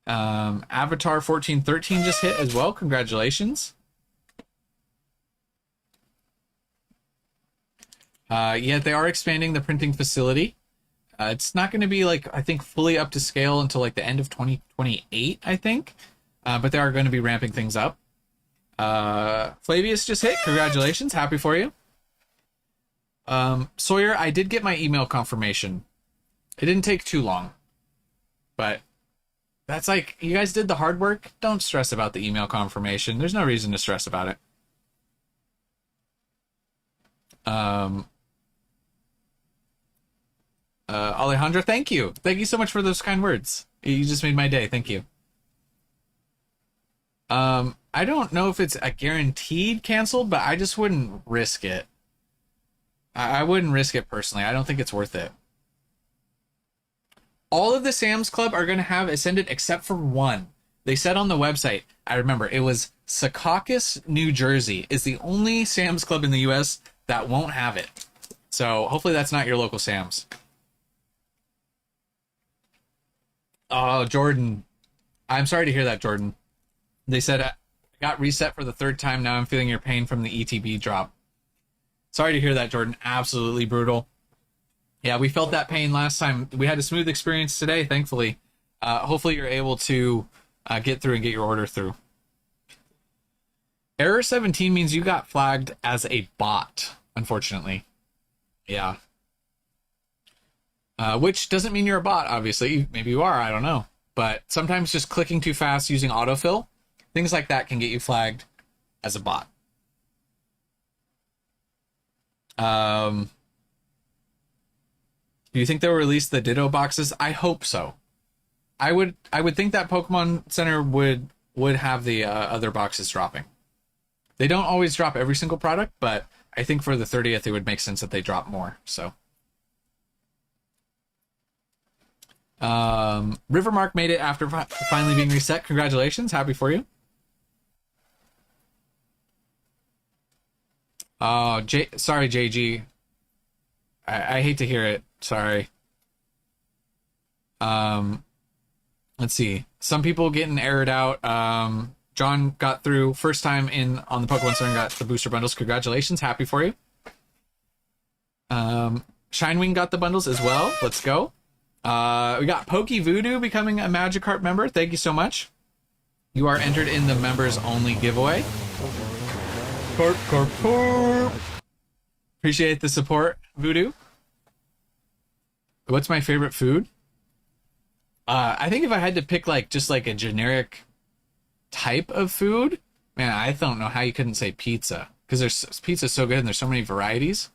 Avatar 1413 just hit as well. Congratulations. Yeah, they are expanding the printing facility. It's not going to be, like, I think fully up to scale until like the end of 2028, I think. But they are going to be ramping things up. Flavius just hit. Congratulations. Happy for you. Sawyer, I did get my email confirmation. It didn't take too long. But that's like, you guys did the hard work. Don't stress about the email confirmation. There's no reason to stress about it. Alejandra, thank you. Thank you so much for those kind words. You just made my day. Thank you. I don't know if it's a guaranteed canceled, but I just wouldn't risk it. I wouldn't risk it personally. I don't think it's worth it. All of the Sam's Club are going to have Ascendant except for one. They said on the website, I remember, it was Secaucus, New Jersey, is the only Sam's Club in the U.S. that won't have it. So hopefully that's not your local Sam's. Oh, Jordan. I'm sorry to hear that, Jordan. They said, I got reset for the 3rd time. Now I'm feeling your pain from the ETB drop. Sorry to hear that, Jordan. Absolutely brutal. Yeah, we felt that pain last time. We had a smooth experience today, thankfully. Hopefully you're able to get through and get your order through. Error 17 means you got flagged as a bot, unfortunately. Yeah. Which doesn't mean you're a bot, obviously. Maybe you are, I don't know. But sometimes just clicking too fast using autofill, things like that can get you flagged as a bot. Do you think they'll release the Ditto boxes? I hope so. I would think that Pokemon Center would have the other boxes dropping. They don't always drop every single product, but I think for the 30th it would make sense that they drop more. So Rivermark made it after finally being reset. Congratulations. Happy for you. Oh, sorry, JG. I hate to hear it. Sorry. Let's see. Some people getting errored out. John got through first time on the Pokemon Center and got the booster bundles. Congratulations. Happy for you. Shinewing got the bundles as well. Let's go. We got Pokey Voodoo becoming a Magikarp member. Thank you so much. You are entered in the members only giveaway. Corp. Appreciate the support, Voodoo. What's my favorite food? I think if I had to pick just a generic type of food, man, I don't know how you couldn't say pizza, because pizza's so good and there's so many varieties.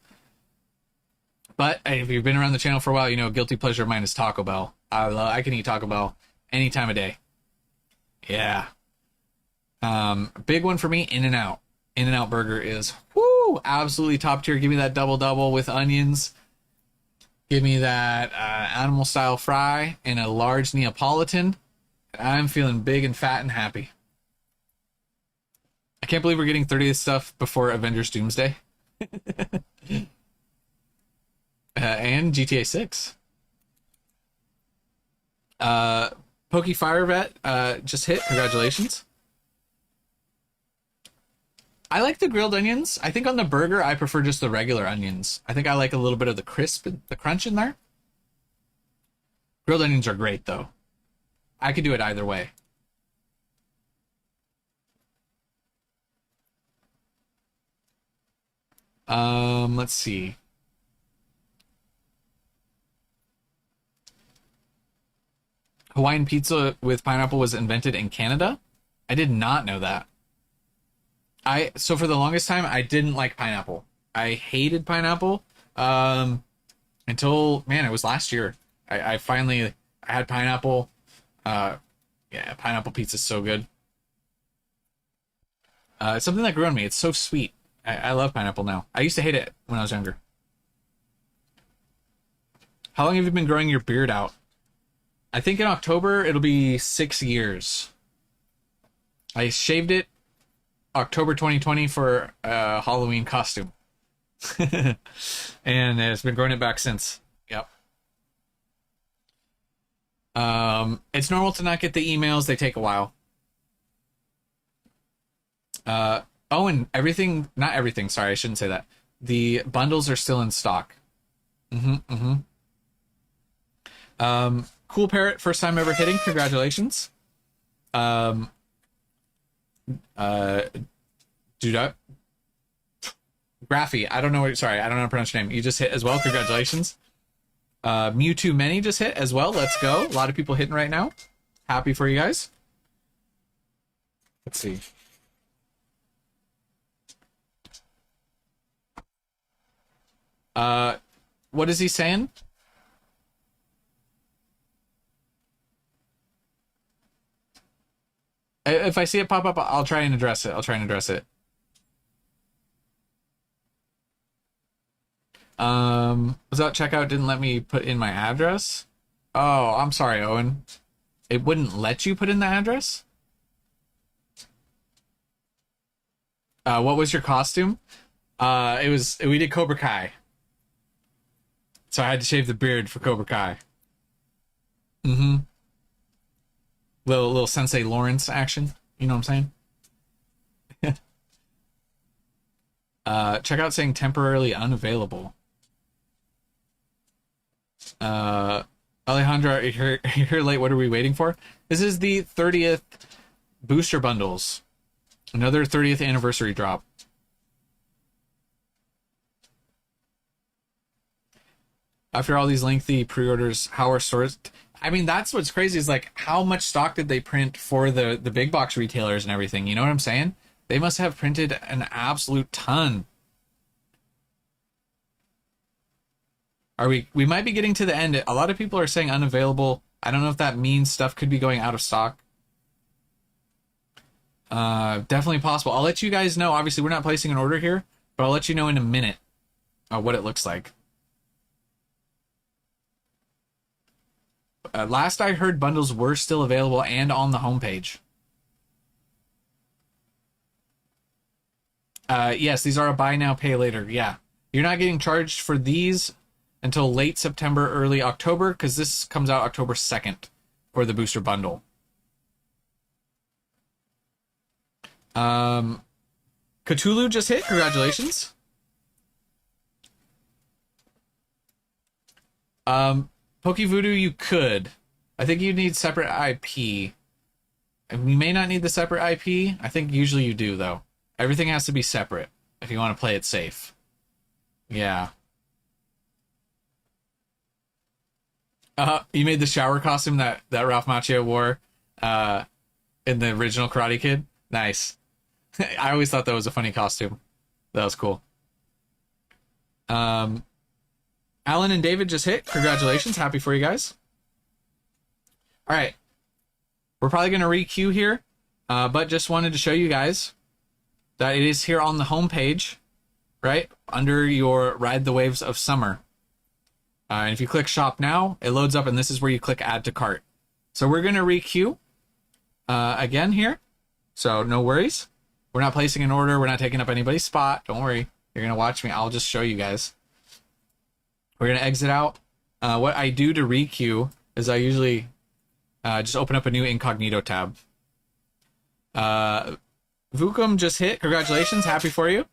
But if you've been around the channel for a while, you know guilty pleasure of mine is Taco Bell. I can eat Taco Bell any time of day. Yeah. Big one for me, In-N-Out. In-N-Out burger is absolutely top tier. Give me that double with onions. Give me that animal style fry and a large Neapolitan. I'm feeling big and fat and happy. I can't believe we're getting 30th stuff before Avengers Doomsday. And GTA 6. Pokey Fire Vet just hit. Congratulations. I like the grilled onions. I think on the burger, I prefer just the regular onions. I think I like a little bit of the crisp and the crunch in there. Grilled onions are great, though. I could do it either way. Let's see. Hawaiian pizza with pineapple was invented in Canada. I did not know that. So for the longest time I didn't like pineapple. I hated pineapple. Until man, it was last year. I finally I had pineapple. Yeah, pineapple pizza's so good. It's something that grew on me. It's so sweet. I love pineapple now. I used to hate it when I was younger. How long have you been growing your beard out? I think in October it'll be 6 years. I shaved it October 2020 for a Halloween costume. And it's been growing it back since. Yep. It's normal to not get the emails. They take a while. Oh, and everything, not everything, sorry, I shouldn't say that. The bundles are still in stock. Cool Parrot, first time ever hitting. Congratulations. Dude, Graphy, I don't know what, sorry, I don't know how to pronounce your name. You just hit as well. Congratulations. Mewtwo Many just hit as well. Let's go. A lot of people hitting right now. Happy for you guys. Let's see. What is he saying? If I see it pop up, I'll try and address it. I'll try and address it. Without checkout didn't let me put in my address. Oh, I'm sorry, Owen. It wouldn't let you put in the address? What was your costume? We did Cobra Kai. So I had to shave the beard for Cobra Kai. Mm-hmm. Little Sensei Lawrence action. You know what I'm saying? Check out saying temporarily unavailable. Alejandra, you're here late. What are we waiting for? This is the 30th Booster Bundles. Another 30th anniversary drop. After all these lengthy pre-orders, how are stores? I mean, that's what's crazy is like how much stock did they print for the big box retailers and everything? You know what I'm saying? They must have printed an absolute ton. We might be getting to the end. A lot of people are saying unavailable. I don't know if that means stuff could be going out of stock. Definitely possible. I'll let you guys know. Obviously, we're not placing an order here, but I'll let you know in a minute what it looks like. Last I heard, bundles were still available and on the homepage. Yes, these are a buy now, pay later. Yeah. You're not getting charged for these until late September, early October, because this comes out October 2nd for the booster bundle. Cthulhu just hit. Congratulations. PokeVoodoo, you could. I think you need separate IP. We may not need the separate IP. I think usually you do, though. Everything has to be separate if you want to play it safe. Yeah. You made the shower costume that Ralph Macchio wore in the original Karate Kid? Nice. I always thought that was a funny costume. That was cool. Alan and David just hit. Congratulations. Happy for you guys. All right. We're probably going to re-queue here, but just wanted to show you guys that it is here on the homepage, right? Under your Ride the Waves of Summer. And if you click Shop Now, it loads up, and this is where you click Add to Cart. So we're going to re-queue again here. So no worries. We're not placing an order. We're not taking up anybody's spot. Don't worry. You're going to watch me. I'll just show you guys. We're going to exit out. What I do to re-queue is I usually just open up a new incognito tab. Vukum just hit. Congratulations. Happy for you.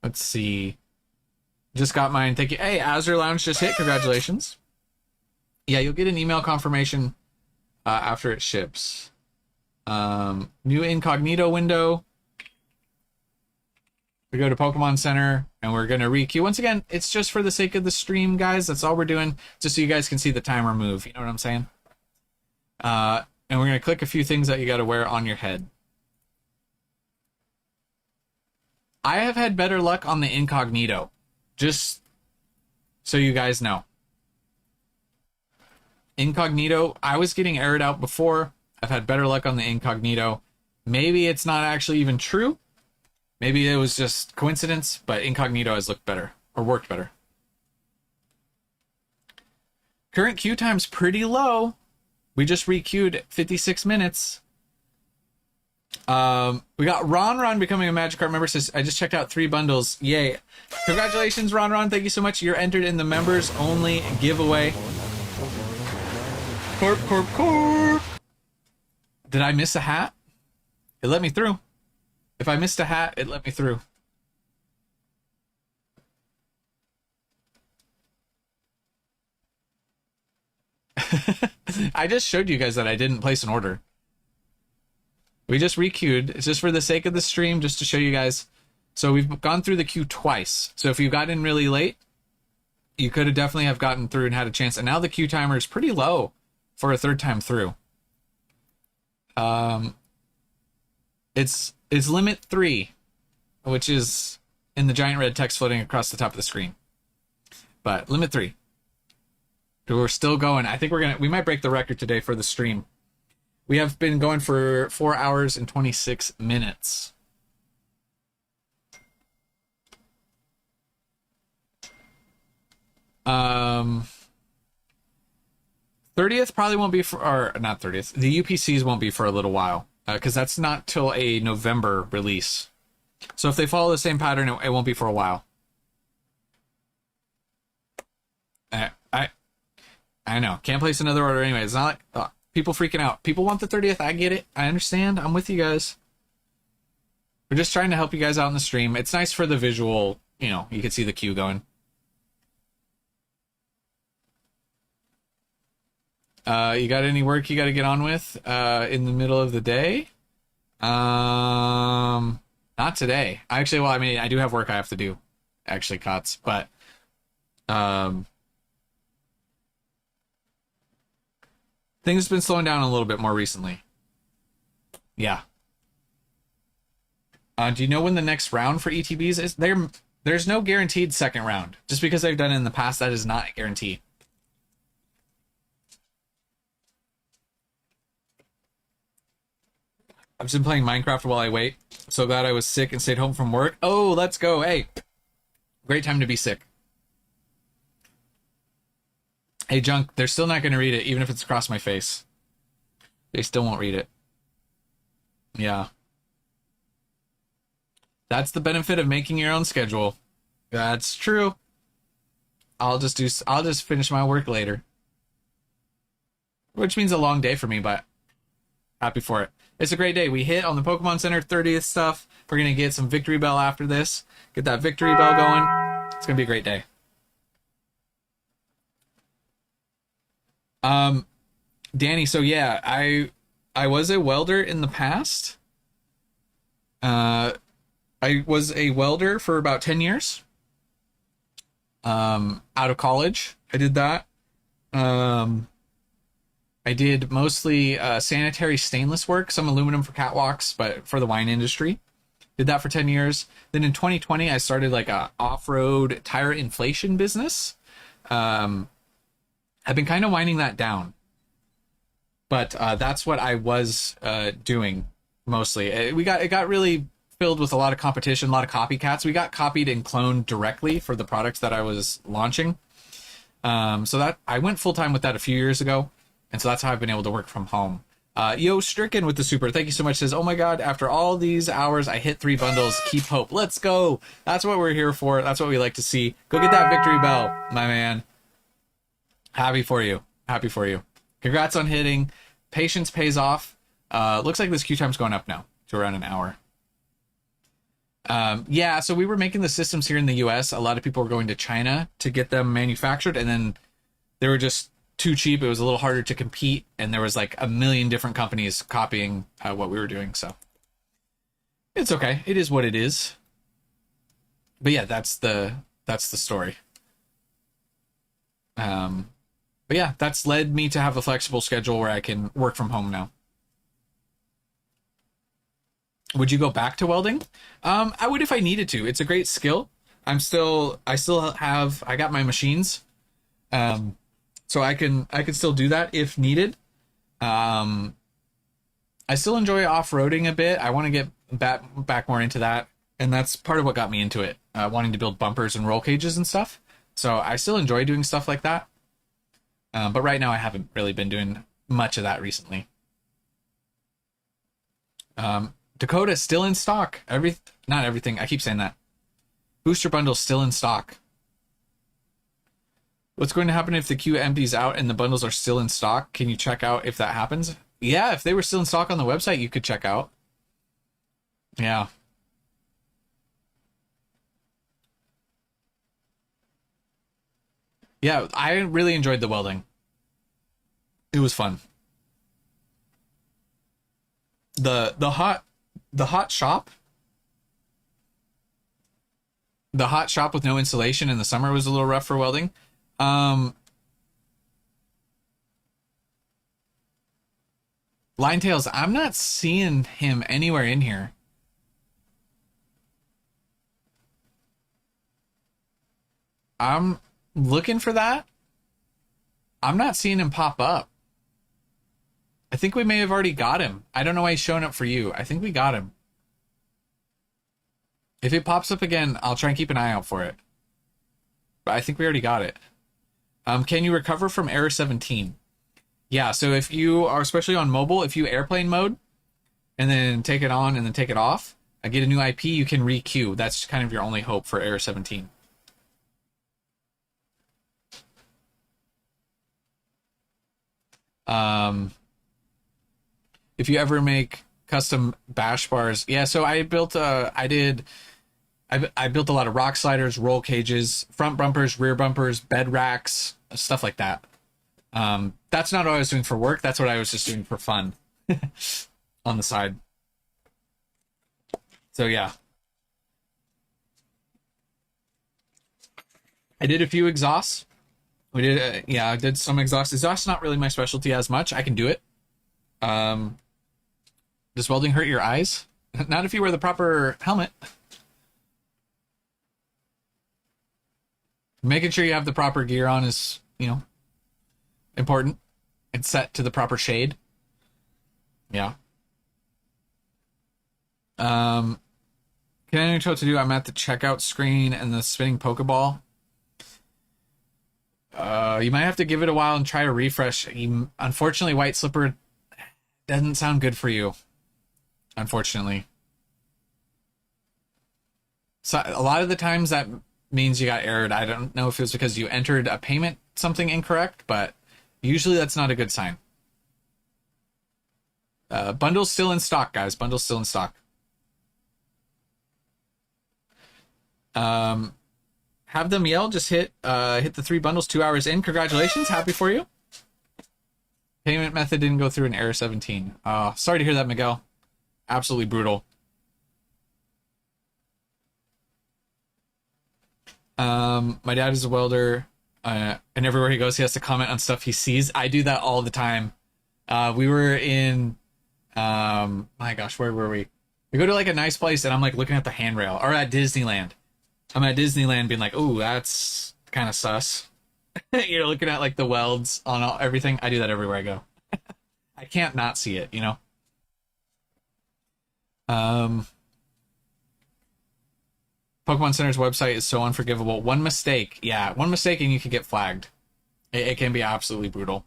Let's see. Just got mine. Thank you. Hey, Azure Lounge just hit. Congratulations. Yeah, you'll get an email confirmation after it ships. New incognito window. We go to Pokemon Center and we're going to re-queue. Once again, it's just for the sake of the stream, guys. That's all we're doing, just so you guys can see the timer move. You know what I'm saying? And we're going to click a few things that you got to wear on your head. I have had better luck on the incognito, just so you guys know. Incognito, I was getting errored out before. I've had better luck on the incognito. Maybe it's not actually even true. Maybe it was just coincidence, but incognito has looked better, or worked better. Current queue time's pretty low. We just re-queued 56 minutes. We got Ron becoming a Magikarp member. Says, I just checked out 3 bundles. Yay. Congratulations, Ron. Thank you so much. You're entered in the members only giveaway. Corp. Did I miss a hat? It let me through. If I missed a hat, it let me through. I just showed you guys that I didn't place an order. We just re-queued. It's just for the sake of the stream, just to show you guys. So we've gone through the queue twice. So if you got in really late, you could have definitely have gotten through and had a chance. And now the queue timer is pretty low for a third time through. It's limit 3, which is in the giant red text floating across the top of the screen. But limit 3. We're still going. I think we might break the record today for the stream. We have been going for 4 hours and 26 minutes. Um, 30th probably won't be for, or not 30th. The UPCs won't be for a little while. Because that's not till a November release. So if they follow the same pattern, it won't be for a while. I know. Can't place another order anyway. It's not like people freaking out. People want the 30th. I get it. I understand. I'm with you guys. We're just trying to help you guys out in the stream. It's nice for the visual. You know, you can see the queue going. You got any work you got to get on with in the middle of the day? Not today. Actually, well, I mean, I do have work I have to do, actually, Cots, but things have been slowing down a little bit more recently. Yeah. Do you know when the next round for ETBs is? There's no guaranteed second round. Just because I've done it in the past, that is not a guarantee. I've just been playing Minecraft while I wait. So glad I was sick and stayed home from work. Oh, let's go. Hey, great time to be sick. Hey, Junk, they're still not going to read it, even if it's across my face. They still won't read it. Yeah. That's the benefit of making your own schedule. That's true. I'll just finish my work later. Which means a long day for me, but happy for it. It's a great day. We hit on the Pokemon Center 30th stuff. We're going to get some Victory Bell after this. Get that Victory Bell going. It's going to be a great day. Danny, so yeah, I was a welder in the past. I was a welder for about 10 years. Out of college, I did that. I did mostly sanitary stainless work, some aluminum for catwalks, but for the wine industry. Did that for 10 years. Then in 2020, I started like a off-road tire inflation business. I've been kind of winding that down. But that's what I was doing mostly. It got really filled with a lot of competition, a lot of copycats. We got copied and cloned directly for the products that I was launching. So that I went full-time with that a few years ago. And so that's how I've been able to work from home. Yo, Stricken with the super. Thank you so much. Says, oh my God, after all these hours, I hit 3 bundles. Keep hope. Let's go. That's what we're here for. That's what we like to see. Go get that Victory Bell, my man. Happy for you. Happy for you. Congrats on hitting. Patience pays off. Looks like this queue time's going up now to around an hour. Yeah, so we were making the systems here in the US. A lot of people were going to China to get them manufactured, and then they were just too cheap. It was a little harder to compete, and there was like a million different companies copying what we were doing. So it's okay. It is what it is. But yeah, that's the story. But yeah, that's led me to have a flexible schedule where I can work from home now. Would you go back to welding? I would if I needed to. It's a great skill. I got my machines. So I can still do that if needed. I still enjoy off-roading a bit. I want to get back more into that. And that's part of what got me into it, wanting to build bumpers and roll cages and stuff. So I still enjoy doing stuff like that. But right now I haven't really been doing much of that recently. Dakota still in stock. Not everything. I keep saying that. Booster bundles still in stock. What's going to happen if the queue empties out and the bundles are still in stock? Can you check out if that happens? Yeah, if they were still in stock on the website, you could check out. Yeah. Yeah, I really enjoyed the welding. It was fun. The hot shop with no insulation in the summer was a little rough for welding. Linetails, I'm not seeing him anywhere in here. I'm looking for that. I'm not seeing him pop up. I think we may have already got him. I don't know why he's showing up for you. I think we got him. If it pops up again, I'll try and keep an eye out for it. But I think we already got it. Can you recover from error 17? Yeah, so if you are, especially on mobile, if you airplane mode, and then take it on and then take it off, get a new IP, you can re-queue. That's kind of your only hope for error 17. If you ever make custom bash bars, yeah. So I built I built a lot of rock sliders, roll cages, front bumpers, rear bumpers, bed racks, stuff like that. That's not what I was doing for work. That's what I was just doing for fun on the side. So yeah, I did a few exhausts. We did, yeah, I did some exhaust. Exhaust's not really my specialty as much. I can do it. Does welding hurt your eyes? Not if you wear the proper helmet. Making sure you have the proper gear on is, important. It's set to the proper shade. Yeah. Can I tell what to do? I'm at the checkout screen and the spinning Pokeball. You might have to give it a while and try to refresh. Unfortunately, White Slipper doesn't sound good for you. Unfortunately. So a lot of the times that means you got errored. I don't know if it was because you entered a payment something incorrect, but usually that's not a good sign. Bundles still in stock, guys. Bundles still in stock. Have them yell. Just hit the 3 bundles 2 hours in. Congratulations. Happy for you. Payment method didn't go through in error 17. Sorry to hear that, Miguel. Absolutely brutal. My dad is a welder, and everywhere he goes, he has to comment on stuff he sees. I do that all the time. We were in, my gosh, where were we? We go to like a nice place, and I'm like looking at the handrail, or at Disneyland. I'm at Disneyland being like, "Ooh, that's kind of sus." Looking at like the welds on everything. I do that everywhere I go. I can't not see it, Pokemon Center's website is so unforgivable. One mistake. Yeah, one mistake and you could get flagged. It can be absolutely brutal.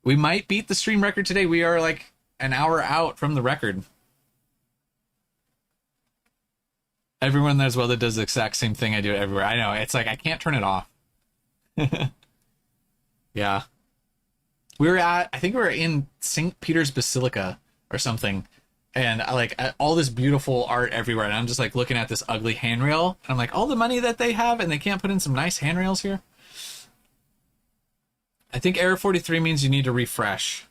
We might beat the stream record today. We are like an hour out from the record. Everyone that's welded does the exact same thing I do everywhere. I know. It's like I can't turn it off. Yeah. I think we were in St. Peter's Basilica or something, and I like all this beautiful art everywhere, and I'm just like looking at this ugly handrail, and I'm like, all the money that they have, and they can't put in some nice handrails here. I think error 43 means you need to refresh.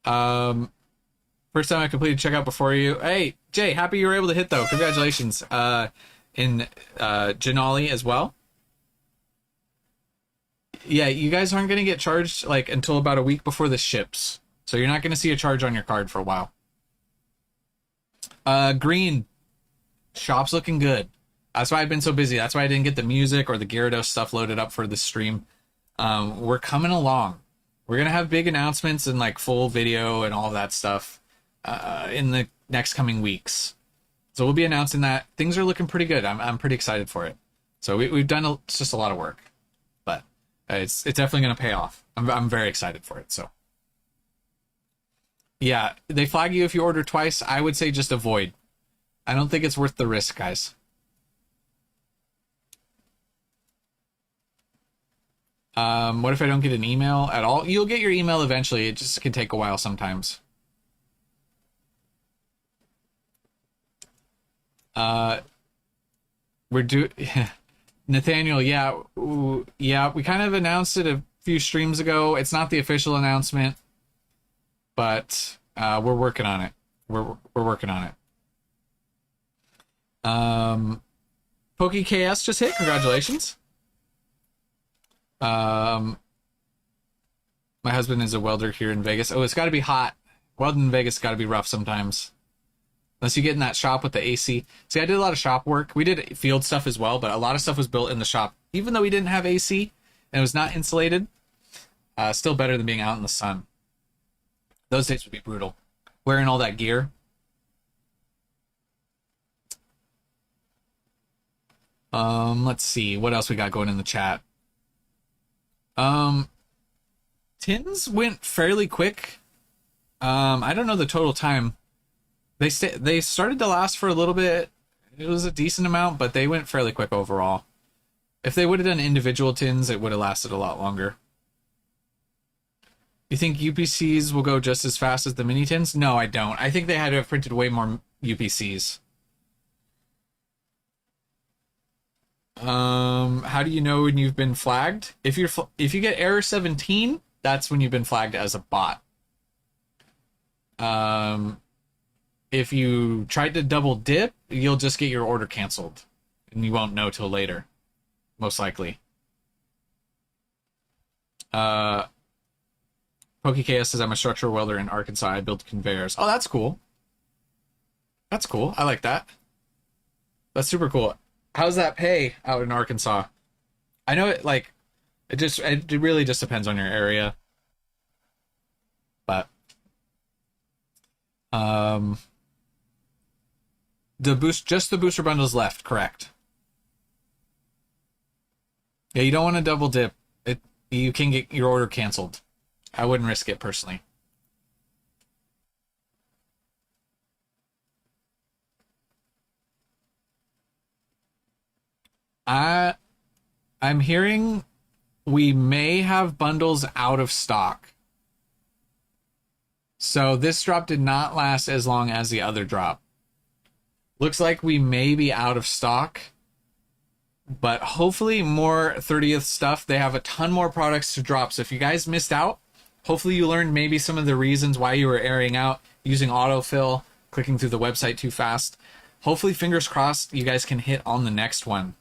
First time I completed checkout before you. Hey, Jay, happy you were able to hit though. Congratulations. In Janali as well. Yeah, you guys aren't going to get charged like until about a week before this ships. So you're not going to see a charge on your card for a while. Green. Shop's looking good. That's why I've been so busy. That's why I didn't get the music or the Gyarados stuff loaded up for the stream. We're coming along. We're going to have big announcements and like full video and all of that stuff in the next coming weeks. So we'll be announcing that. Things are looking pretty good. I'm pretty excited for it. So we've done just a lot of work, but it's definitely going to pay off. I'm very excited for it. So yeah, they flag you if you order twice. I would say just avoid. I don't think it's worth the risk, guys. What if I don't get an email at all? You'll get your email eventually. It just can take a while sometimes. Nathaniel, yeah, yeah, we kind of announced it a few streams ago. It's not the official announcement, but we're working on it. We're working on it. PokeKS just hit. Congratulations. My husband is a welder here in Vegas. Oh, it's got to be hot. Welding in Vegas got to be rough sometimes. Unless you get in that shop with the AC. See, I did a lot of shop work. We did field stuff as well, but a lot of stuff was built in the shop. Even though we didn't have AC and it was not insulated, still better than being out in the sun. Those days would be brutal. Wearing all that gear. Let's see. What else we got going in the chat? Tins went fairly quick. I don't know the total time. They started to last for a little bit. It was a decent amount, but they went fairly quick overall. If they would have done individual tins, it would have lasted a lot longer. You think UPCs will go just as fast as the mini tins? No, I don't. I think they had to have printed way more UPCs. How do you know when you've been flagged? If you get error 17, that's when you've been flagged as a bot. If you tried to double dip, you'll just get your order canceled, and you won't know till later, most likely. PokeKS says I'm a structural welder in Arkansas. I build conveyors. Oh, that's cool. That's cool. I like that. That's super cool. How's that pay out in Arkansas? I know it really just depends on your area. But the booster bundles left, correct. Yeah, you don't want to double dip. You can get your order canceled. I wouldn't risk it personally. I'm hearing we may have bundles out of stock. So this drop did not last as long as the other drop. Looks like we may be out of stock, but hopefully more 30th stuff. They have a ton more products to drop. So if you guys missed out, hopefully you learned maybe some of the reasons why you were airing out, using autofill, clicking through the website too fast. Hopefully, fingers crossed, you guys can hit on the next one.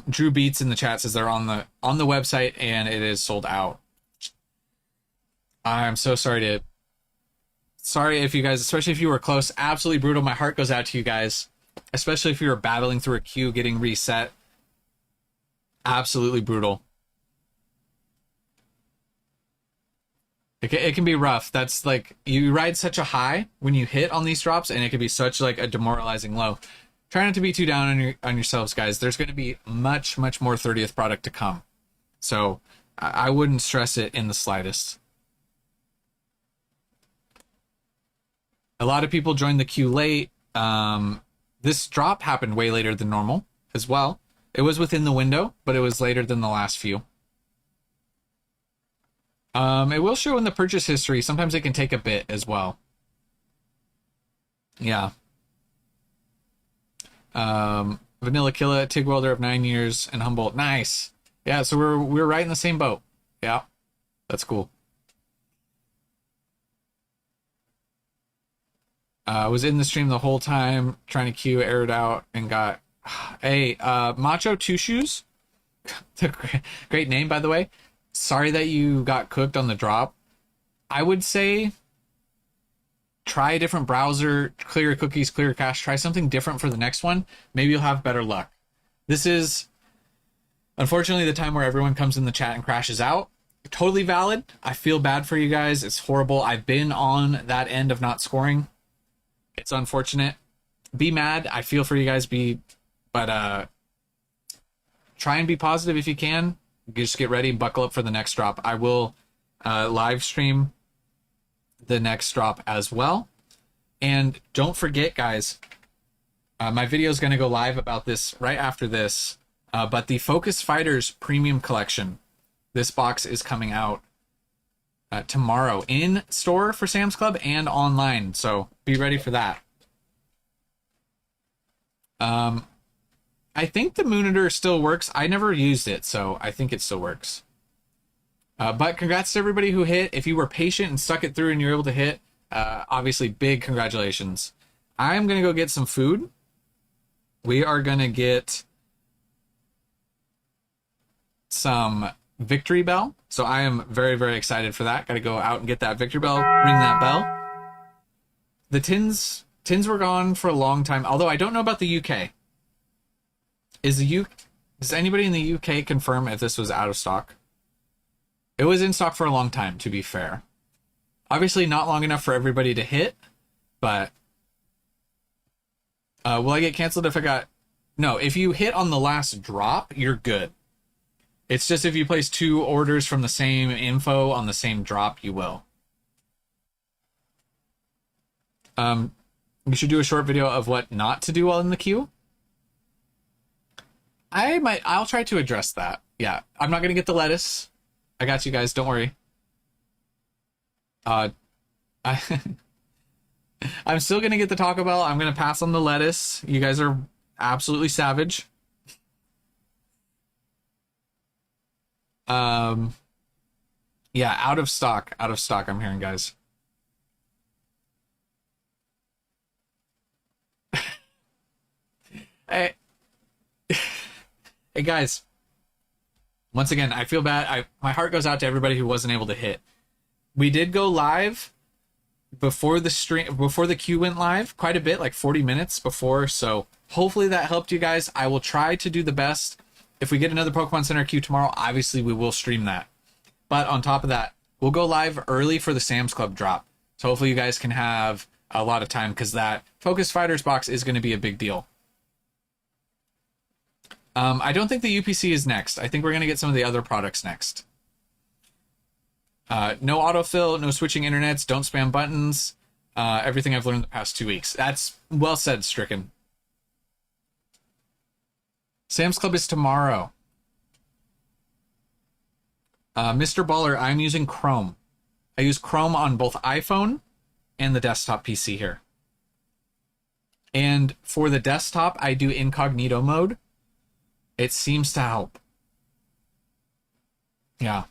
Drew Beats in the chat says they're on the website and it is sold out. I'm so sorry if you guys, especially if you were close, absolutely brutal. My heart goes out to you guys, especially if you were battling through a queue, getting reset. Absolutely brutal. It can be rough. That's like, you ride such a high when you hit on these drops, and it can be such like a demoralizing low. Try not to be too down on yourselves, guys. There's going to be much more 30th product to come. So I wouldn't stress it in the slightest. A lot of people joined the queue late. This drop happened way later than normal. as well. It was within the window, but it was later than the last few. It will show in the purchase history. Sometimes it can take a bit as well. Yeah. Vanilla Killa, TIG welder of 9 years, and Humboldt. Nice. Yeah, so we're right in the same boat. Yeah, that's cool. I was in the stream the whole time, trying to queue, aired out, and got... Hey, Macho Two Shoes. Great name, by the way. Sorry that you got cooked on the drop. I would say try a different browser, clear your cookies, clear your cache, try something different for the next one. Maybe you'll have better luck. This is, unfortunately, the time where everyone comes in the chat and crashes out. Totally valid. I feel bad for you guys. It's horrible. I've been on that end of not scoring. It's unfortunate. Be mad. I feel for you guys. But try and be positive if you can. Just get ready, buckle up for the next drop. I will live stream the next drop as well. And don't forget, guys, my video is going to go live about this right after this. But the Focus Fighters Premium Collection, this box is coming out tomorrow in store for Sam's Club and online. So be ready for that. I think the Moonitor still works. I never used it, so I think it still works. But congrats to everybody who hit. If you were patient and stuck it through and you're able to hit, obviously big congratulations. I'm going to go get some food. We are going to get some Victory Bell. So I am very, very excited for that. Got to go out and get that Victory Bell, ring that bell. The tins were gone for a long time, although I don't know about the UK. Does anybody in the UK confirm if this was out of stock? It was in stock for a long time, to be fair. Obviously not long enough for everybody to hit, but will I get canceled if I got... No, if you hit on the last drop, you're good. It's just if you place 2 orders from the same info on the same drop, you will. We should do a short video of what not to do while in the queue. I'll try to address that. Yeah, I'm not going to get the lettuce. I got you guys, don't worry. I'm still going to get the Taco Bell. I'm going to pass on the lettuce. You guys are absolutely savage. Yeah, out of stock, I'm hearing, guys. Hey. Hey guys, once again, I feel bad. My heart goes out to everybody who wasn't able to hit. We did go live before the queue went live, quite a bit, like 40 minutes before. So hopefully that helped you guys. I will try to do the best. If we get another Pokemon Center queue tomorrow, obviously we will stream that. But on top of that, we'll go live early for the Sam's Club drop. So hopefully you guys can have a lot of time, because that Focus Fighters box is going to be a big deal. I don't think the UPC is next. I think we're going to get some of the other products next. No autofill, no switching internets, don't spam buttons. Everything I've learned the past 2 weeks. That's well said, Stricken. Sam's Club is tomorrow. Mr. Baller, I'm using Chrome. I use Chrome on both iPhone and the desktop PC here. And for the desktop, I do incognito mode. It seems to help. Yeah.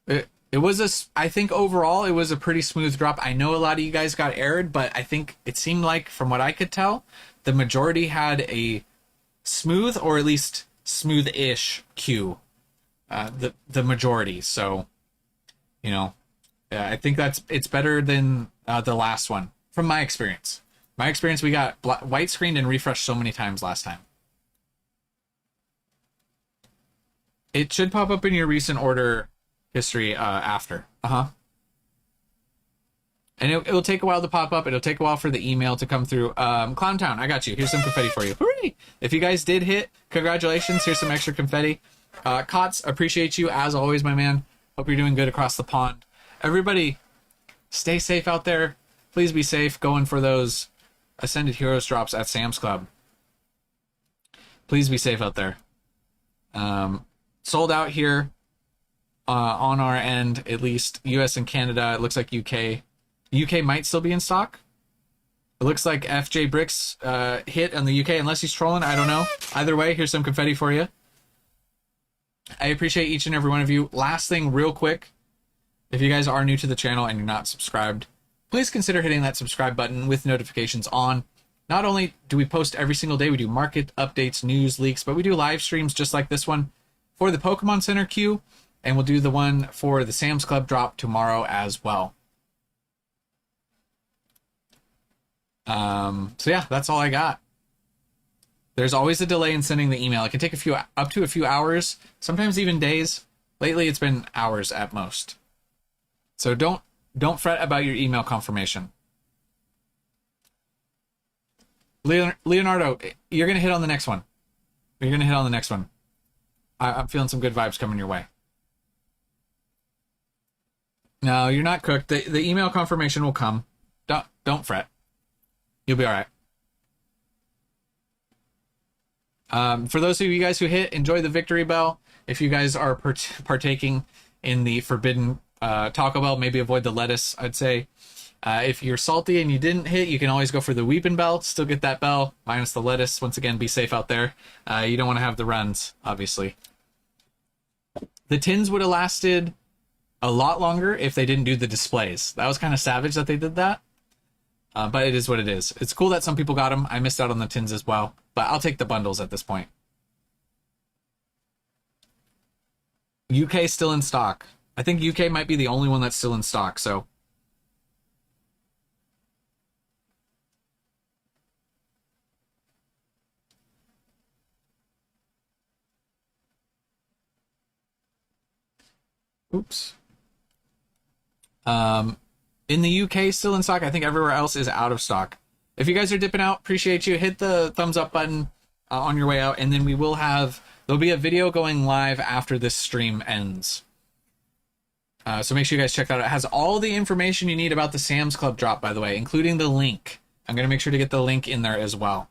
It was I think overall it was a pretty smooth drop. I know a lot of you guys got errored, but I think it seemed like, from what I could tell, the majority had a smooth, or at least smooth-ish queue. The majority. So, you know, I think it's better than the last one, from my experience. My experience, we got white screened and refreshed so many times last time. It should pop up in your recent order history after. And it will take a while to pop up. It'll take a while for the email to come through. Clowntown, I got you. Here's some confetti for you. Hooray! If you guys did hit, congratulations. Here's some extra confetti. Cots, appreciate you as always, my man. Hope you're doing good across the pond. Everybody, stay safe out there. Please be safe going for those Ascended Heroes drops at Sam's Club. Please be safe out there. Sold out here on our end, at least US and Canada. It looks like UK. UK might still be in stock. It looks like FJ Bricks hit on the UK, unless he's trolling. I don't know. Either way, here's some confetti for you. I appreciate each and every one of you. Last thing, real quick. If you guys are new to the channel and you're not subscribed, please consider hitting that subscribe button with notifications on. Not only do we post every single day, we do market updates, news, leaks, but we do live streams just like this one for the Pokemon Center queue, and we'll do the one for the Sam's Club drop tomorrow as well. So yeah, that's all I got. There's always a delay in sending the email. It can take up to a few hours, sometimes even days. Lately, it's been hours at most. So don't fret about your email confirmation. Leonardo, you're gonna hit on the next one. You're gonna hit on the next one. I'm feeling some good vibes coming your way. No, you're not cooked. The email confirmation will come. Don't fret. You'll be all right. For those of you guys who hit, enjoy the victory bell. If you guys are partaking in the forbidden Taco Bell, maybe avoid the lettuce, I'd say. If you're salty and you didn't hit, you can always go for the Weepin' Bell. Still get that bell, minus the lettuce. Once again, be safe out there. You don't want to have the runs, obviously. The tins would have lasted a lot longer if they didn't do the displays. That was kind of savage that they did that. But it is what it is. It's cool that some people got them. I missed out on the tins as well. But I'll take the bundles at this point. UK still in stock. I think UK might be the only one that's still in stock, so... Oops. In the UK, still in stock. I think everywhere else is out of stock. If you guys are dipping out, appreciate you. Hit the thumbs up button on your way out, and then we will have... There'll be a video going live after this stream ends. So make sure you guys check that out. It has all the information you need about the Sam's Club drop, by the way, including the link. I'm going to make sure to get the link in there as well.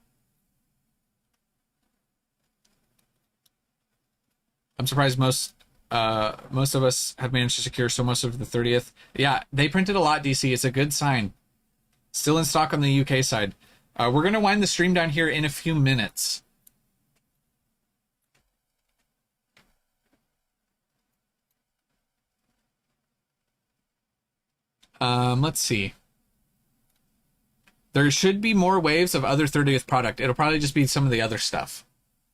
I'm surprised most of us have managed to secure so most of the 30th. Yeah, they printed a lot, DC. It's a good sign. Still in stock on the UK side. We're going to wind the stream down here in a few minutes. Let's see. There should be more waves of other 30th product. It'll probably just be some of the other stuff.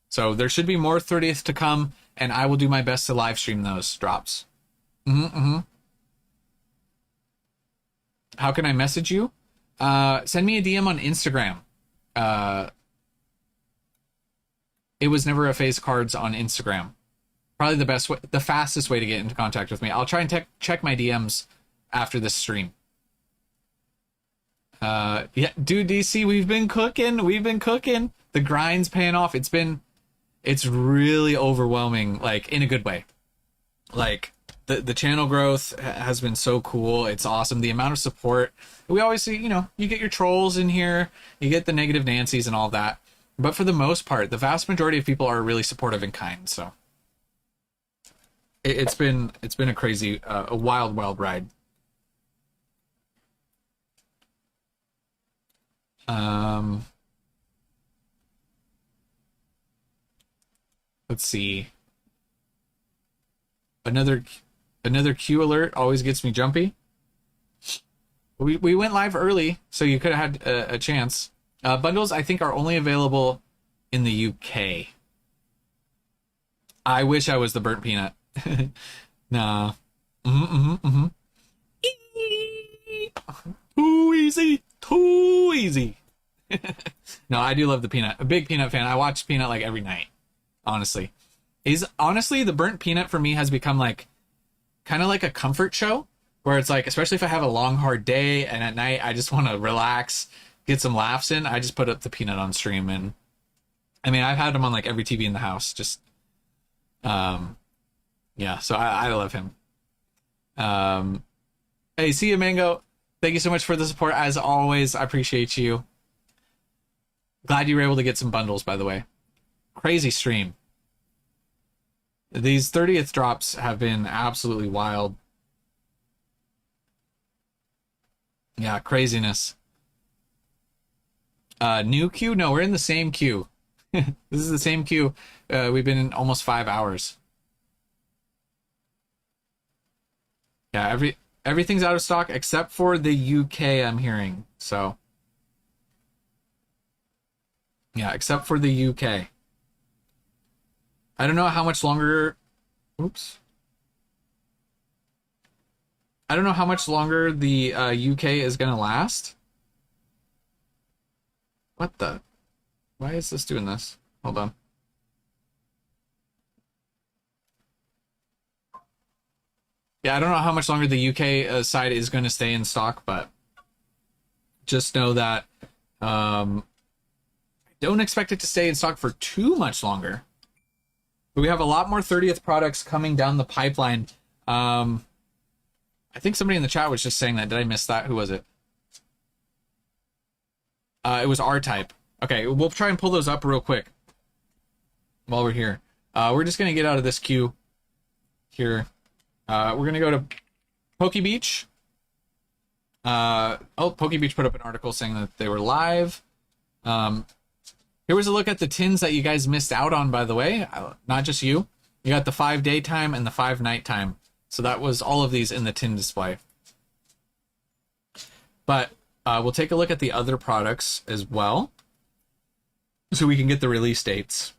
So there should be more 30th to come, and I will do my best to live stream those drops. How can I message you? Send me a DM on Instagram. It was never a phase cards on Instagram. Probably the best way, the fastest way to get into contact with me. I'll try and check my DMs after this stream. Yeah, dude, DC, we've been cooking. The grind's paying off. It's really overwhelming, like in a good way. Like the channel growth has been so cool. It's awesome. The amount of support. We always see, you know, you get your trolls in here, you get the negative Nancys and all that. But for the most part, the vast majority of people are really supportive and kind. So it's been a crazy, a wild ride. Let's see. Another Q alert always gets me jumpy. We went live early, so you could have had a chance. Bundles, I think, are only available in the UK. I wish I was the burnt peanut. Nah. Too easy. No, I do love the peanut. A big peanut fan. I watch Peanut like every night. Honestly, the burnt peanut for me has become like kind of like a comfort show, where it's like, especially if I have a long hard day and at night I just want to relax, get some laughs in, I just put up the peanut on stream. And I mean, I've had him on like every TV in the house. Just yeah, so I love him. Hey, see you, Mango. Thank you so much for the support as always. I appreciate you. Glad you were able to get some bundles, by the way. Crazy stream. These 30th drops have been absolutely wild. Yeah, craziness. New queue? No, we're in the same queue. This is the same queue. We've been in almost 5 hours. Yeah, everything's out of stock except for the UK, I'm hearing. So, yeah, except for the UK. I don't know how much longer. Oops. I don't know how much longer the UK is going to last. What the? Why is this doing this? Hold on. Yeah, I don't know how much longer the UK side is going to stay in stock, but just know that I don't expect it to stay in stock for too much longer. But we have a lot more 30th products coming down the pipeline. I think somebody in the chat was just saying that. Did I miss that? Who was it? It was R-Type. Okay, we'll try and pull those up real quick while we're here. We're just going to get out of this queue here. We're going to go to Poke Beach. Poke Beach put up an article saying that they were live. Here was a look at the tins that you guys missed out on, by the way. Not just you. You got the 5 daytime and the 5 nighttime. So that was all of these in the tin display. But we'll take a look at the other products as well, so we can get the release dates.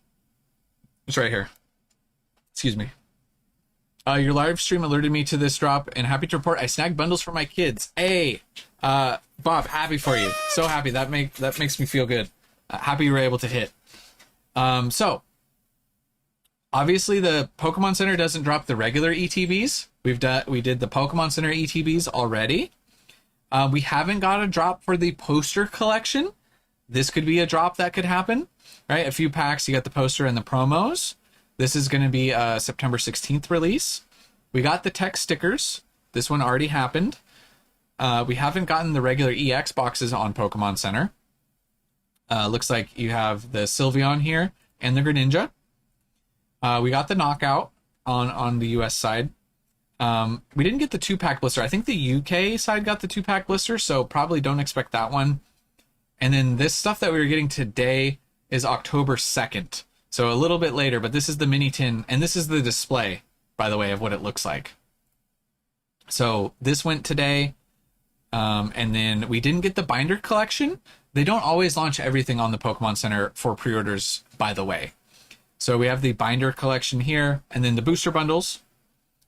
It's right here. Excuse me. Your live stream alerted me to this drop, and happy to report I snagged bundles for my kids. Hey, Bob, happy for you. So happy. That makes me feel good. Happy you were able to hit. So, obviously the Pokemon Center doesn't drop the regular ETBs. We did the Pokemon Center ETBs already. We haven't got a drop for the poster collection. This could be a drop that could happen, right? A few packs, you got the poster and the promos. This is going to be a September 16th release. We got the tech stickers. This one already happened. We haven't gotten the regular EX boxes on Pokemon Center. Looks like you have the Sylveon here and the Greninja. We got the Knockout on the US side. We didn't get the 2-pack blister. I think the UK side got the 2-pack blister, so probably don't expect that one. And then this stuff that we were getting today is October 2nd. So a little bit later, but this is the mini tin, and this is the display, by the way, of what it looks like. So this went today, and then we didn't get the binder collection. They don't always launch everything on the Pokemon Center for pre-orders, by the way. So we have the binder collection here, and then the booster bundles.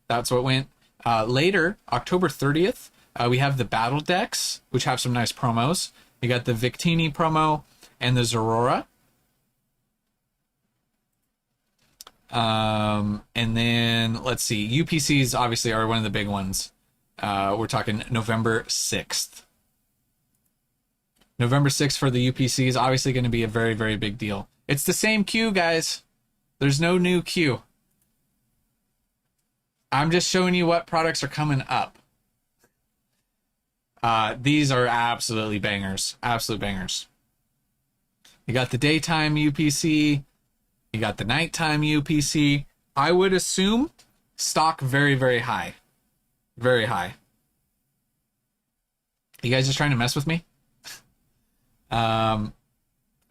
That's what went. Later, October 30th, we have the battle decks, which have some nice promos. You got the Victini promo and the Zorora. And then, let's see, UPCs obviously are one of the big ones. We're talking November 6th. November 6th for the UPC is obviously going to be a very, very big deal. It's the same queue, guys. There's no new queue. I'm just showing you what products are coming up. These are absolutely bangers. Absolute bangers. You got the daytime UPC. You got the nighttime UPC. I would assume stock very, very high. Very high. You guys just trying to mess with me? I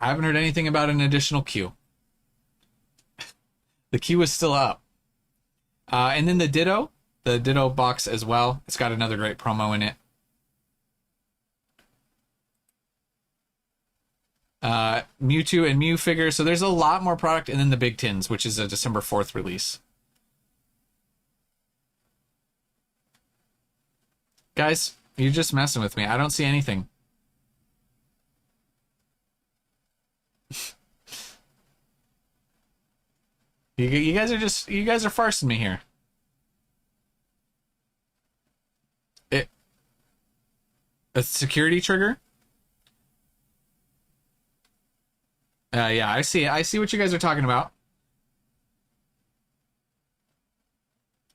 haven't heard anything about an additional queue. The queue is still up. And then the Ditto box as well. It's got another great promo in it. Mewtwo and Mew figures. So there's a lot more product, and then the big tins, which is a December 4th release. Guys, you're just messing with me. I don't see anything. You guys are farcing me here. A security trigger? Yeah, I see what you guys are talking about.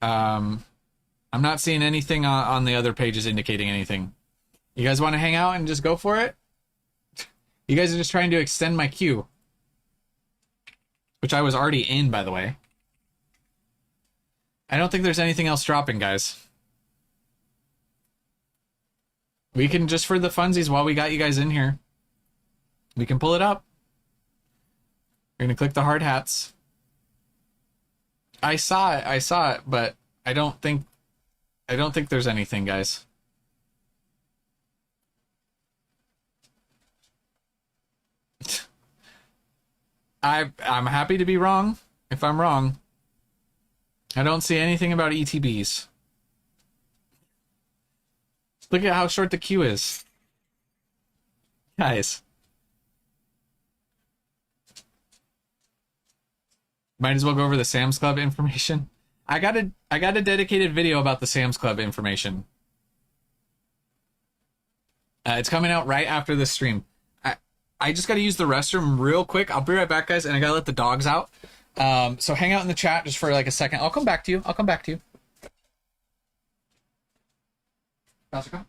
I'm not seeing anything on the other pages indicating anything. You guys want to hang out and just go for it? You guys are just trying to extend my queue, which I was already in, by the way. I don't think there's anything else dropping, guys. We can, just for the funsies, while we got you guys in here, we can pull it up. We're gonna click the hard hats. I saw it, but I don't think there's anything, guys. I'm happy to be wrong if I'm wrong. I don't see anything about ETBs. Look at how short the queue is. Guys. Might as well go over the Sam's Club information. I got a dedicated video about the Sam's Club information. It's coming out right after this stream. I just got to use the restroom real quick. I'll be right back, guys, and I got to let the dogs out. So hang out in the chat just for like a second. I'll come back to you. Bowser, come.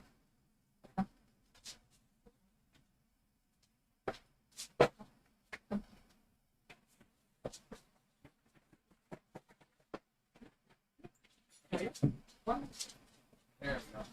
There we go.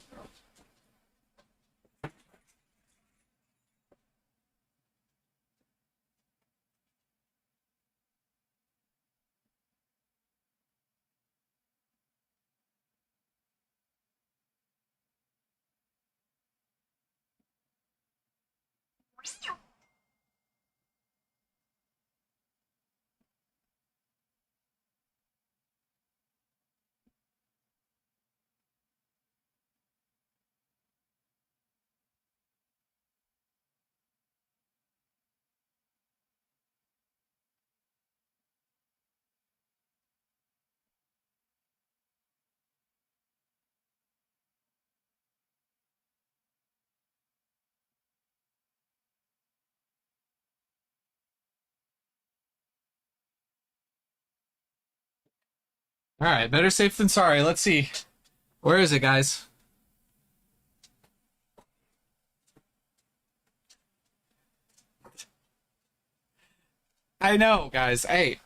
All right, better safe than sorry. Let's see. Where is it, guys? I know, guys. Hey.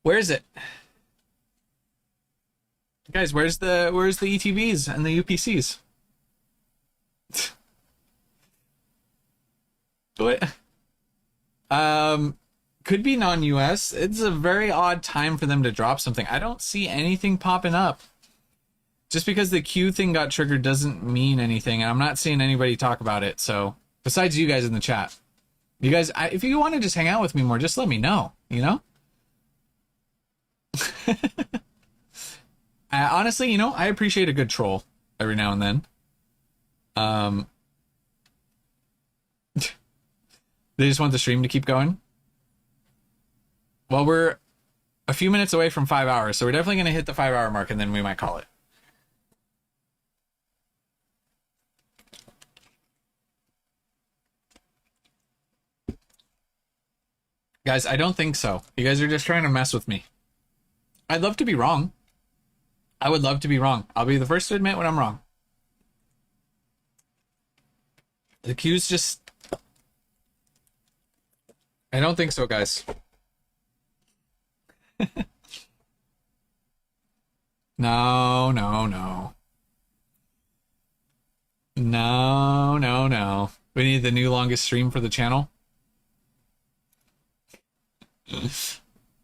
Where is it? Guys, where's the ETBs and the UPCs? What? Could be non-US. It's a very odd time for them to drop something. I don't see anything popping up. Just because the queue thing got triggered doesn't mean anything. And I'm not seeing anybody talk about it. So, besides you guys in the chat. You guys, if you want to just hang out with me more, just let me know, you know? Honestly, you know, I appreciate a good troll every now and then. They just want the stream to keep going. Well, we're a few minutes away from 5 hours, so we're definitely going to hit the 5 hour mark, and then we might call it. Guys, I don't think so. You guys are just trying to mess with me. I'd love to be wrong. I would love to be wrong. I'll be the first to admit when I'm wrong. The queue's just... I don't think so, guys. No. No. We need the new longest stream for the channel.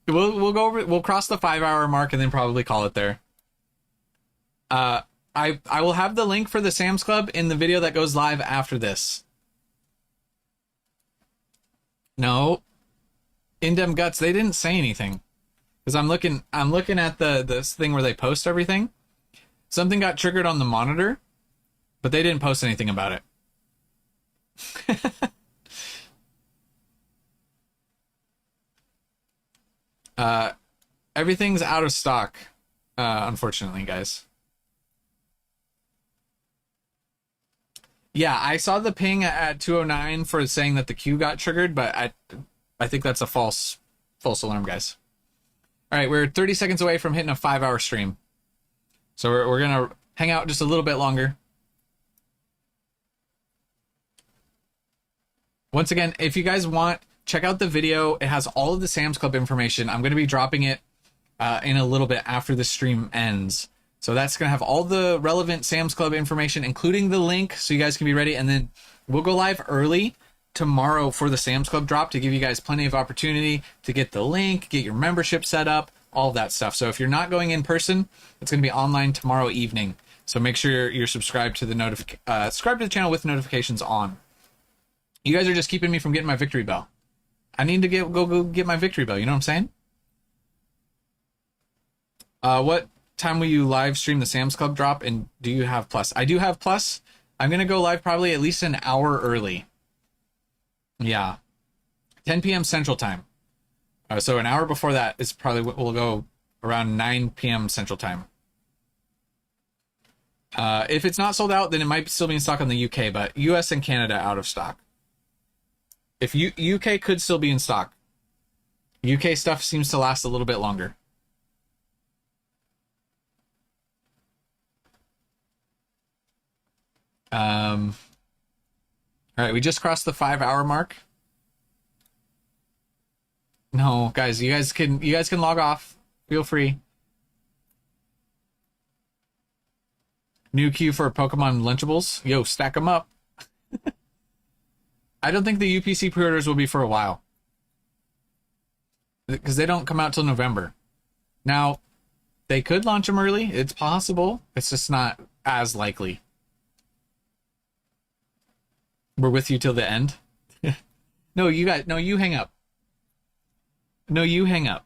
We'll go over. We'll cross the 5 hour mark and then probably call it there. I will have the link for the Sam's Club in the video that goes live after this. No, In-Dem Guts, they didn't say anything. Because I'm looking at this thing where they post everything. Something got triggered on the monitor, but they didn't post anything about it. Everything's out of stock, unfortunately, guys. Yeah, I saw the ping at 209 for saying that the queue got triggered, but I think that's a false alarm, guys. All right, we're 30 seconds away from hitting a 5 hour stream. So we're going to hang out just a little bit longer. Once again, if you guys want, check out the video. It has all of the Sam's Club information. I'm going to be dropping it in a little bit after the stream ends. So that's going to have all the relevant Sam's Club information, including the link, so you guys can be ready. And then we'll go live early tomorrow for the Sam's Club drop to give you guys plenty of opportunity to get the link, get your membership set up, all of that stuff. So if you're not going in person, it's going to be online tomorrow evening. So make sure you're subscribed to the subscribe to the channel with notifications on. You guys are just keeping me from getting my victory bell. I need to go get my victory bell. You know what I'm saying? What time will you live stream the Sam's Club drop? And do you have Plus? I do have Plus. I'm going to go live probably at least an hour early. Yeah. 10 p.m. Central Time. So an hour before that is probably what we'll go around 9 p.m. Central Time. If it's not sold out, then it might still be in stock in the UK, but US and Canada out of stock. If UK could still be in stock. UK stuff seems to last a little bit longer. All right, we just crossed the 5-hour mark. No, guys, you guys can log off. Feel free. New queue for Pokemon Lunchables. Yo, stack them up. I don't think the UPC pre-orders will be for a while, because they don't come out till November. Now, they could launch them early. It's possible. It's just not as likely. We're with you till the end. No, you guys. No, you hang up. No, you hang up.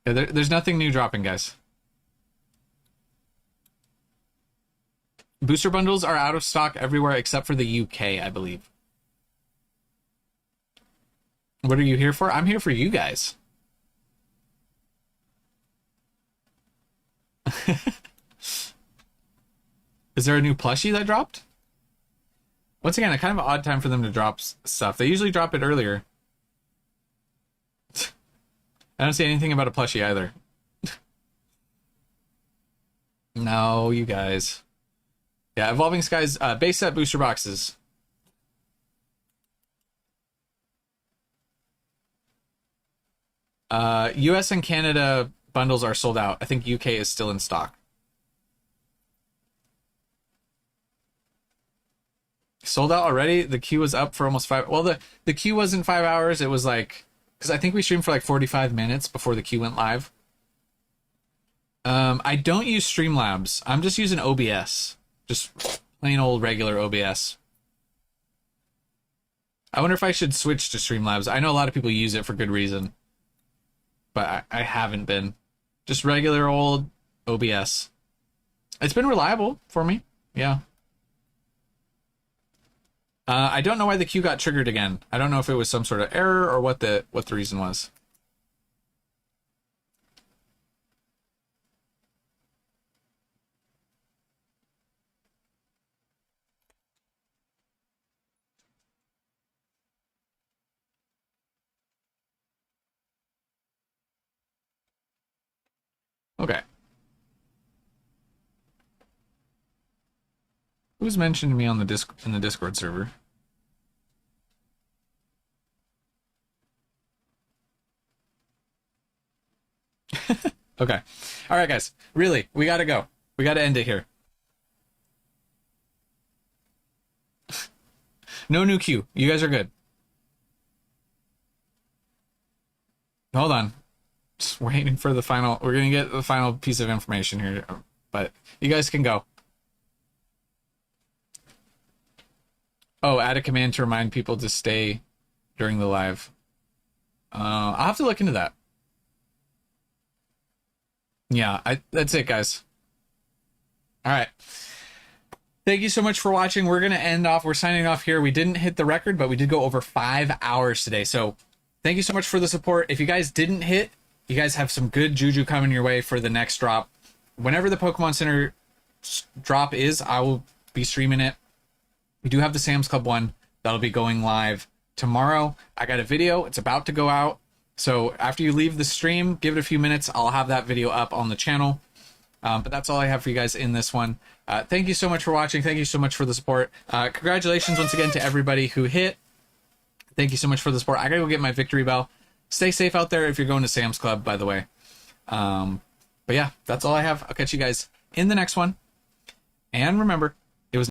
Yeah, there's nothing new dropping, guys. Booster bundles are out of stock everywhere except for the UK, I believe. What are you here for? I'm here for you guys. Is there a new plushie that dropped? Once again, a kind of odd time for them to drop stuff. They usually drop it earlier. I don't see anything about a plushie either. No, you guys. Yeah, Evolving Skies base set booster boxes. US and Canada bundles are sold out. I think UK is still in stock. Sold out already? The queue was up for almost 5. Well, the queue wasn't 5 hours. It was like, because I think we streamed for like 45 minutes before the queue went live. I don't use Streamlabs. I'm just using OBS. Just plain old regular OBS. I wonder if I should switch to Streamlabs. I know a lot of people use it for good reason, but I haven't been. Just regular old OBS. It's been reliable for me. Yeah. I don't know why the queue got triggered again. I don't know if it was some sort of error or what the reason was. Okay. Who's mentioned me on the in the Discord server? Okay. All right, guys. Really, we gotta go. We gotta end it here. No new queue. You guys are good. Hold on. Just waiting for the final. We're gonna get the final piece of information here, but you guys can go. Oh, add a command to remind people to stay during the live. I'll have to look into that. Yeah, that's it, guys. All right. Thank you so much for watching. We're going to end off. We're signing off here. We didn't hit the record, but we did go over 5 hours today. So thank you so much for the support. If you guys didn't hit, you guys have some good juju coming your way for the next drop. Whenever the Pokemon Center drop is, I will be streaming it. We do have the Sam's Club one that'll be going live tomorrow. I got a video. It's about to go out. So after you leave the stream, give it a few minutes. I'll have that video up on the channel. But that's all I have for you guys in this one. Thank you so much for watching. Thank you so much for the support. Congratulations once again to everybody who hit. Thank you so much for the support. I gotta go get my victory bell. Stay safe out there if you're going to Sam's Club, by the way. But yeah, that's all I have. I'll catch you guys in the next one. And remember,